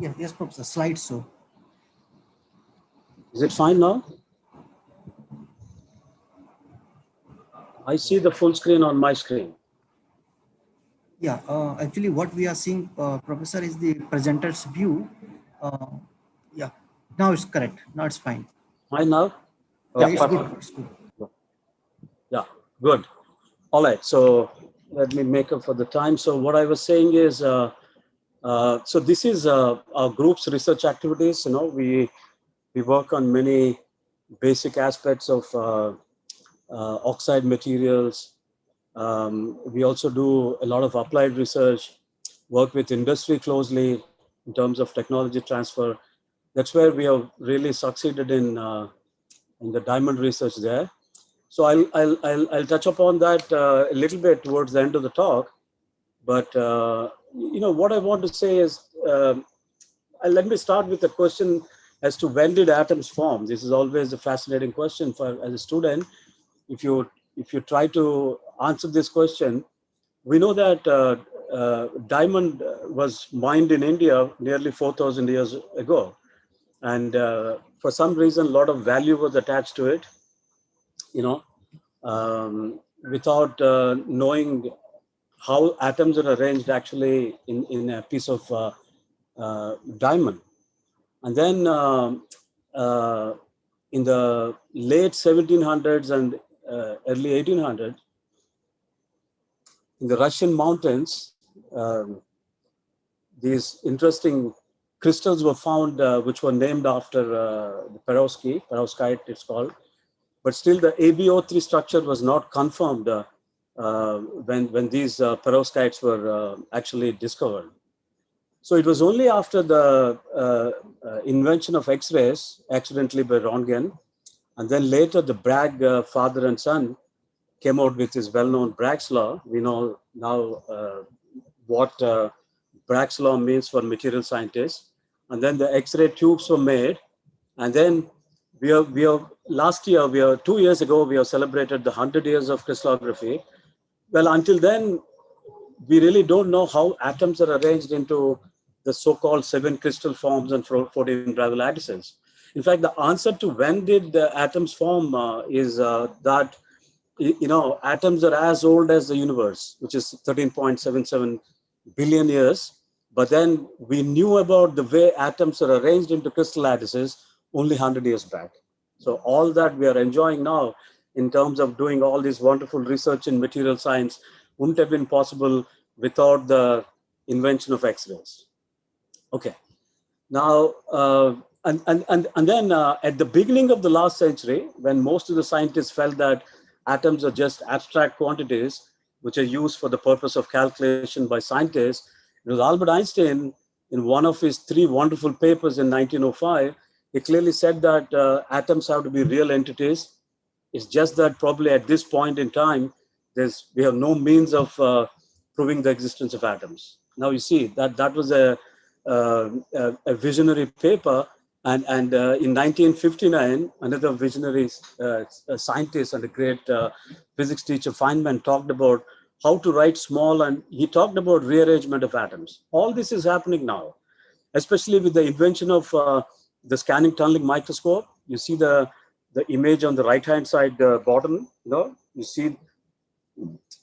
Yeah, yes, Professor. Slideshow. is it fine now? I see the full screen on my screen. Yeah, actually what we are seeing, Professor, is the presenter's view. Yeah, now it's correct. Now it's fine. Fine now? Yeah, Okay. it's good. It's good. Yeah, good. All right, so let me make up for the time. So what I was saying is, so this is our group's research activities. You know, we work on many basic aspects of oxide materials. We also do a lot of applied research, work with industry closely in terms of technology transfer. That's where we have really succeeded in the diamond research there. So I'll touch upon that a little bit towards the end of the talk. But you know what I want to say is, let me start with a question as to when did atoms form. This is always a fascinating question for as a student. If you try to answer this question, we know that diamond was mined in India nearly 4,000 years ago, and for some reason, a lot of value was attached to it. You know, without knowing how atoms are arranged actually in a piece of diamond. And then in the late 1700s and early 1800s, in the Russian mountains, these interesting crystals were found, which were named after the perovskite it's called. But still the AbO3 structure was not confirmed when these perovskites were actually discovered. So it was only after the invention of X-rays, accidentally by Röntgen, and then later the Bragg father and son came out with his well-known Bragg's law. We know now what Bragg's law means for material scientists. And then the X-ray tubes were made. And then we are last year, 2 years ago, we have celebrated the 100 years of crystallography. Well, until then, we really don't know how atoms are arranged into the so-called 7 crystal forms and 14 rival lattices. In fact, the answer to when did the atoms form is that, atoms are as old as the universe, which is 13.77 billion years. But then we knew about the way atoms are arranged into crystal lattices only 100 years back. So all that we are enjoying now in terms of doing all this wonderful research in material science wouldn't have been possible without the invention of X-rays. Okay. Now, and then at the beginning of the last century, when most of the scientists felt that atoms are just abstract quantities which are used for the purpose of calculation by scientists, it was Albert Einstein, in one of his 3 wonderful papers in 1905, he clearly said that atoms have to be real entities. It's just that probably at this point in time, we have no means of proving the existence of atoms. Now you see that was a visionary paper, and in 1959, another visionary scientist and a great physics teacher, Feynman, talked about how to write small, and he talked about rearrangement of atoms. All this is happening now, especially with the invention of the scanning tunneling microscope. You see the image on the right-hand side bottom. You see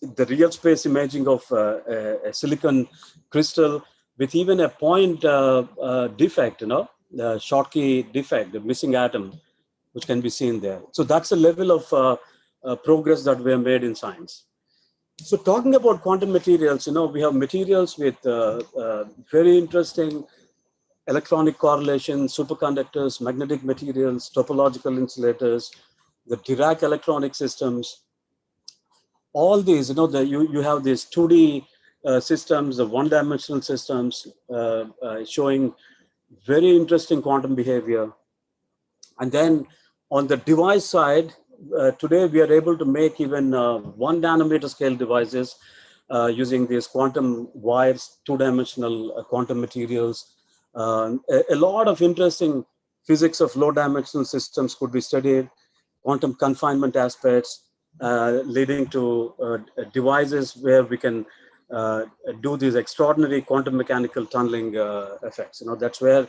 the real space imaging of a silicon crystal with even a point defect, the Schottky defect, the missing atom, which can be seen there. So that's a level of progress that we have made in science. So talking about quantum materials, we have materials with very interesting electronic correlation, superconductors, magnetic materials, topological insulators, the Dirac electronic systems. All these, you have these 2D systems, the one-dimensional systems showing very interesting quantum behavior. And then on the device side, today we are able to make even 1 nanometer scale devices using these quantum wires, 2-dimensional quantum materials. A lot of interesting physics of low dimensional systems could be studied, quantum confinement aspects, leading to devices where we can do these extraordinary quantum mechanical tunneling effects. That's where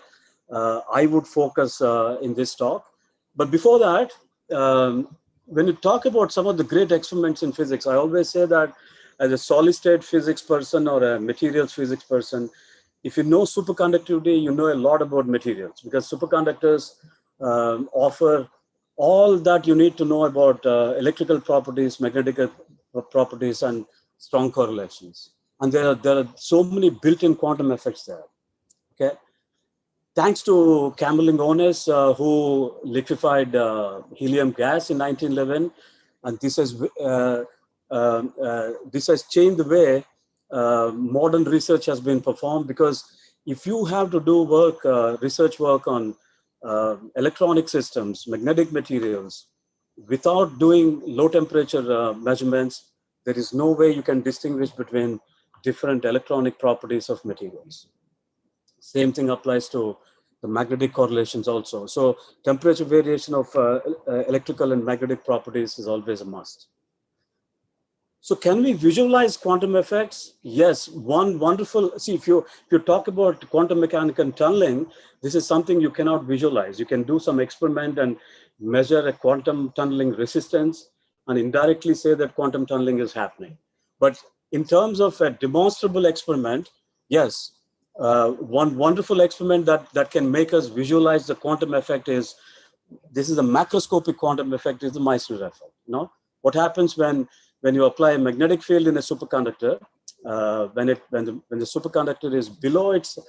I would focus in this talk. But before that, when you talk about some of the great experiments in physics, I always say that as a solid state physics person or a materials physics person, if you know superconductivity, you know a lot about materials, because superconductors offer all that you need to know about electrical properties, magnetic properties, and strong correlations. And there are so many built-in quantum effects there. Okay. Thanks to Camerlingh Onnes, who liquefied helium gas in 1911, and this has changed the way modern research has been performed. Because if you have to do work, research work on electronic systems, magnetic materials, without doing low temperature measurements, there is no way you can distinguish between different electronic properties of materials. Same thing applies to the magnetic correlations also. So temperature variation of electrical and magnetic properties is always a must. So can we visualize quantum effects? Yes, one wonderful, see, if you talk about quantum mechanical tunneling, this is something you cannot visualize. You can do some experiment and measure a quantum tunneling resistance and indirectly say that quantum tunneling is happening. But in terms of a demonstrable experiment, yes, one wonderful experiment that can make us visualize the quantum effect is, this is a macroscopic quantum effect, is the Meissner effect. What happens when you apply a magnetic field in a superconductor, when the superconductor is below its,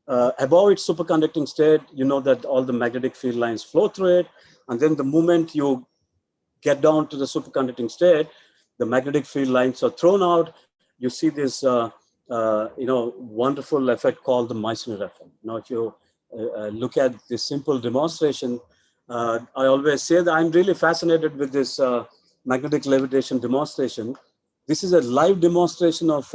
above its superconducting state, you know that all the magnetic field lines flow through it. And then the moment you get down to the superconducting state, the magnetic field lines are thrown out. You see this wonderful effect called the Meissner effect. If you look at this simple demonstration, I always say that I'm really fascinated with this magnetic levitation demonstration. This is a live demonstration of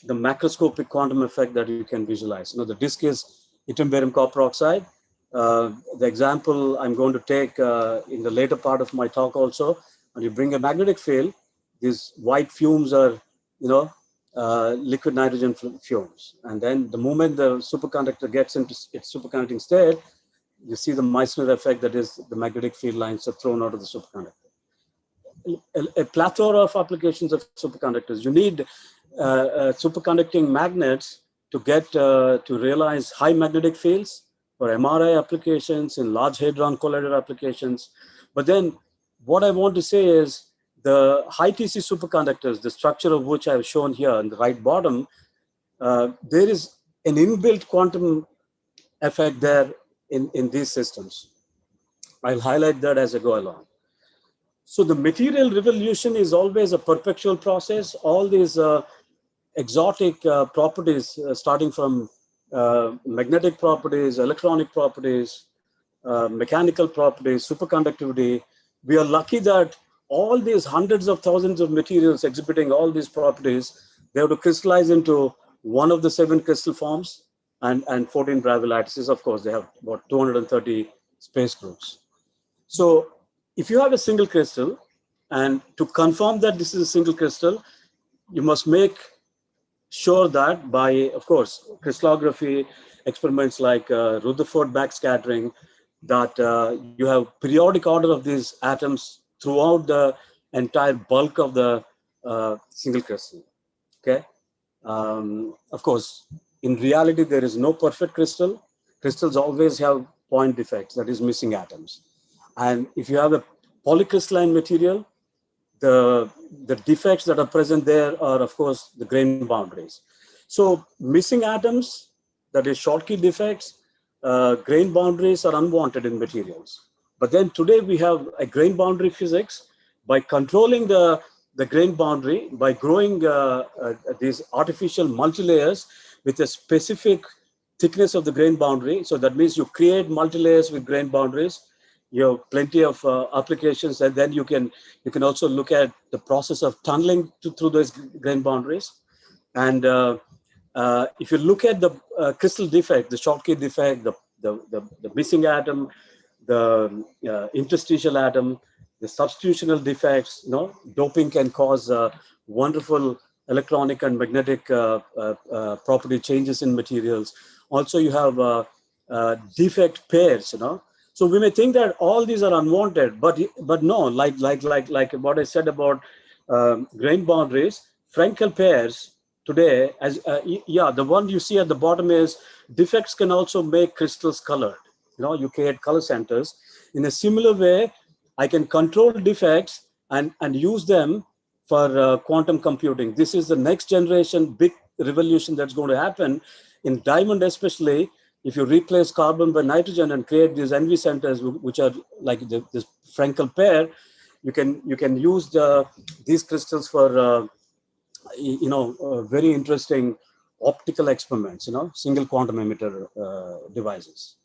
the macroscopic quantum effect that you can visualize. The disk is yttrium barium copper oxide. The example I'm going to take in the later part of my talk also, when you bring a magnetic field, these white fumes are, liquid nitrogen fumes. And then the moment the superconductor gets into its superconducting state, you see the Meissner effect, that is the magnetic field lines are thrown out of the superconductor. A plethora of applications of superconductors. You need superconducting magnets to get to realize high magnetic fields for MRI applications and large hadron collider applications. But then what I want to say is the high TC superconductors, the structure of which I've shown here on the right bottom, there is an inbuilt quantum effect there in these systems. I'll highlight that as I go along. So the material revolution is always a perpetual process. All these exotic properties, starting from magnetic properties, electronic properties, mechanical properties, superconductivity. We are lucky that all these hundreds of thousands of materials exhibiting all these properties, they have to crystallize into one of the 7 crystal forms and 14 Bravais lattices. Of course, they have about 230 space groups. So if you have a single crystal, and to confirm that this is a single crystal, you must make sure that by, of course, crystallography, experiments like Rutherford backscattering, that you have periodic order of these atoms throughout the entire bulk of the single crystal, okay? Of course, in reality, there is no perfect crystal. Crystals always have point defects, that is missing atoms. And if you have a polycrystalline material, the defects that are present there are, of course, the grain boundaries. So missing atoms, that is Schottky defects, grain boundaries are unwanted in materials. But then today we have a grain boundary physics. By controlling the grain boundary, by growing these artificial multilayers with a specific thickness of the grain boundary. So that means you create multilayers with grain boundaries. You have plenty of applications, and then you can also look at the process of tunneling through those grain boundaries. And if you look at the crystal defect, the Schottky defect, the missing atom, the interstitial atom, the substitutional defects, doping can cause wonderful electronic and magnetic property changes in materials. Also, you have defect pairs, So we may think that all these are unwanted, but no, like what I said about grain boundaries, Frankel pairs today, as the one you see at the bottom is defects can also make crystals colored. You create color centers. In a similar way, I can control defects and use them for quantum computing. This is the next generation big revolution that's going to happen in diamond, especially. If you replace carbon by nitrogen and create these NV centers, which are like this Frankel pair, you can use these crystals for very interesting optical experiments, single quantum emitter devices.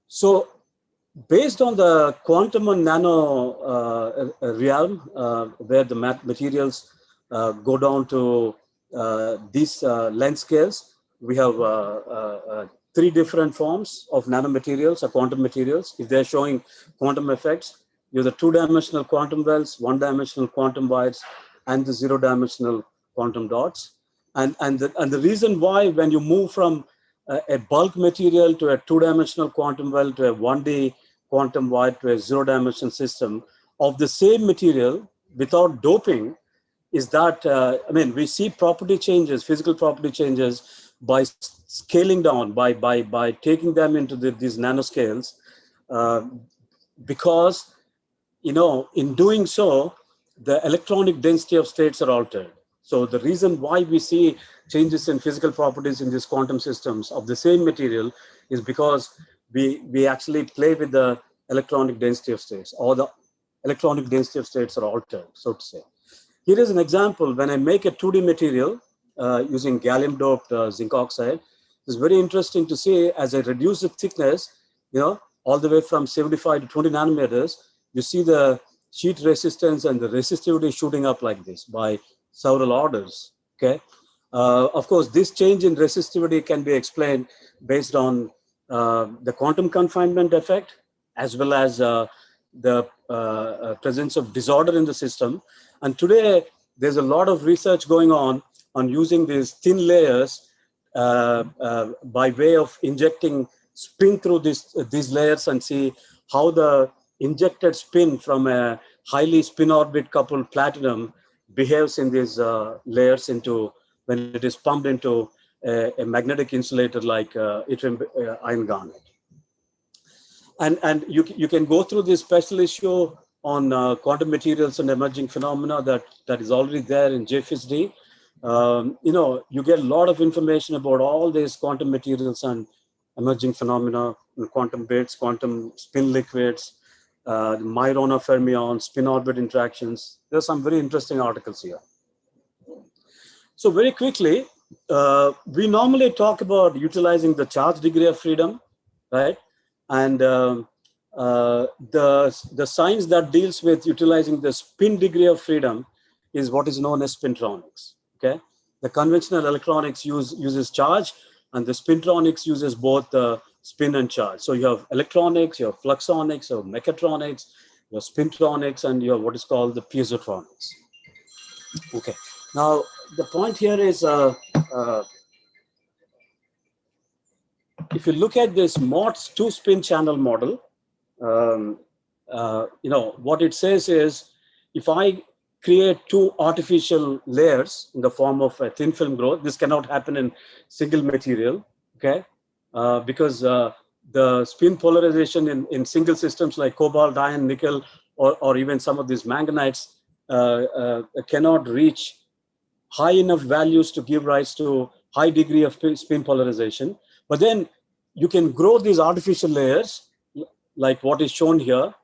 So based on the quantum and nano realm, where the materials go down to these length scales, we have 3 different forms of nanomaterials or quantum materials. If they're showing quantum effects, you have the 2-dimensional quantum wells, 1-dimensional quantum wires, and the 0-dimensional quantum dots. And the reason why, when you move from a bulk material to a 2-dimensional quantum well to a 1D quantum wire to a 0-dimensional system of the same material without doping, is that, we see property changes, physical property changes, by scaling down, by taking them into these nanoscales, because, in doing so, the electronic density of states are altered. So the reason why we see changes in physical properties in these quantum systems of the same material is because we actually play with the electronic density of states, or the electronic density of states are altered, so to say. Here is an example. When I make a 2D material using gallium doped zinc oxide, it's very interesting to see as I reduce the thickness, all the way from 75 to 20 nanometers, you see the sheet resistance and the resistivity shooting up like this by several orders, okay? Of course, this change in resistivity can be explained based on the quantum confinement effect, as well as the presence of disorder in the system. And today, there's a lot of research going on on using these thin layers by way of injecting spin through these layers and see how the injected spin from a highly spin orbit coupled platinum behaves in these layers into when it is pumped into a magnetic insulator like yttrium iron garnet. And you can go through this special issue on quantum materials and emerging phenomena that is already there in JFISD. You get a lot of information about all these quantum materials and emerging phenomena, quantum bits, quantum spin liquids, Majorana fermions, spin orbit interactions. There's some very interesting articles here. So very quickly, we normally talk about utilizing the charge degree of freedom, right? And the science that deals with utilizing the spin degree of freedom is what is known as spintronics. Okay, the conventional electronics uses charge, and the spintronics uses both spin and charge. So you have electronics, you have fluxonics, you have mechatronics, you have spintronics, and you have what is called the piezotronics. Okay, now the point here is if you look at this MOTS 2-spin channel model, what it says is if I create two artificial layers in the form of a thin film growth, this cannot happen in single material, okay? Because the spin polarization in single systems like cobalt, iron, nickel, or even some of these manganites cannot reach high enough values to give rise to high degree of spin polarization. But then you can grow these artificial layers like what is shown here.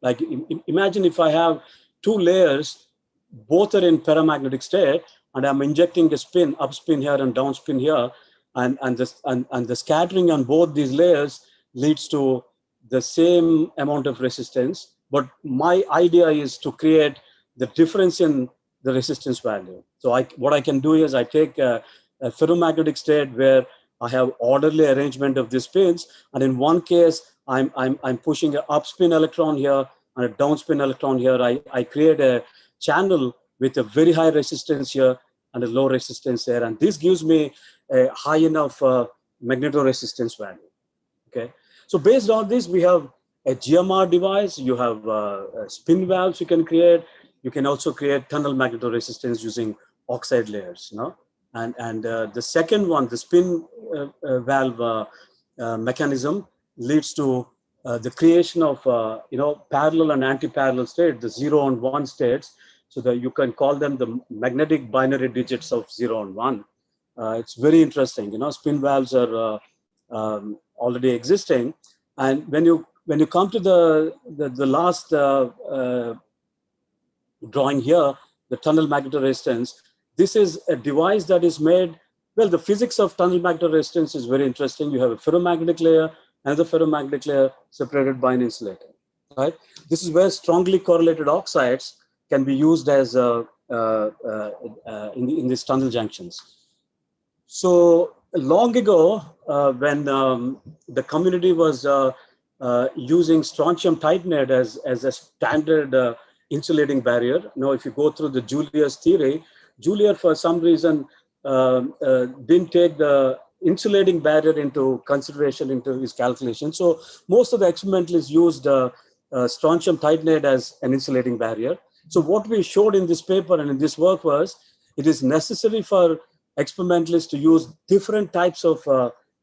Like imagine if I have two layers, both are in paramagnetic state, and I'm injecting a spin, up spin here and down spin here, and the scattering on both these layers leads to the same amount of resistance. But my idea is to create the difference in the resistance value. So what I can do is I take a ferromagnetic state where I have orderly arrangement of the spins, and in one case I'm pushing an up spin electron here and a down spin electron here. I create a channel with a very high resistance here and a low resistance there, and this gives me a high enough magnetoresistance value. Okay, so based on this, we have a GMR device. You have spin valves you can create. You can also create tunnel magnetoresistance using oxide layers. And the second one, the spin valve mechanism, leads to the creation of parallel and anti-parallel state, the 0 and 1 states, so that you can call them the magnetic binary digits of 0 and 1. It's very interesting. Spin valves are already existing, and when you come to the last drawing here, the tunnel magnetoresistance. This is a device that is made, well, the physics of tunnel magnetoresistance is very interesting. You have a ferromagnetic layer, another ferromagnetic layer separated by an insulator, right? This is where strongly correlated oxides can be used as in these tunnel junctions. So long ago, when the community was using strontium titanate as a standard insulating barrier. Now, if you go through the Julia's theory, Julia, for some reason, didn't take the insulating barrier into consideration into his calculation. So most of the experimentalists used strontium titanate as an insulating barrier. So what we showed in this paper and in this work was, it is necessary for experimentalists to use different types of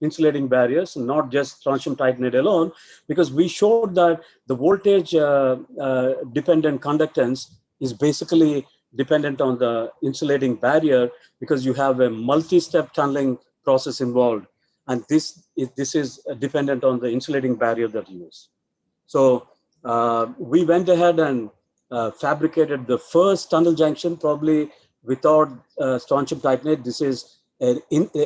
insulating barriers, not just strontium titanate alone, because we showed that the voltage dependent conductance is basically dependent on the insulating barrier, because you have a multi-step tunneling process involved, and this is dependent on the insulating barrier that you use. So we went ahead and fabricated the first tunnel junction, probably without strontium titanate. This is an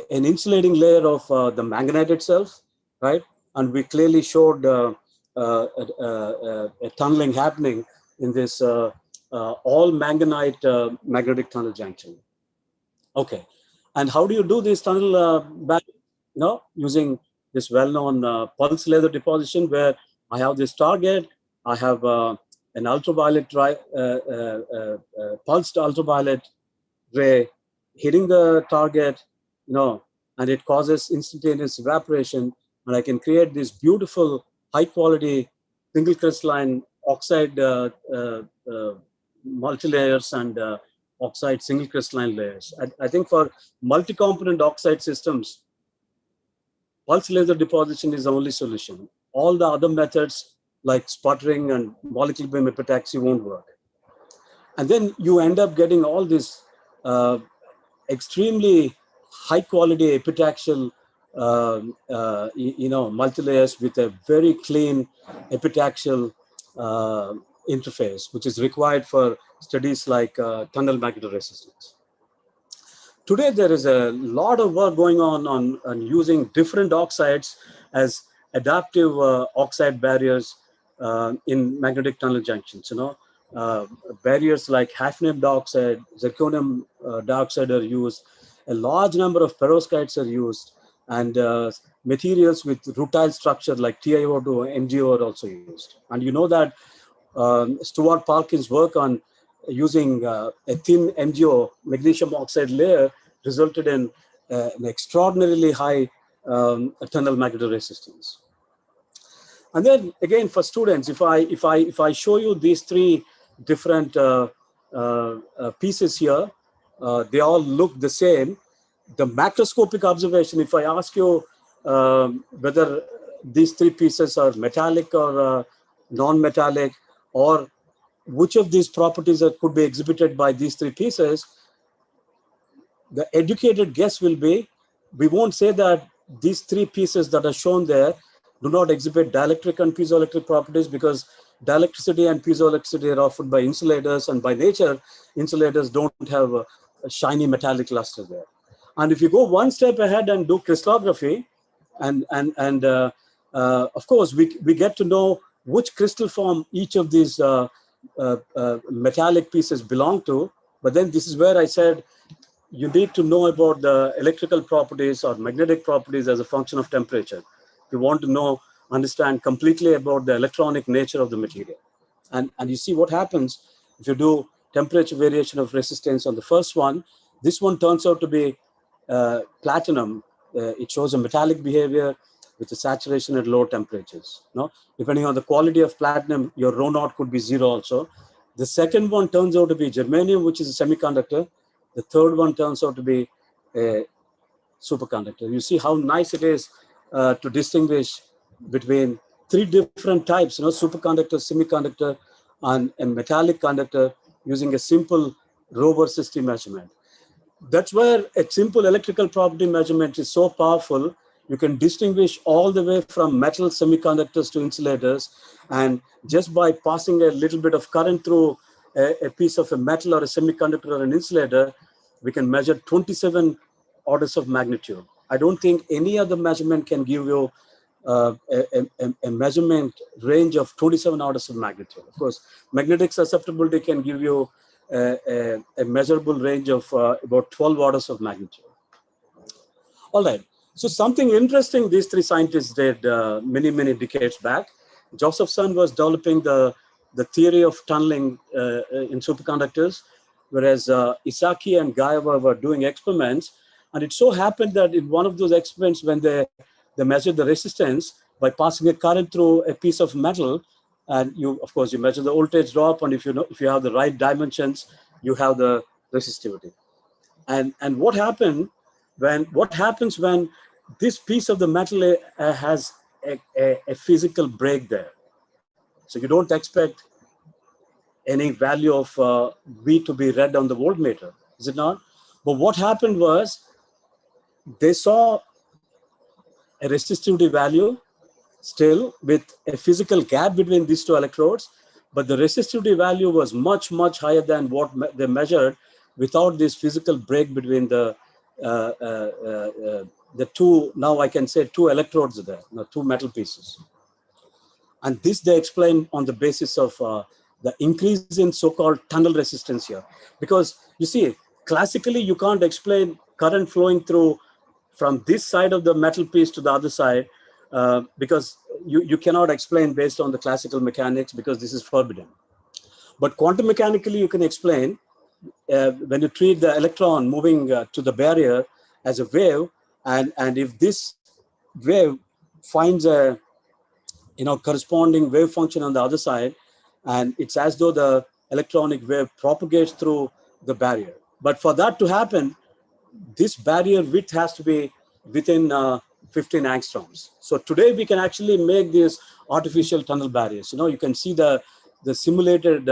insulating layer of the manganite itself, right? And we clearly showed a tunneling happening in this all manganite magnetic tunnel junction. Okay, and how do you do this tunnel using this well-known pulse laser deposition, where I have this target, I have an ultraviolet pulsed ultraviolet ray hitting the target, and it causes instantaneous evaporation, and I can create these beautiful, high-quality, single crystalline oxide multi-layers and oxide single crystalline layers. I think for multi-component oxide systems, pulse laser deposition is the only solution. All the other methods like sputtering and molecular beam epitaxy won't work. And then you end up getting all this extremely high quality epitaxial multi-layers with a very clean epitaxial interface, which is required for studies like tunnel magnetoresistance. Today, there is a lot of work going on using different oxides as adaptive oxide barriers in magnetic tunnel junctions. Barriers like hafnium dioxide, zirconium dioxide are used. A large number of perovskites are used, and materials with rutile structure like TiO2, MgO are also used. And you know that Stuart Parkin's work on using a thin MgO, magnesium oxide layer, resulted in an extraordinarily high tunnel magnetoresistance. And then again, for students, if I show you these three different pieces here, they all look the same. The macroscopic observation, if I ask you whether these three pieces are metallic or non-metallic, or which of these properties could be exhibited by these three pieces, the educated guess will be, we won't say that these three pieces that are shown there do not exhibit dielectric and piezoelectric properties, because dielectricity and piezoelectricity are offered by insulators, and by nature, insulators don't have a shiny metallic luster there. And if you go one step ahead and do crystallography, and of course, we get to know which crystal form each of these metallic pieces belong to. But then this is where I said, you need to know about the electrical properties or magnetic properties as a function of temperature. You want to understand completely about the electronic nature of the material. And you see what happens if you do temperature variation of resistance on the first one. This one turns out to be platinum. It shows a metallic behavior with a saturation at low temperatures. Depending on the quality of platinum, your rho naught could be 0 also. The second one turns out to be germanium, which is a semiconductor. The third one turns out to be a superconductor. You see how nice it is to distinguish between three different types, superconductor, semiconductor, and a metallic conductor, using a simple rho versus T measurement. That's where a simple electrical property measurement is so powerful. You can distinguish all the way from metal semiconductors to insulators, and just by passing a little bit of current through a piece of a metal or a semiconductor or an insulator, we can measure 27 orders of magnitude. I don't think any other measurement can give you a measurement range of 27 orders of magnitude. Of course, magnetic susceptibility can give you a measurable range of about 12 orders of magnitude. All right. So something interesting these three scientists did many, many decades back. Josephson was developing the theory of tunneling in superconductors, whereas Isaki and Gaeva were doing experiments. And it so happened that in one of those experiments, when they measured the resistance by passing a current through a piece of metal, and of course, you measure the voltage drop, and if you have the right dimensions, you have the resistivity. And what happens when this piece of the metal has a physical break there? So you don't expect any value of V to be read on the voltmeter, is it not? But what happened was, they saw a resistivity value still with a physical gap between these two electrodes, but the resistivity value was much, much higher than what they measured without this physical break between the two, now I can say two electrodes there, two metal pieces. And this they explain on the basis of the increase in so-called tunnel resistance here. Because you see, classically, you can't explain current flowing through from this side of the metal piece to the other side, because you cannot explain based on the classical mechanics, because this is forbidden. But quantum mechanically, you can explain when you treat the electron moving to the barrier as a wave, and if this wave finds a corresponding wave function on the other side, and it's as though the electronic wave propagates through the barrier. But for that to happen, this barrier width has to be within 15 angstroms. So today we can actually make these artificial tunnel barriers. You can see the simulated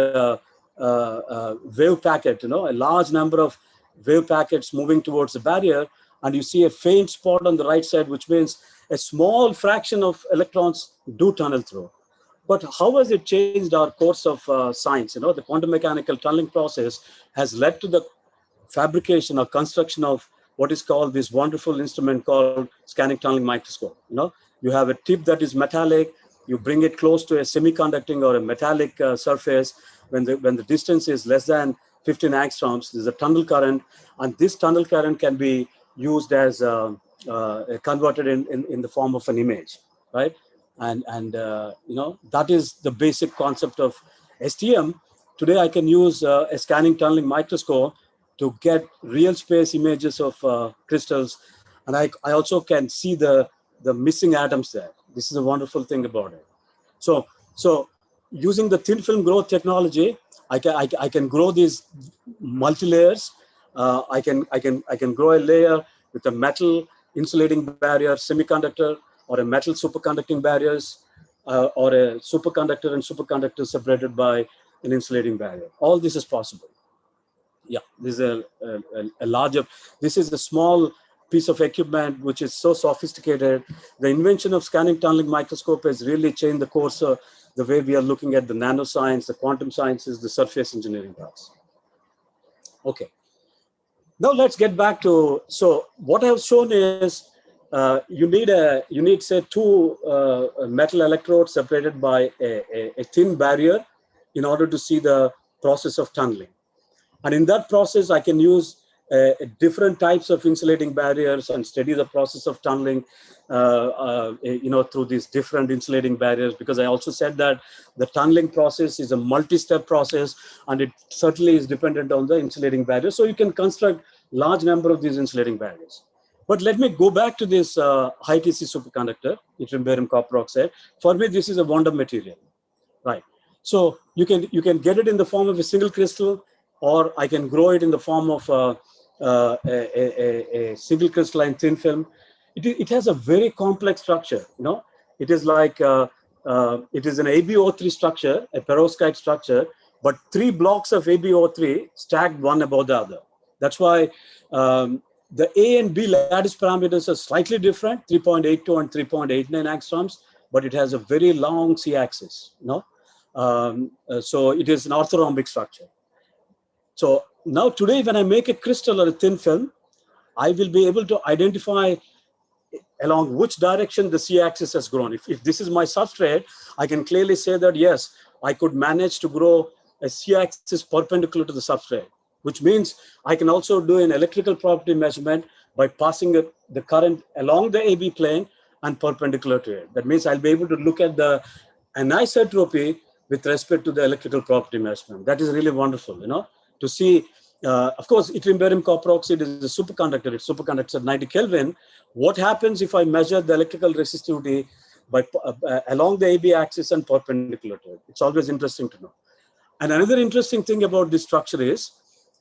wave packet, a large number of wave packets moving towards the barrier, and you see a faint spot on the right side, which means a small fraction of electrons do tunnel through. But how has it changed our course of science? The quantum mechanical tunneling process has led to the fabrication or construction of what is called this wonderful instrument called scanning tunneling microscope. You have a tip that is metallic. You bring it close to a semiconducting or a metallic surface. When the distance is less than 15 angstroms, there's a tunnel current, and this tunnel current can be used as converted in the form of an image, right? And that is the basic concept of STM. Today, I can use a scanning tunneling microscope to get real space images of crystals, and I also can see the missing atoms there. This is a wonderful thing about it. So using the thin film growth technology, I can grow these multi-layers. I can grow a layer with a metal insulating barrier, semiconductor, or a metal superconducting barriers, or a superconductor and superconductor separated by an insulating barrier. All this is possible. Yeah, this is a larger, this is a small piece of equipment which is so sophisticated. The invention of scanning tunneling microscope has really changed the course of the way we are looking at the nanoscience, the quantum sciences, the surface engineering parts. Okay. Now let's get back to, so what I've shown is you need say two metal electrodes separated by a thin barrier in order to see the process of tunneling. And in that process, I can use different types of insulating barriers and study the process of tunneling, through these different insulating barriers, because I also said that the tunneling process is a multi-step process, and it certainly is dependent on the insulating barrier. So you can construct large number of these insulating barriers. But let me go back to this high TC superconductor, yttrium barium copper oxide. For me, this is a wonder material, right? So you can get it in the form of a single crystal, or I can grow it in the form of a single crystalline thin film. It has a very complex structure. It is like it is an AbO3 structure, a perovskite structure, but 3 blocks of AbO3 stacked one above the other. That's why the A and B lattice parameters are slightly different, 3.82 and 3.89 angstroms, but it has a very long C-axis. So it is an orthorhombic structure. So now today, when I make a crystal or a thin film, I will be able to identify along which direction the C-axis has grown. If this is my substrate, I can clearly say that, yes, I could manage to grow a C-axis perpendicular to the substrate, which means I can also do an electrical property measurement by passing the current along the AB plane and perpendicular to it. That means I'll be able to look at the anisotropy with respect to the electrical property measurement. That is really wonderful, to see. Of course, yttrium barium copper oxide is a superconductor. It superconducts at 90 Kelvin. What happens if I measure the electrical resistivity by along the AB axis and perpendicular to it? It's always interesting to know. And another interesting thing about this structure is,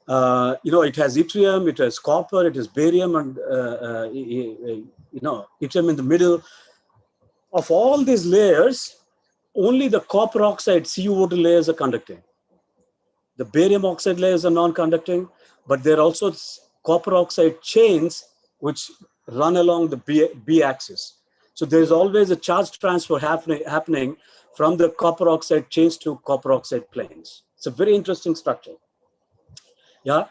it has yttrium, it has copper, it has barium, and yttrium in the middle. Of all these layers, only the copper oxide CuO2 layers are conducting. The barium oxide layers are non-conducting, but there are also copper oxide chains which run along the B axis. So there is always a charge transfer happening from the copper oxide chains to copper oxide planes. It's a very interesting structure. Yeah.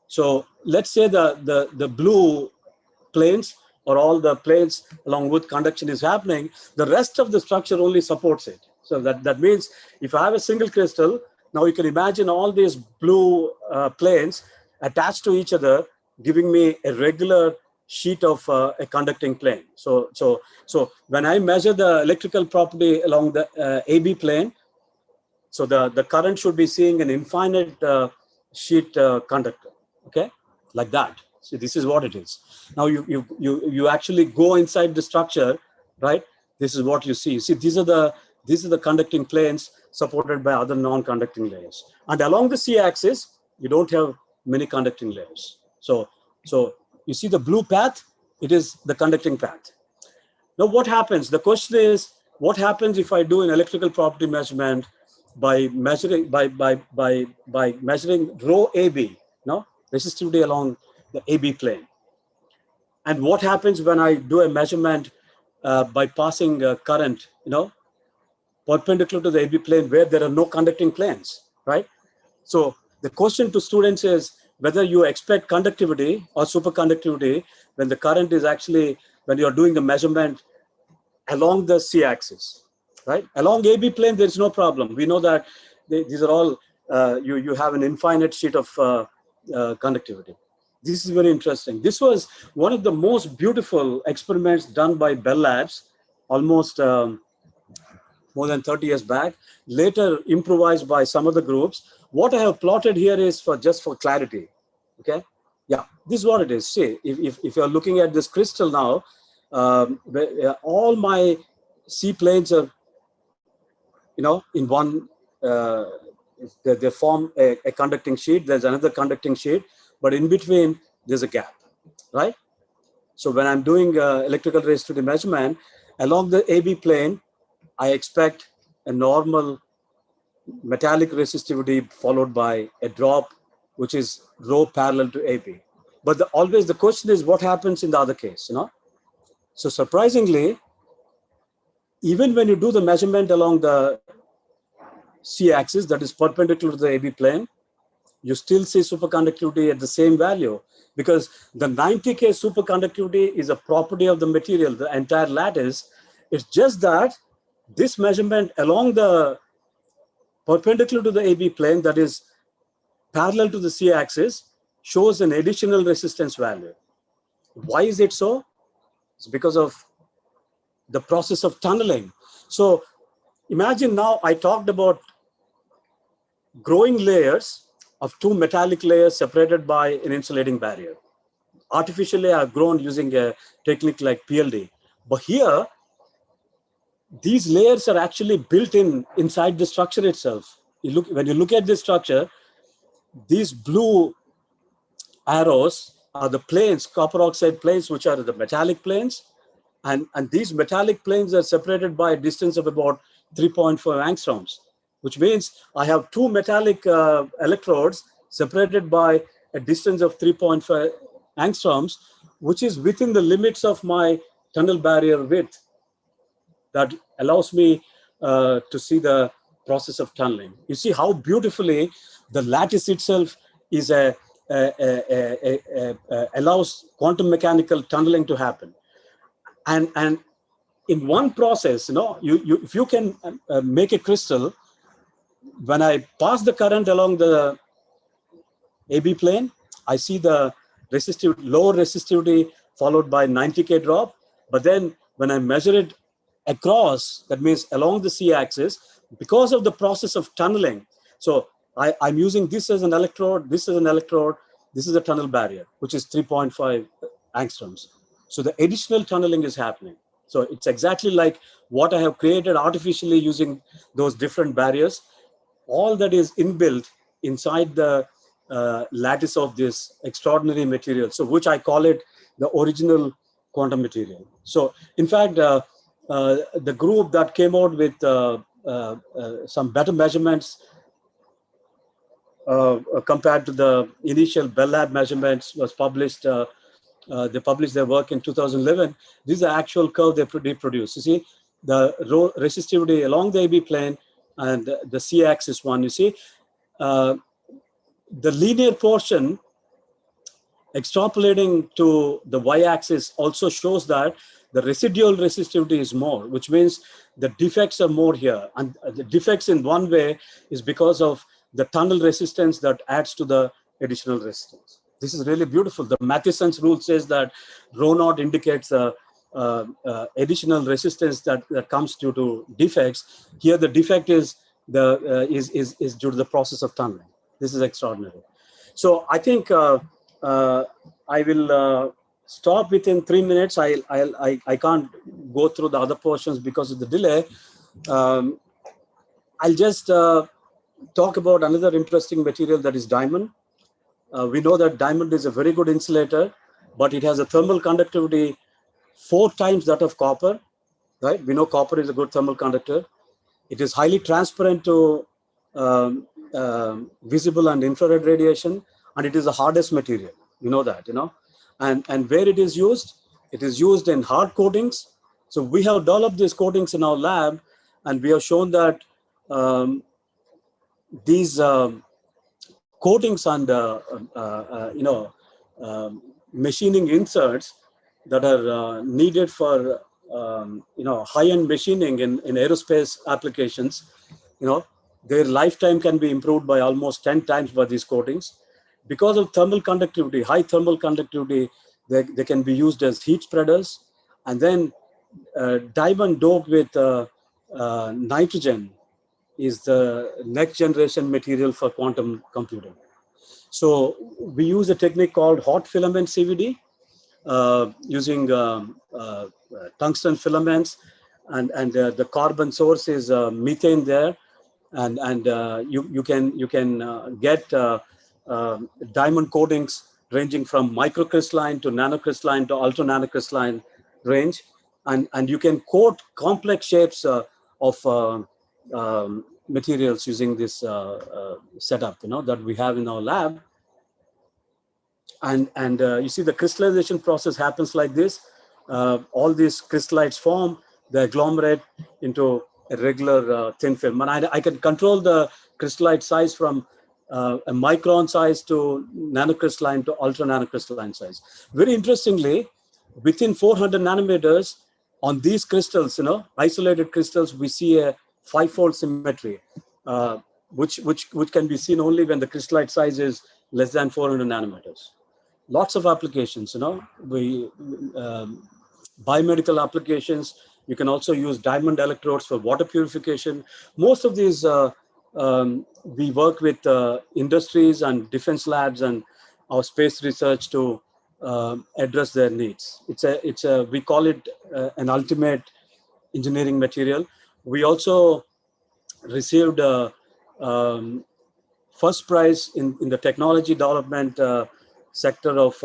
So let's say the blue planes, or all the planes along which conduction is happening, the rest of the structure only supports it. So that means if I have a single crystal, now you can imagine all these blue planes attached to each other, giving me a regular sheet of a conducting plane. So when I measure the electrical property along the AB plane, so the current should be seeing an infinite sheet conductor, okay, like that. So this is what it is. Now you actually go inside the structure, right? This is what you see. You see, these are the conducting planes supported by other non-conducting layers. And along the C-axis, you don't have many conducting layers. So you see the blue path, it is the conducting path. Now what happens? The question is, what happens if I do an electrical property measurement by measuring measuring rho AB, no, resistivity along the AB plane? And what happens when I do a measurement by passing current, perpendicular to the AB plane where there are no conducting planes, right? So the question to students is whether you expect conductivity or superconductivity when the current is actually, when you're doing the measurement along the C-axis, right? Along AB plane, there's no problem. We know that these are all, you have an infinite sheet of conductivity. This is very interesting. This was one of the most beautiful experiments done by Bell Labs, almost more than 30 years back, later improvised by some other groups. What I have plotted here is just for clarity, okay? Yeah, this is what it is. See, if you're looking at this crystal now, all my C planes are, in one, they form a conducting sheet. There's another conducting sheet, but in between, there's a gap, right? So when I'm doing electrical resistivity measurement, along the AB plane, I expect a normal metallic resistivity followed by a drop, which is rho parallel to AB. But always the question is what happens in the other case, So surprisingly, even when you do the measurement along the C-axis that is perpendicular to the AB plane, you still see superconductivity at the same value, because the 90K superconductivity is a property of the material, the entire lattice. It's just that this measurement along the perpendicular to the AB plane, that is parallel to the C-axis, shows an additional resistance value. Why is it so? It's because of the process of tunneling. So imagine now I talked about growing layers of two metallic layers separated by an insulating barrier. Artificially, I've grown using a technique like PLD. But here, these layers are actually built inside the structure itself. When you look at this structure, these blue arrows are the planes, copper oxide planes, which are the metallic planes. And these metallic planes are separated by a distance of about 3.4 angstroms, which means I have two metallic electrodes separated by a distance of 3.5 angstroms, which is within the limits of my tunnel barrier width. That allows me to see the process of tunneling. You see how beautifully the lattice itself is allows quantum mechanical tunneling to happen. And in one process, if you can make a crystal, when I pass the current along the AB plane, I see the lower resistivity followed by 90K drop. But then when I measure it across, that means along the C-axis, because of the process of tunneling, so I'm using this as an electrode, this is an electrode, this is a tunnel barrier, which is 3.5 angstroms. So the additional tunneling is happening. So it's exactly like what I have created artificially using those different barriers. All that is inbuilt inside the lattice of this extraordinary material, so which I call it the original quantum material. So in fact, the group that came out with some better measurements compared to the initial Bell Lab measurements was published. They published their work in 2011. This is the actual curve they reproduced. You see the resistivity along the AB plane and the C-axis one. You see the linear portion extrapolating to the y-axis also shows that the residual resistivity is more, which means the defects are more here. And the defects in one way is because of the tunnel resistance that adds to the additional resistance. This is really beautiful. The Matheson's rule says that rho naught indicates additional resistance that comes due to defects. Here, the defect is due to the process of tunneling. This is extraordinary. So I think I will stop within 3 minutes. I can't go through the other portions because of the delay. I'll just talk about another interesting material, that is diamond. We know that diamond is a very good insulator, but it has a thermal conductivity 4 times that of copper, right? We know copper is a good thermal conductor. It is highly transparent to visible and infrared radiation, and it is the hardest material. You know that, you know. And where it is used in hard coatings. So we have developed these coatings in our lab, and we have shown that these coatings and machining inserts that are needed for high-end machining in aerospace applications, their lifetime can be improved by almost 10 times by these coatings. Because of thermal conductivity, high thermal conductivity, they can be used as heat spreaders. And then diamond doped with nitrogen is the next generation material for quantum computing. So we use a technique called hot filament CVD, using tungsten filaments, and the carbon source is methane there, and you can get diamond coatings ranging from microcrystalline to nanocrystalline to ultra nanocrystalline range, and you can coat complex shapes of materials using this setup that we have in our lab. And you see the crystallization process happens like this. All these crystallites form, they agglomerate into a regular thin film. And I can control the crystallite size from a micron size to nanocrystalline to ultra nanocrystalline size. Very interestingly, within 400 nanometers on these crystals, isolated crystals, we see a 5-fold symmetry, which can be seen only when the crystallite size is less than 400 nanometers. Lots of applications, biomedical applications. You can also use diamond electrodes for water purification. Most of these, we work with industries and defense labs and our space research to address their needs. We call it an ultimate engineering material. We also received first prize in the technology development sector of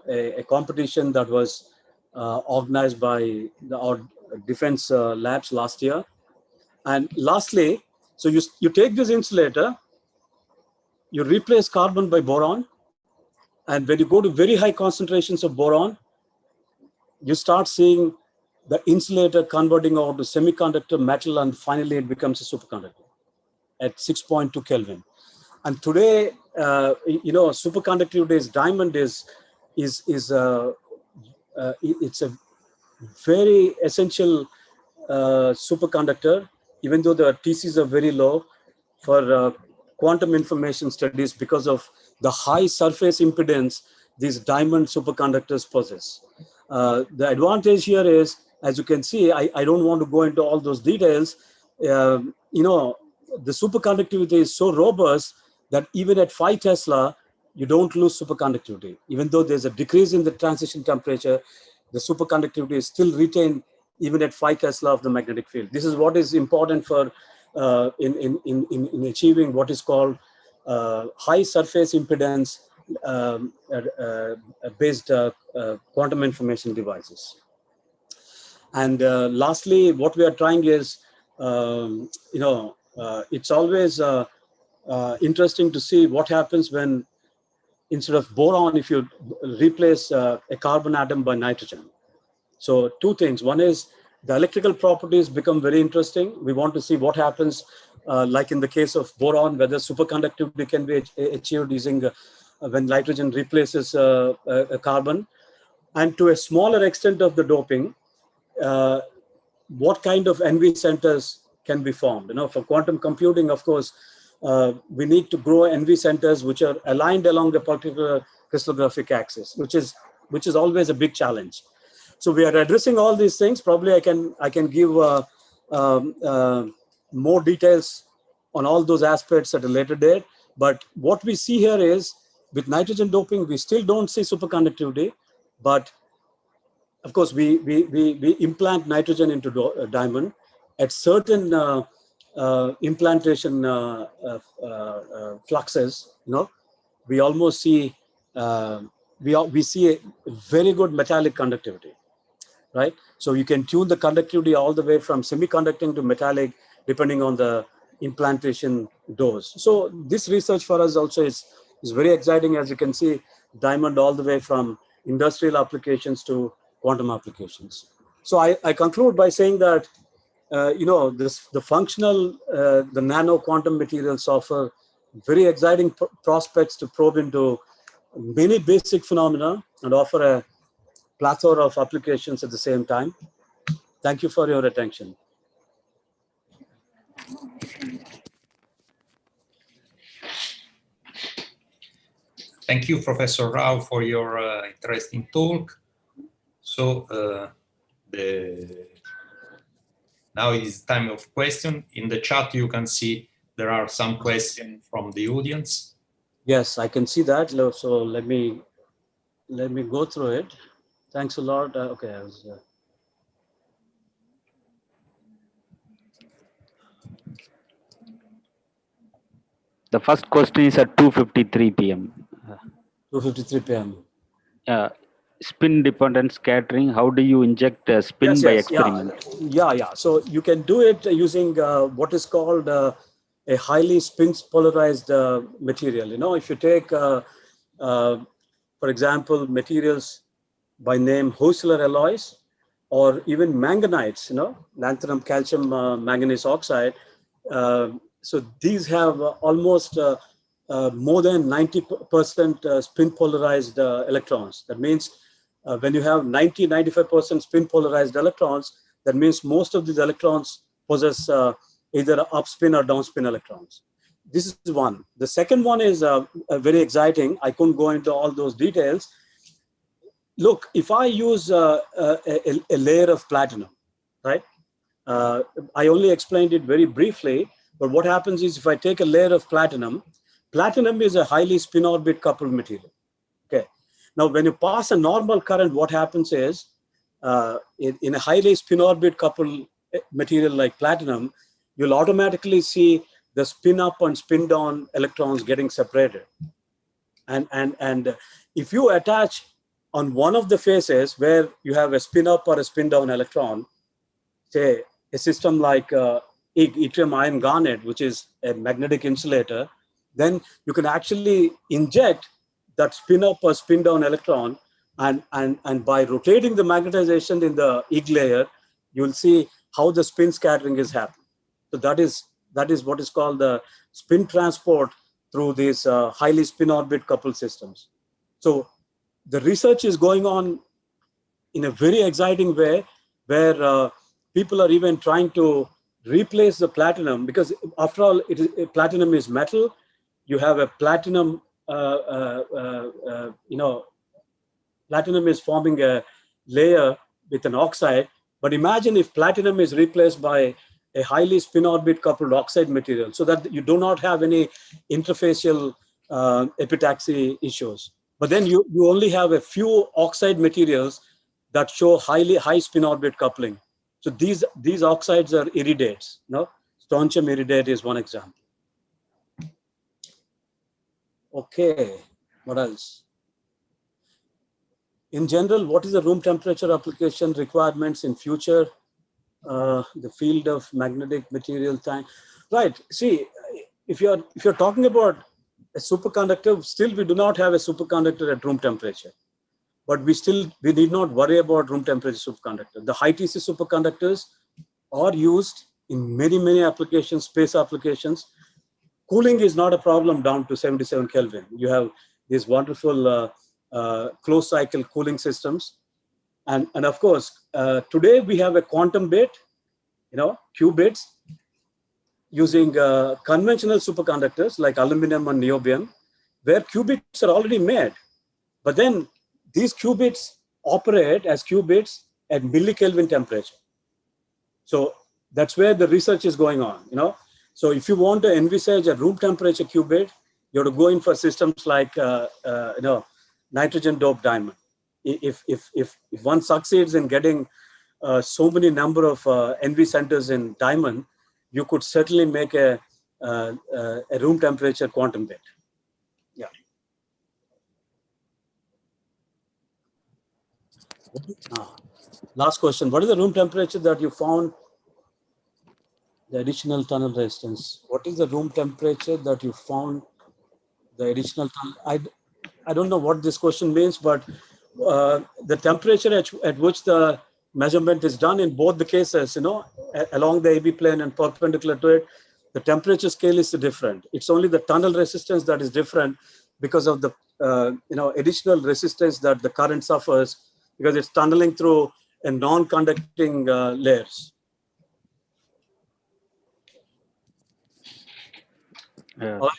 a competition that was organized by our defense labs last year. And lastly, so you take this insulator, you replace carbon by boron, and when you go to very high concentrations of boron, you start seeing the insulator converting over to semiconductor metal, and finally it becomes a superconductor at 6.2 Kelvin. And today, superconductivity diamond it's a very essential superconductor, even though the TCs are very low for quantum information studies because of the high surface impedance these diamond superconductors possess. The advantage here is, as you can see, I don't want to go into all those details. The superconductivity is so robust that even at 5 Tesla, you don't lose superconductivity. Even though there's a decrease in the transition temperature, the superconductivity is still retained even at 5 Tesla of the magnetic field. This is what is important for in achieving what is called high surface impedance based quantum information devices. And lastly, what we are trying is, it's always interesting to see what happens when instead of boron, if you replace a carbon atom by nitrogen. So 2 things. One is the electrical properties become very interesting. We want to see what happens, like in the case of boron, whether superconductivity can be achieved using when nitrogen replaces a carbon. And to a smaller extent of the doping, what kind of NV centers can be formed. For quantum computing, of course, we need to grow NV centers which are aligned along the particular crystallographic axis, which is always a big challenge. So we are addressing all these things. Probably I can give more details on all those aspects at a later date. But what we see here is with nitrogen doping, we still don't see superconductivity, but of course, we implant nitrogen into diamond at certain implantation fluxes. We almost see we see a very good metallic conductivity, right? So you can tune the conductivity all the way from semiconducting to metallic, depending on the implantation dose. So this research for us also is very exciting, as you can see, diamond all the way from industrial applications to quantum applications. So I conclude by saying that, the functional, the nano quantum materials offer very exciting prospects to probe into many basic phenomena and offer a plethora of applications at the same time. Thank you for your attention. Thank you, Professor Rao, for your interesting talk. So now it is time of question. In the chat, you can see there are some questions from the audience. Yes, I can see that. So let me go through it. Thanks a lot. Okay, I was. The first question is at 2:53 p.m. 2:53 p.m. Spin dependent scattering. How do you inject spin by experiment? Yeah. So you can do it using what is called a highly spin polarized material. If you take, for example, materials by name Hosler alloys, or even manganites, lanthanum, calcium, manganese oxide. So these have almost more than 90% spin polarized electrons. That means when you have 95% spin polarized electrons, that means most of these electrons possess either up spin or down spin electrons. This is one. The second one is very exciting. I couldn't go into all those details. Look, if I use a layer of platinum, right? I only explained it very briefly, but what happens is if I take a layer of platinum is a highly spin orbit coupled material. Okay. Now, when you pass a normal current, what happens is in a highly spin orbit coupled material like platinum, you'll automatically see the spin up and spin down electrons getting separated. And if you attach on one of the faces where you have a spin up or a spin down electron, say a system like yttrium iron garnet, which is a magnetic insulator, then you can actually inject that spin up or spin down electron, and by rotating the magnetization in the Ig layer, you'll see how the spin scattering is happening. So that is what is called the spin transport through these highly spin orbit coupled systems. So the research is going on in a very exciting way, where people are even trying to replace the platinum, because after all, platinum is metal. You have a platinum, platinum is forming a layer with an oxide. But imagine if platinum is replaced by a highly spin orbit coupled oxide material, so that you do not have any interfacial epitaxy issues. But then you only have a few oxide materials that show high spin orbit coupling. So these oxides are iridates. Strontium iridate is one example. Okay, what else? In general, what is the room temperature application requirements in future? The field of magnetic material time, right? See, if you're talking about a superconductor, still we do not have a superconductor at room temperature, but we need not worry about room temperature superconductor. The high TC superconductors are used in many applications, space applications. Cooling is not a problem down to 77 Kelvin. You have these wonderful closed cycle cooling systems. And of course, today we have a quantum bit, qubits, using conventional superconductors like aluminum and niobium, where qubits are already made. But then these qubits operate as qubits at millikelvin temperature. So that's where the research is going on, So if you want to envisage a room temperature qubit, you have to go in for systems like nitrogen doped diamond. If one succeeds in getting so many number of NV centers in diamond, you could certainly make a room temperature quantum gate. Yeah. Last question. What is the room temperature that you found the additional tunnel resistance? What is the room temperature that you found the additional tunnel? I don't know what this question means, but the temperature at which the measurement is done in both the cases, along the AB plane and perpendicular to it, the temperature scale is different. It's only the tunnel resistance that is different because of the additional resistance that the current suffers because it's tunneling through a non-conducting layers. I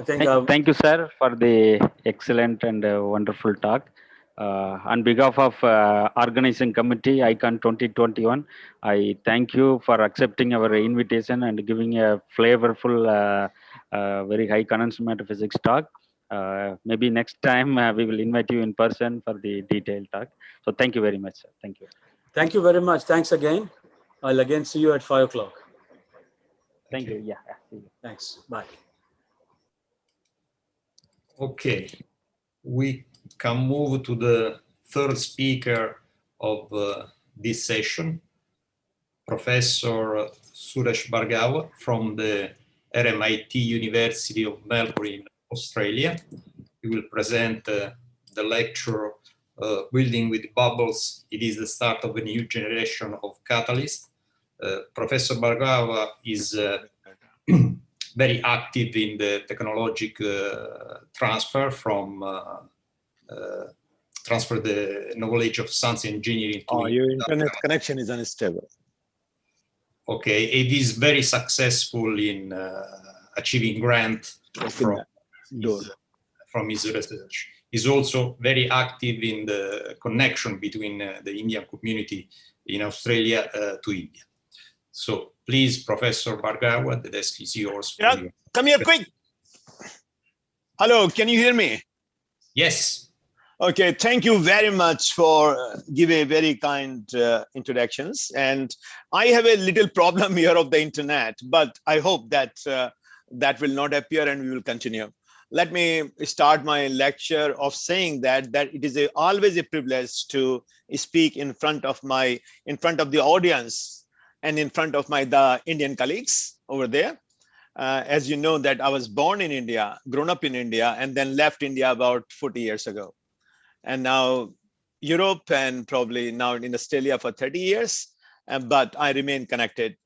think, thank you, sir, for the excellent and wonderful talk. On behalf of organizing committee ICON 2021, I thank you for accepting our invitation and giving a flavorful, very high condensed matter physics talk. Maybe next time we will invite you in person for the detailed talk. So thank you very much, sir. Thank you. Thank you very much. Thanks again. I'll again see you at 5 o'clock. Thank you. Yeah. See you. Thanks. Bye. Okay, we can move to the third speaker of this session, Professor Suresh Bhargava from the RMIT University of Melbourne, Australia. He will present the lecture, Building with Bubbles, It is the Start of a New Generation of Catalysts. Professor Bhargava is very active in the technological transfer from transfer the knowledge of science engineering to your internet connection is unstable. Okay, it is very successful in achieving grant from his research. He's also very active in the connection between the Indian community in Australia to India. So please, Professor Bhargava, the desk is yours. Yeah, come here quick. Hello, can you hear me? Yes. Okay, thank you very much for giving very kind introductions. And I have a little problem here of the internet, but I hope that that will not appear and we will continue. Let me start my lecture of saying that it is always a privilege to speak in front of the audience and in front of the Indian colleagues over there. As you know that I was born in India, grown up in India, and then left India about 40 years ago. And now Europe and probably now in Australia for 30 years, but I remain connected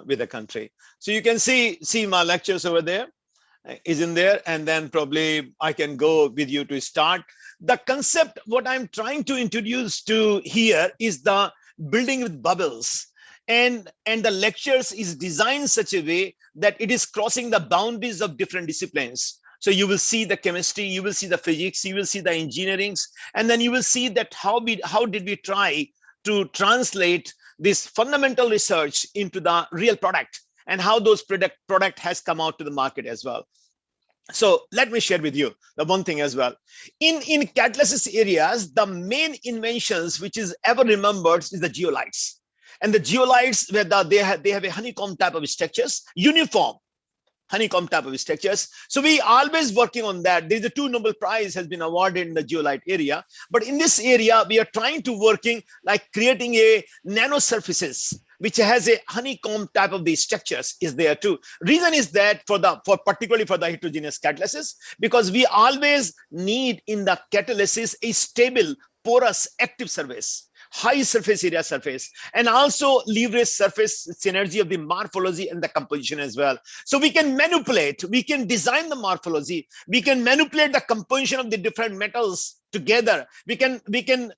with the country. So you can see my lectures over there is in there, and then probably I can go with you to start. The concept, what I'm trying to introduce to here is the building with bubbles. And the lectures is designed such a way that it is crossing the boundaries of different disciplines. So you will see the chemistry, you will see the physics, you will see the engineerings, and then you will see that how did we try to translate this fundamental research into the real product and how those product has come out to the market as well. So let me share with you the one thing as well. In catalysis areas, the main inventions which is ever remembered is the geolites. And the geolites, where they have a honeycomb type of structures, uniform honeycomb type of structures. So we always working on that. There's a 2 Nobel Prize has been awarded in the geolite area. But in this area, we are trying to working like creating a nano surfaces, which has a honeycomb type of these structures is there too. Reason is that particularly for the heterogeneous catalysis, because we always need in the catalysis a stable, porous, active surface, high surface area surface, and also leverage surface synergy of the morphology and the composition as well. So we can manipulate, we can design the morphology, we can manipulate the composition of the different metals together. We can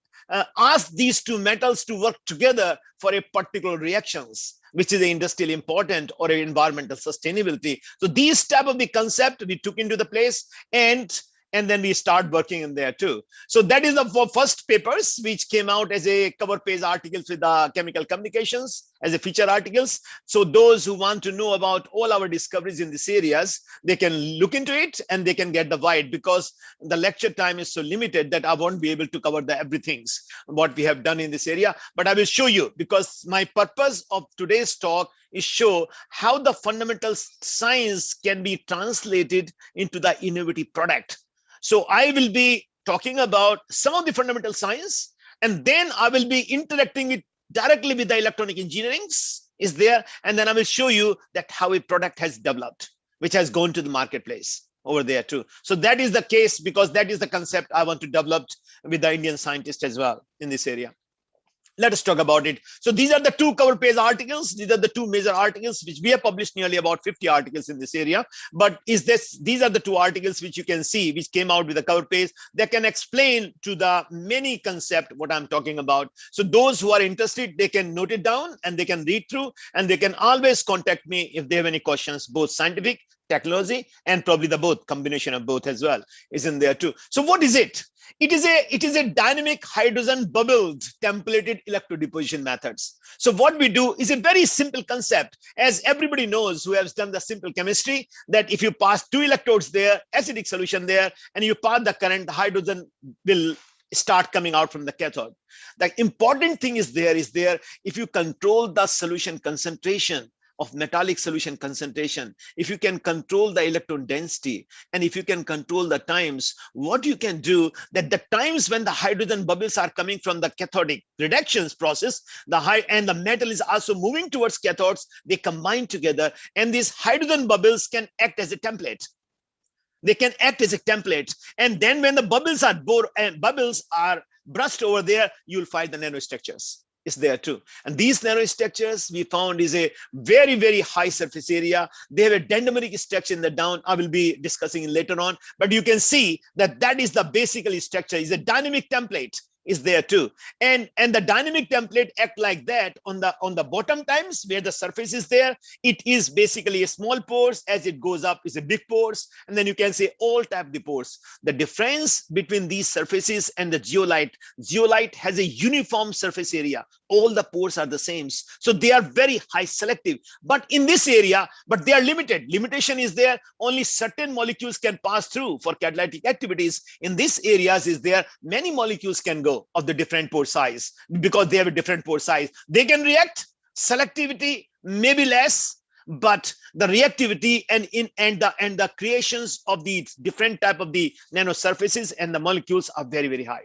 ask these two metals to work together for a particular reactions, which is industrially important or environmental sustainability. So these type of the concept we took into the place, and and then we start working in there too. So that is the first papers which came out as a cover page articles with the chemical communications as a feature articles. So those who want to know about all our discoveries in these areas, they can look into it and they can get the guide, because the lecture time is so limited that I won't be able to cover the everything what we have done in this area. But I will show you, because my purpose of today's talk is show how the fundamental science can be translated into the innovative product. So I will be talking about some of the fundamental science, and then I will be interacting it directly with the electronic engineering is there. And then I will show you that how a product has developed, which has gone to the marketplace over there too. So that is the case, because that is the concept I want to develop with the Indian scientists as well in this area. Let us talk about it. So these are the two cover page articles. These are the two major articles which we have published, nearly about 50 articles in this area. But these are the two articles which you can see, which came out with the cover page. They can explain to the many concept what I'm talking about. So those who are interested, they can note it down and they can read through, and they can always contact me if they have any questions, both scientific, technology, and probably the both combination of both as well is in there too. So what is it? It is a dynamic hydrogen bubbled templated electrodeposition methods. So what we do is a very simple concept, as everybody knows who has done the simple chemistry, that if you pass 2 electrodes there, acidic solution there, and you pass the current, the hydrogen will start coming out from the cathode. The important thing is there if you control the solution concentration of metallic solution concentration, if you can control the electron density, and if you can control the times, what you can do, that the times when the hydrogen bubbles are coming from the cathodic reductions process, and the metal is also moving towards cathodes, they combine together, and these hydrogen bubbles can act as a template. They can act as a template, and then when the bubbles are brushed over there, you'll find the nanostructures is there too. And these nanostructures we found is a very, very high surface area. They have a dendrimeric structure in the down. I will be discussing it later on, but you can see that that is the basically structure, is a dynamic template is there too. And the dynamic template act like that on the bottom times where the surface is there. It is basically a small pores. As it goes up is a big pores. And then you can say all type the pores. The difference between these surfaces and the zeolite has a uniform surface area. All the pores are the same. So they are very high selective. But in this area, but they are limited. Limitation is there. Only certain molecules can pass through for catalytic activities. In these areas is there, many molecules can go of the different pore size, because they have a different pore size. They can react, selectivity maybe less, but the reactivity and the creations of the different type of the nano surfaces and the molecules are very, very high.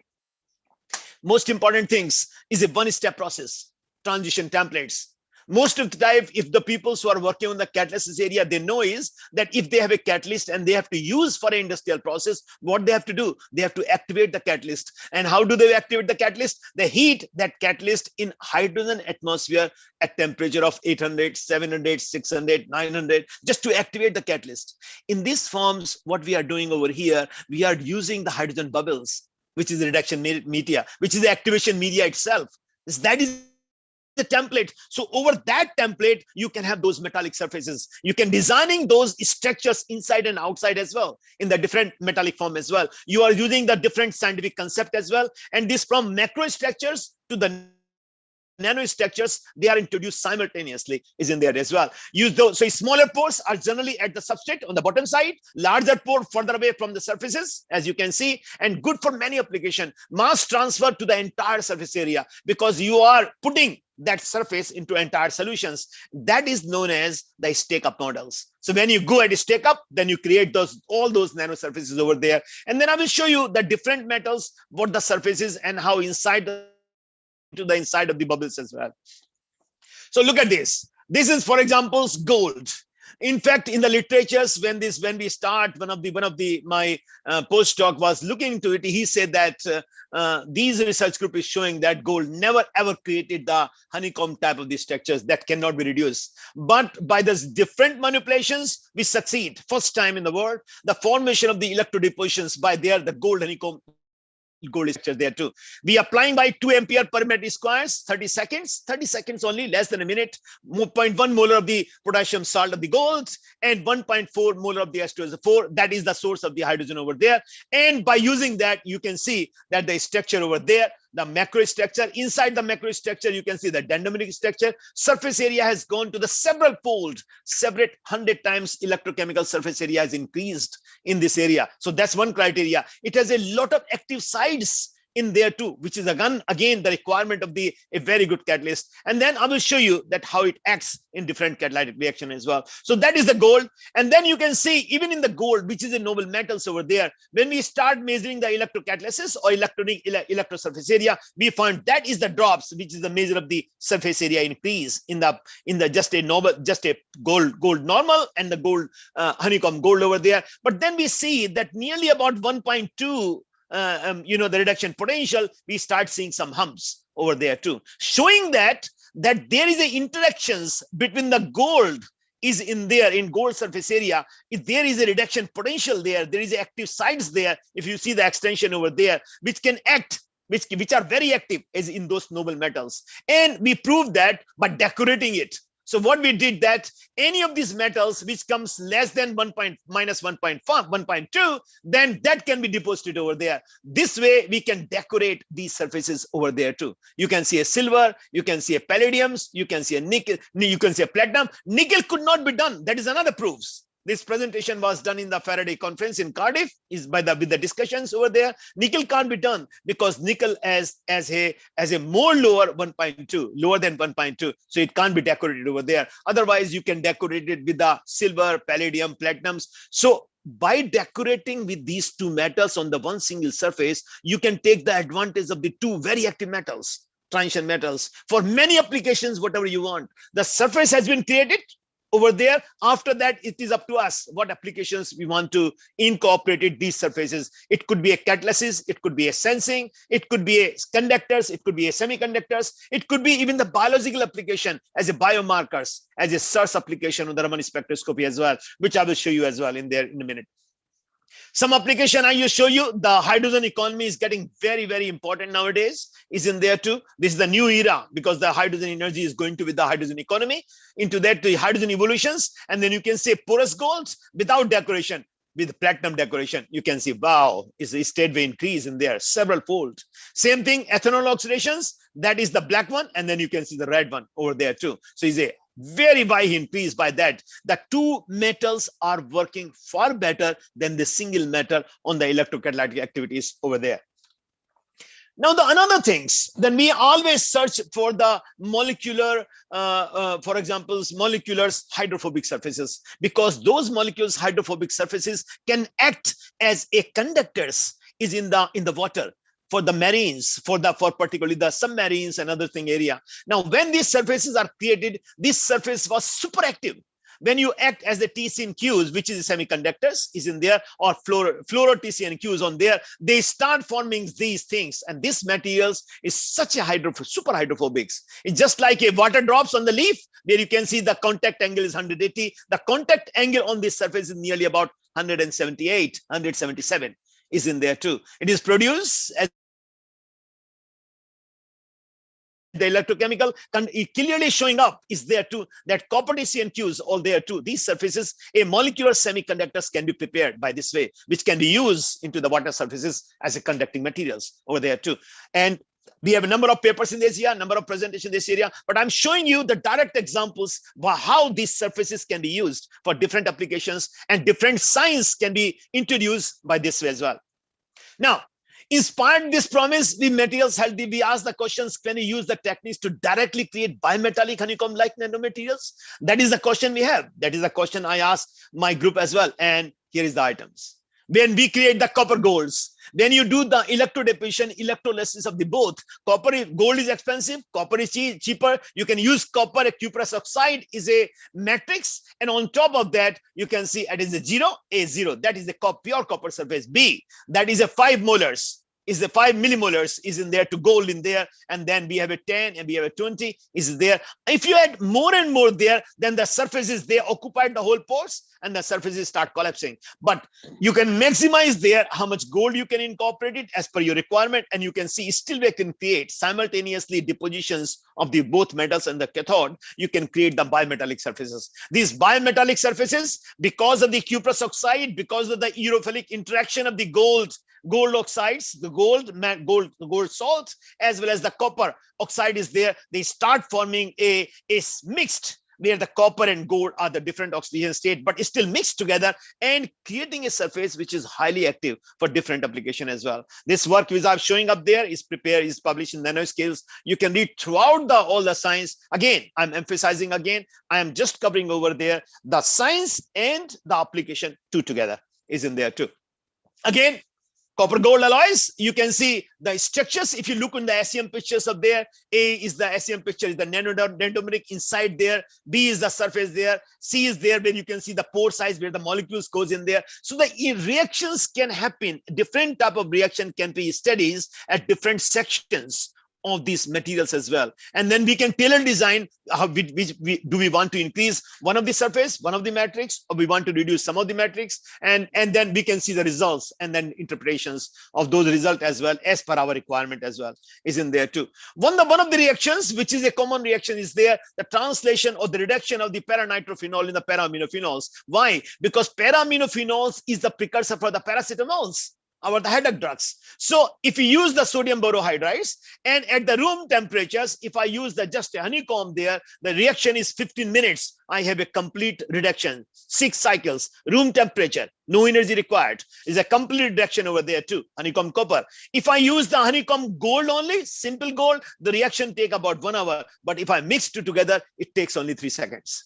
Most important things is a one-step process, transition templates. Most of the time, if the people who are working on the catalysis area, they know is that if they have a catalyst and they have to use for an industrial process, what they have to do, they have to activate the catalyst. And how do they activate the catalyst? They heat that catalyst in hydrogen atmosphere at temperature of 800, 700, 600, 900, just to activate the catalyst. In these forms, what we are doing over here, we are using the hydrogen bubbles, which is the reduction media, which is the activation media itself. That is the template. So over that template, you can have those metallic surfaces. You can designing those structures inside and outside as well, in the different metallic form as well. You are using the different scientific concept as well. And this from macro structures to the nanostructures, they are introduced simultaneously is in there as well. Use those. So smaller pores are generally at the substrate on the bottom side, larger pore further away from the surfaces, as you can see, and good for many applications. Mass transfer to the entire surface area, because you are putting that surface into entire solutions. That is known as the stake up models. So when you go at a stake up, then you create all those nano surfaces over there. And then I will show you the different metals, what the surface is, and how inside to the inside of the bubbles as well. So look at this. This is, for example, gold. In fact, in the literatures, when we start, one of my postdoc was looking into it. He said that these research group is showing that gold never ever created the honeycomb type of these structures that cannot be reduced. But by these different manipulations, we succeed. First time in the world, the formation of the electrodepositions by the gold honeycomb gold structure there too. We are applying by 2 ampere per meter squares, 30 seconds only, less than a minute, 0.1 molar of the potassium salt of the gold, and 1.4 molar of the H2SO4. That is the source of the hydrogen over there. And by using that, you can see that the structure over there, the macro structure, inside the macro structure, you can see the dendritic structure. Surface area has gone to the several 100 times electrochemical surface area has increased in this area. So that's one criteria. It has a lot of active sites in there too, which is again the requirement of a very good catalyst. And then I will show you that how it acts in different catalytic reaction as well. So that is the gold. And then you can see even in the gold, which is a noble metals over there, when we start measuring the electrocatalysis or electrosurface area, we find that is the drops, which is the measure of the surface area increase in the just a gold normal and the gold honeycomb gold over there. But then we see that nearly about 1.2 the reduction potential, we start seeing some humps over there too, showing that there is a interactions between the gold is in there in gold surface area. If there is a reduction potential there is active sites there. If you see the extension over there, which can act, which are very active as in those noble metals, and we proved that by decorating it. So what we did that any of these metals which comes less than minus 1.2, then that can be deposited over there. This way we can decorate these surfaces over there too. You can see a silver, you can see a palladiums, you can see a nickel, you can see a platinum. Nickel could not be done. That is another proofs. This presentation was done in the Faraday conference in Cardiff, with the discussions over there. Nickel can't be done because nickel as a more lower 1.2, lower than 1.2, so it can't be decorated over there. Otherwise, you can decorate it with the silver, palladium, platinums. So by decorating with these two metals on the one single surface, you can take the advantage of the two very active metals, transition metals, for many applications, whatever you want. The surface has been created over there. After that, it is up to us what applications we want to incorporate these surfaces. It could be a catalysis, it could be a sensing, it could be a conductors, it could be a semiconductors, it could be even the biological application as a biomarkers, as a source application on the Raman spectroscopy as well, which I will show you as well in a minute. Some application I will show you, the hydrogen economy is getting very, very important nowadays, is in there too. This is the new era because the hydrogen energy is going to with the hydrogen economy, into that the hydrogen evolutions. And then you can say porous golds without decoration, with platinum decoration. You can see, wow, is a state way increase in there, several fold. Same thing, ethanol oxidations, that is the black one. And then you can see the red one over there too. So it's a very high increase by that. The two metals are working far better than the single metal on the electrocatalytic activities over there. Now, the another things, then we always search for the molecular, for example, molecular hydrophobic surfaces, because those molecules hydrophobic surfaces can act as a conductors is in the water for the marines, for particularly the submarines and other thing area. Now, when these surfaces are created, this surface was super active. When you act as the TCNQs, which is semiconductors, is in there, or fluoro TCNQs on there, they start forming these things. And this materials is such a super hydrophobics. It's just like a water drops on the leaf, where you can see the contact angle is 180. The contact angle on this surface is nearly about 178, 177 is in there too. It is produced as the electrochemical clearly showing up is there too, that copper TCNQs all there too. These surfaces, a molecular semiconductors can be prepared by this way, which can be used into the water surfaces as a conducting materials over there too. And we have a number of papers in this area, number of presentations in this area, but I'm showing you the direct examples of how these surfaces can be used for different applications, and different science can be introduced by this way as well. Now, inspired this promise, we materials healthy, we ask the questions, can we use the techniques to directly create bimetallic honeycomb-like nanomaterials? That is the question we have. That is the question I asked my group as well. And here is the items. When we create the copper golds, then you do the electrodeposition, electrolysis of the both. Gold is expensive, copper is cheaper. You can use copper, a cuprous oxide is a matrix. And on top of that, you can see it is a 0, A0. That is the pure copper surface. B, that is a 5 molars is the 5 millimolars is in there to gold in there, and then we have a 10 and we have a 20 is there. If you add more and more there, then the surfaces, they occupied the whole pores and the surfaces start collapsing. But you can maximize there how much gold you can incorporate it as per your requirement, and you can see still we can create simultaneously depositions of the both metals and the cathode. You can create the bimetallic surfaces. These bimetallic surfaces, because of the cuprous oxide, because of the aerophilic interaction of the gold oxides, the gold salts, as well as the copper oxide is there, they start forming a mixed, where the copper and gold are the different oxidation state, but still mixed together and creating a surface which is highly active for different application as well. This work which I'm showing up there is prepared, is published in nanoscales. You can read throughout all the science. Again, I'm emphasizing again, I am just covering over there the science and the application two together is in there too. Again, copper gold alloys, you can see the structures. If you look in the SEM pictures of there, A is the SEM picture, is the nanodendrometric inside there, B is the surface there, C is there where you can see the pore size where the molecules goes in there. So the reactions can happen, different type of reaction can be studied at different sections of these materials as well. And then we can tailor design how do we want to increase one of the surface, one of the matrix, or we want to reduce some of the matrix, and then we can see the results and then interpretations of those results as well as per our requirement as well is in there too. One of the reactions which is a common reaction is there, the translation or the reduction of the paranitrophenol in the para-aminophenols. Why? Because para-aminophenols is the precursor for the paracetamols, the headache drugs. So if you use the sodium borohydrides and at the room temperatures, if I use just a honeycomb there, the reaction is 15 minutes. I have a complete reduction, 6 cycles, room temperature, no energy required. Is a complete reduction over there too, honeycomb copper. If I use the honeycomb gold only, simple gold, the reaction take about 1 hour. But if I mix two together, it takes only 3 seconds.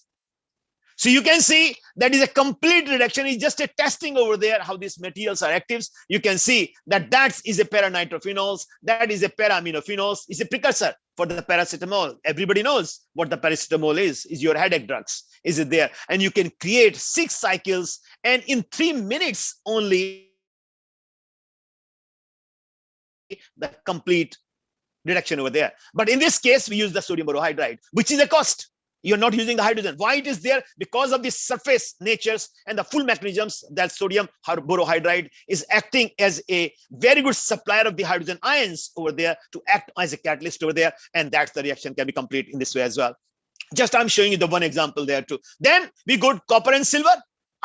So you can see that is a complete reduction. It's just a testing over there how these materials are active. You can see that is a paranitrophenol, that is a para-aminophenols, is a precursor for the paracetamol. Everybody knows what the paracetamol is your headache drugs. Is it there? And you can create 6 cycles and in 3 minutes only the complete reduction over there. But in this case, we use the sodium borohydride, which is a cost. You're not using the hydrogen. Why it is there? Because of the surface natures and the full mechanisms that sodium borohydride is acting as a very good supplier of the hydrogen ions over there to act as a catalyst over there. And that's the reaction can be complete in this way as well. Just I'm showing you the one example there too. Then we go to copper and silver.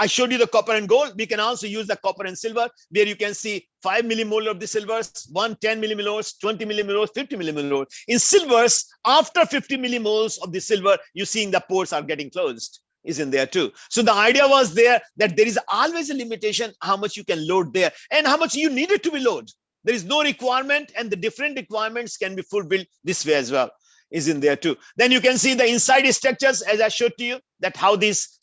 I showed you the copper and gold. We can also use the copper and silver, where you can see 5 millimolar of the silvers, 10 millimolars, 20 millimoles, 50 millimoles. In silvers, after 50 millimoles of the silver, you're seeing the pores are getting closed. Is in there too. So the idea was there that there is always a limitation how much you can load there and how much you needed to be loaded. There is no requirement, and the different requirements can be fulfilled this way as well. Is in there too. Then you can see the inside structures as I showed to you, that how these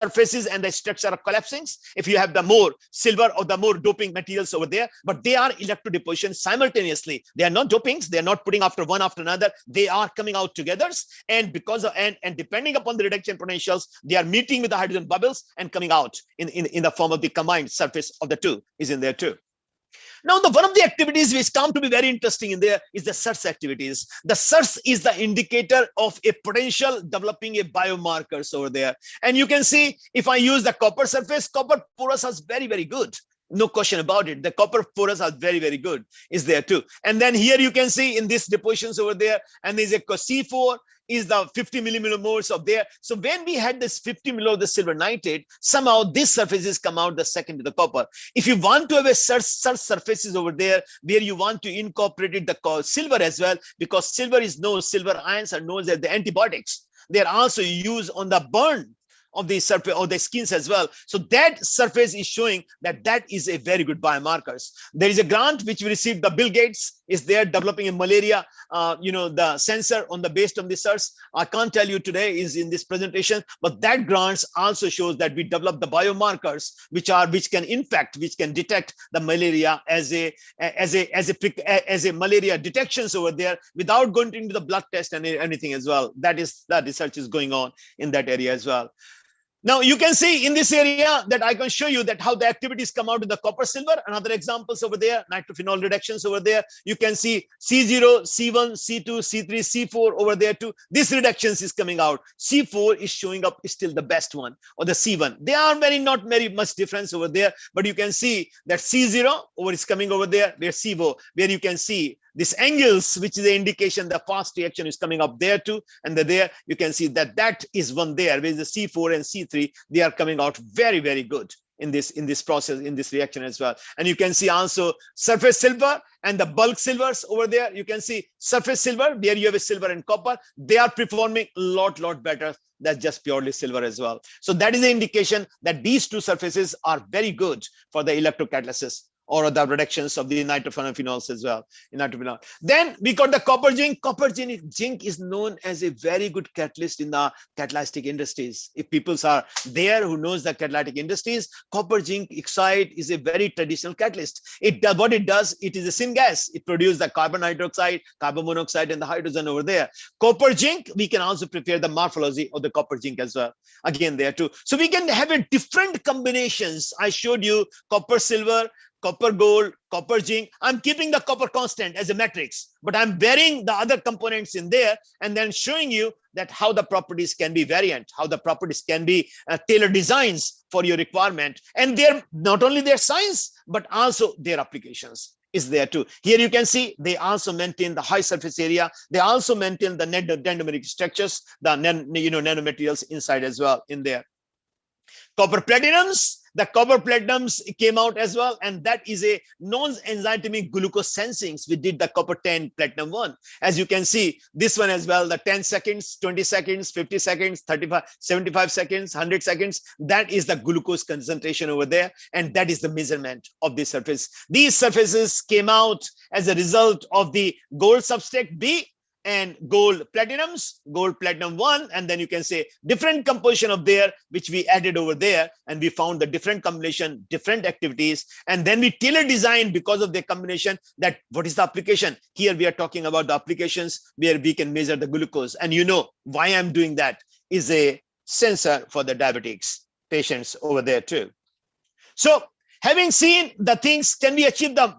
surfaces and the structure are collapsing if you have the more silver or the more doping materials over there, but they are electrodeposition simultaneously. They are not dopings, they are not putting after one after another, they are coming out together, and because of and depending upon the reduction potentials, they are meeting with the hydrogen bubbles and coming out in the form of the combined surface of the two is in there too. Now, one of the activities which come to be very interesting in there is the search activities. The search is the indicator of a potential developing a biomarkers over there. And you can see if I use the copper surface, copper porous is very, very good. No question about it. The copper porous are very, very good is there too. And then here you can see in these depositions over there, and there's a C4 is the 50 millimoles of there. So when we had this 50 millimoles of the silver nitrate, somehow these surfaces come out the second to the copper. If you want to have a search surfaces over there where you want to incorporate it, the silver as well, because silver ions are known as the antibiotics. They are also used on the burn of the surface or the skins as well. So that surface is showing that is a very good biomarkers. There is a grant which we received, the Bill Gates is there developing a malaria, the sensor on the based on the search. I can't tell you today is in this presentation, but that grants also shows that we develop the biomarkers which can detect the malaria as a malaria detections over there without going into the blood test and anything as well. That research is going on in that area as well. Now you can see in this area that I can show you that how the activities come out in the copper silver and other examples over there, nitrophenol reductions over there. You can see C0, C1, C2, C3, C4 over there too. This reductions is coming out. C4 is showing up is still the best one, or the C1. They are not very much difference over there, but you can see that C0 over is coming over there, where C4, where you can see this angles, which is the indication the fast reaction is coming up there too, and there you can see that that is one there, where the C4 and C3, they are coming out very, very good in this process, in this reaction as well. And you can see also surface silver and the bulk silvers over there. You can see surface silver, where you have a silver and copper, they are performing a lot better than just purely silver as well. So that is the indication that these two surfaces are very good for the electrocatalysis or the reductions of the nitrophenols as well. Then we got the copper zinc. Zinc is known as a very good catalyst in the catalytic industries. If people are there who knows the catalytic industries, copper zinc oxide is a very traditional catalyst. What it does, it is a syngas. It produces the carbon hydroxide, carbon monoxide, and the hydrogen over there. Copper zinc, we can also prepare the morphology of the copper zinc as well. Again, there too. So we can have a different combinations. I showed you copper silver, copper gold, copper zinc. I'm keeping the copper constant as a matrix, but I'm varying the other components in there and then showing you that how the properties can be variant, how the properties can be tailored designs for your requirement. And they're not only their science, but also their applications is there too. Here you can see they also maintain the high surface area. They also maintain the dendrimeric structures, the nanomaterials inside as well in there. Copper platinums, the copper platinums came out as well, and that is a non-enzymatic glucose sensings. We did the copper 10 platinum 1. As you can see, this one as well, the 10 seconds, 20 seconds, 50 seconds, 35, 75 seconds, 100 seconds, that is the glucose concentration over there, and that is the measurement of the surface. These surfaces came out as a result of the gold substrate B and gold platinums, gold platinum 1, and then you can say different composition of there, which we added over there, and we found the different combination, different activities, and then we tailor design because of the combination that what is the application. Here we are talking about the applications where we can measure the glucose, and you know why I'm doing that is a sensor for the diabetics patients over there too. So having seen the things, can we achieve the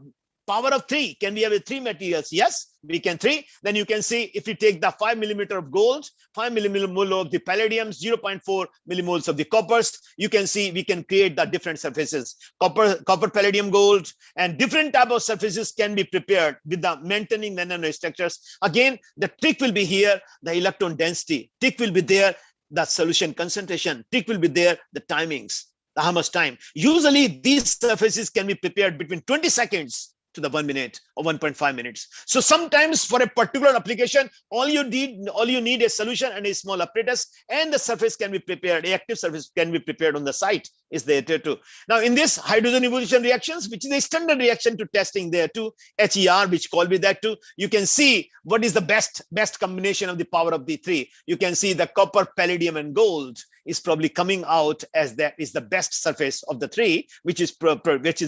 power of 3? Can we have 3 materials? Yes, we can 3. Then you can see if you take the 5 millimeter of gold, 5 millimole of the palladium, 0.4 millimoles of the coppers, you can see we can create the different surfaces. Copper, palladium, gold, and different type of surfaces can be prepared with the maintaining the nanostructures. Again, the trick will be here, the electron density. Trick will be there, the solution concentration. Trick will be there, the timings, the how much time. Usually these surfaces can be prepared between 20 seconds to the 1 minute or 1.5 minutes. So sometimes for a particular application, all you need a solution and a small apparatus, and the surface can be prepared, the active surface can be prepared on the site is there too. Now in this hydrogen evolution reactions, which is a standard reaction to testing there too, HER, which call me that too, you can see what is the best combination of the power of the 3. You can see the copper, palladium, and gold is probably coming out as that is the best surface of the 3, which is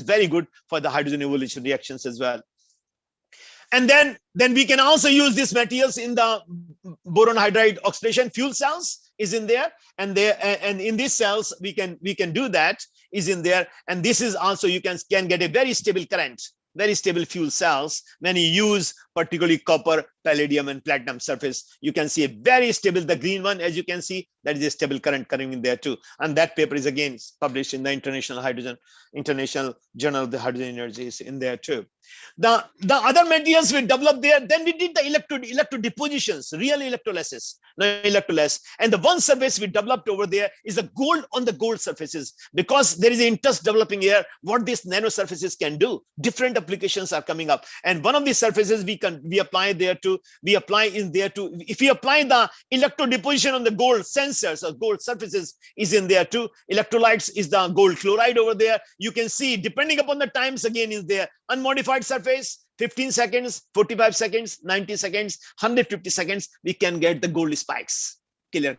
very good for the hydrogen evolution reactions as well. And then we can also use these materials in the boron hydride oxidation fuel cells is in there, and in these cells we can do that is in there, and this is also you can get a very stable current, very stable fuel cells when you use particularly copper, palladium, and platinum surface. You can see a very stable, the green one, as you can see, that is a stable current coming in there too. And that paper is again published in the International Journal of the Hydrogen Energies in there too. The other materials we developed there, then we did the electro depositions, real electrolysis, and the one surface we developed over there is the gold on the gold surfaces, because there is an interest developing here what these nano surfaces can do. Different applications are coming up, and one of these surfaces we apply there too. We apply in there too. If we apply the electro deposition on the gold sensors or gold surfaces is in there too. Electrolytes is the gold chloride over there. You can see depending upon the times again is there unmodified surface, 15 seconds, 45 seconds, 90 seconds, 150 seconds, we can get the gold spikes, clear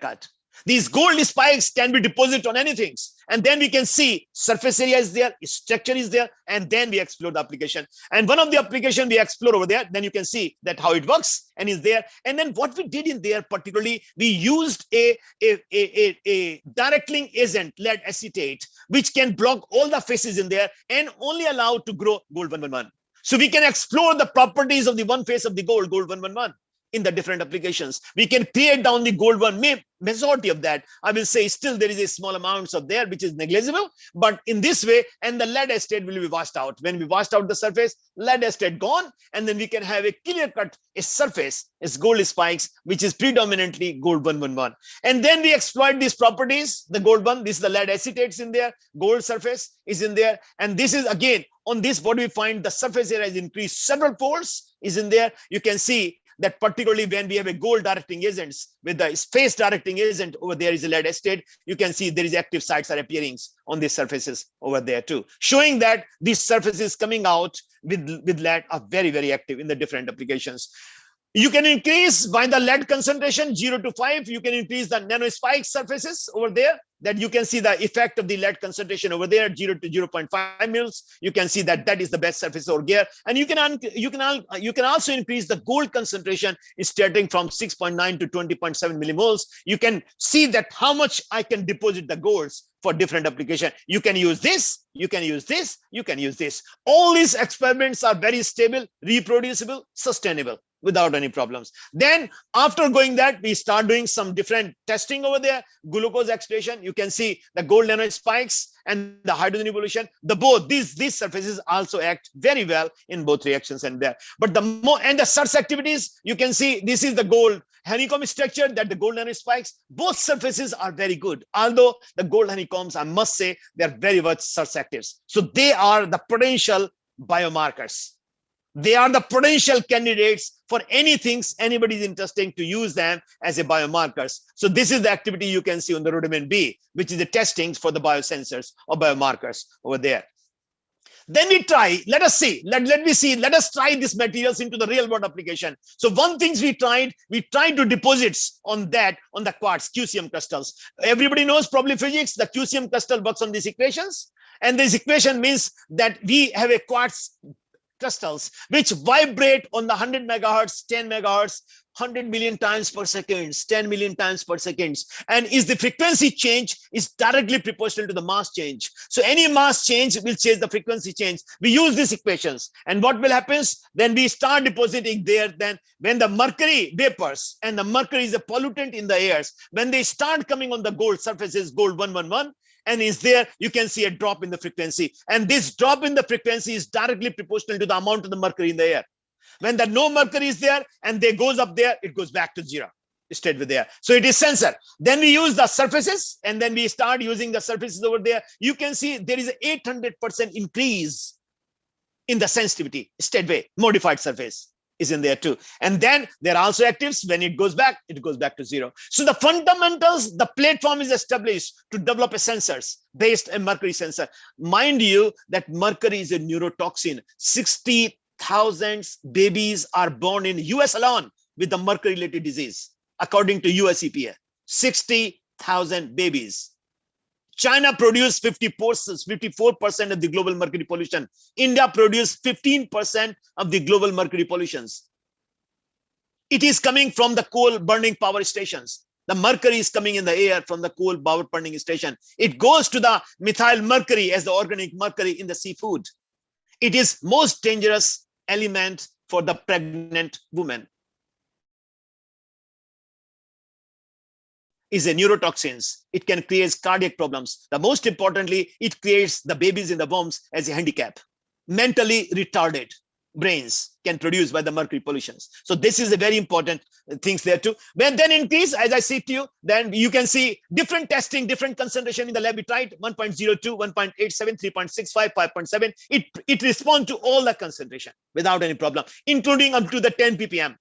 cut. These gold spikes can be deposited on anything. And then we can see surface area is there, structure is there, and then we explore the application. And one of the application we explore over there, then you can see that how it works and is there. And then what we did in there, particularly, we used a direct link agent, lead acetate, which can block all the faces in there and only allow to grow gold 111. So we can explore the properties of the one face of the gold 111. In the different applications, we can create down the gold one. Majority of that, I will say, still there is a small amounts of there which is negligible, but in this way, and the lead acetate will be washed out. When we washed out the surface, lead acetate gone, and then we can have a clear cut a surface as gold spikes, which is predominantly gold 111. And then we exploit these properties. The gold one, this is the lead acetates in there, gold surface is in there, and this is again on this. What we find, the surface area is increased several folds is in there. You can see that particularly when we have a gold directing agents with the space directing agent over there is a lead acetate, you can see there is active sites are appearing on these surfaces over there too, showing that these surfaces coming out with lead are very, very active in the different applications. You can increase by the lead concentration 0 to 5. You can increase the nano spike surfaces over there, that you can see the effect of the lead concentration over there 0 to 0.5 mils. You can see that that is the best surface over here. And you can also increase the gold concentration starting from 6.9 to 20.7 millimoles. You can see that how much I can deposit the golds for different application. You can use this, you can use this, you can use this. All these experiments are very stable, reproducible, sustainable, without any problems. Then after going that, we start doing some different testing over there. Glucose extraction, you can see the gold nano spikes and the hydrogen evolution. The both these surfaces also act very well in both reactions and there. But the more and the search activities, you can see this is the gold honeycomb structure that the gold nano spikes. Both surfaces are very good. Although the gold honeycombs, I must say, they are very much search actives. So they are the potential biomarkers. They are the potential candidates for anything anybody is interested to use them as a biomarkers. So this is the activity you can see on the rudiment B, which is the testings for the biosensors or biomarkers over there. Then we try, let us see, let us try these materials into the real world application. So one thing we tried to deposits on that, on the quartz QCM crystals. Everybody knows probably physics, the QCM crystal works on these equations. And this equation means that we have a quartz crystals which vibrate on the 100 megahertz, 10 megahertz, 100 million times per second, 10 million times per second. And is the frequency change is directly proportional to the mass change. So any mass change will change the frequency change. We use these equations. And what will happen? Then we start depositing there. Then when the mercury vapors, and the mercury is a pollutant in the airs, when they start coming on the gold surfaces, gold 111, and is there, you can see a drop in the frequency. And this drop in the frequency is directly proportional to the amount of the mercury in the air. When the no mercury is there and they goes up there, it goes back to zero, straight with there. So it is sensor. Then we use the surfaces, and then we start using the surfaces over there. You can see there is an 800% increase in the sensitivity, straight way, modified surface is in there too. And then there are also actives. When it goes back to zero. So the fundamentals, the platform is established to develop a sensors based on mercury sensor. Mind you that mercury is a neurotoxin. 60,000 babies are born in US alone with the mercury related disease, according to US EPA. 60,000 babies. China produced 54% of the global mercury pollution. India produced 15% of the global mercury pollutions. It is coming from the coal burning power stations. The mercury is coming in the air from the coal power burning station. It goes to the methyl mercury as the organic mercury in the seafood. It is most dangerous element for the pregnant woman. Is a neurotoxins. It can create cardiac problems. The most importantly, it creates the babies in the wombs as a handicap. Mentally retarded brains can produce by the mercury pollutions. So this is a very important things there too. When then increase, as I say to you, then you can see different testing, different concentration in the lab. We tried 1.02, 1.87, 3.65, 5.7. It responds to all the concentration without any problem, including up to the 10 ppm.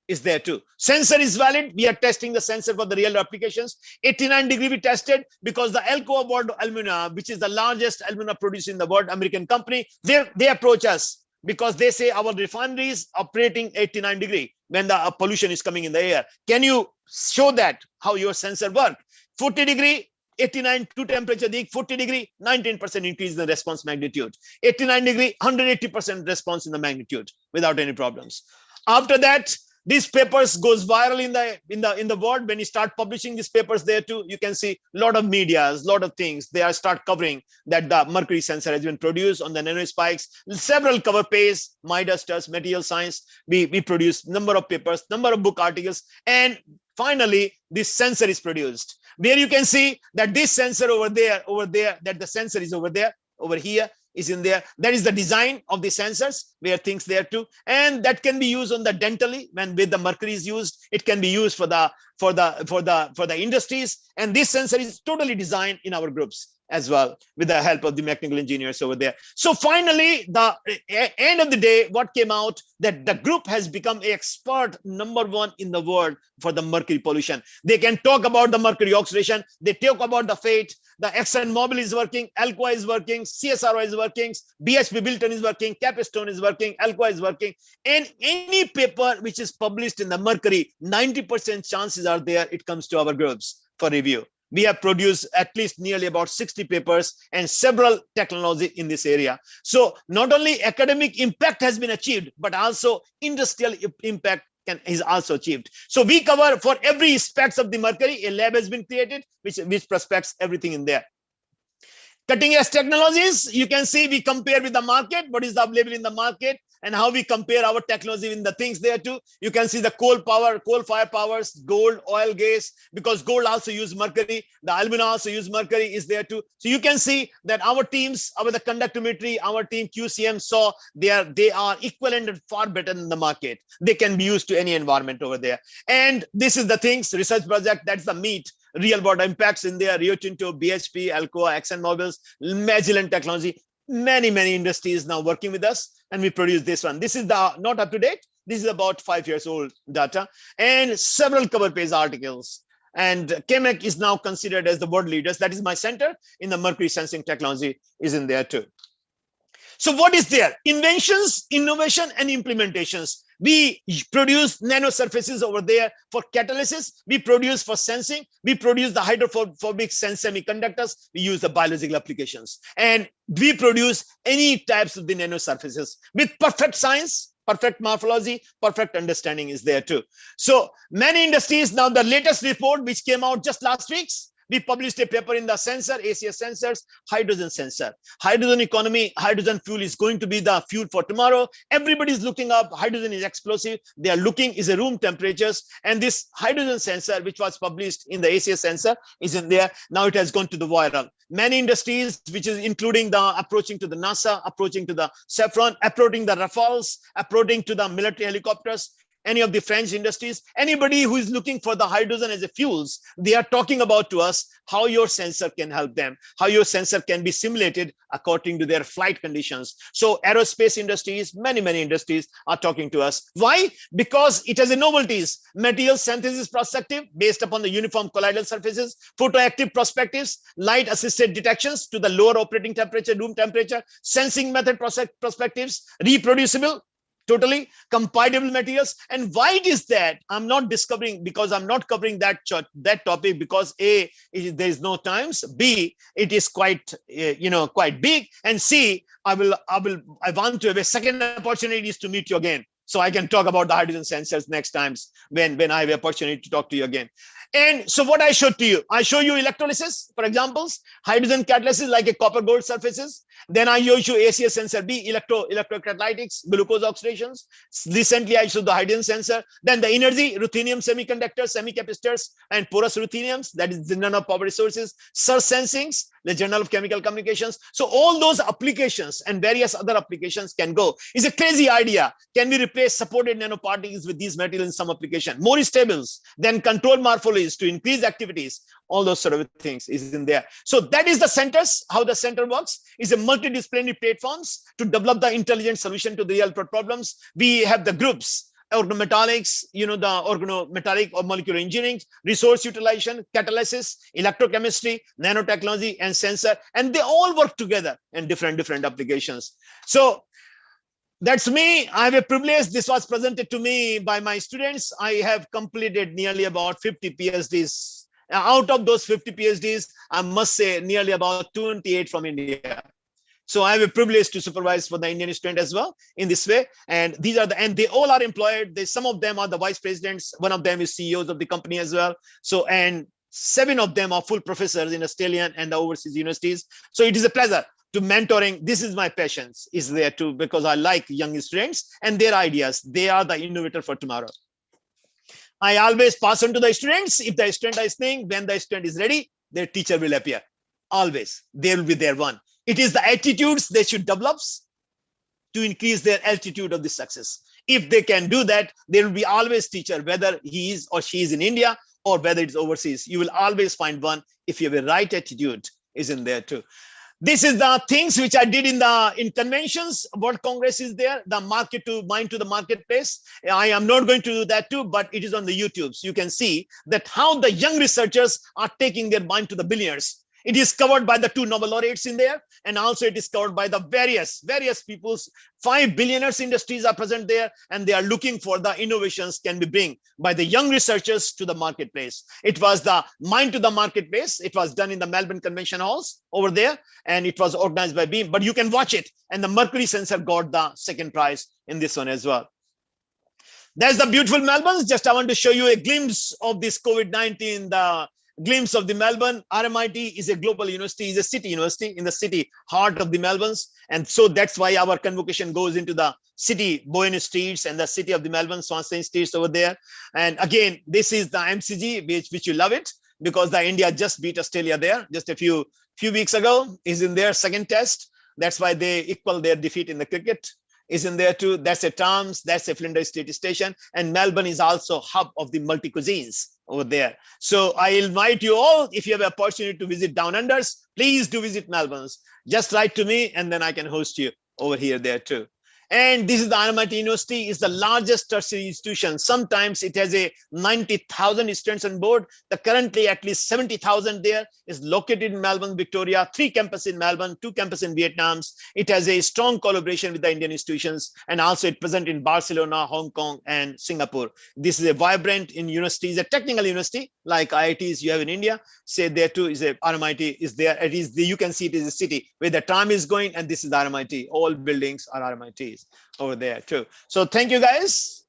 Is there too. Sensor is valid. We are testing the sensor for the real applications. 89 degree we tested because the Alcoa World Alumina, which is the largest alumina producer in the world, American company, they approach us because they say our refinery is operating 89 degree when the pollution is coming in the air. Can you show that how your sensor work? 40 degree, 89 to temperature, 40 degree, 19% increase in the response magnitude. 89 degree, 180% response in the magnitude without any problems. After that, these papers goes viral in the world. When you start publishing these papers there too, you can see a lot of medias, a lot of things. They are start covering that the mercury sensor has been produced on the nanospikes. Several cover pages, My Dusters, Material Science. We produce number of papers, number of book articles, and finally this sensor is produced. Where you can see that this sensor over there, that the sensor is over there, over here, is in there. That is the design of the sensors, where things there too, and that can be used on the dentally. When with the mercury is used, it can be used for the industries. And this sensor is totally designed in our groups as well, with the help of the mechanical engineers over there. So finally, the end of the day, what came out, that the group has become expert #1 in the world for the mercury pollution. They can talk about the mercury oxidation. They talk about the fate. The ExxonMobil is working, Alcoa is working, CSRO is working, BHP Billiton is working, Capstone is working, Alcoa is working. And any paper which is published in the mercury, 90% chances are there it comes to our groups for review. We have produced at least nearly about 60 papers and several technology in this area. So not only academic impact has been achieved, but also industrial impact is also achieved. So we cover for every aspects of the mercury. A lab has been created which prospects everything in there. Cutting edge technologies, you can see we compare with the market, what is available in the market, and how we compare our technology in the things there too. You can see the coal fire powers, gold, oil, gas, because gold also use mercury, the alumina also use mercury is there too. So you can see that our teams, the conductometry, our team QCM saw they are equivalent and far better than the market. They can be used to any environment over there. And this is the things, research project, that's the meat. Real world impacts in there, Rio Tinto, BHP, Alcoa, ExxonMobil, Magellan Technology, many industries now working with us, and we produce this one. This is not up to date. This is about 5 years old data, and several cover page articles. And ChemEC is now considered as the world leaders. That is my center in the mercury sensing technology is in there too. So what is there? Inventions, innovation, and implementations. We produce nano surfaces over there for catalysis. We produce for sensing. We produce the hydrophobic semiconductors. We use the biological applications. And we produce any types of the nano surfaces with perfect science, perfect morphology, perfect understanding is there too. So many industries, now the latest report which came out just last week, we published a paper in the sensor, ACS sensors, hydrogen sensor. Hydrogen economy, hydrogen fuel is going to be the fuel for tomorrow. Everybody's looking up, hydrogen is explosive. They are looking is a room temperatures. And this hydrogen sensor, which was published in the ACS sensor, is in there. Now it has gone to the viral. Many industries, which is including the approaching to the NASA, approaching to the Safran, approaching the Rafales, approaching to the military helicopters, any of the French industries, anybody who is looking for the hydrogen as a fuels, they are talking about to us how your sensor can help them, how your sensor can be simulated according to their flight conditions. So aerospace industries, many industries are talking to us. Why? Because it has a novelties, material synthesis perspective based upon the uniform colloidal surfaces, photoactive perspectives, light assisted detections to the lower operating temperature, room temperature, sensing method perspectives, reproducible, totally compatible materials. And why it is that I'm not discovering, because I'm not covering that topic, because A, there is no times, B, it is quite quite big, and C, I want to have a second opportunity to meet you again, so I can talk about the hydrogen sensors next times when I have an opportunity to talk to you again. And so what I showed to you, I show you electrolysis, for examples, hydrogen catalysis like a copper gold surfaces. Then I show you ACS sensor B, electrocatalytics, glucose oxidations. Recently, I showed the hydrogen sensor. Then the energy, ruthenium semiconductors, semicapacitors, and porous rutheniums, that is the nano-power resources, surge sensings, the Journal of Chemical Communications. So all those applications and various other applications can go. It's a crazy idea. Can we replace supported nanoparticles with these materials in some application? More stables, then control morphologies to increase activities. All those sort of things is in there. So that is the centers. How the center works is a multidisciplinary platforms to develop the intelligent solution to the real problems. We have the groups, organometallics, the organometallic or molecular engineering, resource utilization, catalysis, electrochemistry, nanotechnology, and sensor, and they all work together in different applications. So that's me. I have a privilege. This was presented to me by my students. I have completed nearly about 50 PhDs Out of those 50 PhDs, I must say nearly about 28 from India. So I have a privilege to supervise for the Indian student as well in this way. And these are and they all are employed. Some of them are the vice presidents. One of them is CEOs of the company as well. So, and 7 of them are full professors in Australian and the overseas universities. So it is a pleasure to mentoring. This is my passions is there too, because I like young students and their ideas. They are the innovator for tomorrow. I always pass on to the students. If the student is saying, when the student is ready, their teacher will appear. Always, they will be there one. It is the attitudes they should develop to increase their altitude of the success. If they can do that, there will be always teacher, whether he is or she is in India or whether it's overseas. You will always find one if you have a right attitude is in there too. This is the things which I did in conventions. World Congress is there, the market to mind to the marketplace. I am not going to do that too, but it is on the YouTube. So you can see that how the young researchers are taking their mind to the billionaires. It is covered by the 2 Nobel laureates in there, and also it is covered by the various people's 5 billionaires industries are present there, and they are looking for the innovations can be bring by the young researchers to the marketplace. It was the mind to the marketplace. It was done in the Melbourne Convention Halls over there, and it was organized by Beam, but you can watch it. And the Mercury sensor got the 2nd prize in this one as well. There's the beautiful Melbourne. Just I want to show you a glimpse of this COVID-19, the glimpse of the Melbourne. RMIT is a global university, is a city university in the city heart of the Melbourne. And so that's why our convocation goes into the city, Bowen Streets and the city of the Melbourne, Swansea Streets over there. And again, this is the MCG, which you love it because the India just beat Australia there just a few weeks ago, is in their 2nd test. That's why they equal their defeat in the cricket. Is in there too. That's a Tams, that's a Flinders State Station, and Melbourne is also hub of the multi cuisines over there. So I invite you all, if you have an opportunity to visit Down Unders, please do visit Melbourne's. Just write to me, and then I can host you over here there too. And this is the RMIT University, is the largest tertiary institution. Sometimes it has a 90,000 students on board. The currently at least 70,000 there is located in Melbourne, Victoria, 3 campuses in Melbourne, 2 campuses in Vietnam. It has a strong collaboration with the Indian institutions, and also it present in Barcelona, Hong Kong, and Singapore. This is a vibrant in university, is a technical university like IITs you have in India. Say there too is a RMIT is there. It is you can see it is a city where the tram is going, and this is RMIT. All buildings are RMITs over there too. So thank you guys.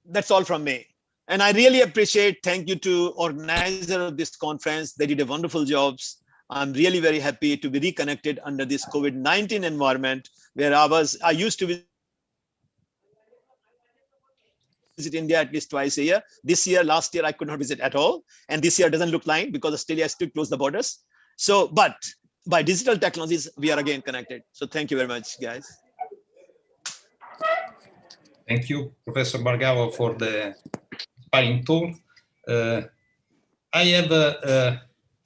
That's all from me. And I really appreciate, thank you to organizer of this conference. They did a wonderful jobs. I'm really very happy to be reconnected under this COVID-19 environment where I used to visit India at least twice a year. This year, last year, I could not visit at all. And this year doesn't look like because Australia still closed the borders. So, but by digital technologies, we are again connected. So thank you very much, guys. Thank you, Professor Bargavo, for the inspiring talk. I have a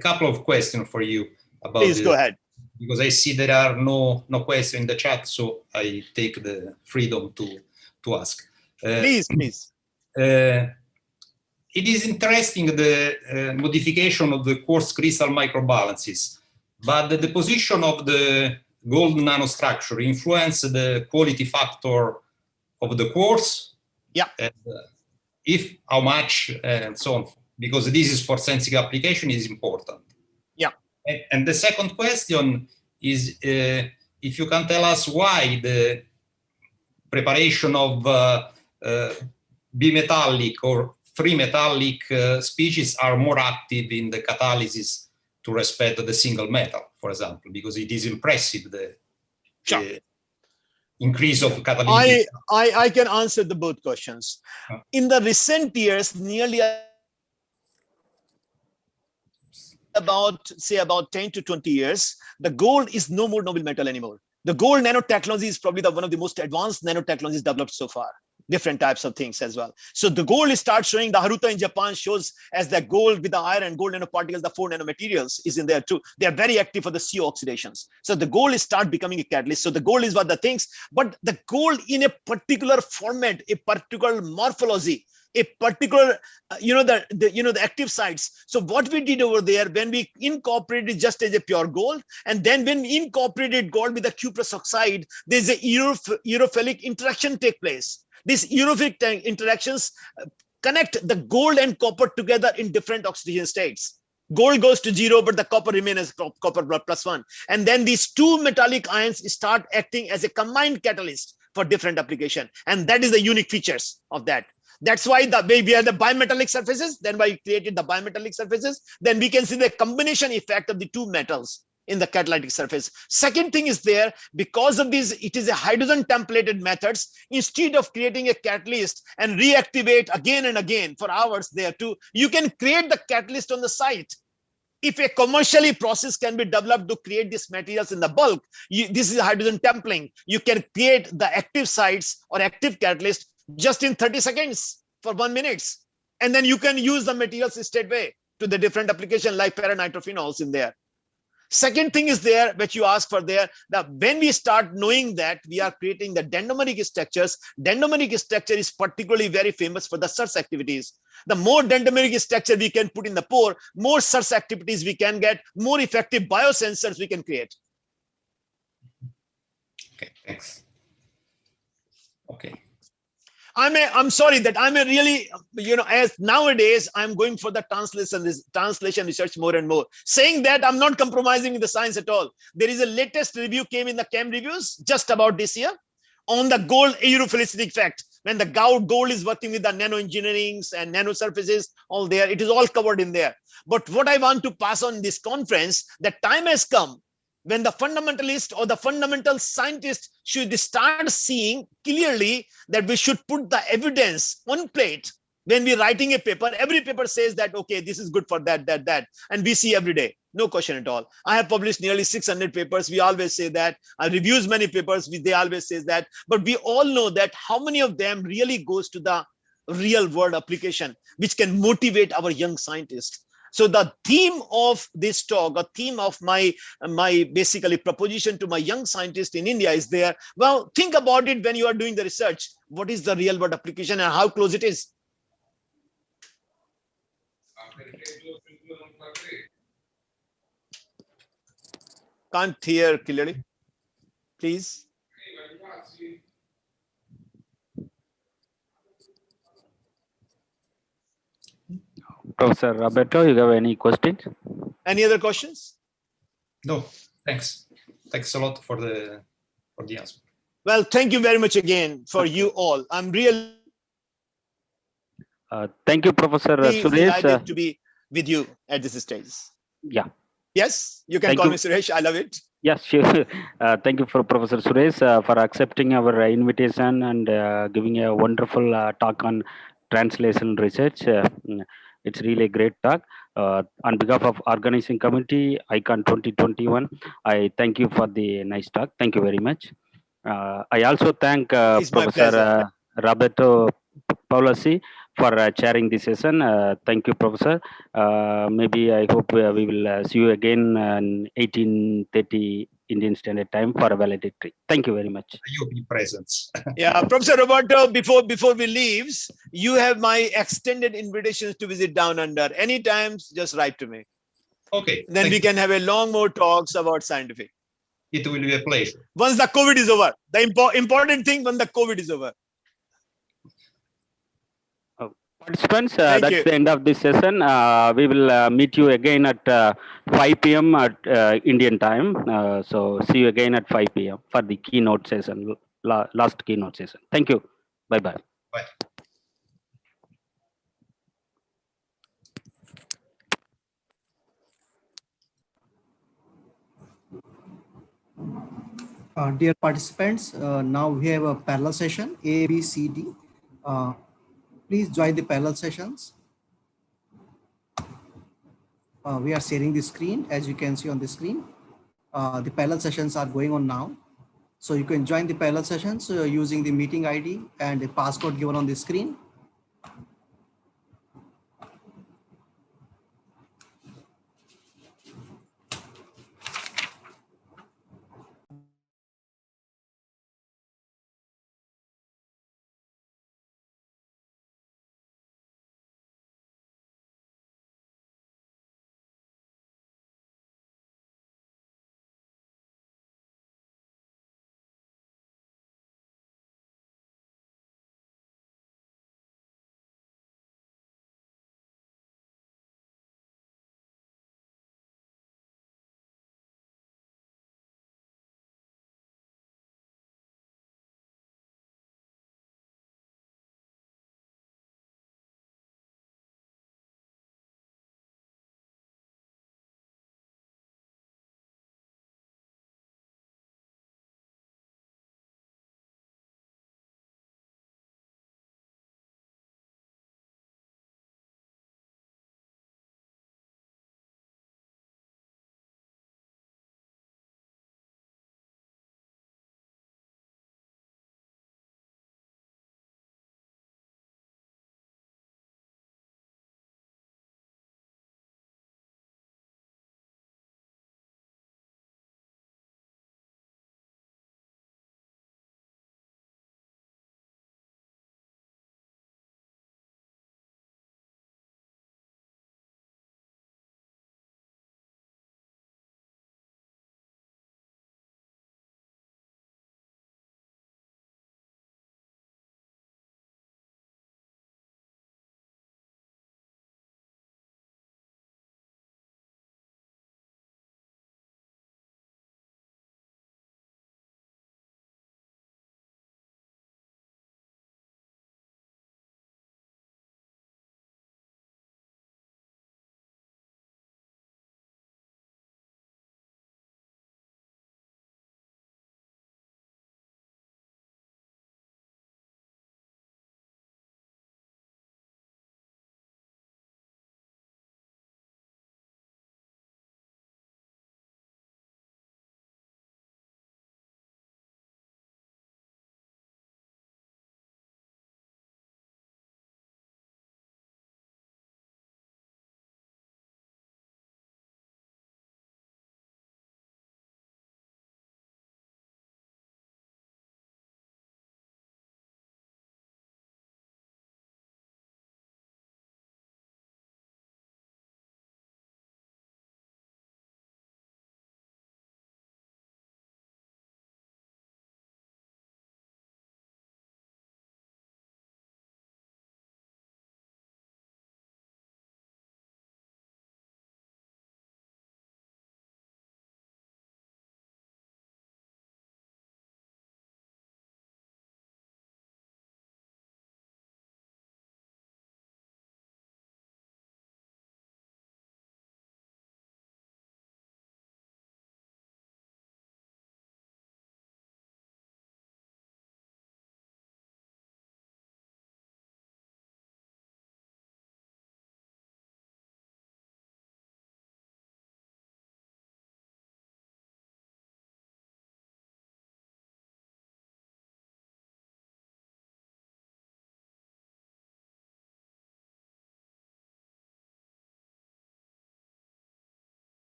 couple of questions for you about. Please go ahead. Because I see there are no questions in the chat, so I take the freedom to ask. Please. It is interesting the modification of the quartz crystal microbalances, but the position of the gold nanostructure influence the quality factor of the quartz. Yeah. If how much and so on, because this is for sensing application is important. Yeah. And the second question is if you can tell us why the preparation of bimetallic or free metallic species are more active in the catalysis to respect the single metal, for example, because it is impressive the increase of catalytic. I can answer the both questions. In the recent years, nearly about 10 to 20 years, the gold is no more noble metal anymore. The gold nanotechnology is probably one of the most advanced nanotechnologies developed so far. Different types of things as well. So the gold starts showing, the Haruta in Japan shows as the gold with the iron and gold nanoparticles, the 4 nanomaterials is in there too. They are very active for the CO oxidations. So the gold start becoming a catalyst. So the gold is what the things, but the gold in a particular format, a particular morphology, a particular, the active sites. So what we did over there, when we incorporated just as a pure gold, and then when we incorporated gold with the cuprous oxide, there's a urophilic interaction take place. These urophilic interactions connect the gold and copper together in different oxidation states. Gold goes to 0, but the copper remains as copper +1. And then these two metallic ions start acting as a combined catalyst for different application. And that is the unique features of that. That's why we have the bimetallic surfaces. Then we created the bimetallic surfaces. Then we can see the combination effect of the two metals in the catalytic surface. Second thing is there, because of this, it is a hydrogen templated methods. Instead of creating a catalyst and reactivate again and again for hours there too, you can create the catalyst on the site. If a commercially process can be developed to create these materials in the bulk, this is hydrogen templing. You can create the active sites or active catalyst just in 30 seconds for 1 minute. And then you can use the materials straightway to the different application like paranitrophenols in there. Second thing is there, which you ask for there, that when we start knowing that we are creating the dendrimeric structures, dendrimeric structure is particularly very famous for the search activities. The more dendrimeric structure we can put in the pore, more search activities we can get, more effective biosensors we can create. Okay, thanks. Okay. I'm sorry that I'm a really, as nowadays I'm going for the translation research more and more. Saying that, I'm not compromising in the science at all. There is a latest review came in the Chem reviews just about this year on the gold aerophilicity effect. When the gold is working with the nano engineerings and nano surfaces, all there, it is all covered in there. But what I want to pass on this conference, that time has come when the fundamentalist or the fundamental scientist should start seeing clearly that we should put the evidence on plate. When we're writing a paper, every paper says that, okay, this is good for that. And we see every day, no question at all. I have published nearly 600 papers. We always say that. I reviews many papers. They always say that. But we all know that how many of them really goes to the real world application, which can motivate our young scientists. So the theme of this talk, or theme of my basically proposition to my young scientists in India is there. Well, think about it when you are doing the research. What is the real world application and how close it is? Can't hear clearly. Please. Professor Roberto, you have any questions? Any other questions? No, thanks. Thanks a lot for the answer. Well, thank you very much again for you all. I'm really thank you, Professor Suresh. delighted to be with you at this stage. Yeah. Yes, you can call me Suresh. I love it. Yes, sure. Thank you for Professor Suresh for accepting our invitation and giving a wonderful talk on translation research. It's really a great talk. On behalf of organizing committee, ICON 2021, I thank you for the nice talk. Thank you very much. I also thank Professor Roberto Paolasi for chairing this session. Thank you, Professor. Maybe I hope we will see you again in 18:30 Indian Standard Time for a valedictory. Thank you very much. You'll be present. Yeah, Professor Roberto, before we leaves, you have my extended invitations to visit Down Under. Anytime, just write to me. Okay. Then we can have a long more talks about scientific. It will be a pleasure. Once the COVID is over, the important thing when the COVID is over. Participants, that's the end of this session. We will meet you again at 5 p.m. at Indian time. So see you again at 5 p.m. for the keynote session, last keynote session. Thank you. Bye-bye. Bye. Dear participants, now we have a parallel session, A, B, C, D. Please join the parallel sessions. We are sharing the screen, as you can see on the screen. The parallel sessions are going on now. So you can join the parallel sessions using the meeting ID and the passcode given on the screen.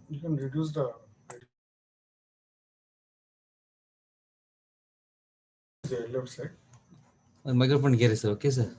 You can reduce the left side. Microphone here, sir. Okay, sir.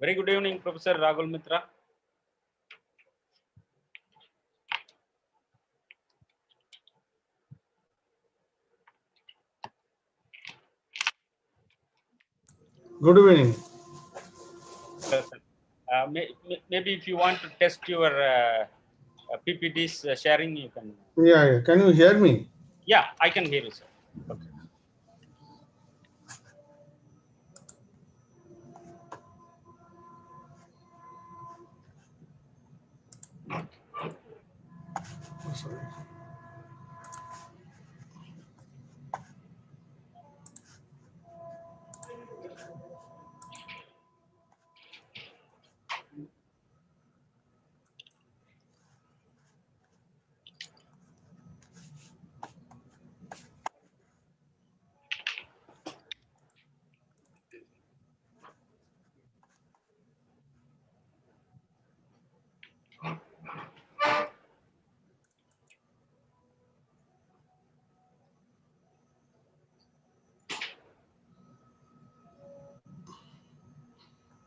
Very good evening, Professor Rahul Mitra. Good evening. Maybe if you want to test your PPTs sharing, you can. Yeah. Can you hear me? Yeah, I can hear you, sir. Okay. Oh, sorry.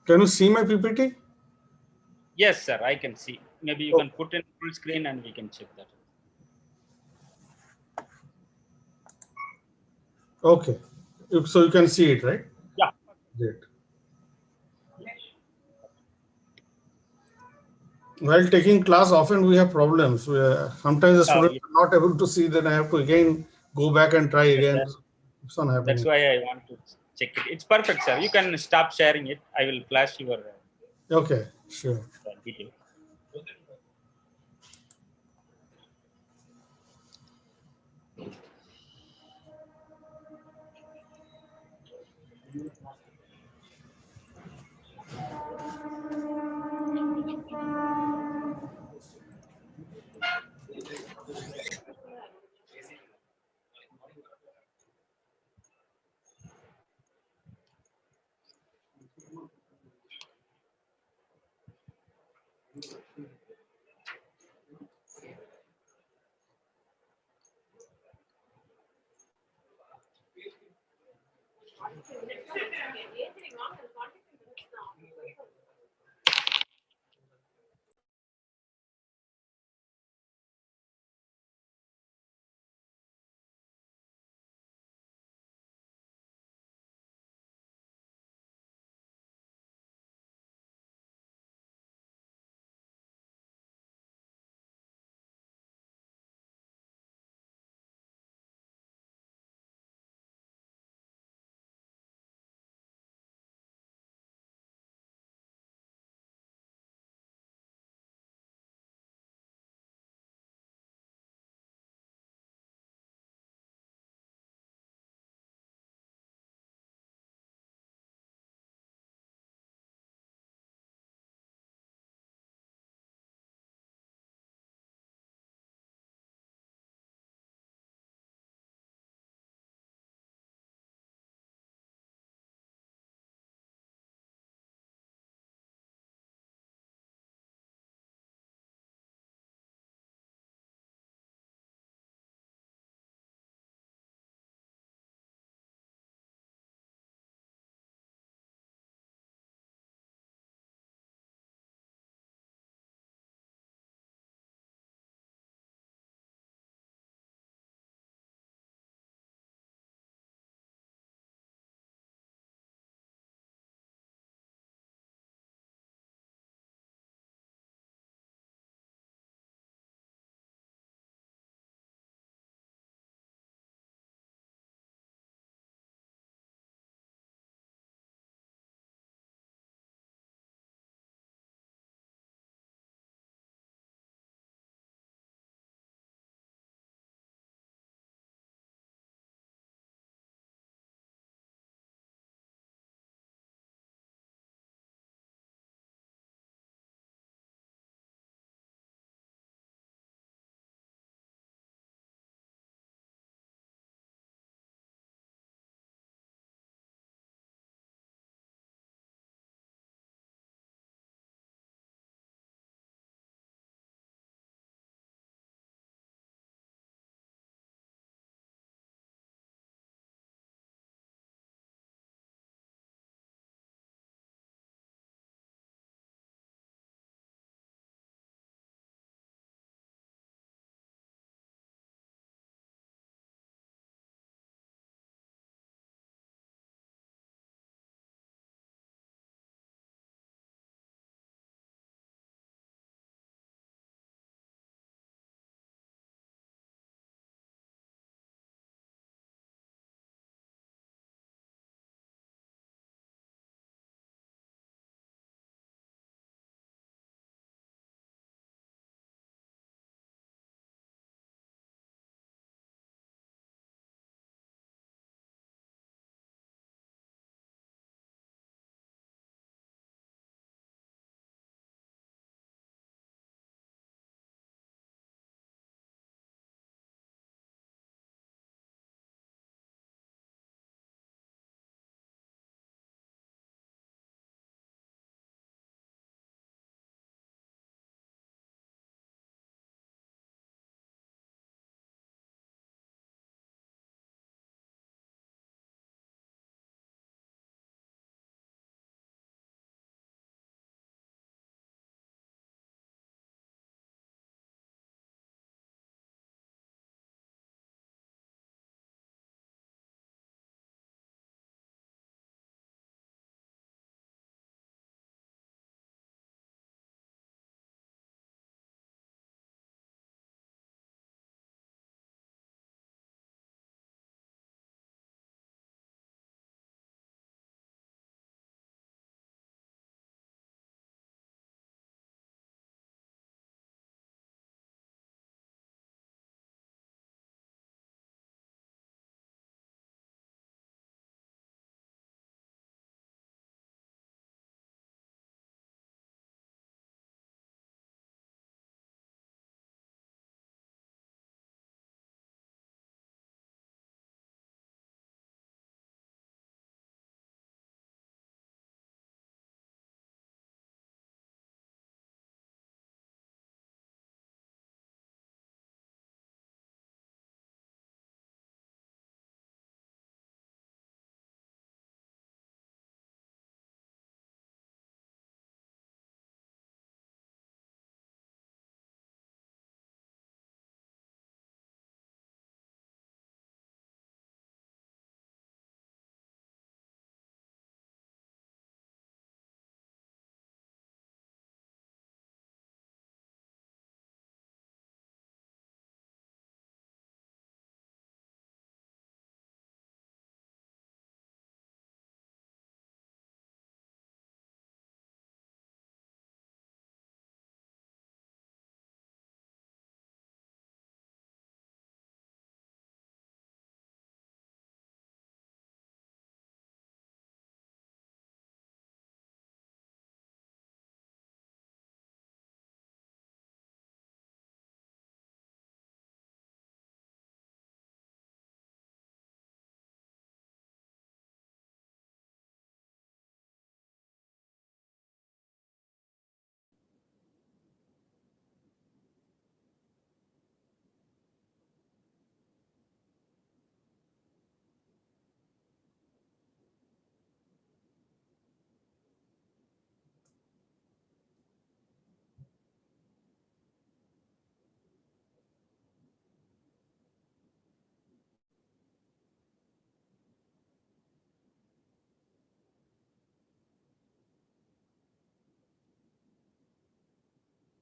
Can you see my PPT? Yes, sir, I can see. Maybe you can put in full screen and we can check that. Okay. So you can see it, right? Yeah. Great. While taking class, often we have problems. Sometimes the students Yeah. are not able to see, then I have to again go back and try again. It's not happening. That's why I want to check it. It's perfect, sir. You can stop sharing it. I will flash your Okay, sure. detail.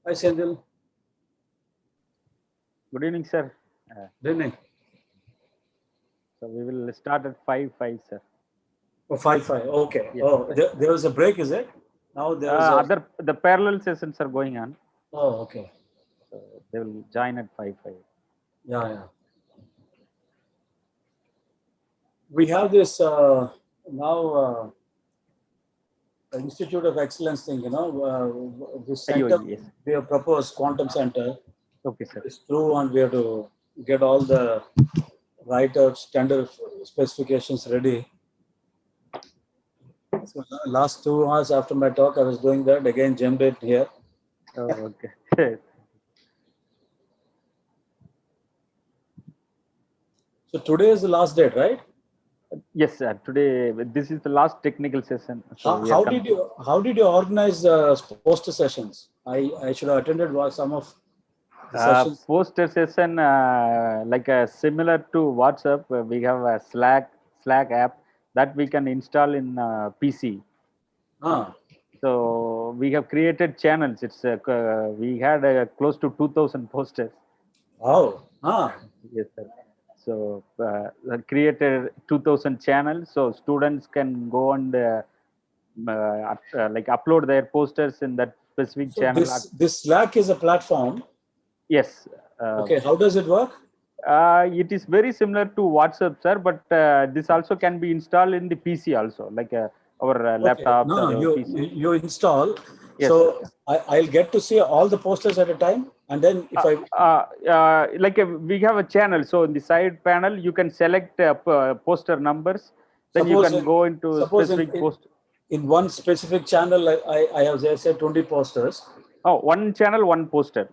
Hi, Sendil. Good evening, sir. Good evening. So we will start at 5:05, sir. Oh, 5:05. Okay. Yes, Oh, sir. there was a break, is it? Now there is a. The parallel sessions are going on. Oh, okay. So they will join at 5:05. Yeah, yeah. We have this now Institute of Excellence thing, this center Yes. we have proposed, Quantum Center. Okay, sir. It's through, and we have to get all the write-ups, tender specifications ready. So last 2 hours after my talk, I was doing that again. Jumped it here. Oh, okay. So today is the last date, right? Yes, sir. Today, this is the last technical session. So How did you organize poster sessions? I should have attended some of the sessions. Poster session similar to WhatsApp. We have a Slack app that we can install in PC. So we have created channels. It's we had close to 2,000 posters. Wow. Yes, sir. So created 2,000 channels, so students can go and upload their posters in that specific So channel. this Slack is a platform. Yes. Okay. How does it work? It is very similar to WhatsApp, sir, but this also can be installed in the PC also, like our laptops No, or our you PC. you install. Yes, so I'll get to see all the posters at a time, and then if we have a channel, so in the side panel you can select poster numbers, then you can go into specific post. In one specific channel, I have said 20 posters. Oh, one channel, one poster.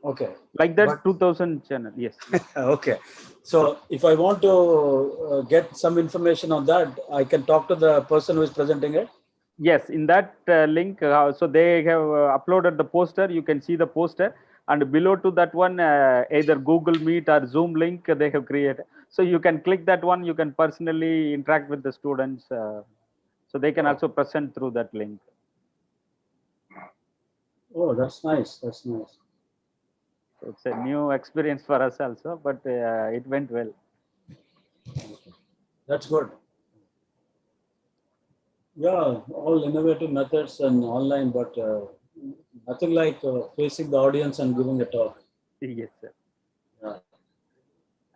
Okay. Like that, 2,000 channel. Yes. Okay. So if I want to get some information on that, I can talk to the person who is presenting it. Yes, in that link, so they have uploaded the poster. You can see the poster, and below to that one, either Google Meet or Zoom link they have created. So you can click that one. You can personally interact with the students, so they can also present through that link. Oh, that's nice. That's nice. It's a new experience for us also, but it went well. That's good. Yeah, all innovative methods and online, but nothing like facing the audience and giving a talk. Yes, sir. Yeah.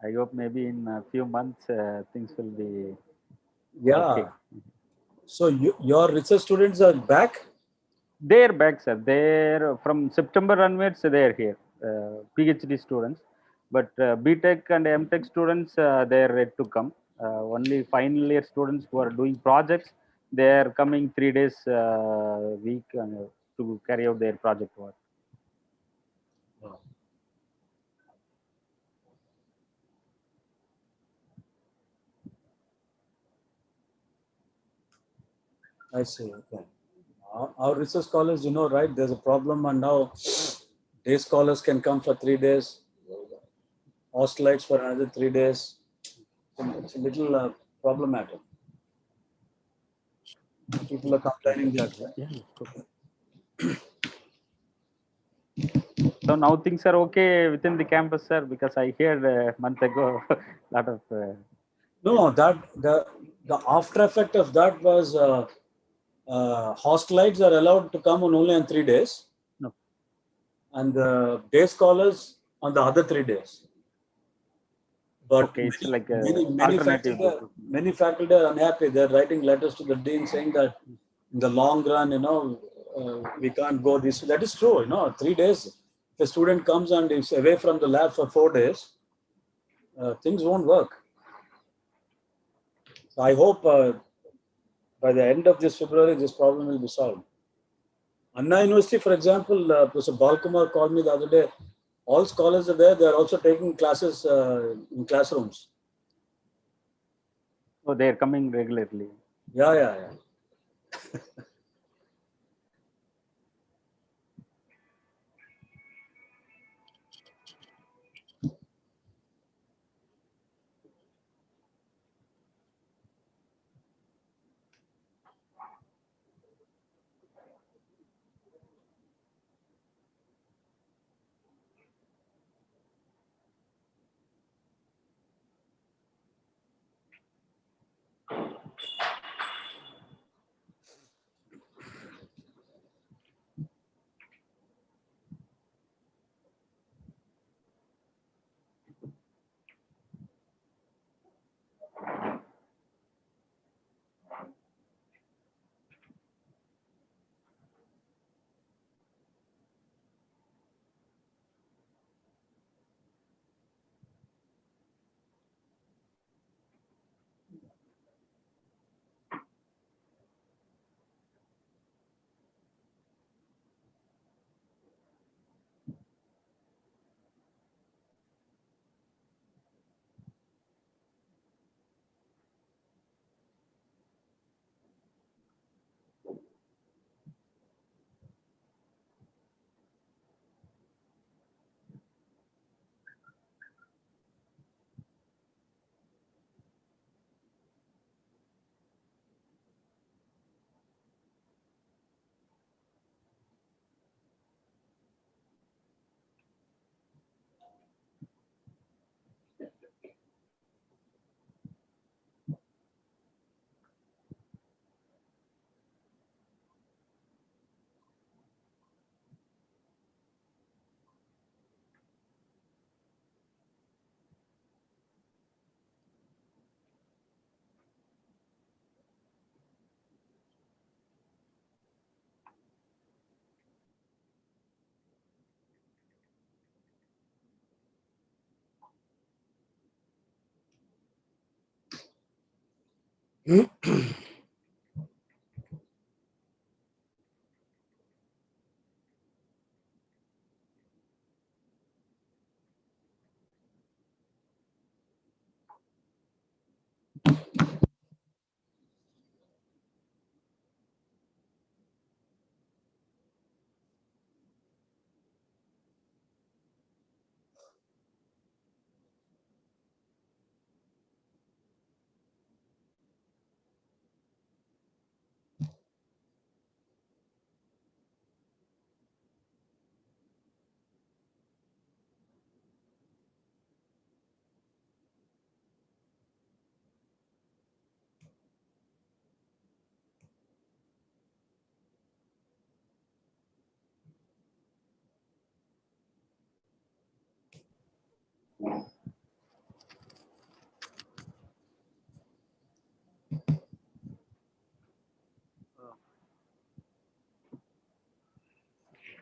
I hope maybe in a few months things will be okay. So your research students are back? They're back, sir. They're from September onwards, they're here, PhD students. But BTech and MTech students, they're yet to come. Only final year students who are doing projects, they're coming 3 days a week to carry out their project work. Wow. I see. Okay. Our research scholars, right? There's a problem, and now day scholars can come for 3 days, hostelites for another 3 days. It's a little problematic. People are complaining that. So now things are okay within the campus, sir, because I heard a month ago a lot of. No, that the after effect of that was hostelites are allowed to come only on 3 days. No. And the day scholars on the other 3 days. But okay, it's like many faculty are unhappy. They're writing letters to the dean saying that in the long run, we can't go this. That is true. 3 days. If a student comes and is away from the lab for 4 days, things won't work. So I hope by the end of this February, this problem will be solved. Anna University, for example, Professor Balkumar called me the other day. All scholars are there. They are also taking classes in classrooms. Oh, they are coming regularly. Yeah.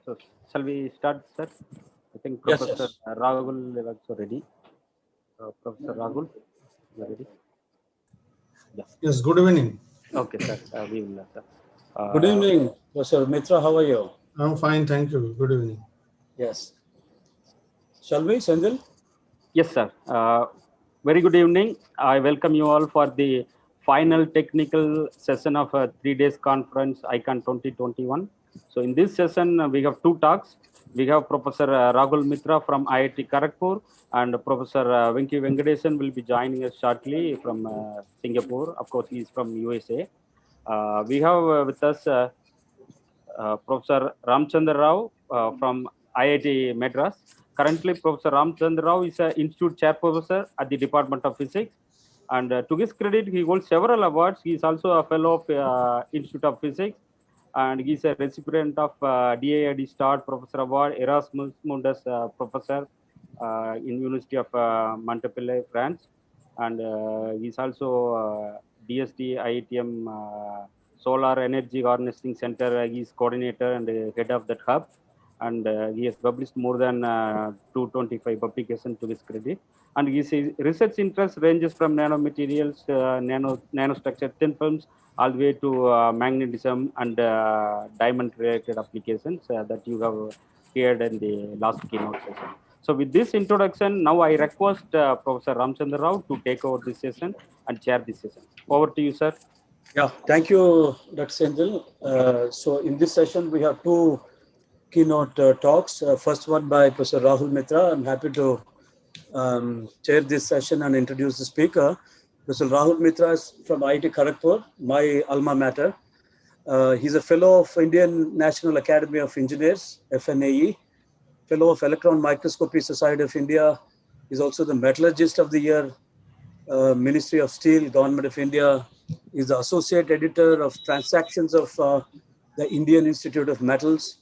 So shall we start, sir? I think Yes, Professor yes. Rahul is also ready. Professor Rahul, you ready? Yeah. Yes, good evening. Okay, sir. We will, sir. Good evening, Professor Mitra. How are you? I'm fine, thank you. Good evening. Yes. Shall we, Senthil? Yes, sir. Very good evening. I welcome you all for the final technical session of a 3 days conference, ICON 2021. So in this session, we have two talks. We have Professor Rahul Mitra from IIT Kharagpur and Professor Venki Venkatesan will be joining us shortly from Singapore. Of course, he is from USA. We have with us Professor Ramchandra Rao from IIT Madras. Currently, Professor Ramchandra Rao is an institute chair professor at the Department of Physics. And to his credit, he holds several awards. He is also a fellow of Institute of Physics. And he is a recipient of DAID Star Professor Award, Erasmus Mundus Professor in University of Montpellier, France. And he is also DST IITM Solar Energy Harnessing Center. He is coordinator and head of that hub. And he has published more than 225 publications to his credit. And his research interest ranges from nanomaterials, nanostructured thin films, all the way to magnetism and diamond-related applications that you have heard in the last keynote session. So with this introduction, now I request Professor Ramchandra Rao to take over this session and chair this session. Over to you, sir. Yeah, thank you, Dr. Senthil. So in this session, we have two keynote talks. First one by Professor Rahul Mitra. I'm happy to chair this session and introduce the speaker. Professor Rahul Mitra is from IIT Kharagpur, my alma mater. He's a fellow of Indian National Academy of Engineers, FNAE, fellow of Electron Microscopy Society of India. He's also the Metallurgist of the Year, Ministry of Steel, Government of India. He's the Associate Editor of Transactions of the Indian Institute of Metals.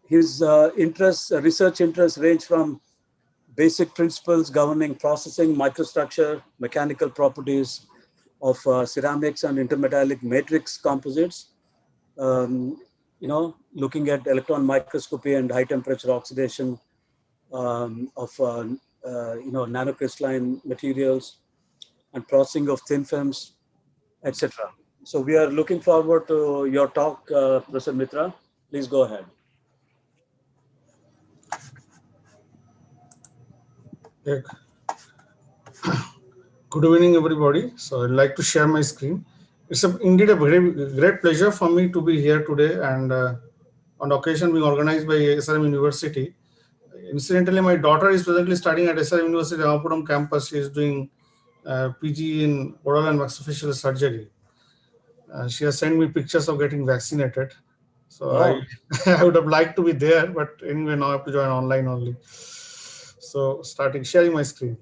His research interests range from basic principles governing processing, microstructure, mechanical properties of ceramics and intermetallic matrix composites, looking at electron microscopy and high temperature oxidation of nanocrystalline materials and processing of thin films, etc. So we are looking forward to your talk, Professor Mitra. Please go ahead. Good evening, everybody. So I'd like to share my screen. It's indeed a very great pleasure for me to be here today and on occasion being organized by SRM University. Incidentally, my daughter is presently studying at SRM University Amapuram campus. She is doing PG in oral and maxillofacial surgery. She has sent me pictures of getting vaccinated. So I would have liked to be there, but anyway, now I have to join online only. So sharing my screen.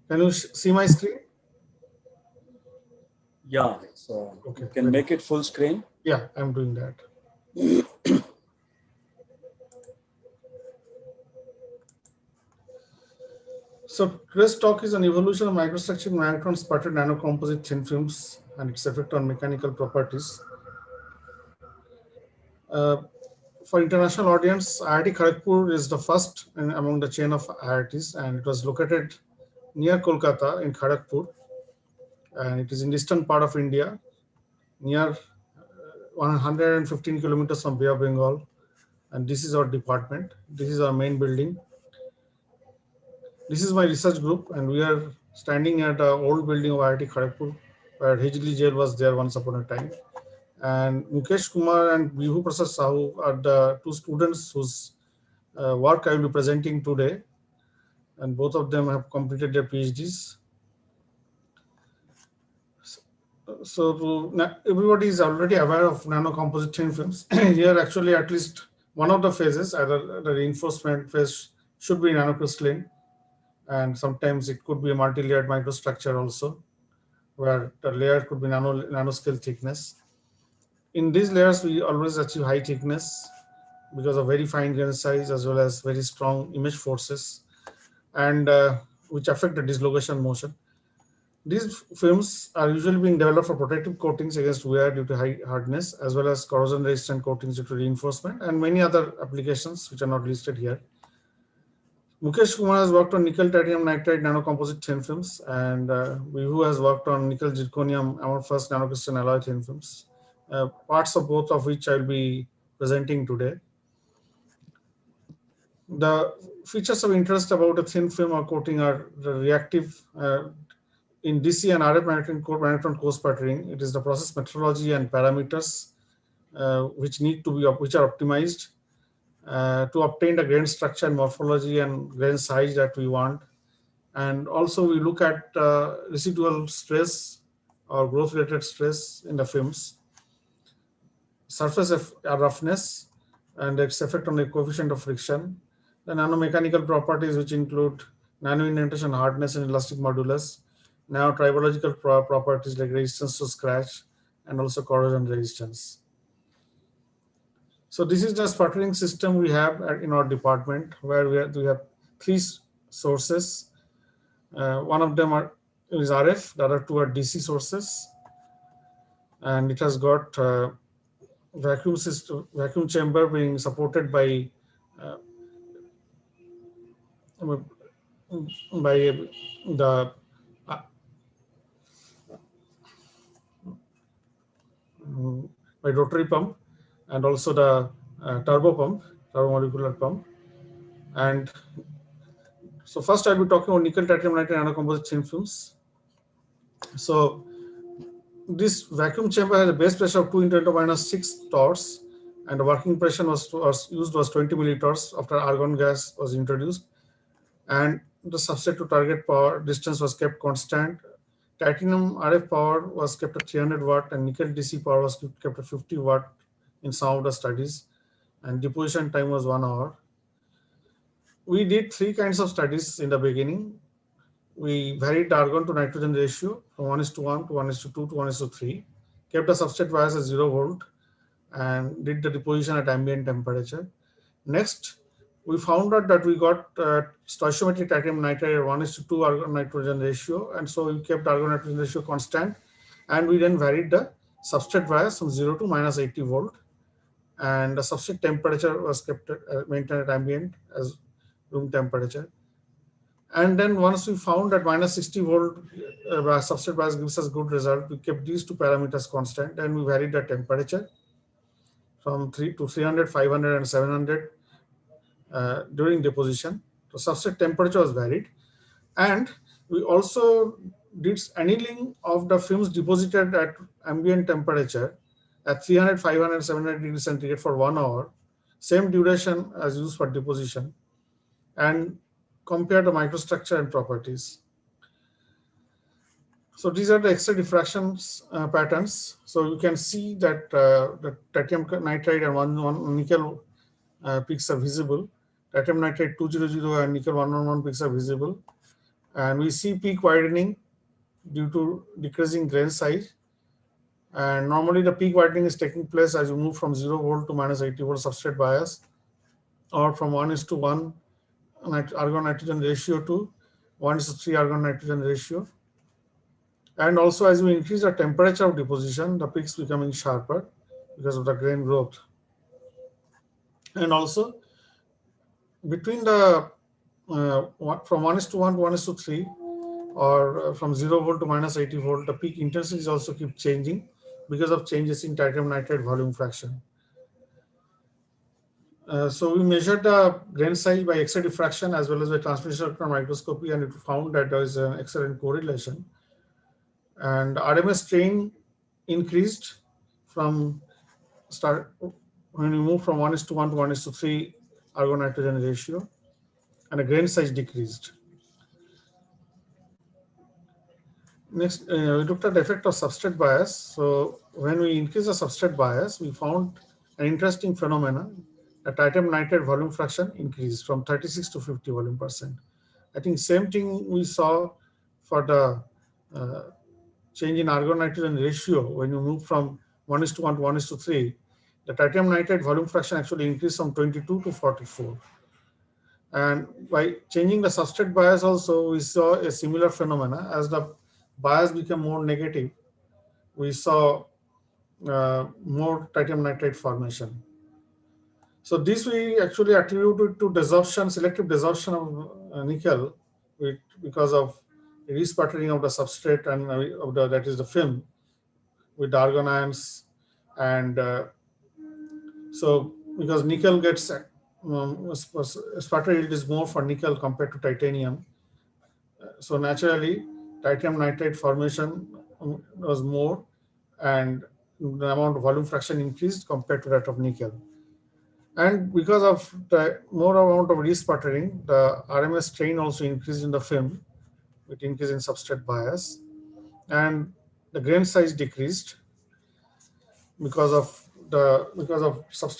Can you see my screen? Yeah, so okay, you can make it full screen. Yeah, I'm doing that. So today's talk is on evolution of microstructure magnetron sputtered nanocomposite thin films and its effect on mechanical properties. for international audience, IIT Kharagpur is the first among the chain of IITs, and it was located near Kolkata in Kharagpur, and it is in eastern part of India, near 115 kilometers from Bay of Bengal. And this is our department. This is our main building. This is my research group, and we are standing at the old building of IIT Kharagpur, where Hijli Jail was there once upon a time. And Mukesh Kumar and Bihu Prasad Sahu are the two students whose work I will be presenting today. And both of them have completed their PhDs. So everybody is already aware of nanocomposite thin films. Here, actually, at least one of the phases, either the reinforcement phase, should be nanocrystalline, and sometimes it could be a multi-layered microstructure also, where the layer could be nanoscale thickness. In these layers, we always achieve high thickness because of very fine grain size as well as very strong image forces, and which affect the dislocation motion. These films are usually being developed for protective coatings against wear due to high hardness, as well as corrosion resistant coatings due to reinforcement, and many other applications which are not listed here. Mukesh Kumar has worked on nickel titanium nitride nanocomposite thin films, and Vihu has worked on nickel zirconium amorphous nanocrystalline alloy thin films, parts of both of which I'll be presenting today. The features of interest about a thin film or coating are the reactive in DC and RF magnetron co-sputtering. It is the process methodology and parameters which are optimized to obtain the grain structure and morphology and grain size that we want. And also we look at residual stress or growth related stress in the films, surface roughness and its effect on the coefficient of friction, the nanomechanical properties which include nano indentation hardness and elastic modulus, now tribological properties like resistance to scratch and also corrosion resistance. So this is the sputtering system we have in our department, where we have three sources. One of them is RF, the other two are DC sources, and it has got vacuum chamber being supported by the by rotary pump, and also the turbomolecular pump. And so first I'll be talking about nickel titanium nitride nanocomposite thin films. So this vacuum chamber has a base pressure of 2 × 10⁻⁶ torrs, and the working pressure used was 20 millitorrs after argon gas was introduced, and the substrate to target power distance was kept constant. Titanium RF power was kept at 300 watt, and nickel DC power was kept at 50 watt in some of the studies, and deposition time was 1 hour. We did 3 kinds of studies in the beginning. We varied the argon to nitrogen ratio from 1:1 to 1:2 to 1:3, kept the substrate bias at 0 volt, and did the deposition at ambient temperature. Next, we found out that we got stoichiometric titanium nitride at 1:2 argon nitrogen ratio, and so we kept argon nitrogen ratio constant, and we then varied the substrate bias from 0 to -80 volt, and the substrate temperature was kept maintained at ambient as room temperature. And then once we found that -60 volt substrate bias gives us good result, we kept these two parameters constant, and we varied the temperature from 300, 500, and 700 during deposition. So substrate temperature was varied, and we also did annealing of the films deposited at ambient temperature at 300, 500, 700 degrees centigrade for 1 hour, same duration as used for deposition, and compare the microstructure and properties. So these are the X-ray diffractions patterns. So you can see that the titanium nitride and one nickel peaks are visible. Titanium nitride 200 and nickel 111 peaks are visible. And we see peak widening due to decreasing grain size. And normally the peak widening is taking place as you move from 0 volt to -80 volt substrate bias, or from 1:1 argon nitrogen ratio to 1:3 argon nitrogen ratio. And also as we increase the temperature of deposition, the peaks becoming sharper because of the grain growth. And also between the from 1:1 to 1:3, or from 0 volt to -80 volt, the peak intensities also keep changing because of changes in titanium nitride volume fraction. So we measured the grain size by X-ray diffraction as well as by transmission electron microscopy, and it found that there is an excellent correlation. And RMS strain increased from when we moved from 1:1 to 1:3 argon nitrogen ratio, and the grain size decreased. Next, we looked at the effect of substrate bias. So when we increase the substrate bias, we found an interesting phenomenon. The titanium nitride volume fraction increased from 36 to 50 volume percent. I think same thing we saw for the change in argon nitrogen ratio. When you move from 1:1 to 1:3, the titanium nitride volume fraction actually increased from 22 to 44. And by changing the substrate bias also, we saw a similar phenomena. As the bias became more negative, we saw more titanium nitride formation. So this we actually attributed to desorption, selective desorption of nickel because of resputtering of the substrate and of the, that is the film with argon ions. And so because nickel gets sputter yield is more for nickel compared to titanium. So naturally, titanium nitride formation was more, and the amount of volume fraction increased compared to that of nickel. And because of the more amount of resputtering, the RMS strain also increased in the film with increase in substrate bias, and the grain size decreased because of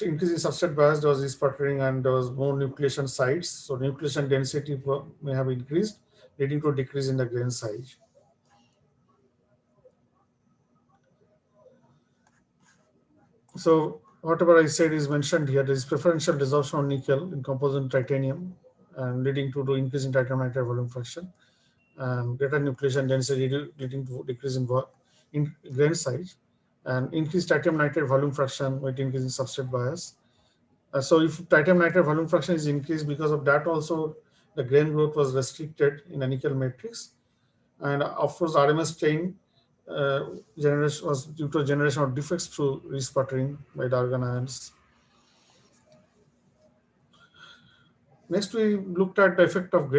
increase in substrate bias. There was resputtering and there was more nucleation sites, so nucleation density may have increased, leading to a decrease in the grain size. So whatever I said is mentioned here. There is preferential desorption of nickel in composite titanium, and leading to increase in titanium nitride volume fraction, and greater nucleation density leading to decrease in grain size, and increased titanium nitride volume fraction with increase in substrate bias. So if titanium nitride volume fraction is increased, because of that also the grain growth was restricted in a nickel matrix. And of course, RMS strain generation was due to generation of defects through resputtering by the argon ions. Next, we looked at the effect of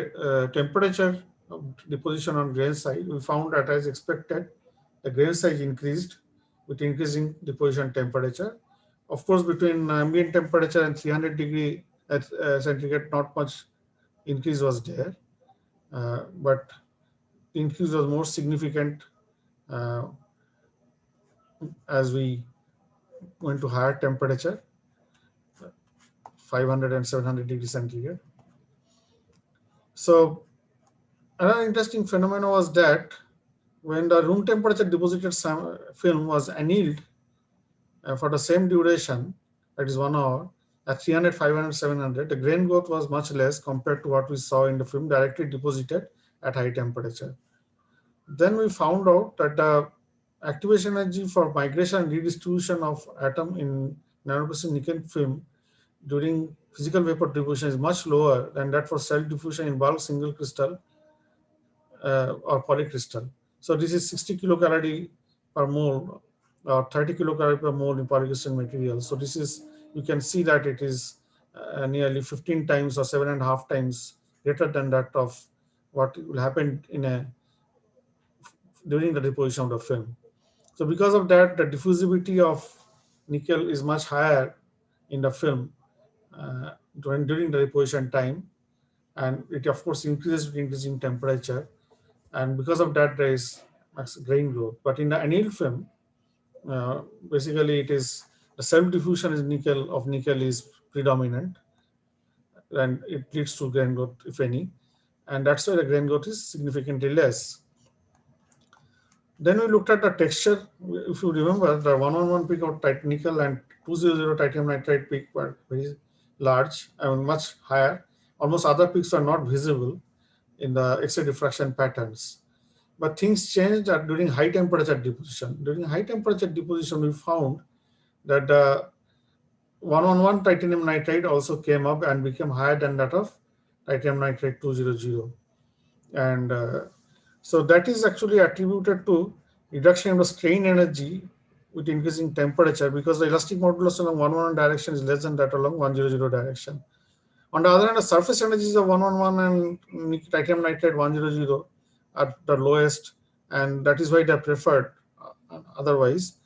temperature of deposition on grain size. We found that, as expected, the grain size increased with increasing deposition temperature. Of course, between ambient temperature and 300 degree centigrade, not much increase was there, but increase was more significant as we went to higher temperature, 500 and 700 degrees centigrade. So another interesting phenomenon was that when the room temperature deposited film was annealed for the same duration, that is 1 hour, at 300, 500, 700, the grain growth was much less compared to what we saw in the film directly deposited at high temperature. Then we found out that the activation energy for migration and redistribution of atom in nanocrystalline nickel film during physical vapor deposition is much lower than that for cell diffusion in bulk single crystal or polycrystal. So this is 60 kilocalorie per mole or 30 kilocalorie per mole in polycrystal material. So this is, you can see that it is nearly 15 times or 7.5 times greater than that of what will happen during the deposition of the film. So because of that, the diffusivity of nickel is much higher in the film during the deposition time, and it of course increases with increasing temperature, and because of that there is grain growth. But in the annealed film, basically it is the self diffusion is nickel is predominant, and it leads to grain growth, if any, and that's why the grain growth is significantly less. Then we looked at the texture. If you remember, the 111 peak of nickel and 200 titanium nitride peak were very large and much higher. Almost other peaks are not visible in the X-ray diffraction patterns. But things changed during high temperature deposition. During high temperature deposition, we found that the 111 titanium nitride also came up and became higher than that of titanium nitride 200. And so that is actually attributed to reduction of the strain energy with increasing temperature, because the elastic modulus along 111 direction is less than that along 100 direction. On the other hand, the surface energies of 111 and titanium nitride 100 are the lowest, and that is why they are preferred otherwise.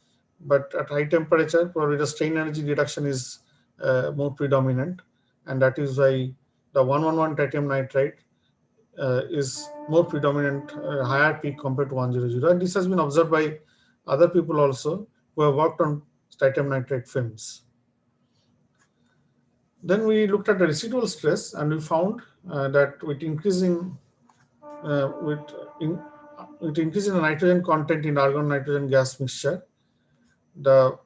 But at high temperature, probably the strain energy reduction is more predominant, and that is why the 111 titanium nitride is more predominant, higher peak compared to 100. And this has been observed by other people also who have worked on titanium nitride films. Then we looked at the residual stress, and we found that with increasing increasing the nitrogen content in argon nitrogen gas mixture, the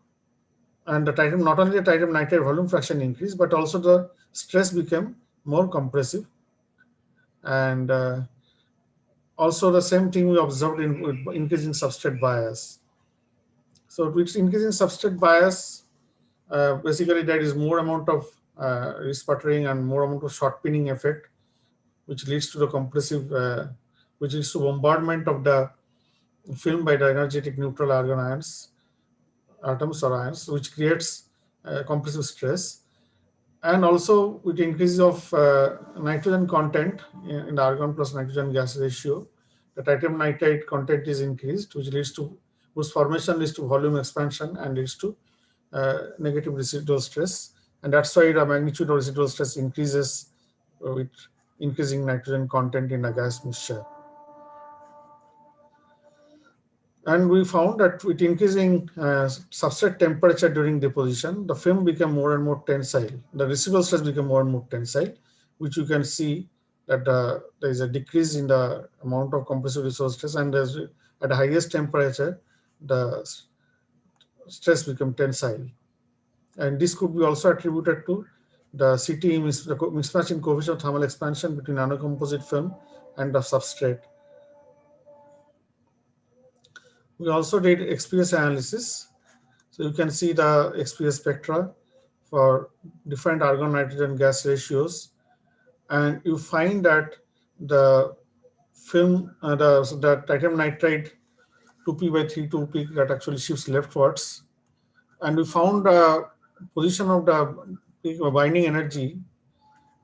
titanium, not only the titanium nitride volume fraction increased, but also the stress became more compressive. And also the same thing we observed in with increasing substrate bias. So with increasing substrate bias, basically there is more amount of resputtering and more amount of short pinning effect, which leads to the compressive, which leads to bombardment of the film by the energetic neutral argon atoms or ions, which creates compressive stress. And also with increase of nitrogen content in the argon plus nitrogen gas ratio, the titanium nitride content is increased, which leads to, whose formation leads to volume expansion and leads to negative residual stress. And that's why the magnitude of residual stress increases with increasing nitrogen content in a gas mixture. And we found that with increasing substrate temperature during deposition, the film became more and more tensile. The residual stress became more and more tensile, which you can see that there is a decrease in the amount of compressive residual stress, and at the highest temperature, the stress became tensile. And this could be also attributed to the CT mismatch in coefficient of thermal expansion between nanocomposite film and the substrate. We also did XPS analysis. So you can see the XPS spectra for different argon nitrogen gas ratios. And you find that the film, the titanium nitride 2p by 3 2p that actually shifts leftwards. And we found the position of the binding energy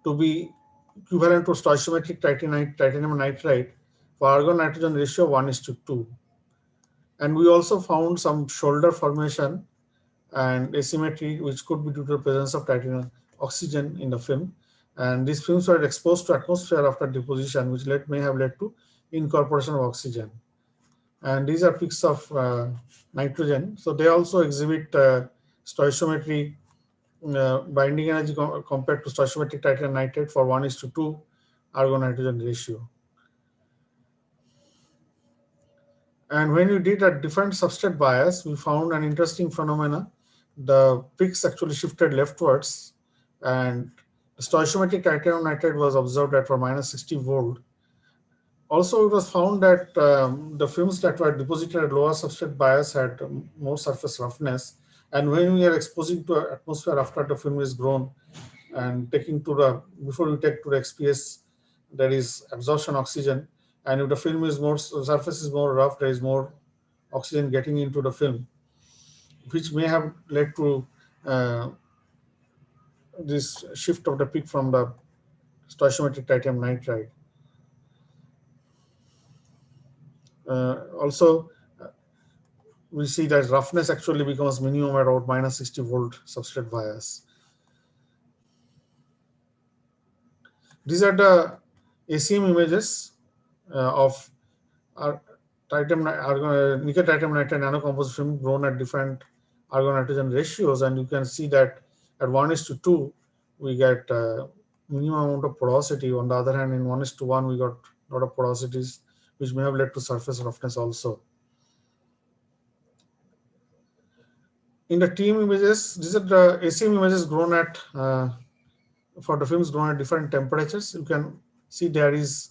to be equivalent to stoichiometric titanium nitride for argon nitrogen ratio 1:2. And we also found some shoulder formation and asymmetry, which could be due to the presence of titanium oxygen in the film. And these films were exposed to atmosphere after deposition, which may have led to incorporation of oxygen. And these are peaks of nitrogen. So they also exhibit stoichiometry binding energy compared to stoichiometric titanium nitride for 1:2 argon nitrogen ratio. And when we did a different substrate bias, we found an interesting phenomena. The peaks actually shifted leftwards, and the stoichiometric titanium nitride was observed at for -60 volt. Also, it was found that the films that were deposited at lower substrate bias had more surface roughness. And when we are exposing to atmosphere after the film is grown and taking to the, before we take to the XPS, there is absorption oxygen. And if the film is more, surface is more rough, there is more oxygen getting into the film, which may have led to this shift of the peak from the stoichiometric titanium nitride. Also, we see that roughness actually becomes minimum at about -60 volt substrate bias. These are the ACM images of our nickel titanium nitride nanocomposite film grown at different argon nitrogen ratios, and you can see that at 1:2 we get minimum amount of porosity. On the other hand, in 1:1 we got a lot of porosities, which may have led to surface roughness also. In the team images, these are the ACM images grown at for the films grown at different temperatures. You can see there is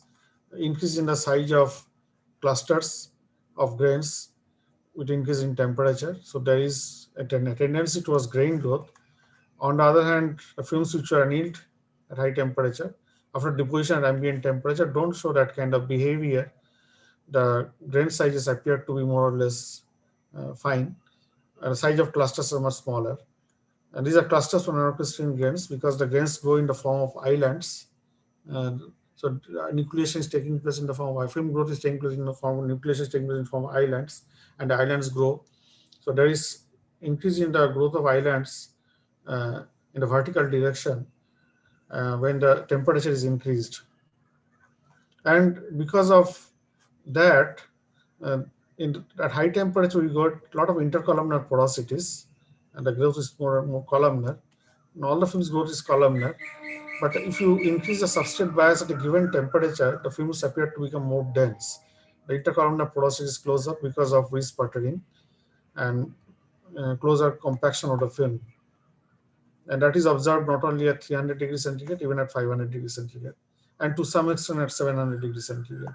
increase in the size of clusters of grains with increase in temperature. So there is a tendency towards grain growth. On the other hand, the films which are annealed at high temperature after deposition at ambient temperature don't show that kind of behavior. The grain sizes appear to be more or less fine. The size of clusters are much smaller. And these are clusters from nanocrystalline grains because the grains go in the form of islands. So nucleation is taking place in the form of film growth is taking place in the form of nucleation is taking place in the form of islands, and the islands grow. So there is increase in the growth of islands in the vertical direction when the temperature is increased. And because of that, at high temperature, we got a lot of intercolumnar porosities, and the growth is more columnar. And all the films growth is columnar. But if you increase the substrate bias at a given temperature, the films appear to become more dense. The intercolumnar porosity is closer because of resputtering and closer compaction of the film. And that is observed not only at 300 degrees centigrade, even at 500 degrees centigrade, and to some extent at 700 degrees centigrade.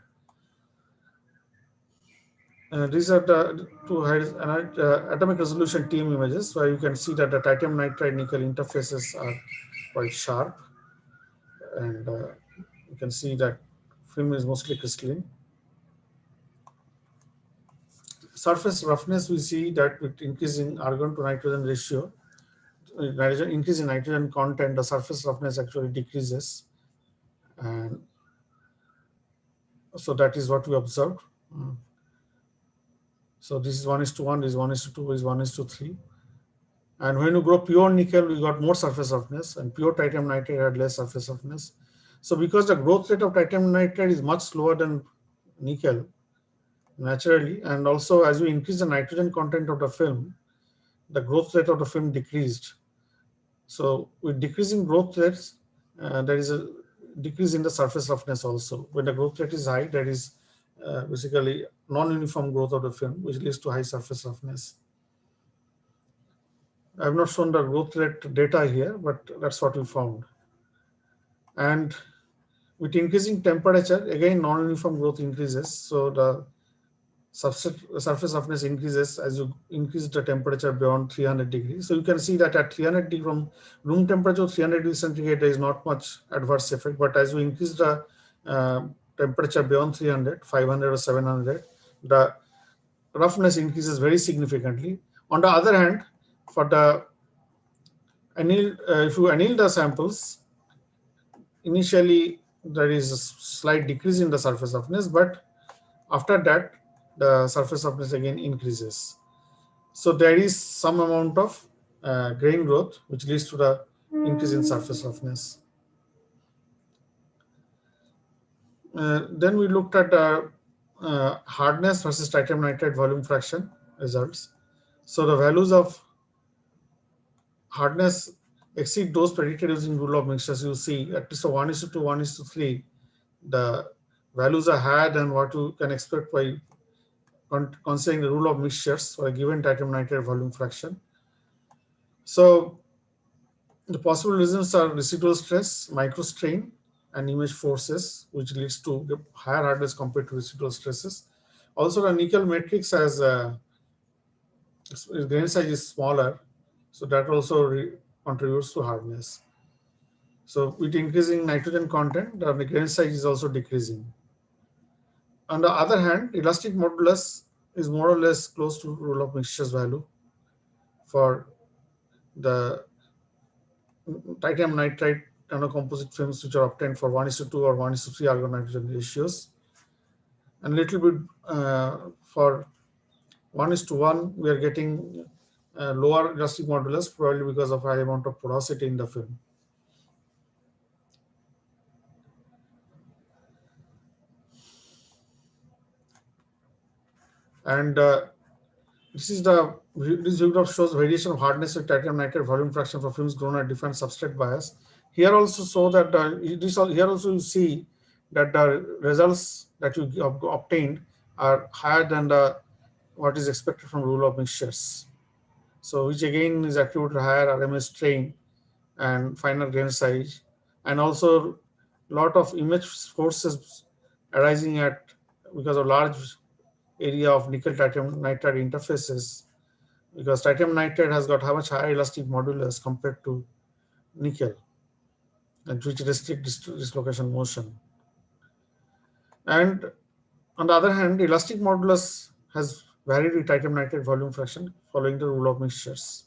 These are the two atomic resolution team images where you can see that the titanium nitride nickel interfaces are quite sharp. And you can see that film is mostly crystalline. Surface roughness, we see that with increasing argon to nitrogen ratio, increase in nitrogen content, the surface roughness actually decreases. And so that is what we observed. So this is 1:1, this is 1:2, this is 1:3. And when you grow pure nickel, we got more surface roughness, and pure titanium nitride had less surface roughness. So because the growth rate of titanium nitride is much slower than nickel, naturally, and also as we increase the nitrogen content of the film, the growth rate of the film decreased. So with decreasing growth rates, there is a decrease in the surface roughness also. When the growth rate is high, that is basically non-uniform growth of the film, which leads to high surface roughness. I have not shown the growth rate data here, but that's what we found. And with increasing temperature, again, non-uniform growth increases. So the surface roughness increases as you increase the temperature beyond 300 degrees. So you can see that at 300 degrees, from room temperature 300 degrees centigrade, there is not much adverse effect. But as you increase the temperature beyond 300, 500 or 700, the roughness increases very significantly. On the other hand, for the if you anneal the samples, initially there is a slight decrease in the surface roughness, but after that, the surface roughness again increases. So there is some amount of grain growth, which leads to the increase in surface roughness. Then we looked at hardness versus titanium nitride volume fraction results. So the values of hardness exceed those predicted using rule of mixtures. You see at least a 1:2, 1:3, the values are higher than what you can expect by considering the rule of mixtures for a given titanium nitride volume fraction. So the possible reasons are residual stress, microstrain, and image forces, which leads to higher hardness compared to residual stresses. Also, the nickel matrix has grain size is smaller, so that also contributes to hardness. So with increasing nitrogen content, the grain size is also decreasing. On the other hand, elastic modulus is more or less close to rule of mixtures value for the titanium nitride nanocomposite films which are obtained for 1:2 or 1:3 argon nitrogen ratios. And a little bit for 1:1, we are getting lower elastic modulus, probably because of high amount of porosity in the film. And this graph shows variation of hardness with titanium nitride volume fraction for films grown at different substrate bias. Here also show that here also you see that the results that you obtained are higher than what is expected from rule of mixtures. So which again is attributed to higher RMS strain and finer grain size, and also a lot of image forces arising because of large area of nickel titanium nitride interfaces because titanium nitride has got how much higher elastic modulus compared to nickel, and which restrict dislocation motion. And on the other hand, elastic modulus has varied with titanium nitride volume fraction following the rule of mixtures.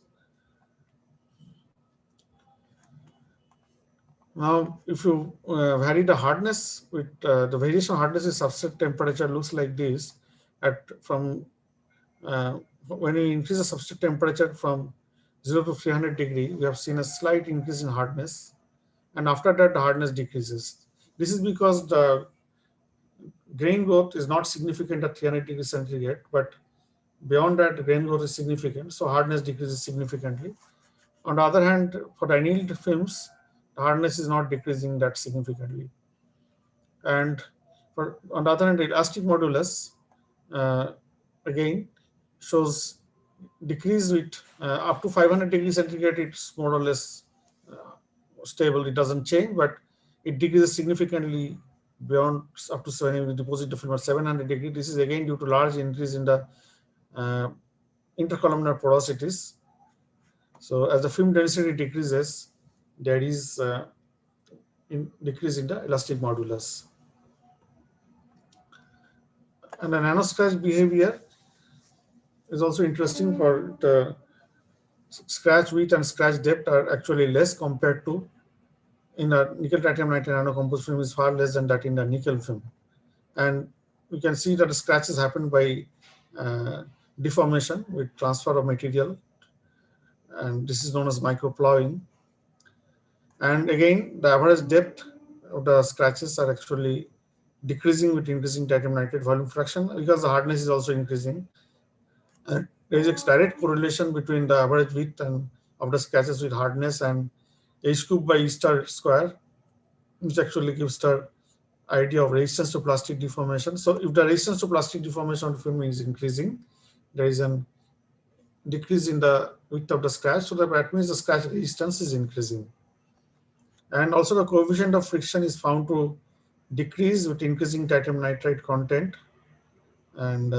Now, if you vary the hardness with the variation of hardness is substrate temperature looks like this. When you increase the substrate temperature from 0 to 300 degree, we have seen a slight increase in hardness, and after that the hardness decreases. This is because the grain growth is not significant at 300 degrees centigrade, but beyond that the grain growth is significant, so hardness decreases significantly. On the other hand, for the annealed films, the hardness is not decreasing that significantly. And on the other hand, the elastic modulus again shows decrease with up to 500 degrees centigrade. It's more or less stable. It doesn't change, but it decreases significantly beyond up to 7 deposit to film at 700 degrees. This is again due to large increase in the intercolumnar porosities. So as the film density decreases, there is decrease in the elastic modulus. And the nanoscratch behavior is also interesting. For the scratch width and scratch depth are actually less compared to in the nickel titanium nitride nanocomposite film is far less than that in the nickel film. And we can see that the scratches happen by deformation with transfer of material, and this is known as microploughing. And again, the average depth of the scratches are actually decreasing with increasing titanium nitride volume fraction because the hardness is also increasing. And there is a direct correlation between the average width and of the scratches with hardness and h cube by e star square, which actually gives the idea of resistance to plastic deformation. So if the resistance to plastic deformation of the film is increasing, there is a decrease in the width of the scratch, so that means the scratch resistance is increasing. And also the coefficient of friction is found to decrease with increasing titanium nitride content. And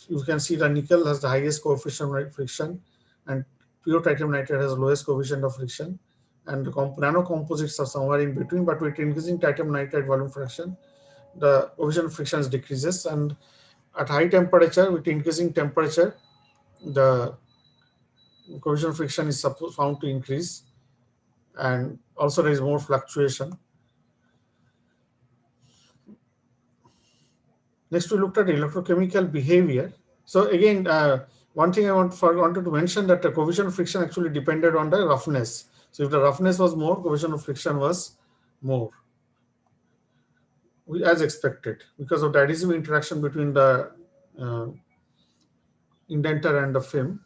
you can see the nickel has the highest coefficient of friction, and pure titanium nitride has the lowest coefficient of friction. And the nano composites are somewhere in between, but with increasing titanium nitride volume fraction, the coefficient of friction decreases. And at high temperature, with increasing temperature, the coefficient of friction is found to increase, and also there is more fluctuation. Next, we looked at electrochemical behavior. So again, one thing I wanted to mention that the coefficient of friction actually depended on the roughness. So if the roughness was more, coefficient of friction was more, as expected, because of the adhesive interaction between the indenter and the film.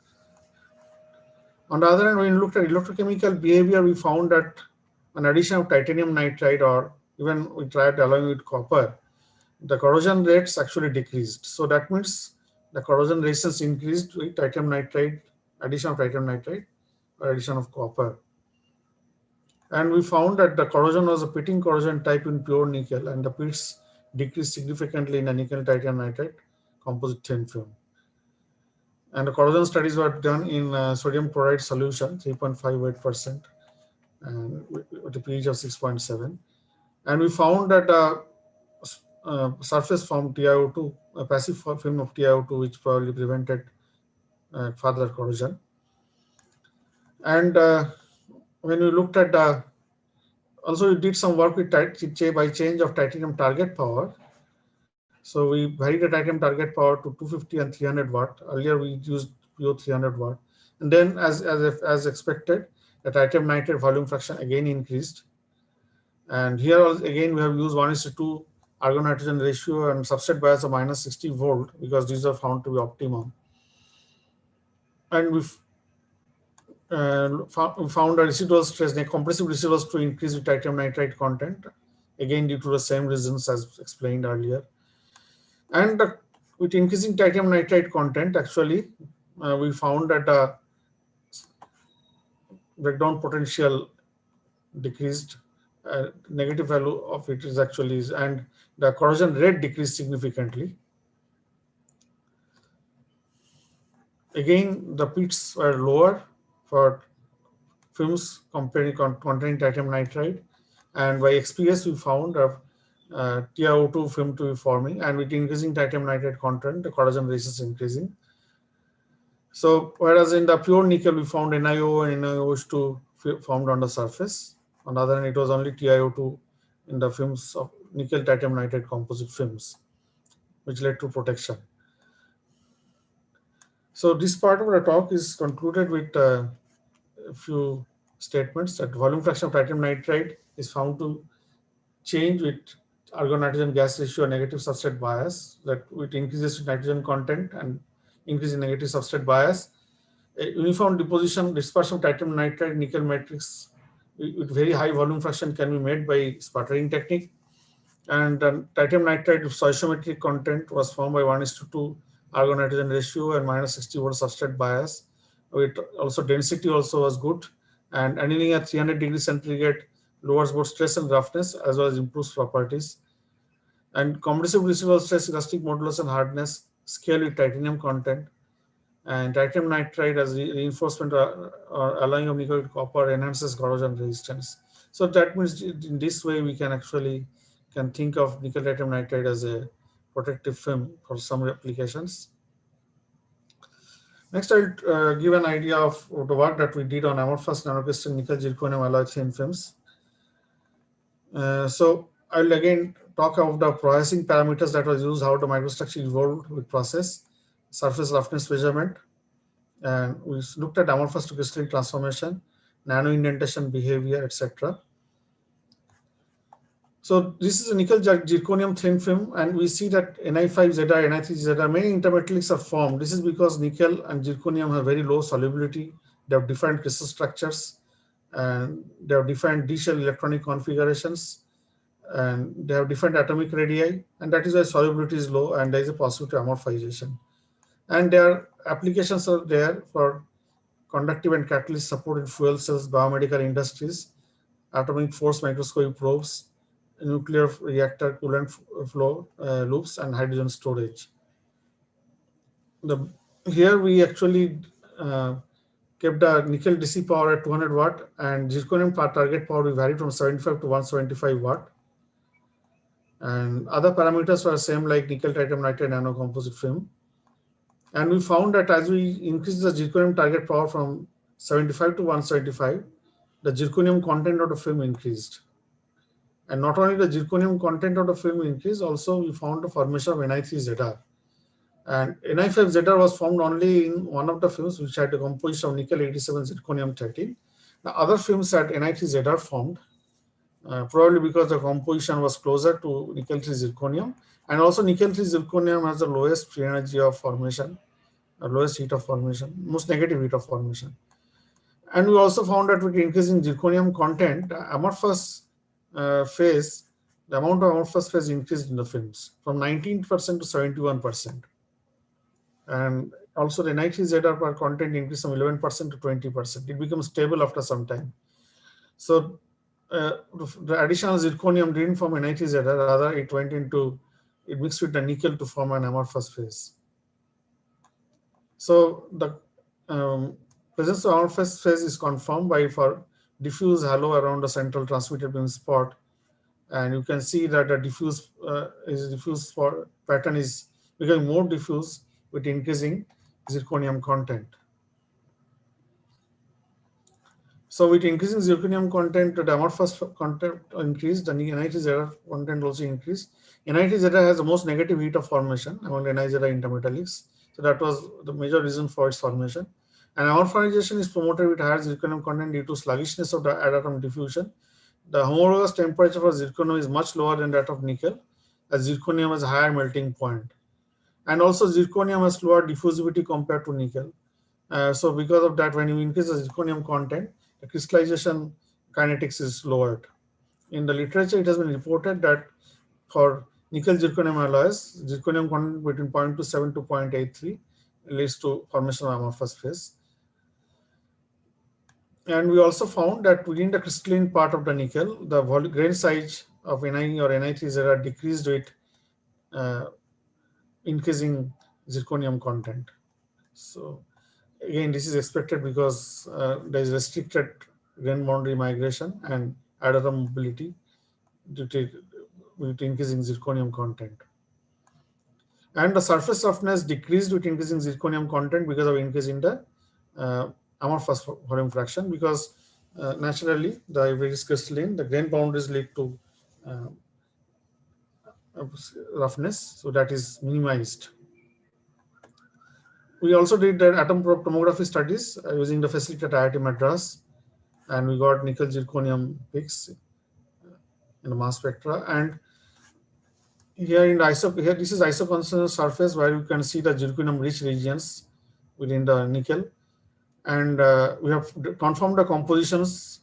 On the other hand, when we looked at electrochemical behavior, we found that an addition of titanium nitride, or even we tried alloying with copper, the corrosion rates actually decreased. So that means the corrosion resistance increased with titanium nitride, addition of titanium nitride, or addition of copper. And we found that the corrosion was a pitting corrosion type in pure nickel, and the pits decreased significantly in a nickel titanium nitride composite thin film. And the corrosion studies were done in sodium chloride solution, 3.58%, and with a pH of 6.7. And we found that surface form TiO2, a passive film of TiO2, which probably prevented further corrosion. And when we looked at also we did some work with by change of titanium target power. So we varied the titanium target power to 250 and 300 watt. Earlier we used pure 300 watt. And then as expected, the titanium nitride volume fraction again increased. And here again we have used 1:2 argon nitrogen ratio and substrate bias of -60 volt, because these are found to be optimum. And we found a residual stress, the compressive residual stress to increase with titanium nitride content, again due to the same reasons as explained earlier. And with increasing titanium nitride content, actually, we found that the breakdown potential decreased. Negative value of it is actually, and the corrosion rate decreased significantly. Again, the pits were lower for films containing titanium nitride, and by XPS we found a TiO2 film to be forming, and with increasing titanium nitride content, the corrosion resistance is increasing. So whereas in the pure nickel we found NiO and NiOH2 formed on the surface, on the other hand it was only TiO2 in the films of nickel titanium nitride composite films, which led to protection. So this part of the talk is concluded with a few statements that volume fraction of titanium nitride is found to change with argon nitrogen gas ratio and negative substrate bias, that it increases with nitrogen content and increase in negative substrate bias. A uniform deposition dispersion of titanium nitride nickel matrix with very high volume fraction can be made by sputtering technique. And titanium nitride stoichiometric content was formed by 1:2 argon nitrogen ratio and minus 60 volt substrate bias. With also density also was good, and annealing at 300 degrees centigrade lowers both stress and roughness as well as improves properties. And compressive residual stress, elastic modulus, and hardness scale with titanium content. And titanium nitride as reinforcement or alloying of nickel with copper enhances corrosion resistance. So that means in this way we can actually think of nickel titanium nitride as a protective film for some applications. Next, I'll give an idea of the work that we did on amorphous nanocrystalline nickel zirconium alloy thin films. So I'll again talk about the processing parameters that was used, how the microstructure evolved with process, surface roughness measurement, and we looked at amorphous to crystalline transformation, nano indentation behavior, etc. So this is a nickel zirconium thin film, and we see that Ni5Zi, Ni3Zi, many intermetallics are formed. This is because nickel and zirconium have very low solubility. They have different crystal structures, and they have different D-shell electronic configurations, and they have different atomic radii, and that is why solubility is low, and there is a possibility of amorphization. And their applications are there for conductive and catalyst supported fuel cells, biomedical industries, atomic force microscopy probes, nuclear reactor coolant flow loops, and hydrogen storage. Here we actually kept the nickel DC power at 200 watt, and zirconium target power we varied from 75 to 175 watt. And other parameters were same like nickel titanium nitride nano composite film. And we found that as we increase the zirconium target power from 75 to 175, the zirconium content of the film increased. And not only the zirconium content of the film increased, also we found the formation of Ni3Zr. And Ni5Zr was formed only in one of the films which had a composition of nickel 87 zirconium 13. The other films had Ni3Zr formed, probably because the composition was closer to nickel 3 zirconium. And also nickel 3 zirconium has the lowest free energy of formation, lowest heat of formation, most negative heat of formation. And we also found that with increasing zirconium content, amorphous phase, the amount of amorphous phase increased in the films from 19% to 71%. And also the Ni3Zr per content increased from 11% to 20%. It becomes stable after some time. So the additional zirconium didn't form a Ni3Zr, rather it mixed with the nickel to form an amorphous phase. So the presence of amorphous phase is confirmed by for diffuse halo around the central transmitted beam spot, and you can see that the diffuse pattern is becoming more diffuse with increasing zirconium content. So with increasing zirconium content, the amorphous content increased, the Ni3Zr content also increased. Ni3Zr has the most negative heat of formation among the Ni-Zr intermetallics. So that was the major reason for its formation. And amorphization is promoted with higher zirconium content due to sluggishness of the atom diffusion. The homologous temperature for zirconium is much lower than that of nickel, as zirconium has a higher melting point. And also zirconium has lower diffusivity compared to nickel. So because of that, when you increase the zirconium content, the crystallization kinetics is lowered. In the literature, it has been reported that for nickel zirconium alloys, zirconium content between 0.27 to 0.83 leads to formation of amorphous phase. And we also found that within the crystalline part of the nickel, the grain size of Ni or Ni3Zr decreased with increasing zirconium content. So Again, this is expected because there is restricted grain boundary migration and atom mobility due to increasing zirconium content. And the surface roughness decreased with increasing zirconium content because of increase in the amorphous volume fraction, because naturally the if it is crystalline, the grain boundaries lead to roughness, so that is minimized. We also did the atom probe tomography studies using the facility at IIT Madras, and we got nickel zirconium peaks in the mass spectra. And here in the here this is isoconcentric surface where you can see the zirconium rich regions within the nickel, and we have confirmed the compositions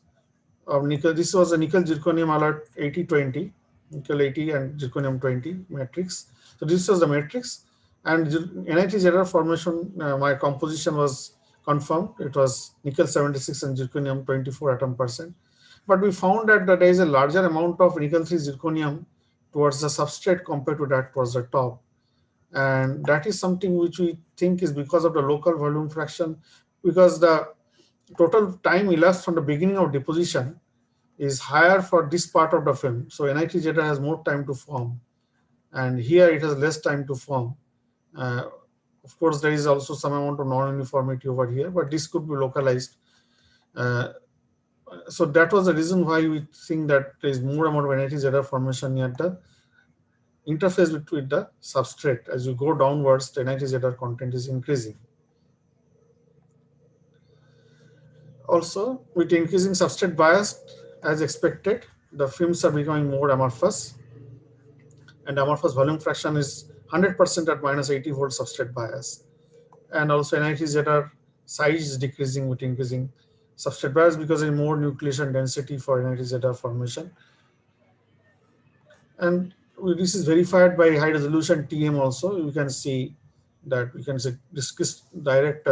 of nickel. This was a nickel zirconium alert 80-20, nickel 80 and zirconium 20 matrix. So this was the matrix, and NiTZ formation, my composition was confirmed. It was nickel 76 and zirconium 24 atom percent. But we found that there is a larger amount of nickel 3 zirconium towards the substrate compared to that towards the top. And that is something which we think is because of the local volume fraction, because the total time elapsed from the beginning of deposition is higher for this part of the film. So NiTZ has more time to form, and here it has less time to form. Of course, there is also some amount of non-uniformity over here, but this could be localized. So that was the reason why we think that there is more amount of NiTZ formation near the interface with the substrate. As you go downwards, the NiTZ content is increasing. Also, with increasing substrate bias, as expected, the films are becoming more amorphous, and amorphous volume fraction is 100% at minus 80 volt substrate bias. And also NiTZ size is decreasing with increasing substrate bias because there is more nucleation density for NiTZ formation. And this is verified by high resolution TM also. You can see that we can see direct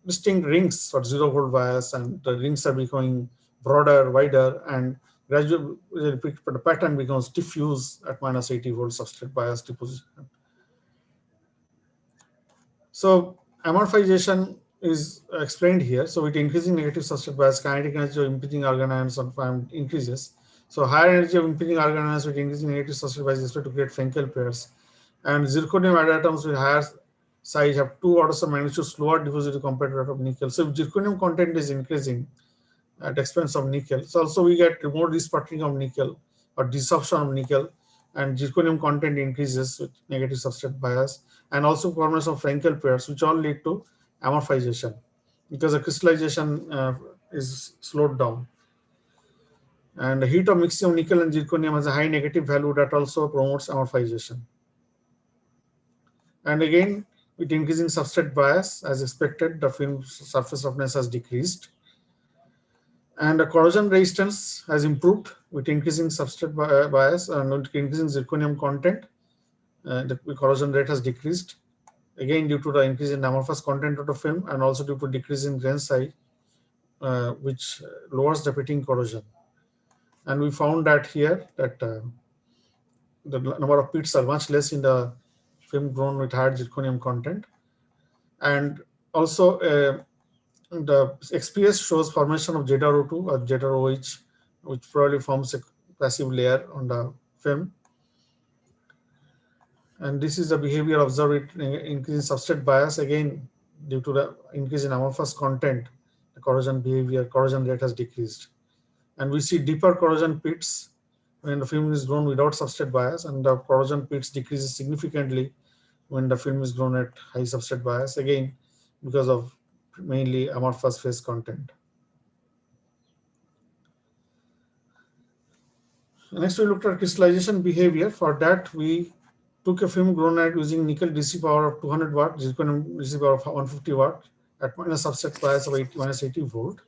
distinct rings for 0 volt bias, and the rings are becoming broader, wider, and gradually the pattern becomes diffuse at minus 80 volt substrate bias deposition. So amorphization is explained here. So with increasing negative substrate bias, kinetic energy of impinging organoids increases. So higher energy of impinging organoids with increasing negative substrate bias is expected to create Frenkel pairs. And zirconium atoms with higher size have 2 orders of magnitude slower diffusivity compared to that of nickel. So if zirconium content is increasing at expense of nickel, so also we get more resputtering of nickel or desorption of nickel, and zirconium content increases with negative substrate bias, and also formation of Frenkel pairs, which all lead to amorphization because the crystallization is slowed down. And the heat of mixing of nickel and zirconium has a high negative value that also promotes amorphization. And again, with increasing substrate bias, as expected, the film surface roughness has decreased. And the corrosion resistance has improved with increasing substrate bias and increasing zirconium content. The corrosion rate has decreased, again due to the increase in amorphous content of the film, and also due to decrease in grain size, which lowers the pitting corrosion. And we found that here that the number of pits are much less in the film grown with higher zirconium content. And also the XPS shows formation of ZRO2 or ZROH, which probably forms a passive layer on the film. And this is the behavior observed with increasing substrate bias. Again, due to the increase in amorphous content, the corrosion rate has decreased. And we see deeper corrosion pits when the film is grown without substrate bias, and the corrosion pits decreases significantly when the film is grown at high substrate bias, again, because of mainly amorphous phase content. Next, we looked at crystallization behavior. For that, we took a film grown at using nickel DC power of 200 watt, zirconium DC power of 150 watt at minus substrate bias of minus 80 volt.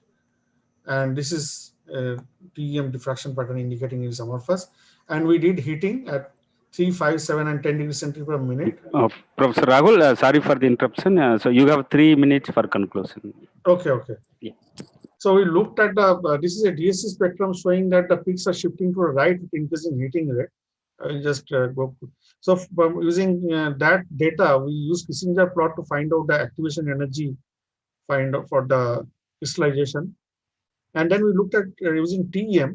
And this is a TEM diffraction pattern indicating it is amorphous. And we did heating at 3, 5, 7, and 10 degrees centigrade per minute. Professor Rahul, sorry for the interruption. So you have 3 minutes for conclusion. Okay. Yeah. So we looked at the, this is a DSC spectrum showing that the peaks are shifting to the right with increasing heating rate. I'll just go. So using that data, we use Kissinger plot to find out the activation energy find out for the crystallization. And then we looked at using TEM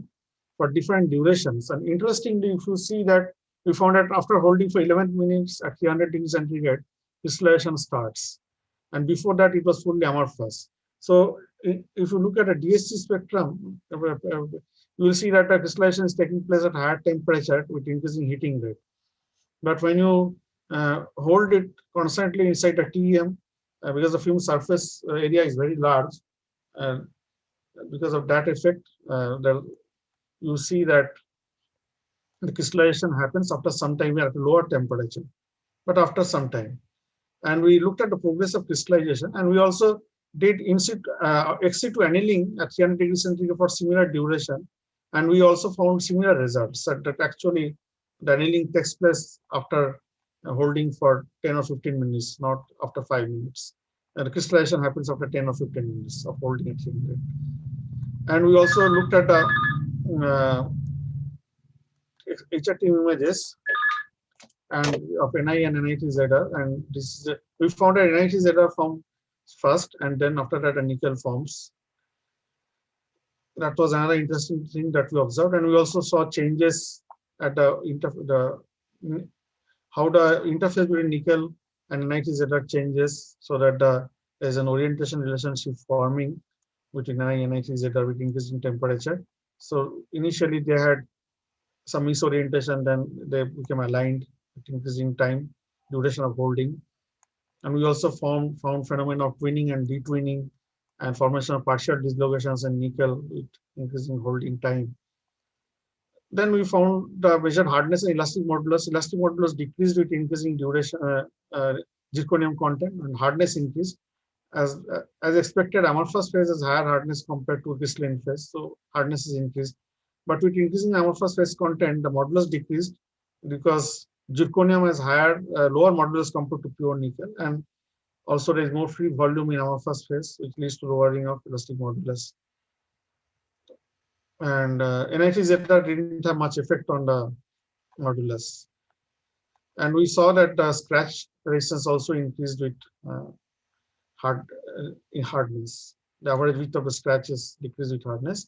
for different durations. And interestingly, if you see that we found that after holding for 11 minutes at 300 degrees centigrade, crystallization starts. And before that, it was fully amorphous. So if you look at a DSC spectrum, you will see that the crystallization is taking place at higher temperature with increasing heating rate. But when you hold it constantly inside a TEM, because the film surface area is very large, because of that effect, you see that the crystallization happens after some time at a lower temperature, but after some time. And we looked at the progress of crystallization, and we also did ex situ annealing at 300 degrees centigrade for similar duration. And we also found similar results that actually the annealing takes place after holding for 10 or 15 minutes, not after 5 minutes. And the crystallization happens after 10 or 15 minutes of holding at 300. And we also looked at HRT images and of NI and NITZR, and this is we found that NITZR form first, and then after that a nickel forms. That was another interesting thing that we observed, and we also saw changes at how the interface between nickel and NITZR changes, so that there's an orientation relationship forming between NI and NITZR with increasing temperature. So initially they had some misorientation, then they became aligned with increasing time, duration of holding. And we also found phenomena of twinning and detwinning and formation of partial dislocations in nickel with increasing holding time. Then we found the measured hardness and elastic modulus. Elastic modulus decreased with increasing duration, zirconium content, and hardness increased. As expected, amorphous phase has higher hardness compared to crystalline phase, so hardness is increased. But with increasing amorphous phase content, the modulus decreased because zirconium has lower modulus compared to pure nickel, and also there is more free volume in amorphous phase, which leads to lowering of elastic modulus. And NITZR didn't have much effect on the modulus. And we saw that the scratch resistance also increased with hardness. The average width of the scratches decreased with hardness.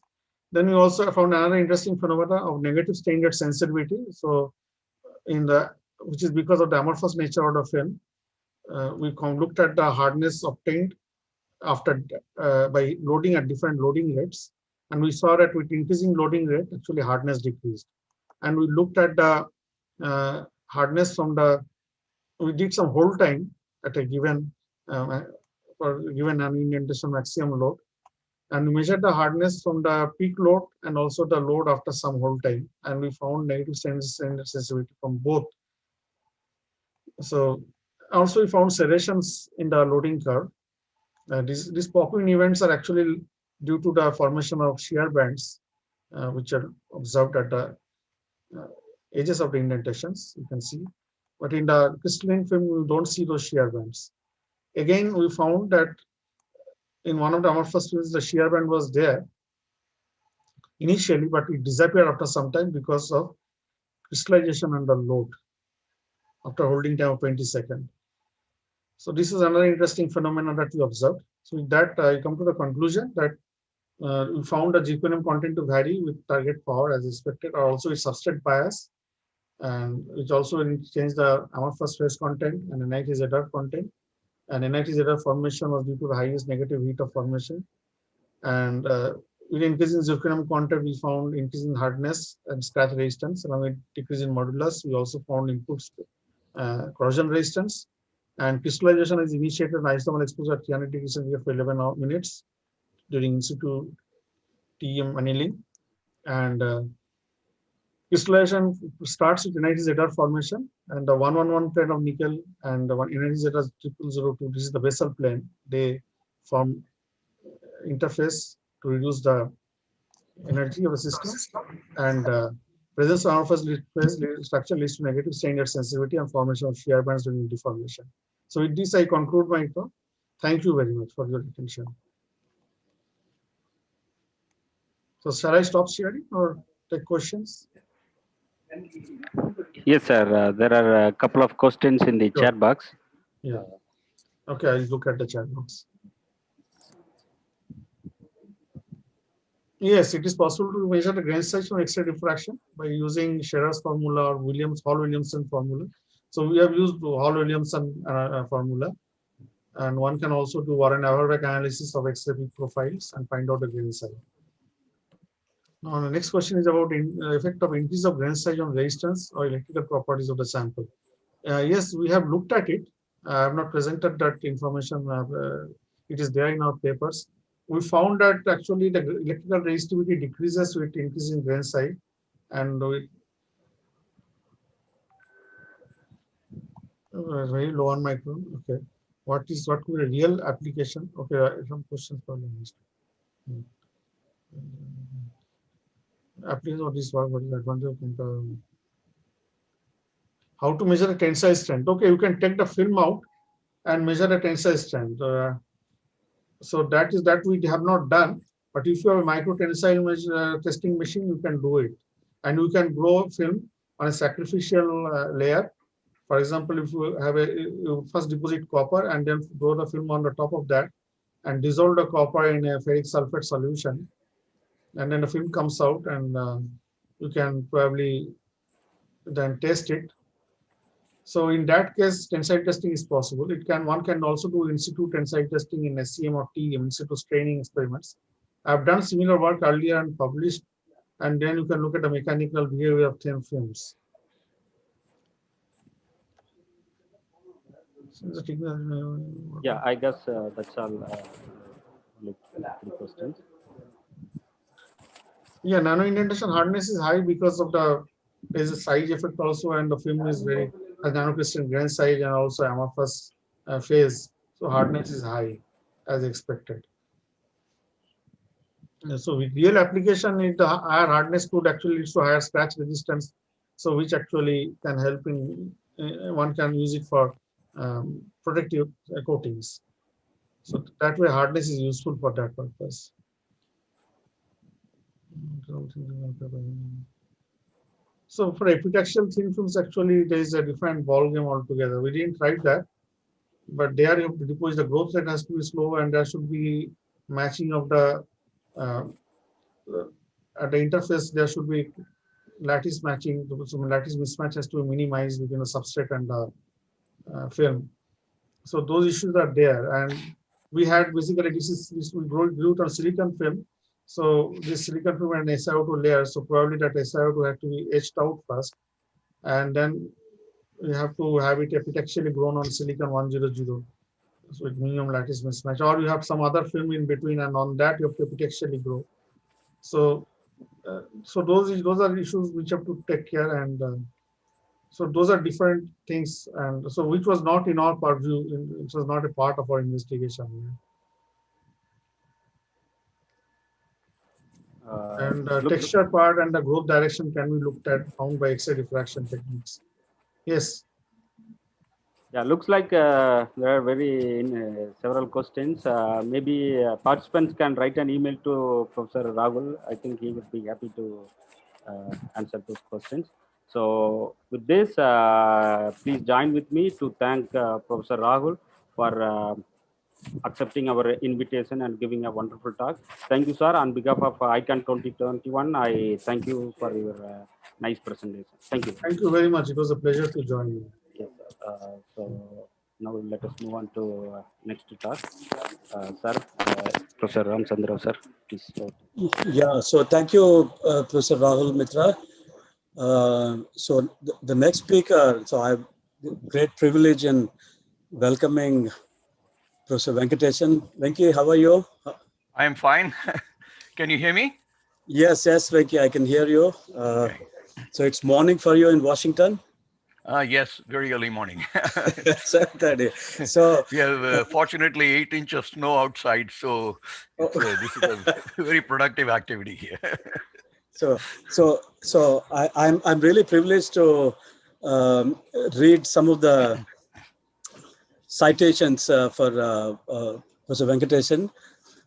Then we also found another interesting phenomena of negative stain rate sensitivity. So which is because of the amorphous nature of the film, we looked at the hardness obtained after by loading at different loading rates, and we saw that with increasing loading rate, actually hardness decreased. And we looked at the hardness from we did some hold time at a given indentation maximum load, and we measured the hardness from the peak load and also the load after some hold time, and we found negative stain sensitivity from both. So also we found serrations in the loading curve. These popping events are actually due to the formation of shear bands, which are observed at the edges of the indentations, you can see. But in the crystalline film, we don't see those shear bands. Again, we found that in one of the amorphous films, the shear band was there initially, but it disappeared after some time because of crystallization under load after holding time of 20 seconds. So this is another interesting phenomenon that we observed. So with that, I come to the conclusion that we found the zirconium content to vary with target power as expected, or also with substrate bias, and which also changed the amorphous phase content and NITZR content. And NITZR formation was due to the highest negative heat of formation. And with increase in zirconium content, we found increase in hardness and scratch resistance. Along with decrease in modulus, we also found inputs corrosion resistance. And crystallization is initiated in isotopic exposure at 300 degrees centigrade for 11 minutes during in situ TEM annealing. And crystallization starts with NITZR formation, and the 111 plane of nickel and the NITZR 0002, this is the basal plane, they form interface to reduce the energy of the system. And presence of amorphous phase structure leads to negative stain rate sensitivity and formation of shear bands during deformation. So with this, I conclude my talk. Thank you very much for your attention. So shall I stop sharing or take questions? Yes, sir. There are a couple of questions in the chat box. Yeah. Okay, I'll look at the chat box. Yes, it is possible to measure the grain size from X-ray diffraction by using Scherer's formula or Hall-Williamson formula. So we have used Hall-Williamson formula, and one can also do Warren-Averbeck analysis of X-ray peak profiles and find out the grain size. Now, the next question is about effect of increase of grain size on resistance or electrical properties of the sample. Yes, we have looked at it. I have not presented that information. It is there in our papers. We found that actually the electrical resistivity decreases with increasing grain size, and very low on micron. Okay, what could be a real application? Okay, some questions for you. Application of this work, what is the advantage of how to measure a tensile strength? Okay, you can take the film out and measure a tensile strength. So that we have not done. But if you have a micro tensile testing machine, you can do it, and you can grow film on a sacrificial layer. For example, if you have you first deposit copper and then grow the film on the top of that, and dissolve the copper in a ferric sulfate solution, and then the film comes out, and you can probably then test it. So in that case, tensile testing is possible. One can also do in situ tensile testing in SCM or TM, in situ straining experiments. I've done similar work earlier and published, and then you can look at the mechanical behavior of thin films. Yeah, I guess that's all. Three questions. Yeah, nano indentation hardness is high because of there's a size effect also, and the film is very nanocrystalline grain size and also amorphous phase. So hardness is high as expected. So with real application, the higher hardness could actually lead to higher scratch resistance. So which actually can help in, one can use it for protective coatings. So that way hardness is useful for that purpose. So for epitaxial thin films, actually there is a different ball game altogether. We didn't try that, but there you have to deposit, the growth rate has to be slow, and there should be matching of the at the interface. There should be lattice matching. So lattice mismatch has to be minimized between the substrate and the film. So those issues are there, and we had basically this we grew it on silicon film. So this silicon film and SiO2 layer. So probably that SiO2 had to be etched out first, and then you have to have it epitaxially grown on silicon 100. So with minimum lattice mismatch, or you have some other film in between, and on that you have to epitaxially grow. So, so those are issues which have to take care, and so those are different things, and so which was not in our purview. It was not a part of our investigation. And the texture part and the growth direction can be looked at, found by X-ray diffraction techniques. Yes. Yeah, looks like there are several questions. Maybe participants can write an email to Professor Rahul. I think he would be happy to answer those questions. So with this, please join with me to thank Professor Rahul for accepting our invitation and giving a wonderful talk. Thank you, sir. On behalf of ICONN 2021, I thank you for your nice presentation. Thank you. Thank you very much. It was a pleasure to join you. Yes, so now let us move on to next talk. Sir, Professor Ramchandra, sir, please. Yeah, so thank you, Professor Rahul Mitra. So the next speaker, so I have great privilege in welcoming Professor Venkatesan. Venki, how are you? I am fine. Can you hear me? Yes, Venki, I can hear you. So it's morning for you in Washington? Yes, very early morning. Saturday. So we have fortunately 8 inches of snow outside, so this is a very productive activity here. So I'm really privileged to read some of the citations for Professor Venkatesan,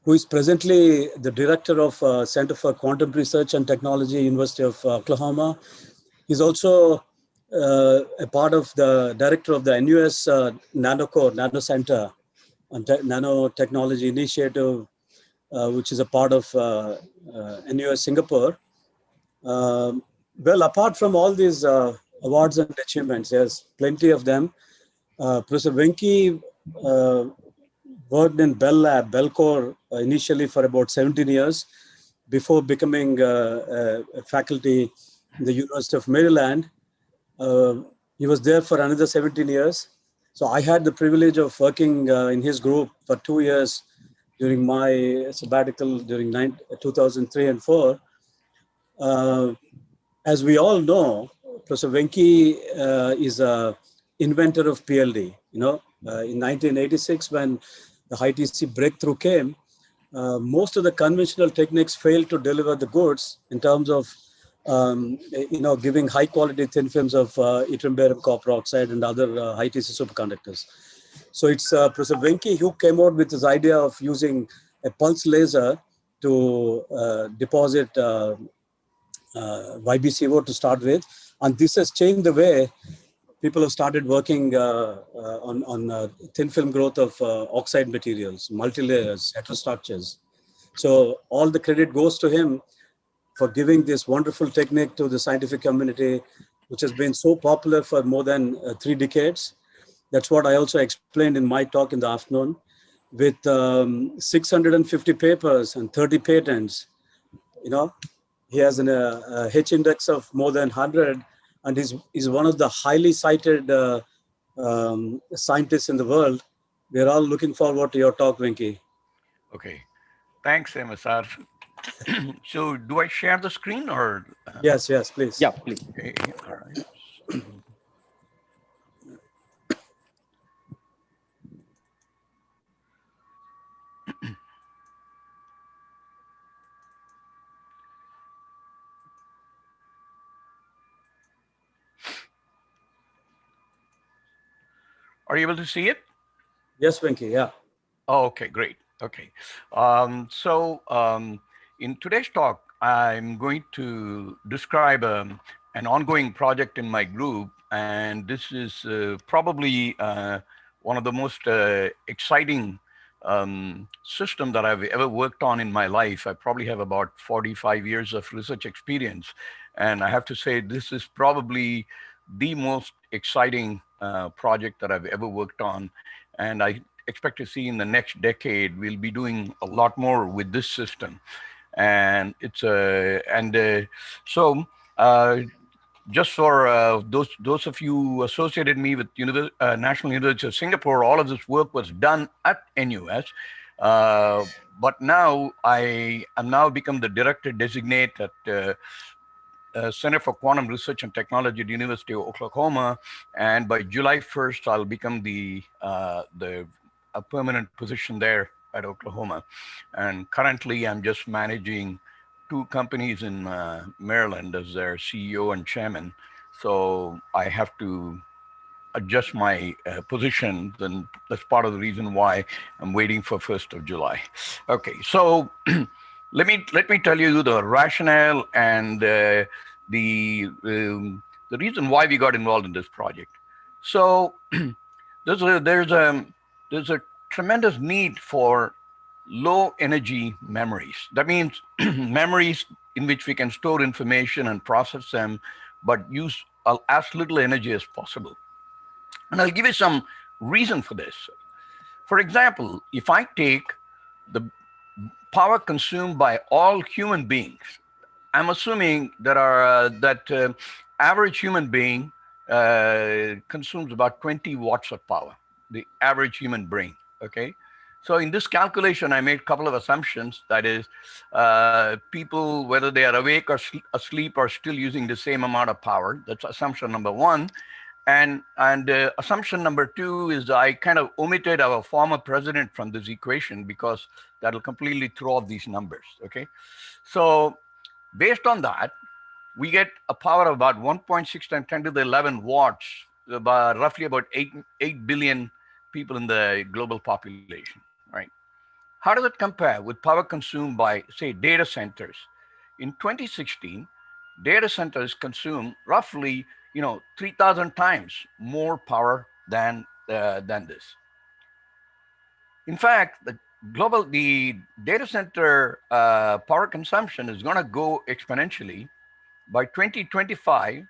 who is presently the director of Center for Quantum Research and Technology, University of Oklahoma. He's also a part of the director of the NUS Nano Center and Nanotechnology Initiative, which is a part of NUS Singapore. Well, apart from all these awards and achievements, there's plenty of them. Professor Venki worked in Bell Lab, Bellcore, initially for about 17 years before becoming a faculty in the University of Maryland. He was there for another 17 years. So I had the privilege of working in his group for 2 years during my sabbatical during 2003 and 4. As we all know, Professor Venki is a inventor of PLD. In 1986, when the high-TC breakthrough came, most of the conventional techniques failed to deliver the goods in terms of, giving high-quality thin films of yttrium, barium, copper oxide, and other high-TC superconductors. So it's Professor Venki who came out with this idea of using a pulse laser to deposit YBCO to start with, and this has changed the way people have started working on thin film growth of oxide materials, multi-layers, heterostructures. So all the credit goes to him for giving this wonderful technique to the scientific community, which has been so popular for more than 3 decades. That's what I also explained in my talk in the afternoon. With 650 papers and 30 patents, he has a H index of more than 100, and he's one of the highly cited scientists in the world. We're all looking forward to your talk, Venki. Okay, thanks, MSR. So do I share the screen or? Yes, please. Yeah, please. Okay, all right. Are you able to see it? Yes, Venki, yeah. Oh, okay, great. Okay. In today's talk, I'm going to describe an ongoing project in my group, and this is probably one of the most exciting system that I've ever worked on in my life. I probably have about 45 years of research experience, and I have to say this is probably the most exciting project that I've ever worked on, and I expect to see in the next decade we'll be doing a lot more with this system. And it's just for those of you who associated me with National University of Singapore, all of this work was done at NUS. But now I am now become the director designate at Center for Quantum Research and Technology at the University of Oklahoma, and by July 1st, I'll become a permanent position there at Oklahoma. And currently, I'm just managing 2 companies in Maryland as their CEO and chairman. So I have to adjust my position, and that's part of the reason why I'm waiting for 1st of July. Okay, so let me tell you the rationale and the reason why we got involved in this project. So there's a tremendous need for low energy memories. That means memories in which we can store information and process them, but use as little energy as possible. And I'll give you some reason for this. For example, if I take the power consumed by all human beings, I'm assuming that average human being consumes about 20 watts of power, the average human brain, okay? So in this calculation, I made a couple of assumptions. That is, people, whether they are awake or asleep, are still using the same amount of power. That's assumption number 1. And assumption number 2 is I kind of omitted our former president from this equation because that'll completely throw off these numbers, okay? So based on that, we get a power of about 1.6 times 10 to the 11 watts, about roughly about 8 billion people in the global population, right? How does it compare with power consumed by, say, data centers? In 2016, data centers consume roughly 3,000 times more power than this. In fact, the data center power consumption is going to go exponentially. By 2025,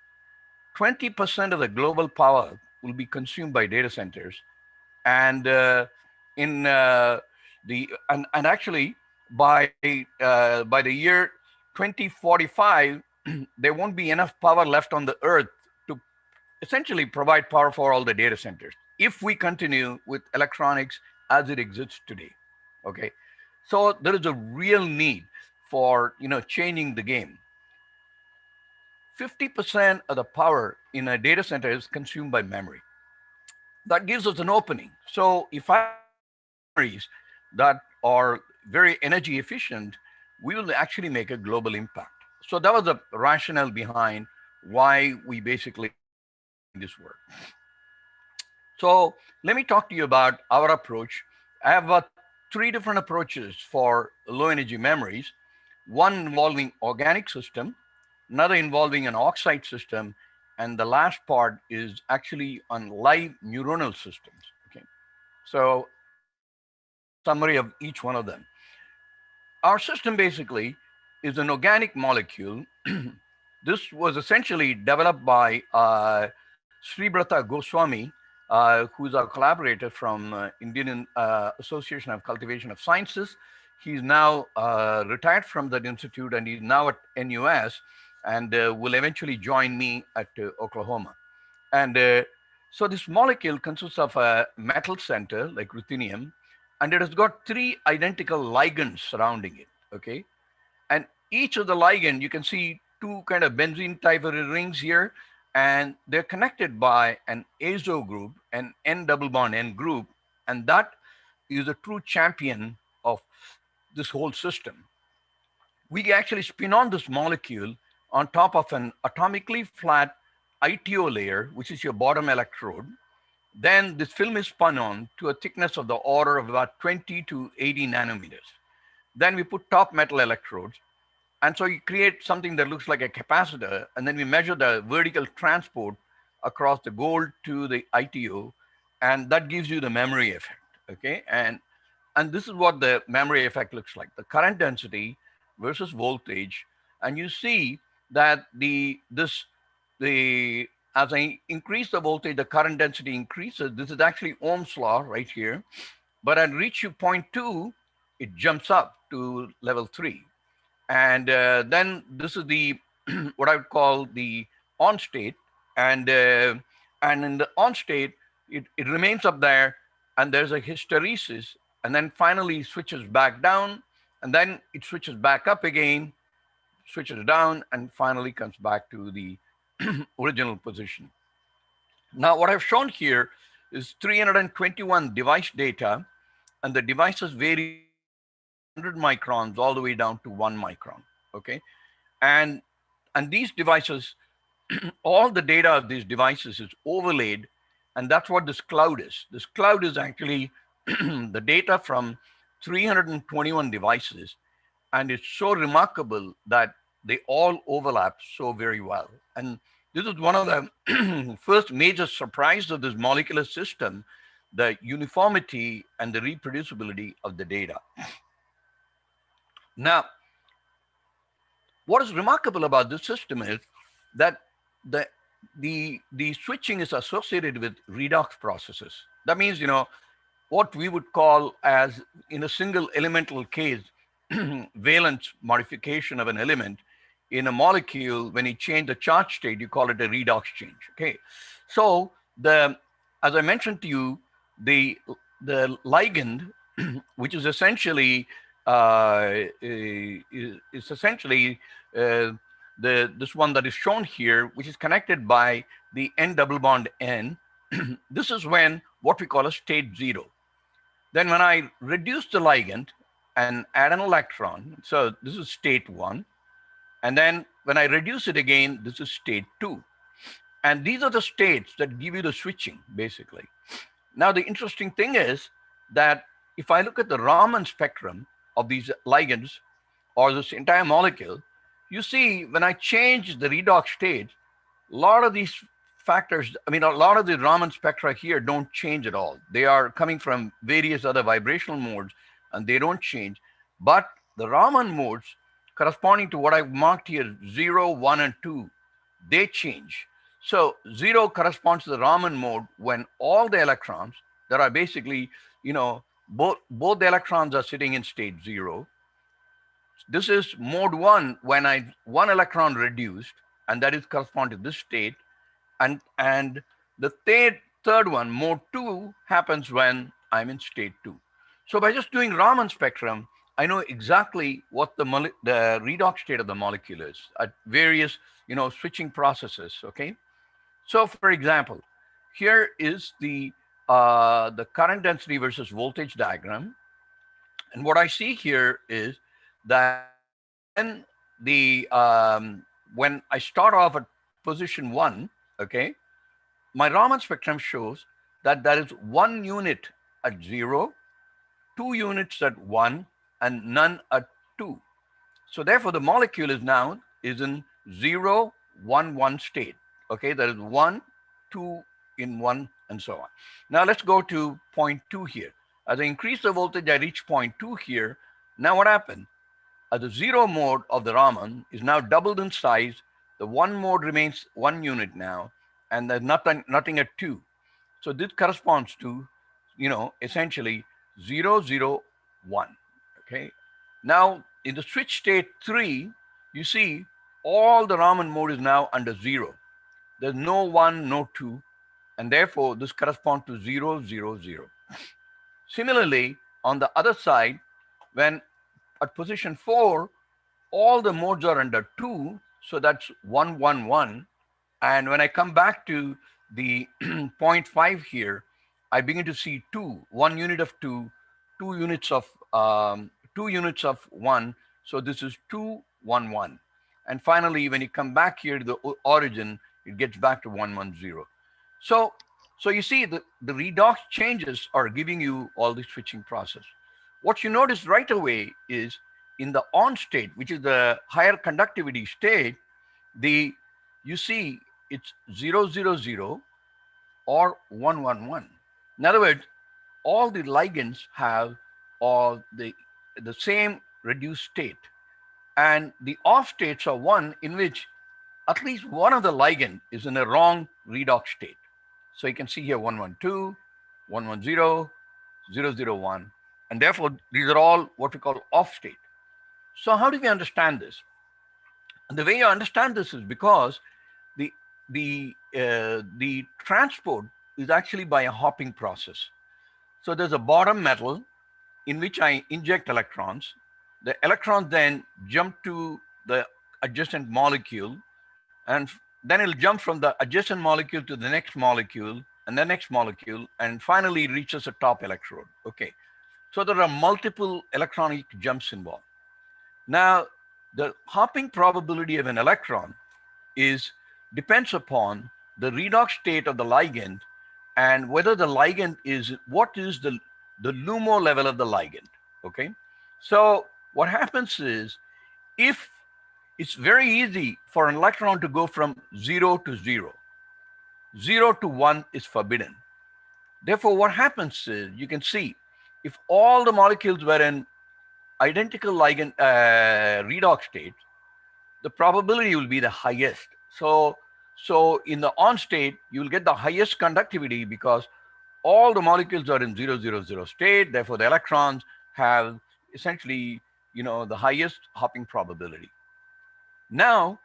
20% of the global power will be consumed by data centers. And in and actually by the year 2045, there won't be enough power left on the earth to essentially provide power for all the data centers if we continue with electronics as it exists today. Okay, so there is a real need for changing the game. 50% of the power in a data center is consumed by memory. That gives us an opening. So if I memories that are very energy efficient, we will actually make a global impact. So that was the rationale behind why we basically this work. So let me talk to you about our approach. I have three different approaches for low energy memories. One involving organic system, another involving an oxide system, and the last part is actually on live neuronal systems. Okay, so summary of each one of them. Our system basically is an organic molecule. This was essentially developed by Sribrata Goswami, who's our collaborator from Indian Association of Cultivation of Sciences. He's now retired from that institute, and he's now at NUS, and will eventually join me at Oklahoma. And so this molecule consists of a metal center like ruthenium, and it has got three identical ligands surrounding it, okay? And each of the ligand, you can see two kind of benzene type of rings here, and they're connected by an azo group, an N double bond N group, and that is a true champion of this whole system. We actually spin on this molecule on top of an atomically flat ITO layer, which is your bottom electrode. Then this film is spun on to a thickness of the order of about 20 to 80 nanometers. Then we put top metal electrodes. And so you create something that looks like a capacitor, and then we measure the vertical transport across the gold to the ITO, and that gives you the memory effect, okay? And this is what the memory effect looks like, the current density versus voltage. And you see that as I increase the voltage, the current density increases. This is actually Ohm's law right here. But at reach 2, it jumps up to level 3. And then this is the what I would call the on state. And in the on state, it remains up there, and there's a hysteresis, and then finally switches back down, and then it switches back up again, switches down, and finally comes back to the original position. Now, what I've shown here is 321 device data, and the devices vary 100 microns all the way down to 1 micron, okay? And these devices, all the data of these devices is overlaid, and that's what this cloud is. This cloud is actually the data from 321 devices, and it's so remarkable that they all overlap so very well. And this is one of the first major surprises of this molecular system, the uniformity and the reproducibility of the data. Now, what is remarkable about this system is that the switching is associated with redox processes. That means, what we would call as, in a single elemental case, valence modification of an element. In a molecule, when you change the charge state, you call it a redox change, okay? So as I mentioned to you, the ligand, which is essentially this one that is shown here, which is connected by the N double bond N. This is when what we call a state 0. Then when I reduce the ligand and add an electron, so this is state 1. And then when I reduce it again, this is state 2. And these are the states that give you the switching, basically. Now, the interesting thing is that if I look at the Raman spectrum of these ligands or this entire molecule, you see when I change the redox state, a lot of these factors, a lot of the Raman spectra here don't change at all. They are coming from various other vibrational modes, and they don't change. But the Raman modes corresponding to what I've marked here, 0, 1, and 2, they change. So 0 corresponds to the Raman mode when all the electrons that are basically, both the electrons are sitting in state 0. This is mode 1 when one electron reduced, and that is correspond to this state. And the third one, mode 2, happens when I'm in state 2. So by just doing Raman spectrum, I know exactly what the redox state of the molecule is at various, switching processes, okay? So for example, here is the current density versus voltage diagram. And what I see here is that when when I start off at position 1, okay, my Raman spectrum shows that there is 1 unit at 0, 2 units at 1, and none at 2. So therefore, the molecule is in 0, 1, 1 state. Okay, there is 1, 2 in 1, and so on. Now let's go to point 2 here. As I increase the voltage, I reach point 2 here. Now what happened? The 0 mode of the Raman is now doubled in size. The 1 mode remains 1 unit now, and there's nothing at 2. So this corresponds to, essentially 0, 0, 1. Okay. Now in the switch state 3, you see all the Raman mode is now under 0. There's no 1, no 2, and therefore this corresponds to 0, 0, 0. Similarly, on the other side, when at position 4, all the modes are under 2, so that's 1, 1, 1. And when I come back to the point 5 here, I begin to see 2, 1 unit of 2, 2 units of 1. So this is 2, 1, 1. And finally, when you come back here to the origin, it gets back to 1, 1, 0. So you see the redox changes are giving you all the switching process. What you notice right away is in the on state, which is the higher conductivity state, you see it's 0, 0, 0 or 1, 1, 1. In other words, all the ligands have all the same reduced state. And the off states are one in which at least one of the ligand is in a wrong redox state. So you can see here 1, 1, 2, 1, 1, 0, 0, 0, 1. And therefore, these are all what we call off state. So how do we understand this? And the way you understand this is because the transport is actually by a hopping process. So there's a bottom metal in which I inject electrons. The electrons then jump to the adjacent molecule, and then it'll jump from the adjacent molecule to the next molecule, and the next molecule, and finally reaches a top electrode. Okay, so there are multiple electronic jumps involved. Now, the hopping probability of an electron depends upon the redox state of the ligand and whether the ligand what is the LUMO level of the ligand, okay? So what happens is, if it's very easy for an electron to go from 0 to 0, 0 to 1 is forbidden. Therefore, what happens is, you can see, if all the molecules were in identical ligand redox state, the probability will be the highest. So in the on state, you will get the highest conductivity because all the molecules are in 0, 0, 0 state. Therefore, the electrons have essentially, the highest hopping probability. Now,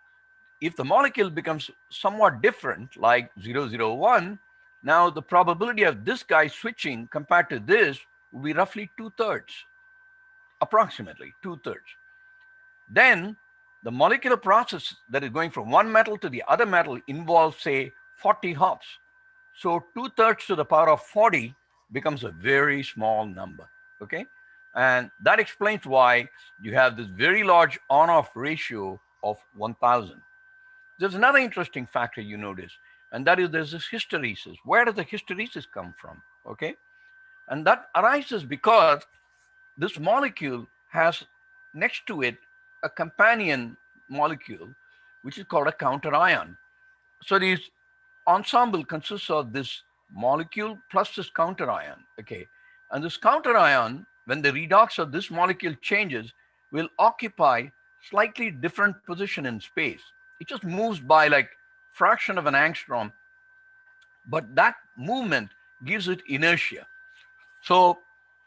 if the molecule becomes somewhat different, like 0, 0, 1, now the probability of this guy switching compared to this will be roughly 2/3, approximately 2/3. Then the molecular process that is going from one metal to the other metal involves, say, 40 hops. So 2/3 to the power of 40 becomes a very small number, okay? And that explains why you have this very large on-off ratio of 1,000. There's another interesting factor you notice, and that is there's this hysteresis. Where does the hysteresis come from, okay? And that arises because this molecule has next to it a companion molecule, which is called a counter ion. So this ensemble consists of this molecule plus this counter ion, okay? And this counter ion when the redox of this molecule changes, will occupy slightly different position in space. It just moves by like fraction of an angstrom, but that movement gives it inertia. So,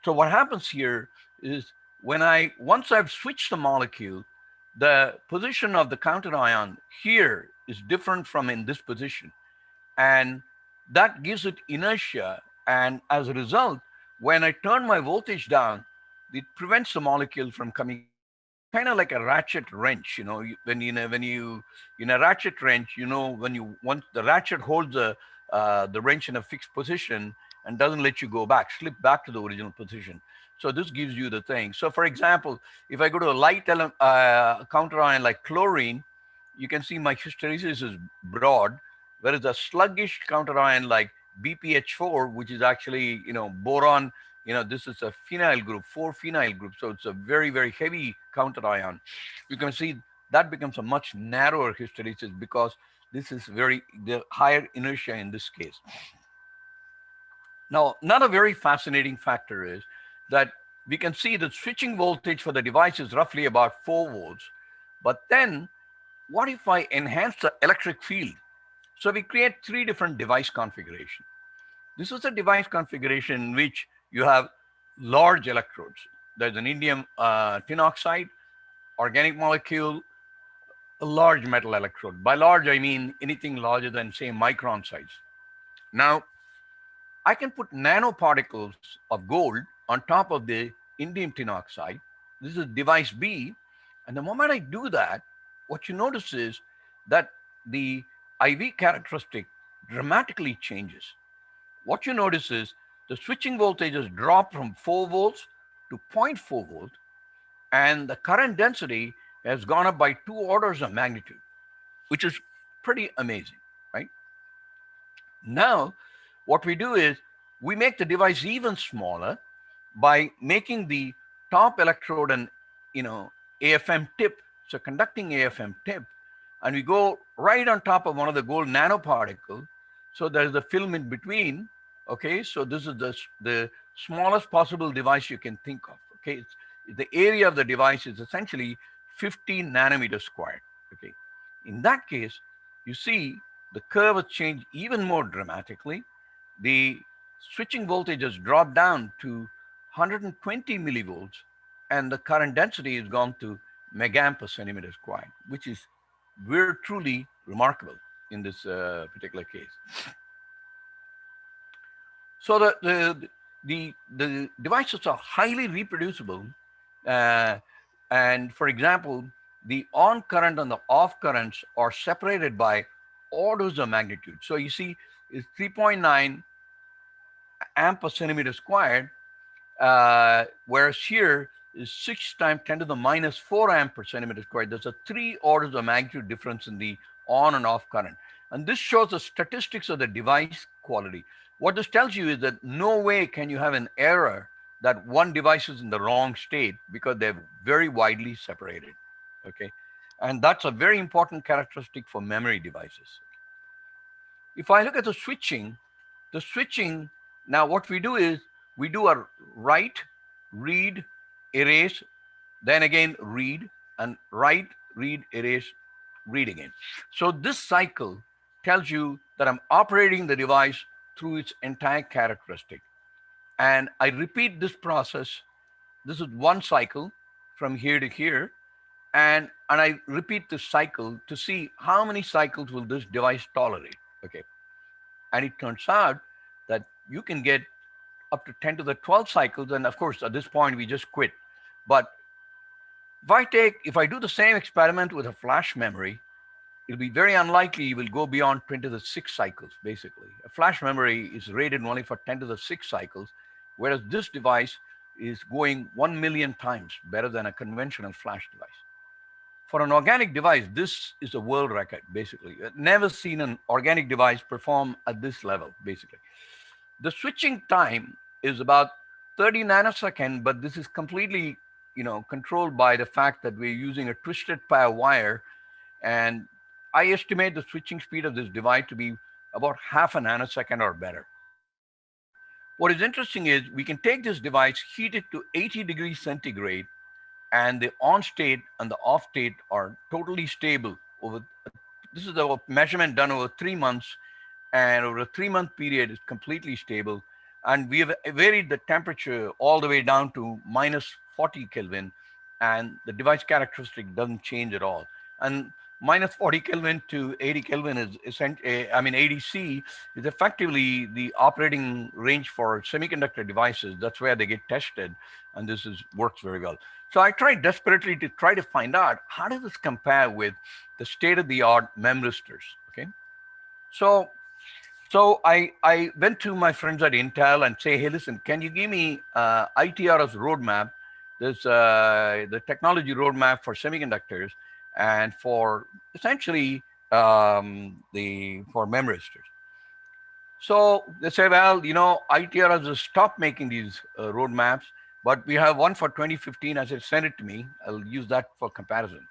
so what happens here is once I've switched the molecule, the position of the counter ion here is different from in this position. And that gives it inertia. And as a result, when I turn my voltage down, it prevents the molecule from coming back. Kind of like a ratchet wrench, when you in a ratchet wrench, when you once the ratchet holds the wrench in a fixed position and doesn't let you go back, slip back to the original position. So this gives you the thing. So for example, if I go to a light counter ion like chlorine, you can see my hysteresis is broad, whereas a sluggish counter ion like BPH4, which is actually, boron, this is a phenyl group, 4-phenyl group. So it's a very, very heavy counter ion. You can see that becomes a much narrower hysteresis because this is the higher inertia in this case. Now, another very fascinating factor is that we can see the switching voltage for the device is roughly about 4 volts. But then what if I enhance the electric field? So we create 3 different device configurations. This is a device configuration in which you have large electrodes. There's an indium tin oxide, organic molecule, a large metal electrode. By large, I mean anything larger than, say, micron size. Now, I can put nanoparticles of gold on top of the indium tin oxide. This is device B. And the moment I do that, what you notice is that the IV characteristic dramatically changes. What you notice is the switching voltages drop from 4 volts to 0.4 volt, and the current density has gone up by 2 orders of magnitude, which is pretty amazing, right? Now, what we do is we make the device even smaller by making the top electrode an, AFM tip, so conducting AFM tip, and we go right on top of one of the gold nanoparticles. So there's the film in between. Okay, so this is the smallest possible device you can think of. Okay, the area of the device is essentially 15 nanometers squared. Okay, in that case, you see the curve has changed even more dramatically. The switching voltage has dropped down to 120 millivolts, and the current density has gone to megamp per centimeter squared, which is very truly remarkable in this particular case. So the devices are highly reproducible, and for example, the on current and the off currents are separated by orders of magnitude. So you see, it's 3.9 amp per centimeter squared, whereas here is 6 times 10 to the minus 4 amp per centimeter squared. There's a 3 orders of magnitude difference in the on and off current. And this shows the statistics of the device quality. What this tells you is that no way can you have an error that one device is in the wrong state because they're very widely separated, okay? And that's a very important characteristic for memory devices. If I look at the switching, now what we do is we do a write, read, erase, then again read, and write, read, erase, read again. So this cycle tells you that I'm operating the device through its entire characteristic. And I repeat this process. This is one cycle from here to here. And I repeat this cycle to see how many cycles will this device tolerate. Okay. And it turns out that you can get up to 10 to the 12 cycles. And of course, at this point, we just quit. But if I do the same experiment with a flash memory, it'll be very unlikely you will go beyond 10 to the 6 cycles, basically. A flash memory is rated only for 10 to the 6 cycles, whereas this device is going 1 million times better than a conventional flash device. For an organic device, this is a world record, basically. I've never seen an organic device perform at this level, basically. The switching time is about 30 nanosecond, but this is completely, controlled by the fact that we're using a twisted pair wire. And I estimate the switching speed of this device to be about half a nanosecond or better. What is interesting is we can take this device, heat it to 80 degrees centigrade, and the on state and the off state are totally stable over. This is a measurement done over 3 months, and over a 3-month period, it's completely stable. And we have varied the temperature all the way down to minus 40 Kelvin, and the device characteristic doesn't change at all. And minus 40 Kelvin to 80 Kelvin is essentially, I mean, 80C is effectively the operating range for semiconductor devices. That's where they get tested, and this works very well. So I tried desperately to try to find out how does this compare with the state-of-the-art memristors. Okay, so I went to my friends at Intel and say, hey, listen, can you give me ITR's roadmap? There's the technology roadmap for semiconductors and for essentially for memristors. So they say, well, you know, ITR has stopped making these roadmaps, but we have one for 2015. I said, send it to me. I'll use that for comparison.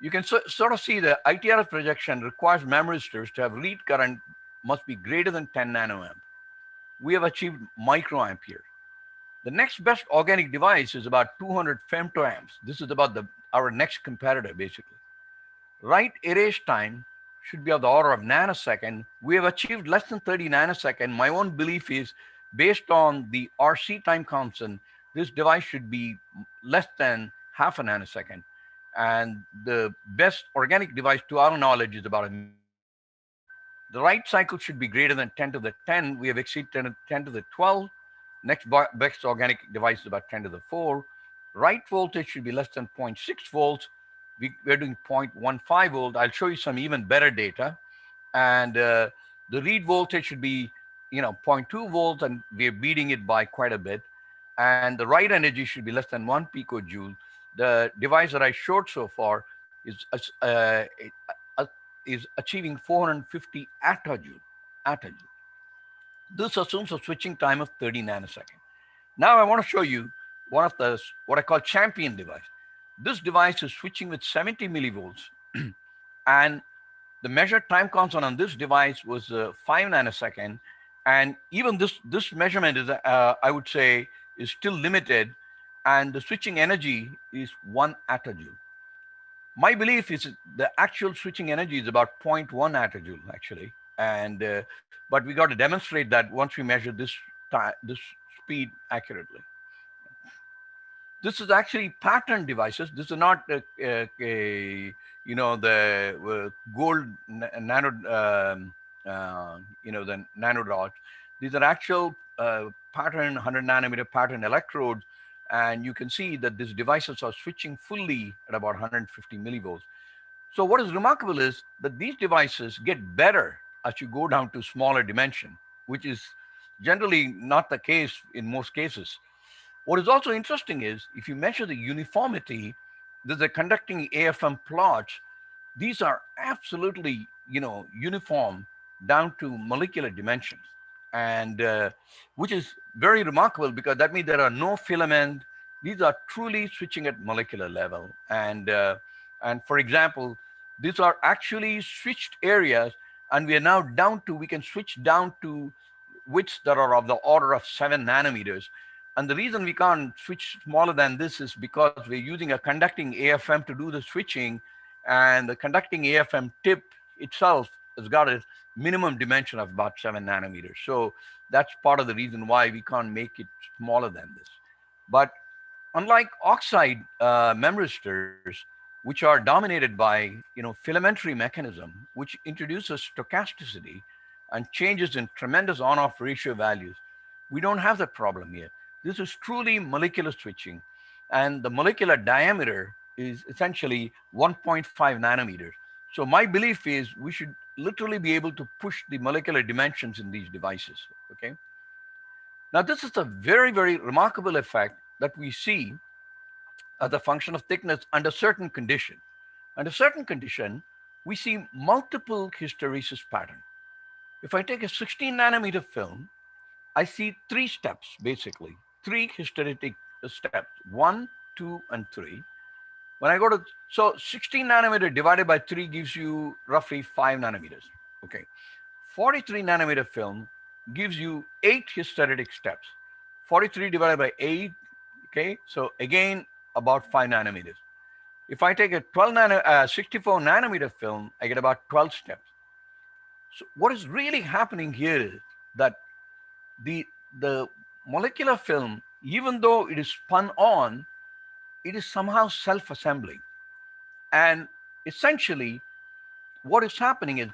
You can sort of see the ITR's projection requires memristors to have read current must be greater than 10 nanoamp. We have achieved microampere. The next best organic device is about 200 femtoamps. This is about our next competitor, basically. Write erase time should be of the order of nanosecond. We have achieved less than 30 nanosecond. My own belief is based on the RC time constant, this device should be less than half a nanosecond. And the best organic device to our knowledge is about a millisecond. The write cycle should be greater than 10 to the 10. We have exceeded 10 to the 12. Next best organic device is about 10 to the 4. Write voltage should be less than 0.6 volts. We're doing 0.15 volt. I'll show you some even better data. And the read voltage should be, you know, 0.2 volts, and we're beating it by quite a bit. And the write energy should be less than 1 picojoule. The device that I showed so far is achieving 450 attojoule. This assumes a switching time of 30 nanoseconds. Now I want to show you one of the what I call champion device. This device is switching with 70 millivolts, and the measured time constant on this device was 5 nanosecond. And even this measurement is, I would say, is still limited, and the switching energy is 1 attojoule. My belief is the actual switching energy is about 0.1 attojoule actually, and but we got to demonstrate that once we measure this speed accurately. This is actually pattern devices. This is not you know, the gold nano you know, the nanodots. These are actual pattern 100 nanometer pattern electrodes. And you can see that these devices are switching fully at about 150 millivolts. So what is remarkable is that these devices get better as you go down to smaller dimension, which is generally not the case in most cases. What is also interesting is if you measure the uniformity, there's a conducting AFM plots. These are absolutely, you know, uniform down to molecular dimensions, and which is very remarkable because that means there are no filament. These are truly switching at molecular level. And for example, these are actually switched areas, and we are now down to, we can switch down to widths that are of the order of 7 nanometers. And the reason we can't switch smaller than this is because we're using a conducting AFM to do the switching, and the conducting AFM tip itself has got a minimum dimension of about 7 nanometers. So that's part of the reason why we can't make it smaller than this. But unlike oxide memristors, which are dominated by, you know, filamentary mechanism, which introduces stochasticity and changes in tremendous on-off ratio values, we don't have that problem here. This is truly molecular switching, and the molecular diameter is essentially 1.5 nanometers. So my belief is we should literally be able to push the molecular dimensions in these devices, okay? Now this is a very, very remarkable effect that we see as a function of thickness under certain condition. Under certain condition, we see multiple hysteresis pattern. If I take a 16 nanometer film, I see 3 steps, basically, 3 hysteretic steps, 1, 2, and 3. When I go to, so 16 nanometer divided by 3 gives you roughly 5 nanometers. Okay. 43 nanometer film, gives you 8 hysteretic steps. 43 divided by 8, okay? So again, about 5 nanometers. If I take a 64 nanometer film, I get about 12 steps. So what is really happening here is that the, the molecular film, even though it is spun on, it is somehow self-assembling. And essentially, what is happening is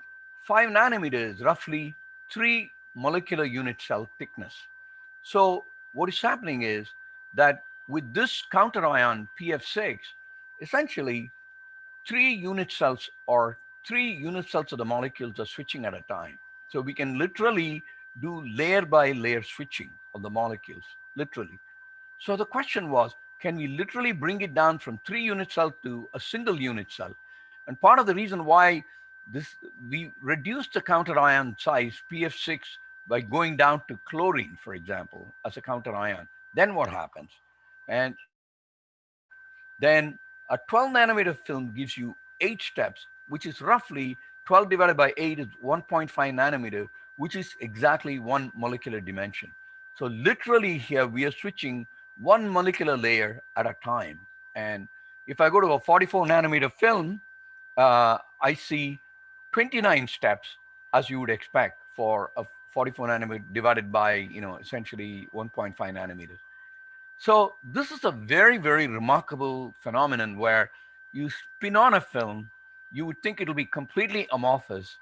5 nanometers, roughly 3 molecular unit cell thickness. So what is happening is that with this counter ion PF6, essentially 3 unit cells of the molecules are switching at a time. So we can literally do layer by layer switching of the molecules, literally. So the question was, can we literally bring it down from 3 unit cell to a single unit cell? And part of the reason why we reduced the counter ion size PF6 by going down to chlorine, for example, as a counter ion. Then what happens? And then a 12 nanometer film gives you 8 steps, which is roughly 12 divided by 8 is 1.5 nanometer, which is exactly 1 molecular dimension. So literally here we are switching 1 molecular layer at a time. And if I go to a 44 nanometer film, I see 29 steps, as you would expect for a 44 nanometer divided by, essentially 1.5 nanometers. So this is a very, very remarkable phenomenon where you spin on a film, you would think it'll be completely amorphous,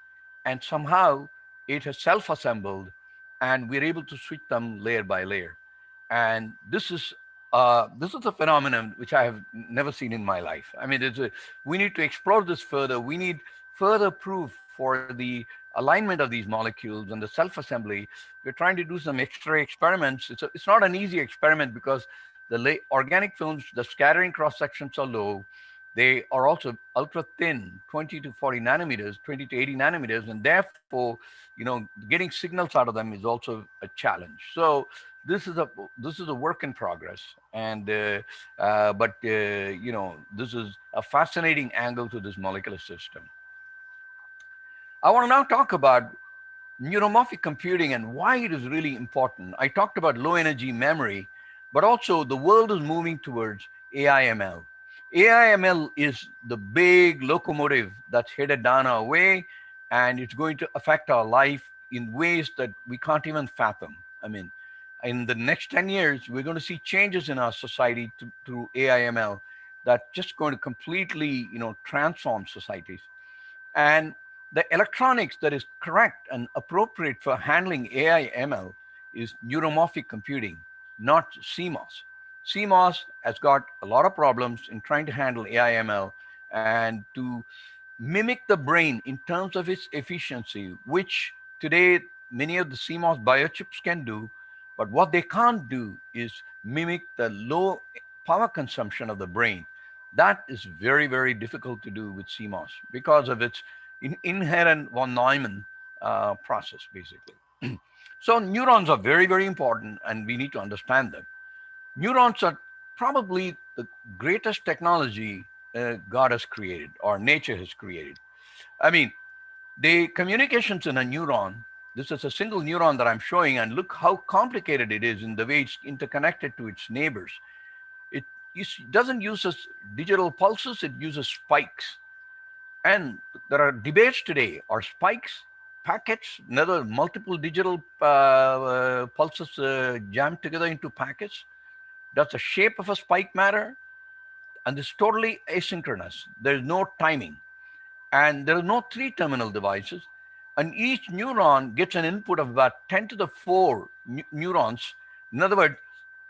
and somehow it has self-assembled, and we're able to switch them layer by layer. And this is a phenomenon which I have never seen in my life. I mean, we need to explore this further. We need further proof for the alignment of these molecules and the self-assembly. We're trying to do some X-ray experiments. It's not an easy experiment because the organic films, the scattering cross sections are low. They are also ultra thin, 20 to 40 nanometers, 20 to 80 nanometers, and therefore, getting signals out of them is also a challenge. So this is a work in progress, and this is a fascinating angle to this molecular system. I want to now talk about neuromorphic computing and why it is really important. I talked about low energy memory, but also the world is moving towards AI/ML. AI/ML is the big locomotive that's headed down our way, and it's going to affect our life in ways that we can't even fathom. I mean, in the next 10 years, we're going to see changes in our society through AI/ML that's just going to completely, transform societies. And the electronics that is correct and appropriate for handling AI/ML is neuromorphic computing, not CMOS. CMOS has got a lot of problems in trying to handle AI/ML and to mimic the brain in terms of its efficiency, which today many of the CMOS biochips can do. But what they can't do is mimic the low power consumption of the brain. That is very, very difficult to do with CMOS because of its inherent von Neumann process, basically. So neurons are very, very important, and we need to understand them. Neurons are probably the greatest technology God has created or nature has created. I mean, the communications in a neuron, this is a single neuron that I'm showing, and look how complicated it is in the way it's interconnected to its neighbors. It doesn't use digital pulses, it uses spikes. And there are debates today, are spikes, packets, another multiple digital pulses jammed together into packets? Does the shape of a spike matter? And it's totally asynchronous. There's no timing. And there are no 3-terminal devices. And each neuron gets an input of about 10 to the 4 neurons. In other words,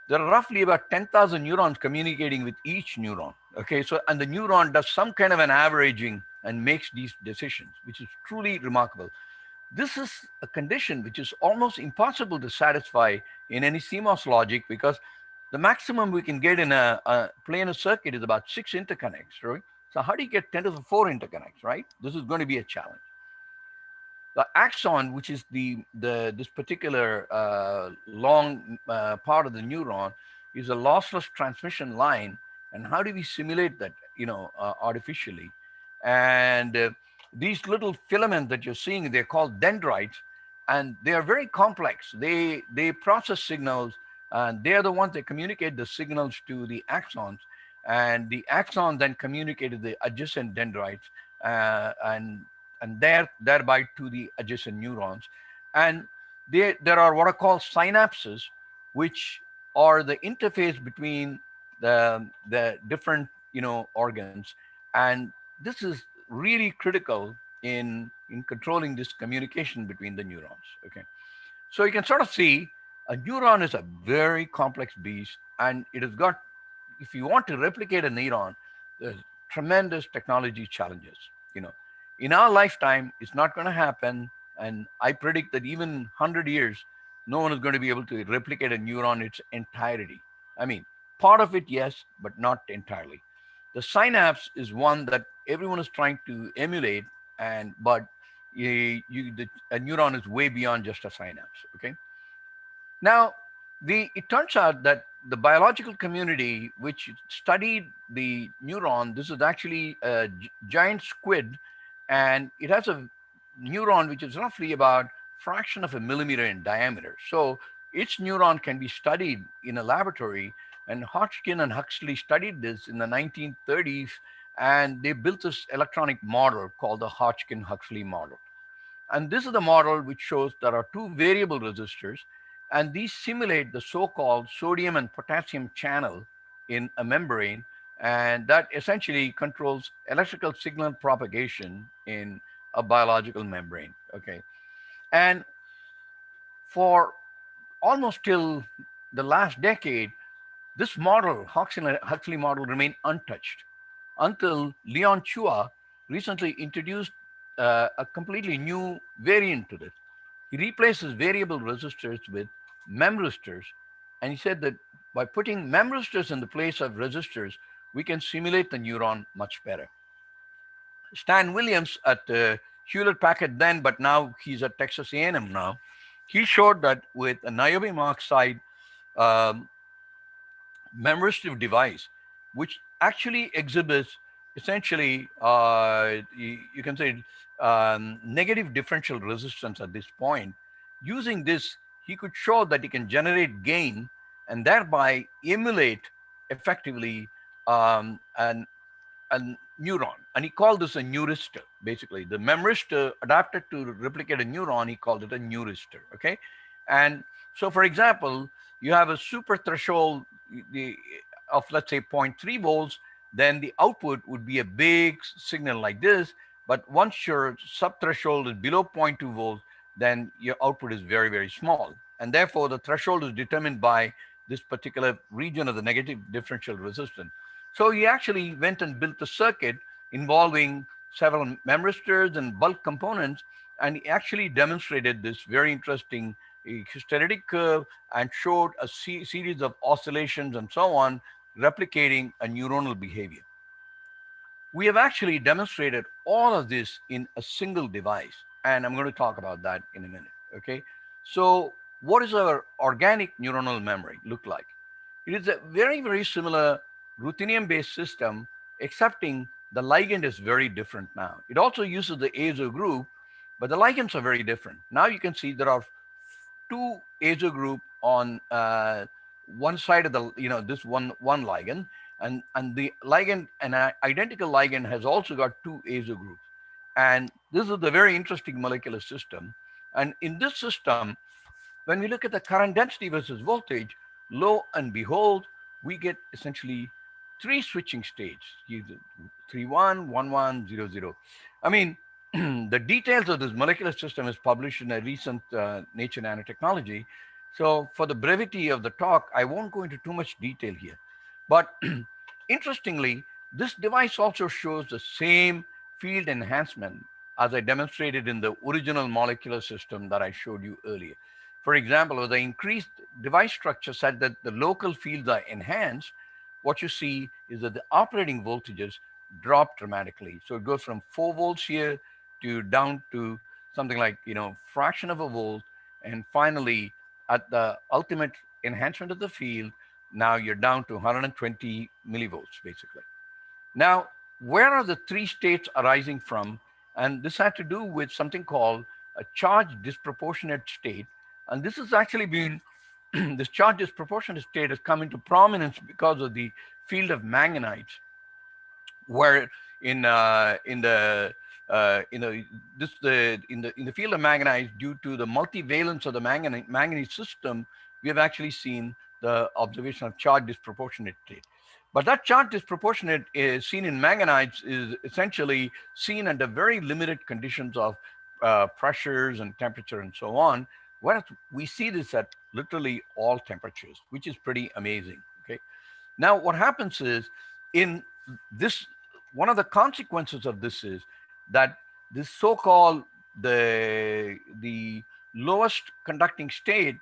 there are roughly about 10,000 neurons communicating with each neuron. Okay, so, and the neuron does some kind of an averaging and makes these decisions, which is truly remarkable. This is a condition which is almost impossible to satisfy in any CMOS logic because the maximum we can get in a planar circuit is about 6 interconnects, right? So how do you get 10 to the 4 interconnects, right? This is going to be a challenge. The axon, which is this particular long part of the neuron, is a lossless transmission line. And how do we simulate that, artificially? And these little filaments that you're seeing, they're called dendrites. and they are very complex. They process signals, and they are the ones that communicate the signals to the axons, and the axon then communicated the adjacent dendrites, and thereby to the adjacent neurons. And there are what are called synapses, which are the interface between the different organs, and this is really critical in controlling this communication between the neurons. Okay, so you can sort of see a neuron is a very complex beast, and it has got, if you want to replicate a neuron, there's tremendous technology challenges. You know, in our lifetime, it's not going to happen, and I predict that even 100 years, no one is going to be able to replicate a neuron in its entirety. I mean, part of it, yes, but not entirely. The synapse is one that everyone is trying to emulate, and but a neuron is way beyond just a synapse. Okay, now, it turns out that the biological community, which studied the neuron, this is actually a giant squid, and it has a neuron which is roughly about fraction of a millimeter in diameter. So its neuron can be studied in a laboratory, and Hodgkin and Huxley studied this in the 1930s, and they built this electronic model called the Hodgkin-Huxley model. And this is the model which shows there are two variable resistors, and these simulate the so-called sodium and potassium channel in a membrane, and that essentially controls electrical signal propagation in a biological membrane. Okay, and for almost till the last decade, this model, Huxley model, remained untouched until Leon Chua recently introduced a completely new variant to this. He replaces variable resistors with memristors, and he said that by putting memristors in the place of resistors, we can simulate the neuron much better. Stan Williams at Hewlett Packard then, but now he's at Texas A&M now, he showed that with a niobium oxide um, memoristive device, which actually exhibits essentially, you can say, negative differential resistance at this point. Using this, he could show that he can generate gain and thereby emulate effectively a neuron. And he called this a neuristor, basically. The memristor adapted to replicate a neuron, he called it a neuristor, okay? And so, for example, you have a super threshold of, let's say, 0.3 volts, then the output would be a big signal like this. But once your sub-threshold is below 0.2 volts, then your output is very, very small. And therefore, the threshold is determined by this particular region of the negative differential resistance. So he actually went and built a circuit involving several memristors and bulk components, and he actually demonstrated this very interesting hysteretic curve and showed a series of oscillations and so on, replicating a neuronal behavior. We have actually demonstrated all of this in a single device, and I'm going to talk about that in a minute, okay? So what does our organic neuronal memory look like? It is a very, very similar ruthenium-based system, excepting the ligand is very different now. It also uses the azo group, but the ligands are very different. Now you can see there are two azo group on one side of the, this one ligand, and the ligand, an identical ligand has also got two azo groups. And this is a very interesting molecular system. And in this system, when we look at the current density versus voltage, lo and behold, we get essentially three switching states, 3, 1, 1, 1, 0, 0. I mean, the details of this molecular system is published in a recent Nature Nanotechnology. So for the brevity of the talk, I won't go into too much detail here. But interestingly, this device also shows the same field enhancement as I demonstrated in the original molecular system that I showed you earlier. For example, with the increased device structure such that the local fields are enhanced, what you see is that the operating voltages drop dramatically. So it goes from 4 volts here to down to something like, fraction of a volt. And finally, at the ultimate enhancement of the field, now you're down to 120 millivolts, basically. Now, where are the three states arising from? And this had to do with something called a charge disproportionate state. And this has actually been, this charge disproportionate state has come into prominence because of the field of manganites, where in the this the in the field of manganese, due to the multivalence of the manganese system, we have actually seen the observation of charge disproportionate state. But that charge disproportionate is seen in manganites is essentially seen under very limited conditions of pressures and temperature and so on, whereas we see this at literally all temperatures, which is pretty amazing. Okay. Now, what happens is, in this, one of the consequences of this is that this so-called the lowest conducting state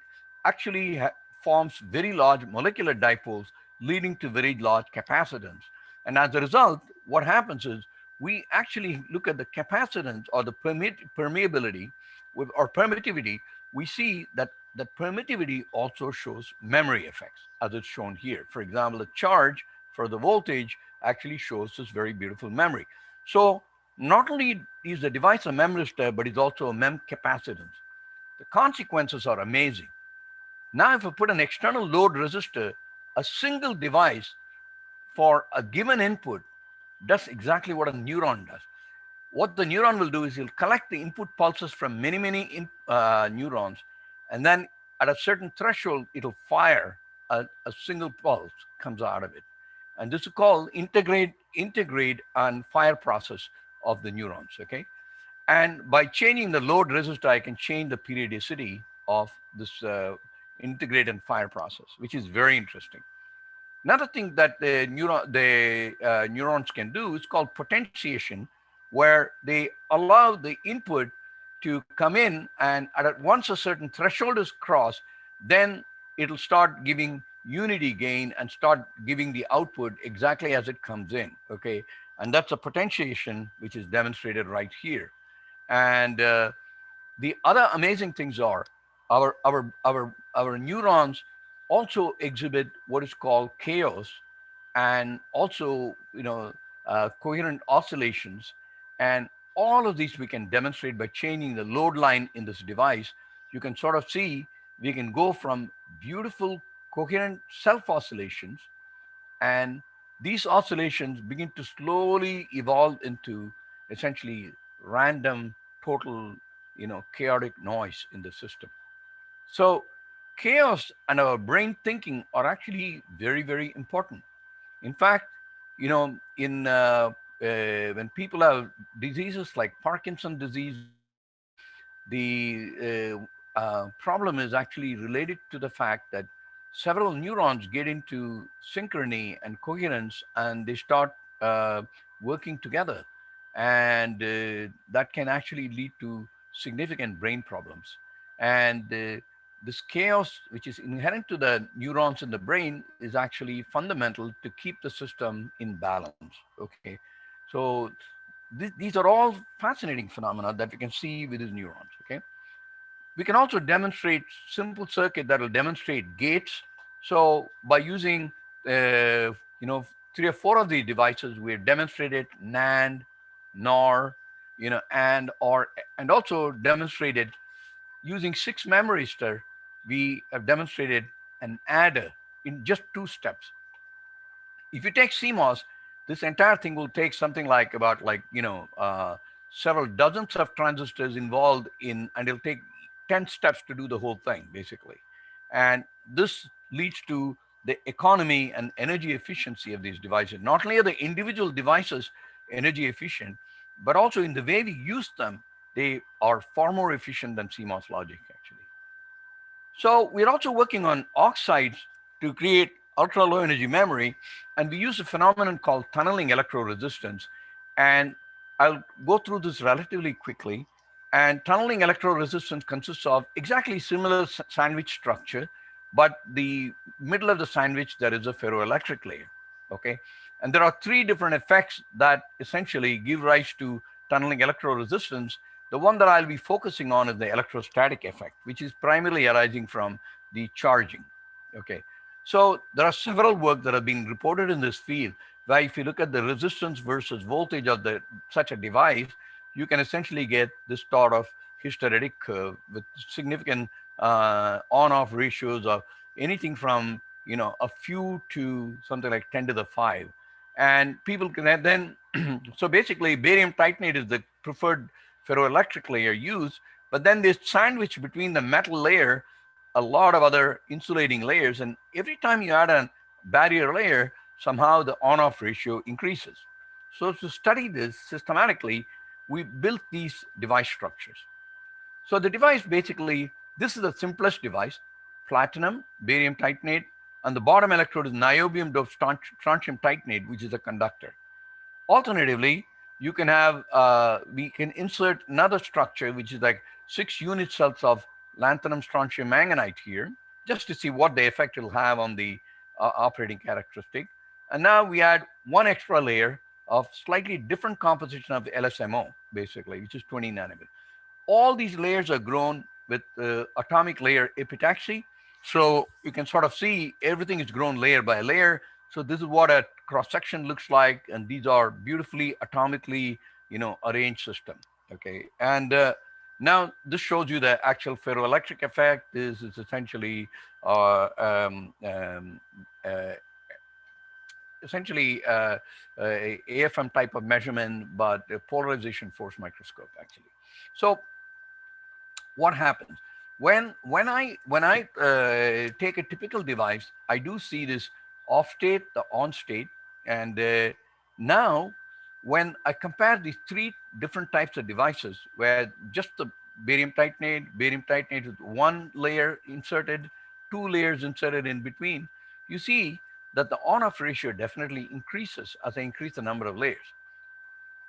actually forms very large molecular dipoles, leading to very large capacitance. And as a result, what happens is we actually look at the capacitance or the permeability or permittivity. We see that the permittivity also shows memory effects, as it's shown here. For example, the charge for the voltage actually shows this very beautiful memory. So not only is the device a memristor, but it's also a mem capacitance. The consequences are amazing. Now, if I put an external load resistor, a single device for a given input does exactly what a neuron does. What the neuron will do is he'll collect the input pulses from many neurons, and then at a certain threshold, it'll fire a single pulse comes out of it. And this is called integrate and fire process of the neurons, okay? And by changing the load resistor, I can change the periodicity of this integrate and fire process, which is very interesting. Another thing that the neurons can do is called potentiation, where they allow the input to come in, and once a certain threshold is crossed, then it'll start giving unity gain and start giving the output exactly as it comes in, okay? And that's a potentiation, which is demonstrated right here. And the other amazing things are our neurons also exhibit what is called chaos, and also coherent oscillations. And all of these we can demonstrate by changing the load line in this device. You can sort of see we can go from beautiful coherent self oscillations, and these oscillations begin to slowly evolve into essentially random, total, chaotic noise in the system. So chaos and our brain thinking are actually very, very important. In fact, when people have diseases like Parkinson's disease, the problem is actually related to the fact that several neurons get into synchrony and coherence, and they start working together. And that can actually lead to significant brain problems. And this chaos, which is inherent to the neurons in the brain, is actually fundamental to keep the system in balance. Okay. So these are all fascinating phenomena that we can see with these neurons. Okay. We can also demonstrate simple circuit that will demonstrate gates. So by using, 3 or 4 of these devices, we've demonstrated NAND, NOR, and also demonstrated using 6 memristor. We have demonstrated an adder in just 2 steps. If you take CMOS, this entire thing will take something like about several dozens of transistors involved in, and it'll take 10 steps to do the whole thing, basically. And this leads to the economy and energy efficiency of these devices. Not only are the individual devices energy efficient, but also in the way we use them, they are far more efficient than CMOS logic, actually. So we're also working on oxides to create ultra low energy memory, and we use a phenomenon called tunneling electroresistance. And I'll go through this relatively quickly. And tunneling electroresistance consists of exactly similar sandwich structure, but the middle of the sandwich, there is a ferroelectric layer, okay? And there are 3 different effects that essentially give rise to tunneling electroresistance. The one that I'll be focusing on is the electrostatic effect, which is primarily arising from the charging, okay? So there are several work that have been reported in this field, where if you look at the resistance versus voltage of such a device, you can essentially get this sort of hysteretic curve with significant on-off ratios of anything from, you know, a few to something like 10 to the 5. And people can then, so basically barium titanate is the preferred ferroelectric layer used, but then there's sandwich between the metal layer a lot of other insulating layers. And every time you add a barrier layer, somehow the on-off ratio increases. So to study this systematically, we built these device structures. So the device basically, this is the simplest device, platinum, barium titanate, and the bottom electrode is niobium doped strontium titanate, which is a conductor. Alternatively, you can have, we can insert another structure, which is like 6 unit cells of lanthanum strontium manganite here, just to see what the effect it'll have on the operating characteristic. And now we add one extra layer of slightly different composition of the LSMO, basically, which is 20 nanometer. All these layers are grown with atomic layer epitaxy. So you can sort of see everything is grown layer by layer. So this is what a cross section looks like. And these are beautifully atomically, you know, arranged system. Okay. And now this shows you the actual ferroelectric effect. This is essentially AFM type of measurement, but a polarization force microscope actually. So what happens when I take a typical device, I do see this off state, the on state, and now when I compare these 3 different types of devices, where just the barium titanate with 1 layer inserted, 2 layers inserted in between, you see that the on-off ratio definitely increases as I increase the number of layers.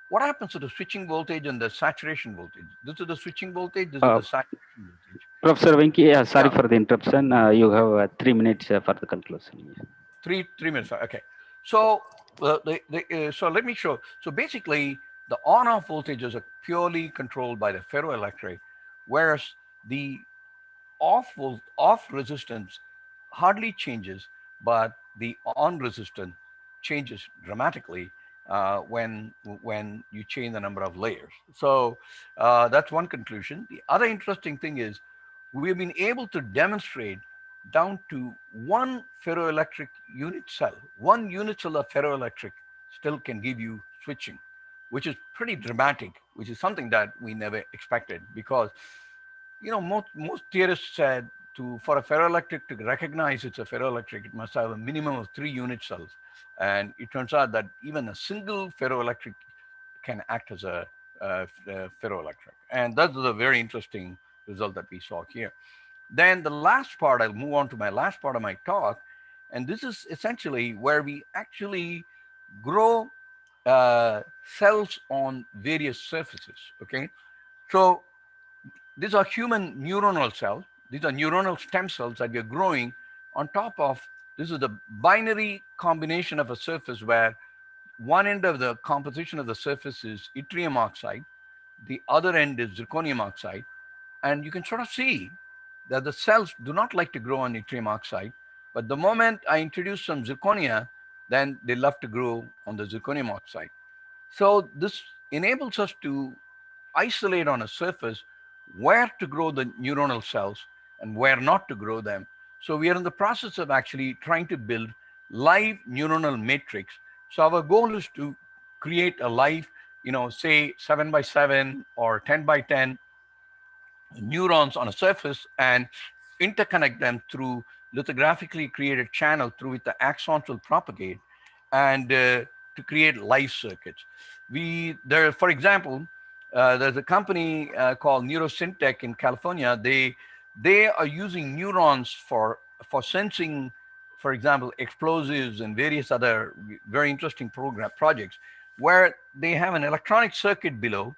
What happens to the switching voltage and the saturation voltage? This is the switching voltage, this is the saturation voltage. Professor Venki, sorry for the interruption. You have 3 minutes for the conclusion. Three minutes, okay. So, so let me show. So basically, the on-off voltages are purely controlled by the ferroelectric, whereas the off resistance hardly changes, but the on resistance changes dramatically when you change the number of layers. So that's one conclusion. The other interesting thing is we've been able to demonstrate down to 1 ferroelectric unit cell. 1 unit cell of ferroelectric still can give you switching, which is pretty dramatic, which is something that we never expected, because you know, most theorists said for a ferroelectric to recognize it's a ferroelectric, it must have a minimum of 3 unit cells. And it turns out that even a single ferroelectric can act as a ferroelectric. And that's a very interesting result that we saw here. Then the last part, I'll move on to my last part of my talk. And this is essentially where we actually grow cells on various surfaces, okay? So these are human neuronal cells. These are neuronal stem cells that we are growing on top of. This is the binary combination of a surface where one end of the composition of the surface is yttrium oxide, the other end is zirconium oxide. And you can sort of see that the cells do not like to grow on yttrium oxide, but the moment I introduce some zirconia, then they love to grow on the zirconium oxide. So this enables us to isolate on a surface where to grow the neuronal cells and where not to grow them. So we are in the process of actually trying to build live neuronal matrix. So our goal is to create a live, you know, say 7 by 7 or 10 by 10 neurons on a surface and interconnect them through lithographically created channel through which the axons will propagate, and to create live circuits. For example, there's a company called Neurosyntec in California. They are using neurons for sensing, for example, explosives and various other very interesting projects, where they have an electronic circuit below,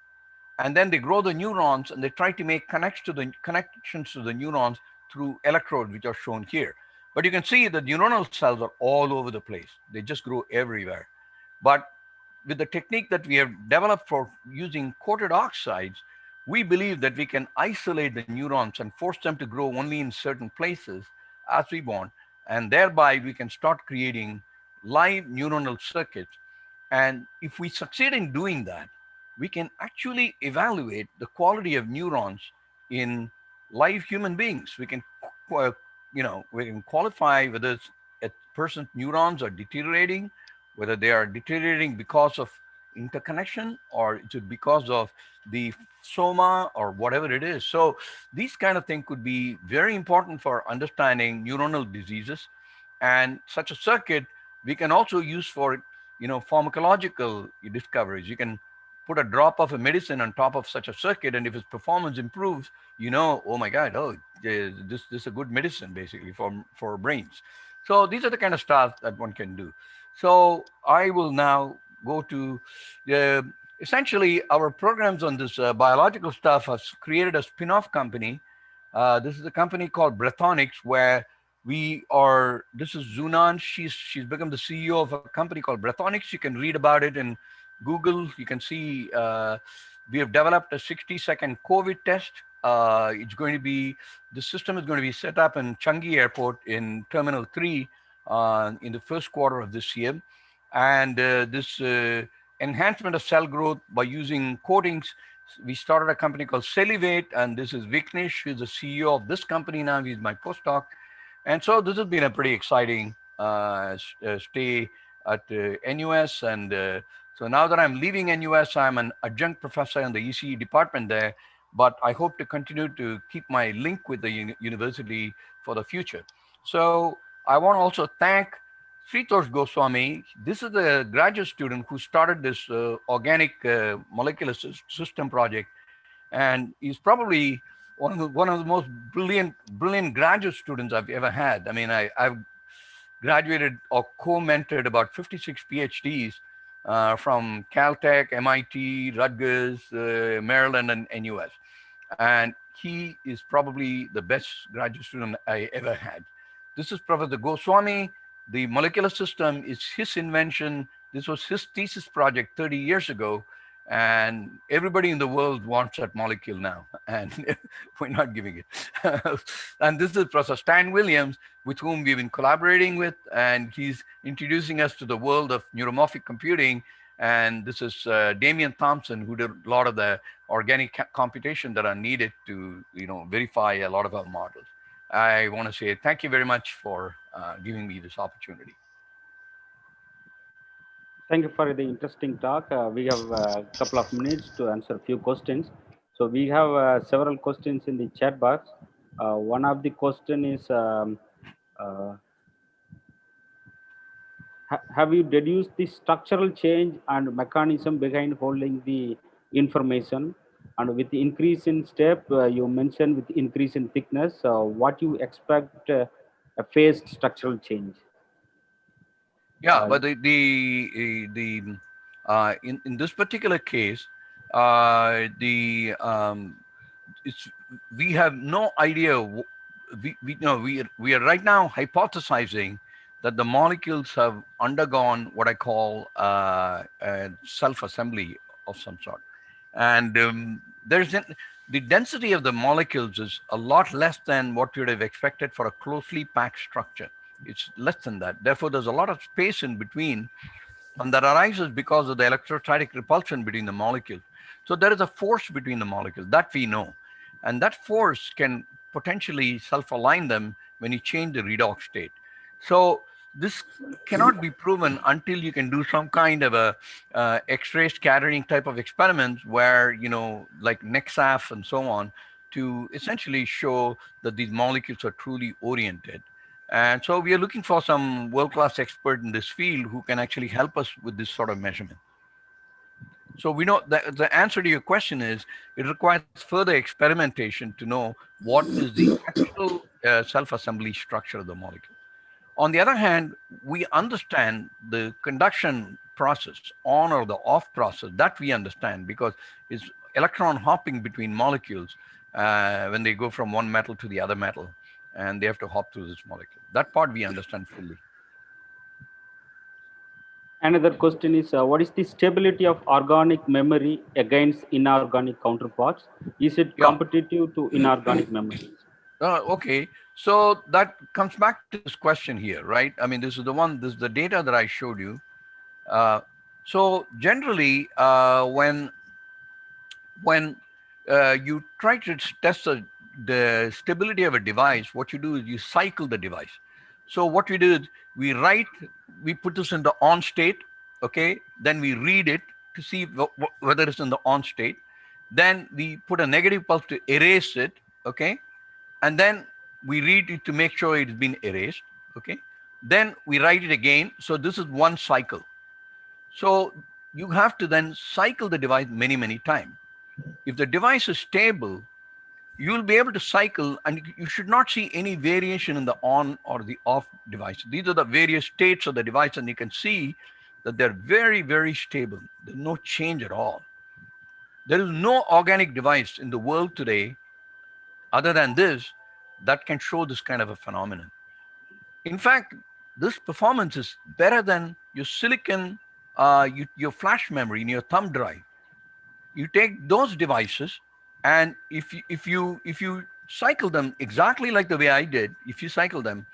and then they grow the neurons and they try to make connections to the neurons through electrodes, which are shown here. But you can see the neuronal cells are all over the place. They just grow everywhere. But with the technique that we have developed for using coated oxides, we believe that we can isolate the neurons and force them to grow only in certain places as we want. And thereby we can start creating live neuronal circuits. And if we succeed in doing that, we can actually evaluate the quality of neurons in live human beings. We can, we can qualify whether it's a person's neurons are deteriorating, whether they are deteriorating because of interconnection or it's because of the soma or whatever it is. So these kind of things could be very important for understanding neuronal diseases. And such a circuit we can also use for pharmacological discoveries. You can put a drop of a medicine on top of such a circuit, and if its performance improves, oh my god, this is a good medicine basically for brains. So these are the kind of stuff that one can do. So I will now go to essentially our programs on this biological stuff has created a spin-off company. This is a company called Breathonics, where this is Zunan. She's become the CEO of a company called Breathonics. You can read about it in Google. You can see we have developed a 60-second COVID test. The system is going to be set up in Changi Airport in Terminal 3 in the first quarter of this year. And this enhancement of cell growth by using coatings, we started a company called Cellivate, and this is Viknesh, who's the CEO of this company now. He's my postdoc. And so this has been a pretty exciting stay at NUS. And so now that I'm leaving NUS, I'm an adjunct professor in the ECE department there, but I hope to continue to keep my link with the university for the future. So I want to also thank Sritosh Goswami. This is the graduate student who started this organic molecular system project. And he's probably one of the most brilliant graduate students I've ever had. I mean, I've graduated or co-mentored about 56 PhDs from Caltech, MIT, Rutgers, Maryland, and NUS. And he is probably the best graduate student I ever had. This is Professor Goswami. The molecular system is his invention. This was his thesis project 30 years ago. And everybody in the world wants that molecule now, and we're not giving it. And this is Professor Stan Williams, with whom we've been collaborating with, and he's introducing us to the world of neuromorphic computing. And this is Damian Thompson, who did a lot of the organic computation that are needed to verify a lot of our models. I want to say thank you very much for giving me this opportunity. Thank you for the interesting talk. We have a couple of minutes to answer a few questions. So we have several questions in the chat box. One of the question is, have you deduced the structural change and mechanism behind holding the information? And with the increase in step, you mentioned with increase in thickness, what you expect a phased structural change? Yeah, but in this particular case, we have no idea. We are right now hypothesizing that the molecules have undergone what I call self-assembly of some sort, and the density of the molecules is a lot less than what you would have expected for a closely packed structure. It's less than that. Therefore, there's a lot of space in between, and that arises because of the electrostatic repulsion between the molecules. So there is a force between the molecules that we know, and that force can potentially self-align them when you change the redox state. So this cannot be proven until you can do some kind of a X-ray scattering type of experiments where, like NEXAF and so on, to essentially show that these molecules are truly oriented. And so we are looking for some world-class expert in this field who can actually help us with this sort of measurement. So we know that the answer to your question is it requires further experimentation to know what is the actual self-assembly structure of the molecule. On the other hand, we understand the conduction process, on or the off process, that we understand because it's electron hopping between molecules when they go from one metal to the other metal, and they have to hop through this molecule. That part we understand fully. Another question is, what is the stability of organic memory against inorganic counterparts? Is it competitive to inorganic memory? Okay, so that comes back to this question here, right? I mean, this is the data that I showed you. So generally, when when you try to test the stability of a device, what you do is you cycle the device. So what we do is we put this in the on state, okay? Then we read it to see whether it's in the on state. Then we put a negative pulse to erase it, okay? And then we read it to make sure it's been erased, okay? Then we write it again. So this is one cycle. So you have to then cycle the device many, many times. If the device is stable, you'll be able to cycle and you should not see any variation in the on or the off device. These are the various states of the device, and you can see that they're very, very stable. There's no change at all. There is no organic device in the world today other than this that can show this kind of a phenomenon. In fact, this performance is better than your silicon, your flash memory in your thumb drive. You take those devices, and if you cycle them exactly like the way I did, if you cycle them,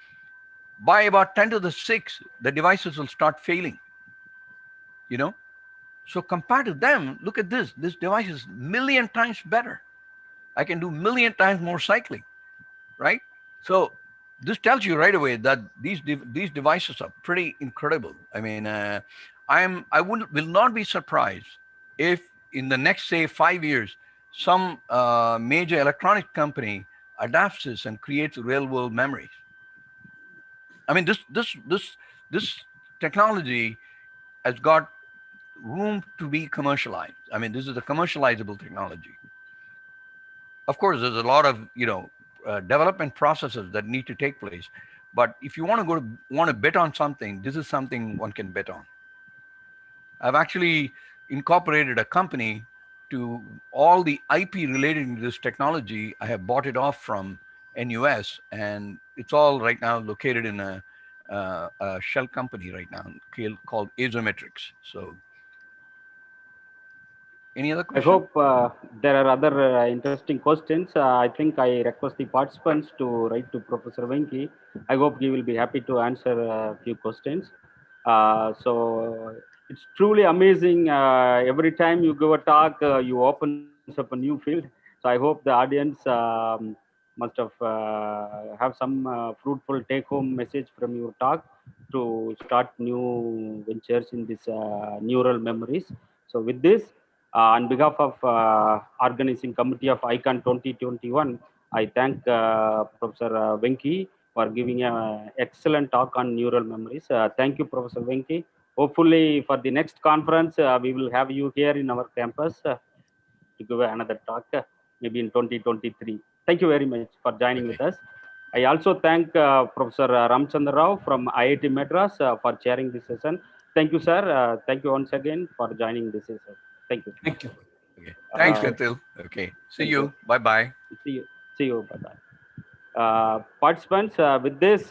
by about 10 to the 6, the devices will start failing. You know, so compared to them, look at this. This device is million times better. I can do million times more cycling, right? So this tells you right away that these devices are pretty incredible. I mean, will not be surprised if in the next, say, 5 years, some major electronic company adapts this and creates real world memories. I mean, this technology has got room to be commercialized. I mean, this is a commercializable technology. Of course, there's a lot of development processes that need to take place. But if you want to bet on something, this is something one can bet on. I've actually incorporated a company to all the IP related to this technology. I have bought it off from NUS, and it's all right now located in a shell company right now called Azometrics. So, any other I questions? hope there are other interesting questions. I think I request the participants to write to Professor Venki. I hope he will be happy to answer a few questions. So it's truly amazing. Every time you give a talk, you opens up a new field. So I hope the audience must have some fruitful take-home message from your talk to start new ventures in this neural memories. So with this, on behalf of organizing committee of ICON 2021, I thank Professor Venki for giving an excellent talk on neural memories. Thank you, Professor Venki. Hopefully, for the next conference, we will have you here in our campus to give another talk, maybe in 2023. Thank you very much for joining with us. I also thank Professor Ramchandra Rao from IIT Madras for chairing this session. Thank you, sir. Thank you once again for joining this session. Thank you. Thank you. Okay. Thanks, Kantil. Okay. See you. Bye-bye. See you. Bye-bye. Participants, with this,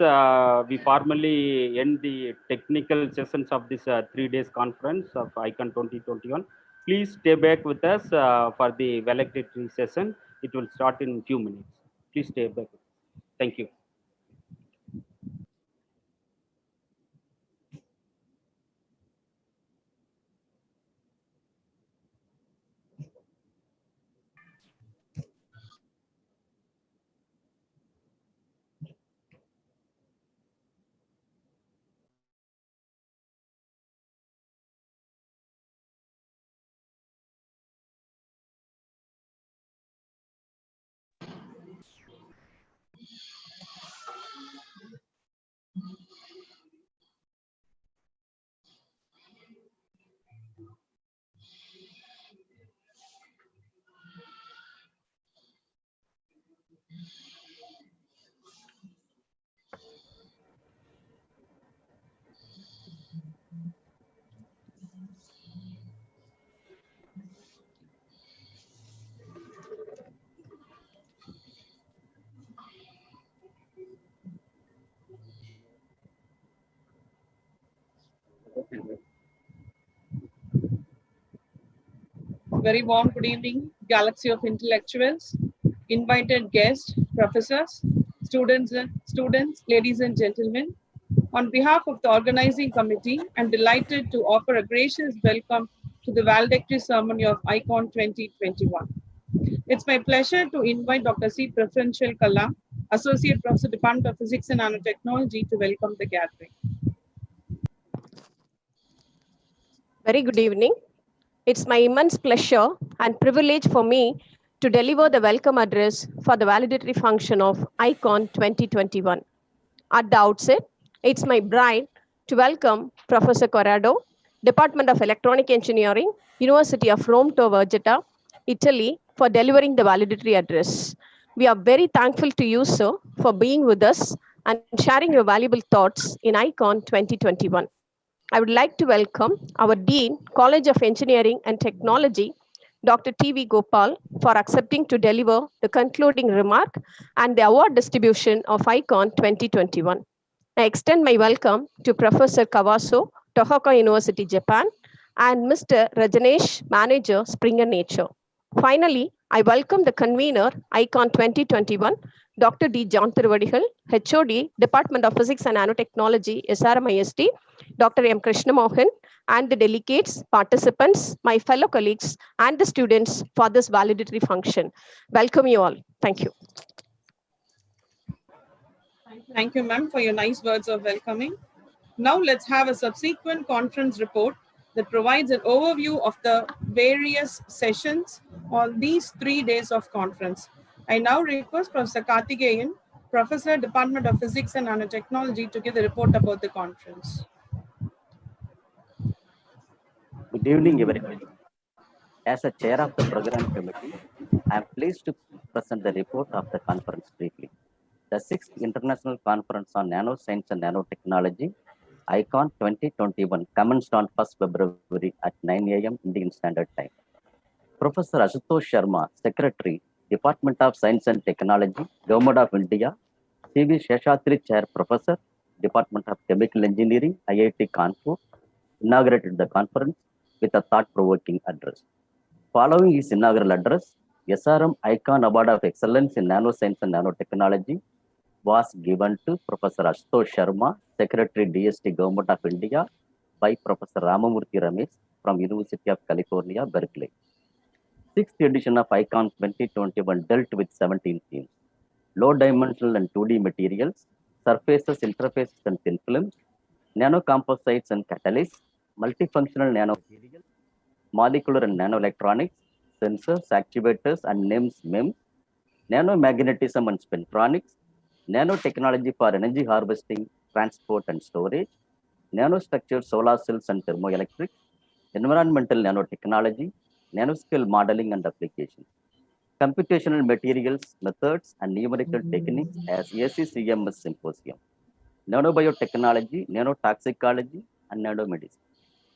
we formally end the technical sessions of this 3 days conference of ICON 2021. Please stay back with us for the valedictory session. It will start in a few minutes. Please stay back. Thank you. Very warm good evening, galaxy of intellectuals, invited guests, professors, students, ladies and gentlemen. On behalf of the organizing committee, I'm delighted to offer a gracious welcome to to the valedictory ceremony of ICON 2021. It's my pleasure to invite Dr. C. Preferential Kalam, Associate Professor, Department of Physics and Nanotechnology, to welcome the gathering. Very good evening. It's my immense pleasure and privilege for me to deliver the welcome address for the validatory function of ICON 2021. At the outset, it's my pride to welcome Professor Corrado, Department of Electronic Engineering, University of Rome Tor Vergata, Italy, for delivering the validatory address. We are very thankful to you, sir, for being with us and sharing your valuable thoughts in ICON 2021. I would like to welcome our Dean, College of Engineering and Technology, Dr. T.V. Gopal, for accepting to deliver the concluding remark and the award distribution of ICON 2021. I extend my welcome to Professor Kawaso, Tohoku University, Japan, and Mr. Rajanesh, Manager, Springer Nature. Finally, I welcome the convener, ICON 2021, Dr. D. John Tiruvadigal, HOD, Department of Physics and Nanotechnology, SRMIST, Dr. M. Krishnamohan, and the delegates, participants, my fellow colleagues, and the students for this validatory function. Welcome you all. Thank you. Thank you, ma'am, for your nice words of welcoming. Now let's have a subsequent conference report that provides an overview of the various sessions on these 3 days of conference. I now request Professor Karthikeyan, Professor, Department of Physics and Nanotechnology, to give the report about the conference. Good evening, everybody. As a chair of the program committee, I am pleased to present the report of the conference briefly. The 6th International Conference on Nanoscience and Nanotechnology, ICON 2021, commenced on 1st February at 9 a.m. Indian Standard Time. Professor Ashutosh Sharma, Secretary, Department of Science and Technology, Government of India, C.V. Sheshatri, Chair Professor, Department of Chemical Engineering, IIT Kanpur, inaugurated the conference with a thought-provoking address. Following his inaugural address, SRM ICON Award of Excellence in Nanoscience and Nanotechnology was given to Professor Ashutosh Sharma, Secretary DST Government of India, by Professor Ramamurthy Ramesh from University of California, Berkeley. 6th edition of ICON 2021 dealt with 17 themes: low-dimensional and 2D materials, surfaces, interfaces, and thin films, nanocomposites and catalysts, multifunctional nanomaterials, molecular and nanoelectronics, sensors, actuators, and MEMS, nanomagnetism and spintronics, nanotechnology for energy harvesting, transport, and storage, nanostructured solar cells and thermoelectrics, environmental nanotechnology, nanoscale modeling and applications, computational materials, methods, and numerical techniques as ACCMS Symposium, nanobiotechnology, nanotoxicology, and nanomedicine,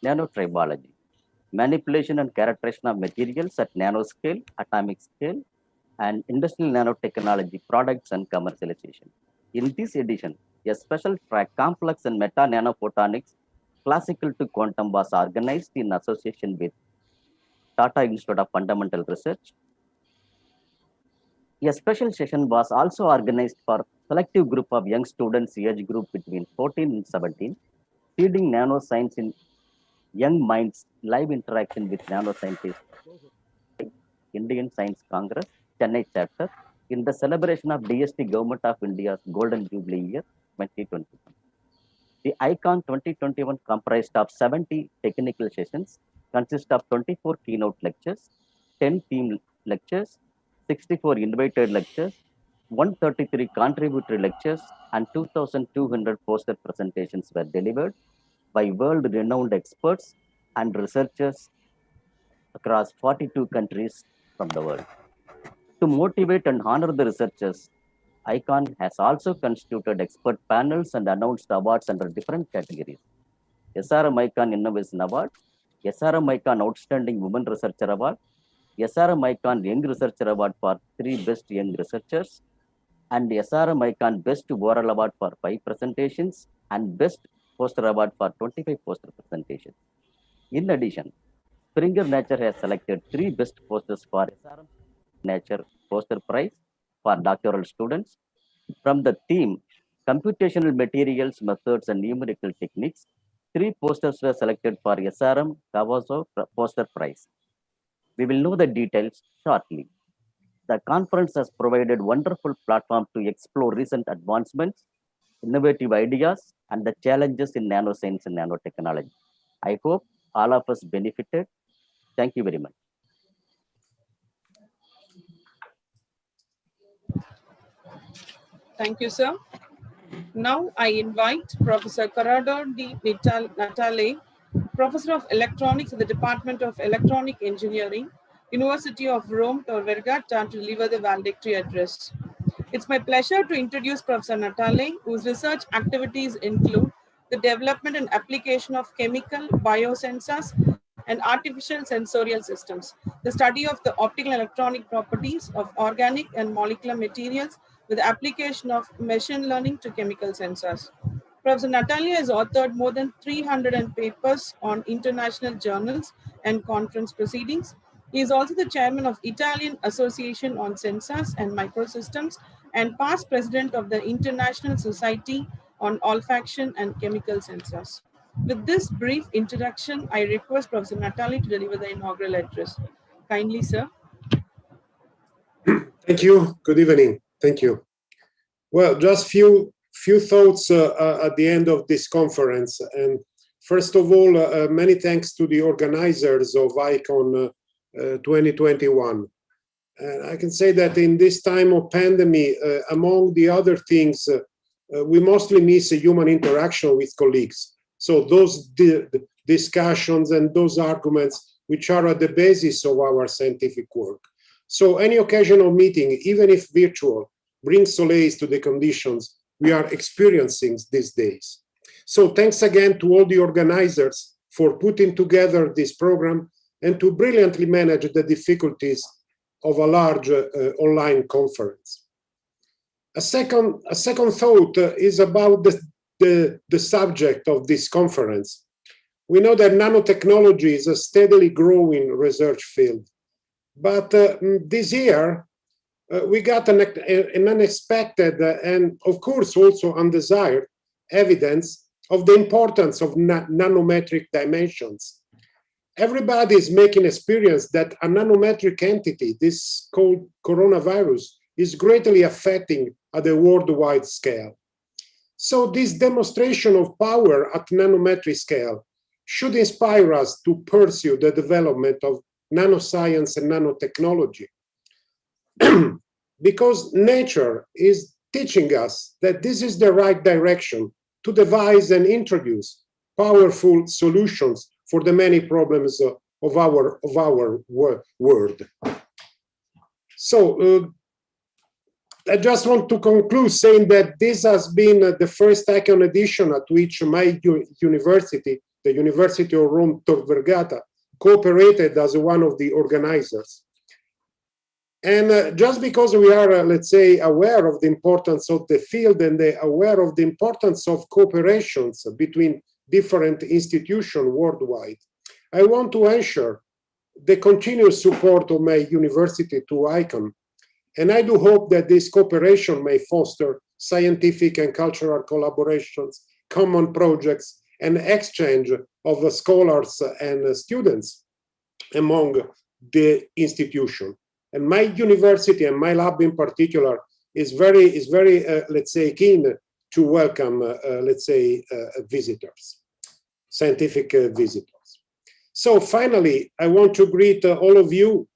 nanotribology, manipulation and characterization of materials at nanoscale, atomic scale, and industrial nanotechnology products and commercialization. In this edition, a special track, Complex and Meta Nanophotonics, Classical to Quantum, was organized in association with Tata Institute of Fundamental Research. A special session was also organized for selective group of young students age group between 14 and 17, seeding nanoscience in young minds, live interaction with nanoscientists, Indian Science Congress, Chennai chapter, in the celebration of DST Government of India's Golden Jubilee Year 2021. The ICON 2021 comprised of 70 technical sessions, consist of 24 keynote lectures, 10 theme lectures, 64 invited lectures, 133 contributory lectures, and 2,200 poster presentations were delivered by world-renowned experts and researchers across 42 countries from the world. To motivate and honor the researchers, ICON has also constituted expert panels and announced awards under different categories: SRM ICON Innovation Award, SRM ICON Outstanding Women Researcher Award, SRM ICON Young Researcher Award for 3 Best Young Researchers, and SRM ICON Best Oral Award for 5 presentations, and Best Poster Award for 25 poster presentations. In addition, Springer Nature has selected 3 best posters for SRM Nature Poster Prize for doctoral students from the theme Computational Materials, Methods, and Numerical Techniques, 3 posters were selected for SRM Cavazo Poster Prize. We will know the details shortly. The conference has provided wonderful platform to explore recent advancements, innovative ideas, and the challenges in nanoscience and nanotechnology. I hope all of us benefited. Thank you very much. Thank you, sir. Now I invite Professor Corrado Di Natale, Professor of Electronics at the Department of Electronic Engineering, University of Rome Tor Vergata, to deliver the valedictory address. It's my pleasure to introduce Professor Natale, whose research activities include the development and application of chemical, biosensors, and artificial sensorial systems, the study of the optical and electronic properties of organic and molecular materials with application of machine learning to chemical sensors. Professor Natalia has authored more than 300 papers on international journals and conference proceedings. He is also the chairman of Italian Association on Sensors and Microsystems and past president of the International Society on Olfaction and Chemical Sensors. With this brief introduction, I request Professor Natali to deliver the inaugural address. Kindly, sir. Thank you. Good evening. Thank you. Well, just few thoughts at the end of this conference. And first of all, many thanks to the organizers of ICONN 2021. And I can say that in this time of pandemic, among the other things, we mostly miss a human interaction with colleagues. So those discussions and those arguments which are at the basis of our scientific work. So any occasional meeting, even if virtual, brings solace to the conditions we are experiencing these days. So thanks again to all the organizers for putting together this program and to brilliantly manage the difficulties of a large online conference. A second thought is about the subject of this conference. We know that nanotechnology is a steadily growing research field, but this year we got an unexpected and of course also undesired evidence of the importance of nanometric dimensions. Everybody is making experience that a nanometric entity, this called coronavirus, is greatly affecting at a worldwide scale. So this demonstration of power at nanometric scale should inspire us to pursue the development of nanoscience and nanotechnology. Because nature is teaching us that this is the right direction to devise and introduce powerful solutions for the many problems of our world. So I just want to conclude saying that this has been the first ICONN edition at which my university, the University of Rome Tor Vergata, cooperated as one of the organizers. And just because we are, let's say, aware of the importance of the field and aware of the importance of cooperations between different institutions worldwide, I want to ensure the continuous support of my university to ICONN. And I do hope that this cooperation may foster scientific and cultural collaborations, common projects, and exchange of scholars and students among the institution. And my university and my lab in particular is very let's say, keen to welcome, let's say, visitors, scientific visitors. So finally, I want to greet all of you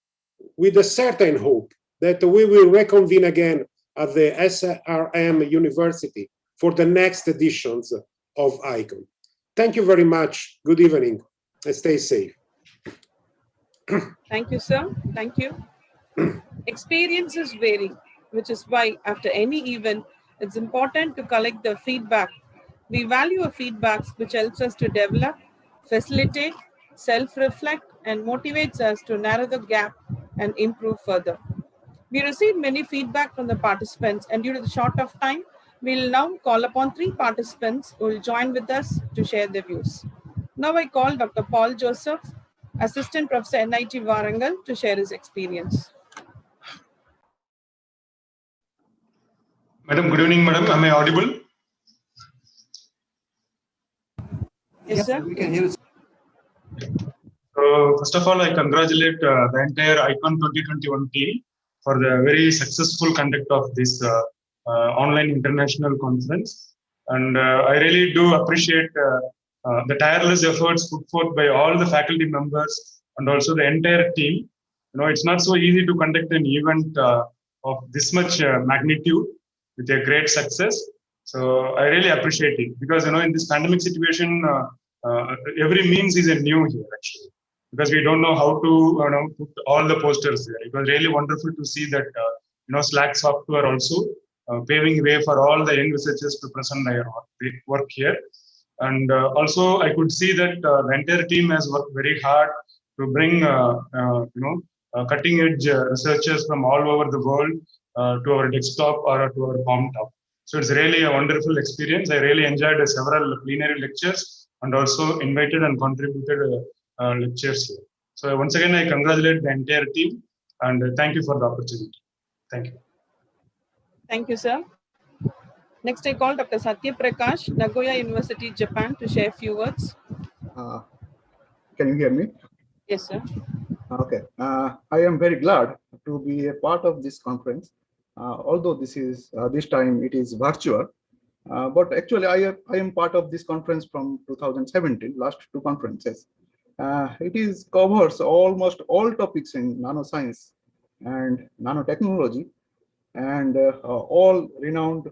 with a certain hope that we will reconvene again at the SRM University for the next editions of ICONN. Thank you very much. Good evening and stay safe. Thank you, sir. Thank you. Experiences vary, which is why after any event, it's important to collect the feedback. We value feedbacks which helps us to develop, facilitate, self-reflect, and motivates us to narrow the gap and improve further. We received many feedback from the participants, and due to the short of time, we'll now call upon 3 participants who will join with us to share their views. Now I call Dr. Paul Joseph, Assistant Professor NIT Warangal, to share his experience. Madam, good evening, madam. Am I audible? Yes, sir. We can hear you. First of all, I congratulate the entire ICON 2021 team for the very successful conduct of this online international conference. And I really do appreciate the tireless efforts put forth by all the faculty members and also the entire team. You know, it's not so easy to conduct an event of this much magnitude with a great success. So I really appreciate it because, you know, in this pandemic situation, every means is a new here actually, because we don't know how to put all the posters there. It was really wonderful to see that Slack software also paving way for all the young researchers to present their work here. And also I could see that the entire team has worked very hard to bring cutting edge researchers from all over the world to our desktop or to our palm top. So it's really a wonderful experience. I really enjoyed several plenary lectures and also invited and contributed lectures here. So once again, I congratulate the entire team and thank you for the opportunity. Thank you. Thank you, sir. Next, I call Dr. Satya Prakash, Nagoya University, Japan, to share a few words. Can you hear me? Yes, sir. Okay. I am very glad to be a part of this conference. Although this time it is virtual, but actually I am part of this conference from 2017, last two conferences. It covers almost all topics in nanoscience and nanotechnology, and all renowned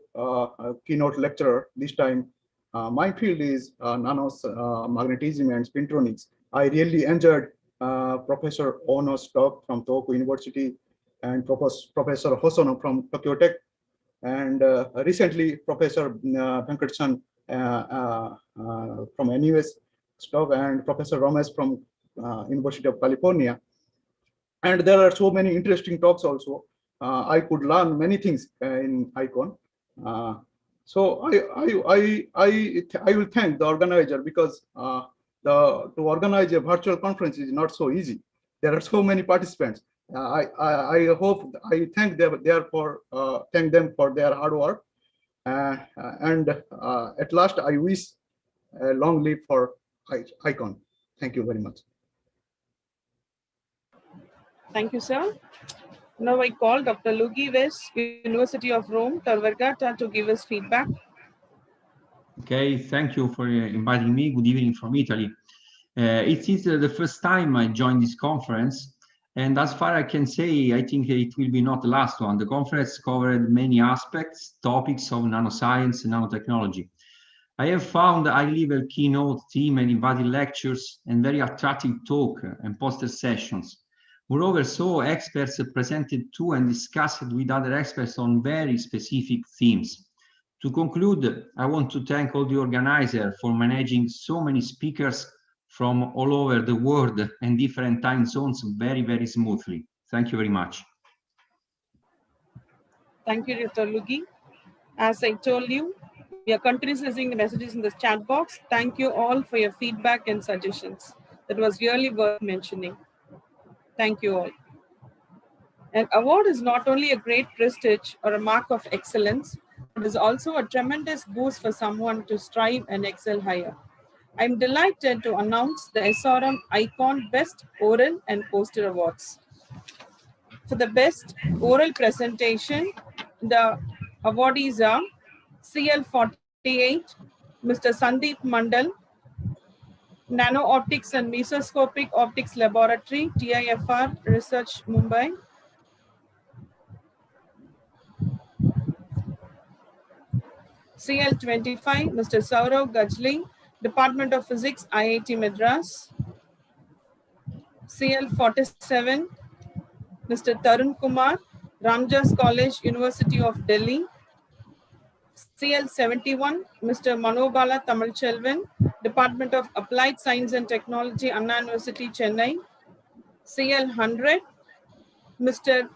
keynote lecturer this time. My field is nanomagnetism and spintronics. I really enjoyed Professor Ono's talk from Tohoku University and Professor Hosono from Tokyo Tech, and recently Professor Venkatachan from NUS talk, and Professor Ramesh from University of California. And there are so many interesting talks also. I could learn many things in ICON. So I will thank the organizer, because to organize a virtual conference is not so easy. There are so many participants. I thank them for their hard work. And at last, I wish a long live for ICON. Thank you very much. Thank you, sir. Now I call Dr. Luigi West, University of Rome, Tor Vergata, to give us feedback. Okay, thank you for inviting me. Good evening from Italy. It is the first time I joined this conference, and as far as I can say, I think it will be not the last one. The conference covered many aspects, topics of nanoscience and nanotechnology. I have found a high-level keynote theme and invited lectures and very attractive talk and poster sessions. Moreover, so experts presented to and discussed with other experts on very specific themes. To conclude, I want to thank all the organizers for managing so many speakers from all over the world and different time zones very, very smoothly. Thank you very much. Thank you, Dr. Luigi. As I told you, we are continuously using the messages in the chat box. Thank you all for your feedback and suggestions. That was really worth mentioning. Thank you all. An award is not only a great prestige or a mark of excellence, but is also a tremendous boost for someone to strive and excel higher. I'm delighted to announce the SRM ICON Best Oral and Poster Awards. For the Best Oral Presentation, the awardees are CL48, Mr. Sandeep Mandal, Nano Optics and Mesoscopic Optics Laboratory, TIFR Research, Mumbai. CL25, Mr. Saurav Gajli, Department of Physics, IIT Madras. CL47, Mr. Tarun Kumar, Ramjas College, University of Delhi. CL71, Mr. Manobala Tamilchelvan, Department of Applied Science and Technology, Anna University, Chennai. CL100, Mr.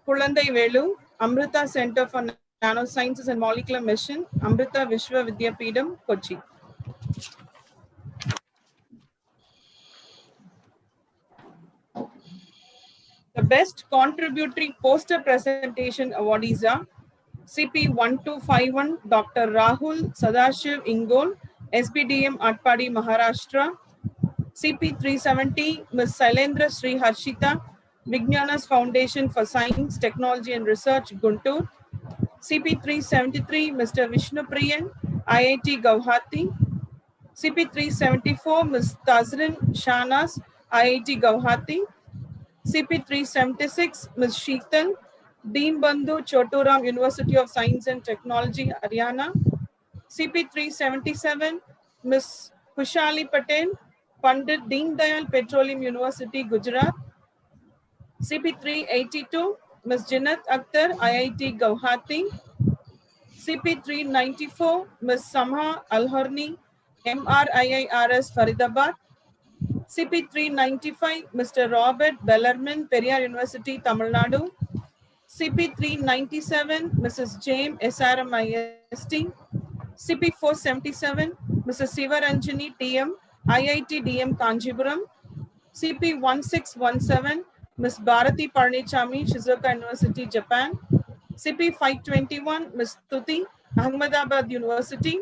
Kulandai Velu, Amrita Center for Nanosciences and Molecular Mission, Amrita Vishwa Vidyapeetham, Kochi. The Best Contributory Poster Presentation awardees are CP1251, Dr. Rahul Sadashiv Ingol, SBDM Atpadi, Maharashtra. CP370, Ms. Sailendra Sri Harshita, Vijnanas Foundation for Science, Technology and Research, Guntur. CP373, Mr. Vishnu Priyan, IIT Guwahati. CP374, Ms. Tazrin Shanas, IIT Guwahati. CP376, Ms. Sheetal, Dean Bandhu Choturam, University of Science and Technology, Haryana. CP377, Ms. Khushali Patel, Pandit Deen Dayal Petroleum University, Gujarat. CP382, Ms. Jinat Akhtar, IIT Guwahati. CP394, Ms. Samha Alhorni, MRIIRS, Faridabad. CP395, Mr. Robert Bellarmin, Periyar University, Tamil Nadu. CP397, Mrs. James, SRMIST. CP477, Mrs. Sivaranjani, TM, IIT DM Kanjipuram. CP1617, Ms. Bharati Parnichami, Shizuoka University, Japan. CP521, Ms. Tuti, Ahmedabad University.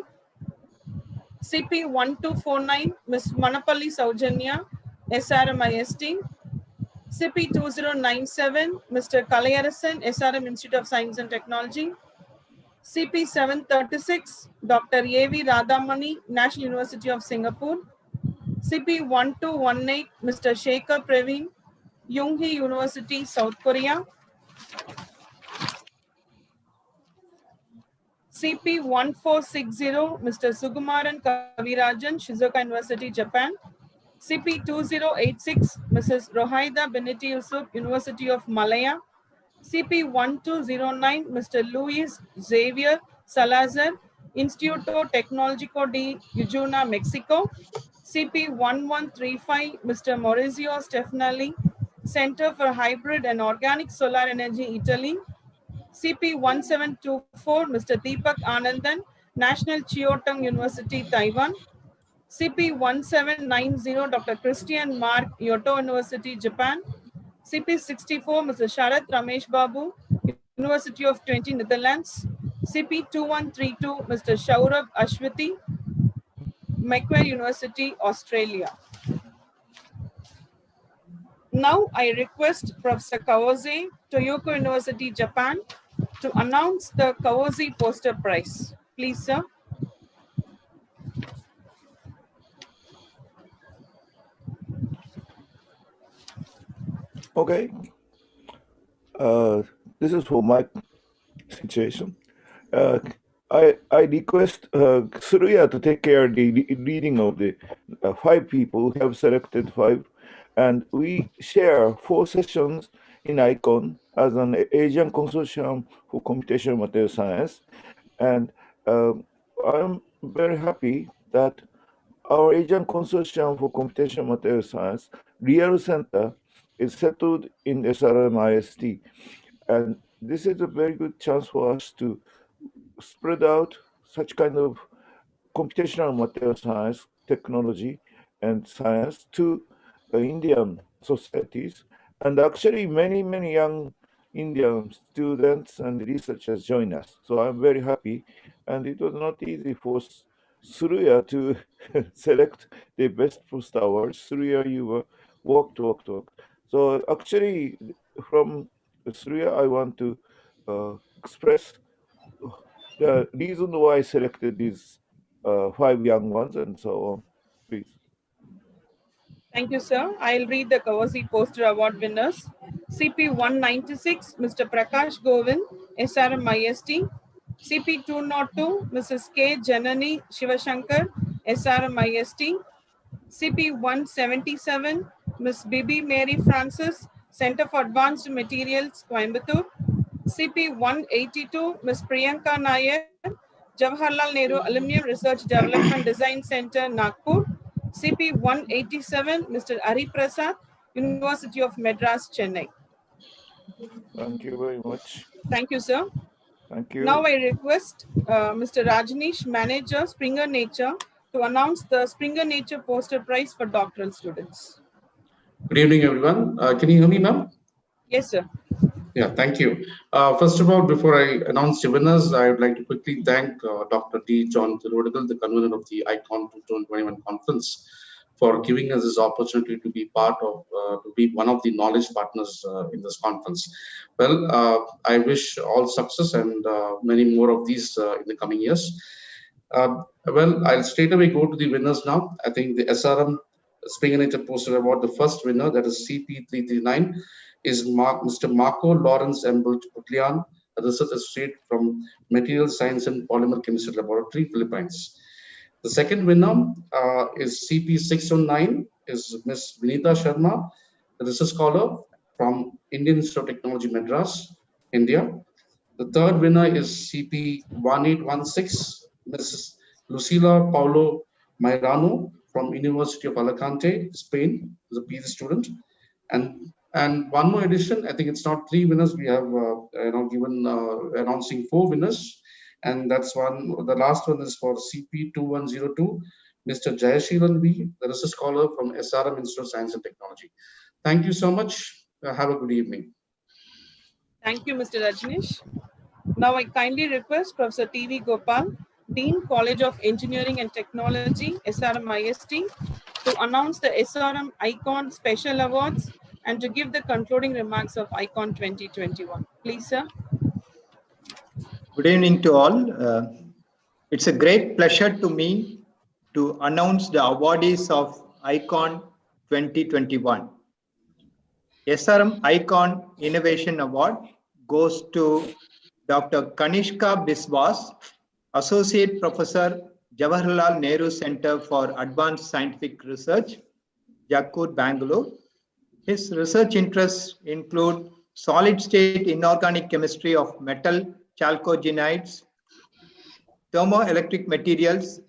CP1249, Ms. Manapalli Saujanya, SRMIST. CP2097, Mr. Kalayarasan, SRM Institute of Science and Technology. CP736, Dr. A.V. Radhamani, National University of Singapore. CP1218, Mr. Shekhar Praveen, Yoonhee University, South Korea. CP1460, Mr. Sukumaran Kavirajan, Shizuoka University, Japan. CP2086, Mrs. Rohaida Beniti Yusuf, University of Malaya. CP1209, Mr. Luis Xavier Salazar, Instituto Tecnológico de Yujuna, Mexico. CP1135, Mr. Maurizio Stefanelli, Center for Hybrid and Organic Solar Energy, Italy. CP1724, Mr. Deepak Anandan, National Chioteng University, Taiwan. CP1790, Dr. Christian Mark, Kyoto University, Japan. CP64, Mr. Sharath Ramesh Babu, University of 20, Netherlands. CP2132, Mr. Shaurabh Ashwati, Macquarie University, Australia. Now I request Professor Kawase, Toyoko University, Japan, to announce the Kawase Poster Prize. Please, sir. Okay. This is for my situation. I request Surya to take care of the reading of the 5 people who have selected 5, and we share 4 sessions in ICONN as an Asian Consortium for Computational Material Science, and I'm very happy that our Asian Consortium for Computational Material Science Real Center is settled in SRMIST, and this is a very good chance for us to spread out such kind of computational material science, technology, and science to Indian societies. And actually, many young Indian students and researchers join us. So I'm very happy. And it was not easy for Surya to select the best poster awards. Surya, you worked. So actually, from Surya, I want to express the reason why I selected these 5 young ones and so on. Please. Thank you, sir. I'll read the Kawase Poster Award winners. CP196, Mr. Prakash Govind, SRMIST. CP202, Mrs. K. Janani Shivashankar, SRMIST. CP177, Ms. Bibi Mary Francis, Center for Advanced Materials, Coimbatore. CP182, Ms. Priyanka Nair, Jawaharlal Nehru Alumnium Research Development Design Center, Nagpur. CP187, Mr. Ari Prasad, University of Madras, Chennai. Thank you very much. Thank you, sir. Thank you. Now I request Mr. Rajneesh, Manager, Springer Nature, to announce the Springer Nature Poster Prize for doctoral students. Good evening, everyone. Can you hear me, ma'am? Yes, sir. Yeah, thank you. First of all, before I announce the winners, I would like to quickly thank Dr. D. John Thirudigal, the convener of the ICON 2021 conference, for giving us this opportunity to be part of, to be one of the knowledge partners in this conference. Well, I wish all success and many more of these in the coming years. Well, I'll straight away go to the winners now. I think the SRM Spring Nature Poster Award, the first winner, that is CP339, is Mr. Marco Lawrence M. Butlian, a research associate from Material Science and Polymer Chemistry Laboratory, Philippines. The second winner is CP609, is Ms. Vinita Sharma, a research scholar from Indian Institute of Technology, Madras, India. The third winner is CP1816, Mrs. Lucila Paulo Mairano from University of Alicante, Spain, is a PhD student. And one more addition, I think it's not three winners. We have given announcing four winners, and that's one. The last one is for CP2102, Mr. Jayashilan V, the research scholar from SRM Institute of Science and Technology. Thank you so much. Have a good evening. Thank you, Mr. Rajneesh. Now I kindly request Professor T.V. Gopal, Dean, College of Engineering and Technology, SRM IST, to announce the SRM ICON Special Awards and to give the concluding remarks of ICON 2021. Please, sir. Good evening to all. It's a great pleasure to me to announce the awardees of ICON 2021. SRM ICON Innovation Award goes to Dr. Kanishka Biswas, Associate Professor, Jawaharlal Nehru Center for Advanced Scientific Research, Jakkur, Bangalore. His research interests include solid-state inorganic chemistry of metal chalcogenides, thermoelectric materials,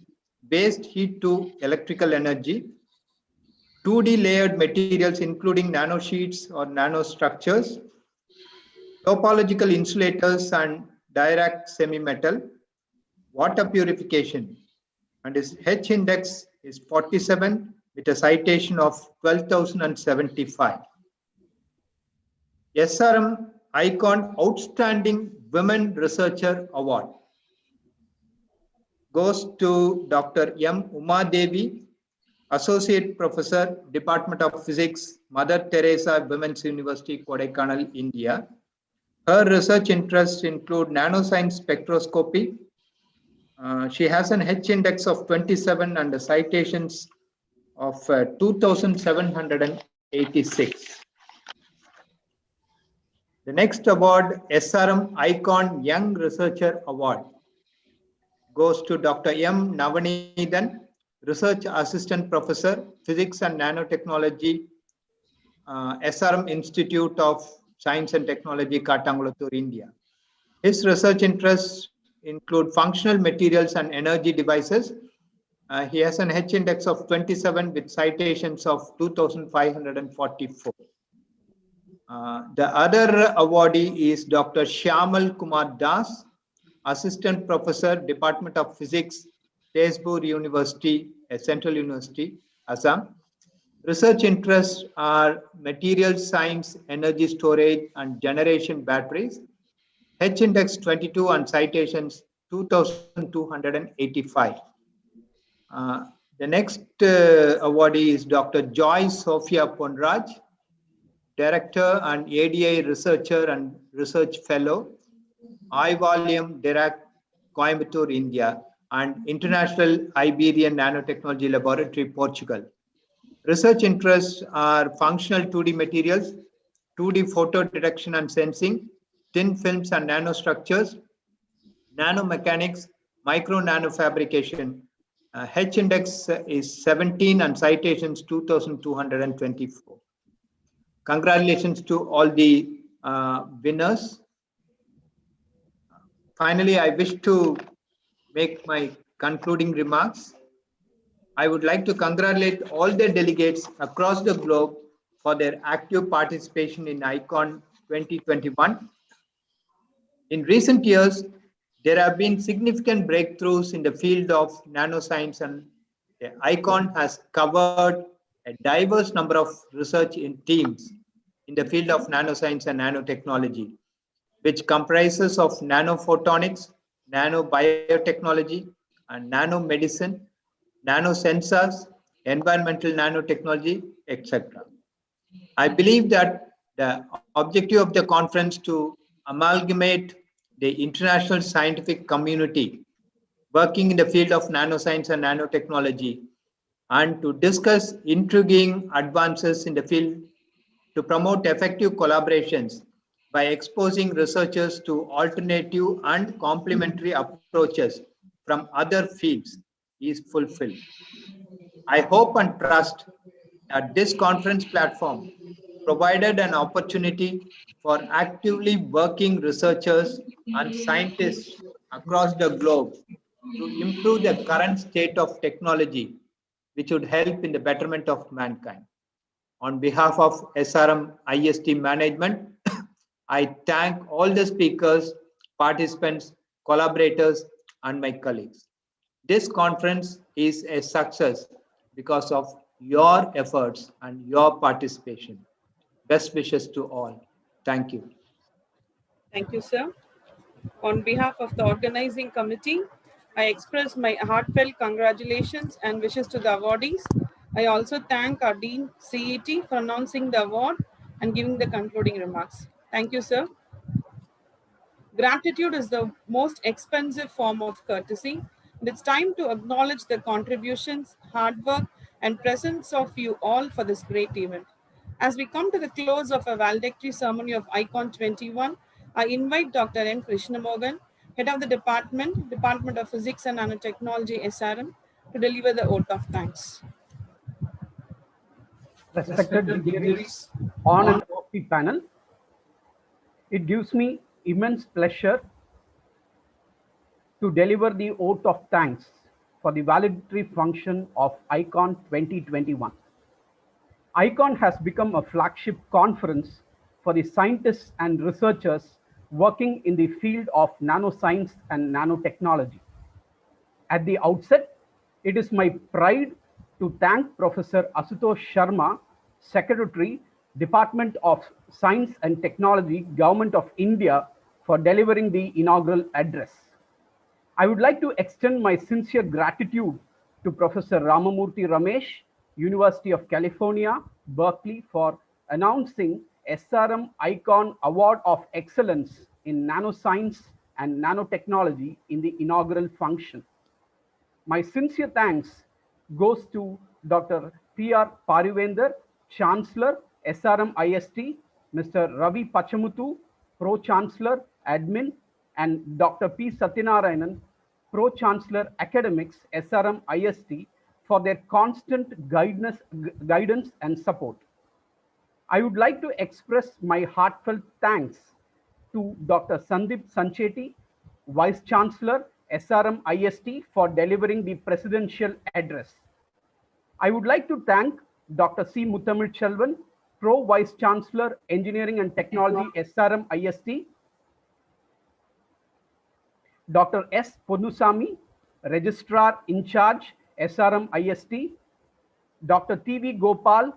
waste heat to electrical energy, 2D layered materials including nanosheets or nanostructures, topological insulators and Dirac semi-metal, water purification, and his H index is 47 with a citation of 12,075. SRM ICON Outstanding Women Researcher Award goes to Dr. M. Uma Devi, Associate Professor, Department of Physics, Mother Teresa Women's University, Kodaikanal, India. Her research interests include nanoscience spectroscopy. She has an H index of 27 and the citations of 2,786. The next award, SRM ICON Young Researcher Award, goes to Dr. M. Navaneethan, Research Assistant Professor, Physics and Nanotechnology, SRM Institute of Science and Technology, Katangulathur, India. His research interests include functional materials and energy devices. He has an H index of 27 with citations of 2,544. The other awardee is Dr. Shyamal Kumar Das, Assistant Professor, Department of Physics, Tezpur University, Central University, Assam. Research interests are material science, energy storage, and generation batteries. H index 22 and citations 2,285. The next awardee is Dr. Joy Sophia Ponraj, Director and ADI Researcher and Research Fellow, I-Volume Dirac, Coimbatore, India, and International Iberian Nanotechnology Laboratory, Portugal. Research interests are functional 2D materials, 2D photo detection and sensing, thin films and nanostructures, nanomechanics, micro nanofabrication. H index is 17 and citations 2,224. Congratulations to all the winners. Finally, I wish to make my concluding remarks. I would like to congratulate all the delegates across the globe for their active participation in ICON 2021. In recent years, there have been significant breakthroughs in the field of nanoscience, and ICON has covered a diverse number of research in teams in the field of nanoscience and nanotechnology, which comprises of nanophotonics, nanobiotechnology, and nanomedicine, nanosensors, environmental nanotechnology, etc. I believe that the objective of the conference to amalgamate the international scientific community working in the field of nanoscience and nanotechnology and to discuss intriguing advances in the field to promote effective collaborations by exposing researchers to alternative and complementary approaches from other fields is fulfilled. I hope and trust that this conference platform provided an opportunity for actively working researchers and scientists across the globe to improve the current state of technology, which would help in the betterment of mankind. On behalf of SRM IST management, I thank all the speakers, participants, collaborators, and my colleagues. This conference is a success because of your efforts and your participation. Best wishes to all. Thank you. Thank you, sir. On behalf of the organizing committee, I express my heartfelt congratulations and wishes to the awardees. I also thank our Dean CET for announcing the award and giving the concluding remarks. Thank you, sir. Gratitude is the most expensive form of courtesy, and it's time to acknowledge the contributions, hard work, and presence of you all for this great event. As we come to the close of a valedictory ceremony of ICON 21, I invite Dr. N. Krishnamogan, Head of the Department of Physics and Nanotechnology, SRM, to deliver the oath of thanks. Respected dignitaries on and off the panel, it gives me immense pleasure to deliver the oath of thanks for the valedictory function of ICON 2021. ICON has become a flagship conference for the scientists and researchers working in the field of nanoscience and nanotechnology. At the outset, it is my pride to thank Professor Asutosh Sharma, Secretary, Department of Science and Technology, Government of India, for delivering the inaugural address. I would like to extend my sincere gratitude to Professor Ramamurthy Ramesh, University of California, Berkeley, for announcing SRM ICON Award of Excellence in Nanoscience and Nanotechnology in the inaugural function. My sincere thanks goes to Dr. P.R. Parivender, Chancellor, SRM IST, Mr. Ravi Pachamuthu, Pro-Chancellor, Admin, and Dr. P. Satyanarayanan, Pro-Chancellor, Academics, SRM IST, for their constant guidance and support. I would like to express my heartfelt thanks to Dr. Sandeep Sancheti, Vice Chancellor, SRM IST, for delivering the presidential address. I would like to thank Dr. C. Muthamil Chelvan, Pro Vice Chancellor, Engineering and Technology, SRM IST, Dr. S. Ponusami, Registrar in Charge, SRM IST, Dr. T.V. Gopal,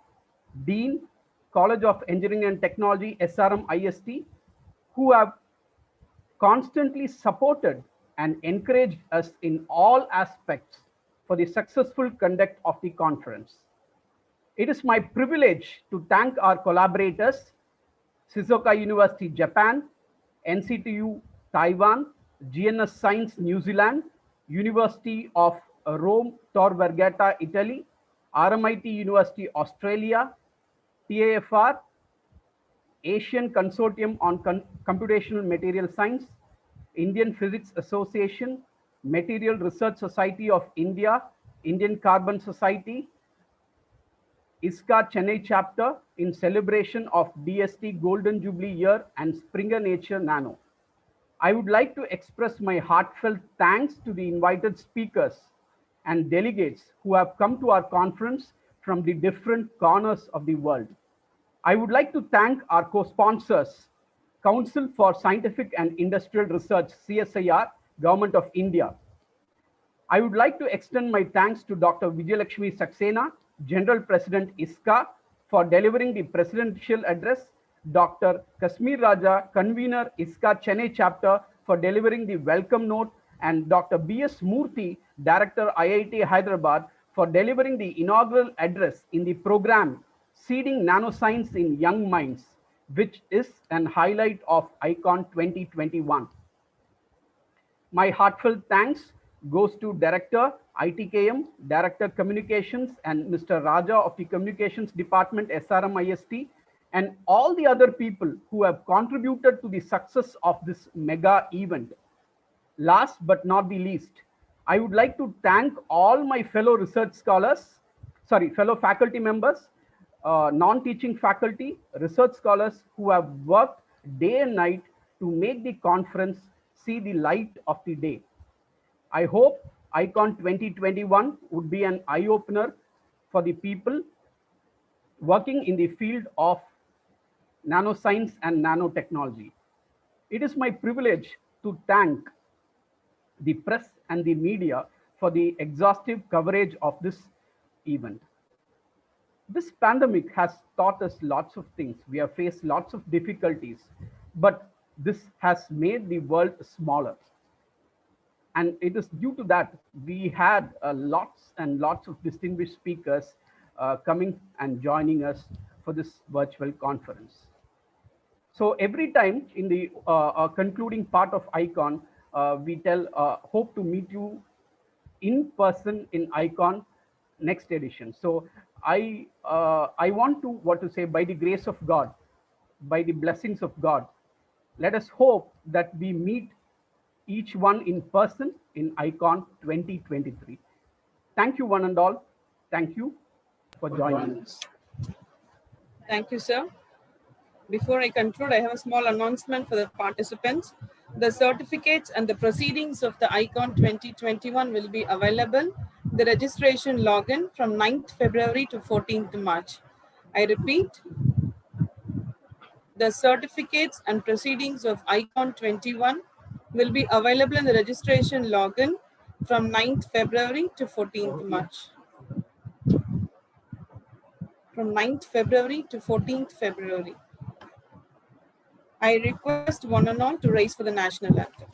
Dean, College of Engineering and Technology, SRM IST, who have constantly supported and encouraged us in all aspects for the successful conduct of the conference. It is my privilege to thank our collaborators, Shizuoka University, Japan, NCTU, Taiwan, GNS Science, New Zealand, University of Rome, Tor Vergata, Italy, RMIT University, Australia, TAFR, Asian Consortium on Computational Material Science, Indian Physics Association, Material Research Society of India, Indian Carbon Society, ISCA Chennai chapter in celebration of DST Golden Jubilee Year, and Springer Nature Nano. I would like to express my heartfelt thanks to the invited speakers and delegates who have come to our conference from the different corners of the world. I would like to thank our co-sponsors, Council for Scientific and Industrial Research, CSIR, Government of India. I would like to extend my thanks to Dr. Vijayalakshmi Saxena, General President, ISCA, for delivering the presidential address, Dr. Kasmir Raja, convener ISCA Chennai chapter, for delivering the welcome note, and Dr. B.S. Murthy, Director IIT Hyderabad, for delivering the inaugural address in the program Seeding Nanoscience in Young Minds, which is an highlight of ICON 2021. My heartfelt thanks goes to Director ITKM, Director Communications, and Mr. Raja of the Communications Department, SRM IST, and all the other people who have contributed to the success of this mega event. Last but not the least, I would like to thank all my fellow research scholars, fellow faculty members, non-teaching faculty, research scholars who have worked day and night to make the conference see the light of the day. I hope ICON 2021 would be an eye-opener for the people working in the field of nanoscience and nanotechnology. It is my privilege to thank the press and the media for the exhaustive coverage of this event. This pandemic has taught us lots of things. We have faced lots of difficulties, but this has made the world smaller. And it is due to that we had lots and lots of distinguished speakers coming and joining us for this virtual conference. So every time in the concluding part of ICON, we tell hope to meet you in person in ICON next edition. So I want to say, by the grace of God, by the blessings of God, let us hope that we meet each one in person in ICON 2023. Thank you, one and all. Thank you for joining us. Thank you, sir. Before I conclude, I have a small announcement for the participants. The certificates and the proceedings of the ICON 2021 will be available. The registration login from 9th February to 14th March. I repeat, the certificates and proceedings of ICON 21 will be available in the registration login from 9th February to 14th March. From 9th February to 14th February. I request one and all to raise for the national anthem.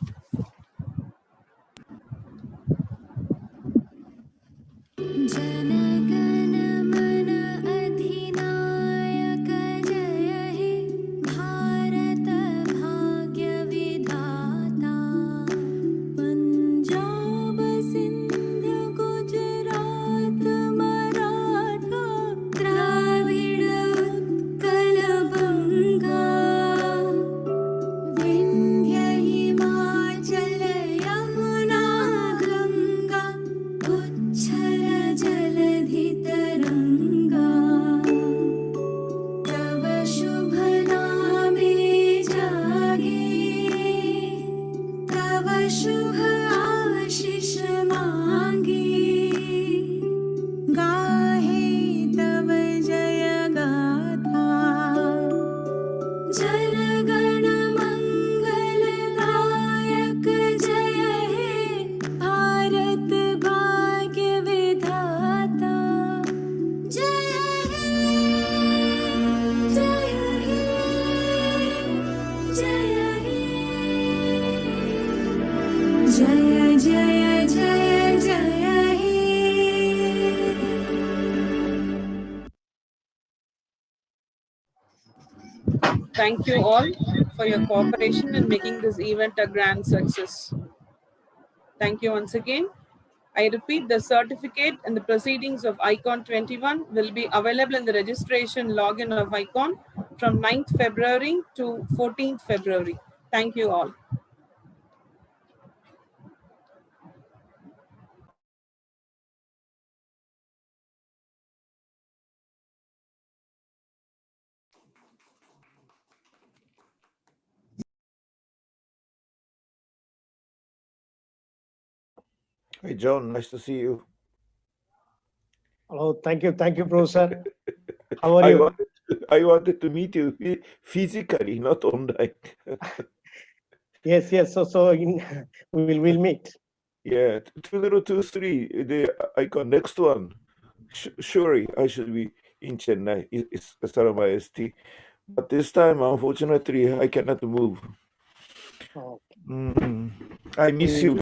Thank you all for your cooperation in making this event a grand success. Thank you once again. I repeat, the certificate and the proceedings of ICON 21 will be available in the registration login of ICON from 9th February to 14th February. Thank you all. Hey, John, nice to see you. Hello, thank you, Professor. How are you? I wanted to meet you physically, not online. Yes. So we'll meet. Yeah, 2023, the ICON next one. Surely I should be in Chennai. It's SRM IST. But this time, unfortunately, I cannot move. Oh, I miss you.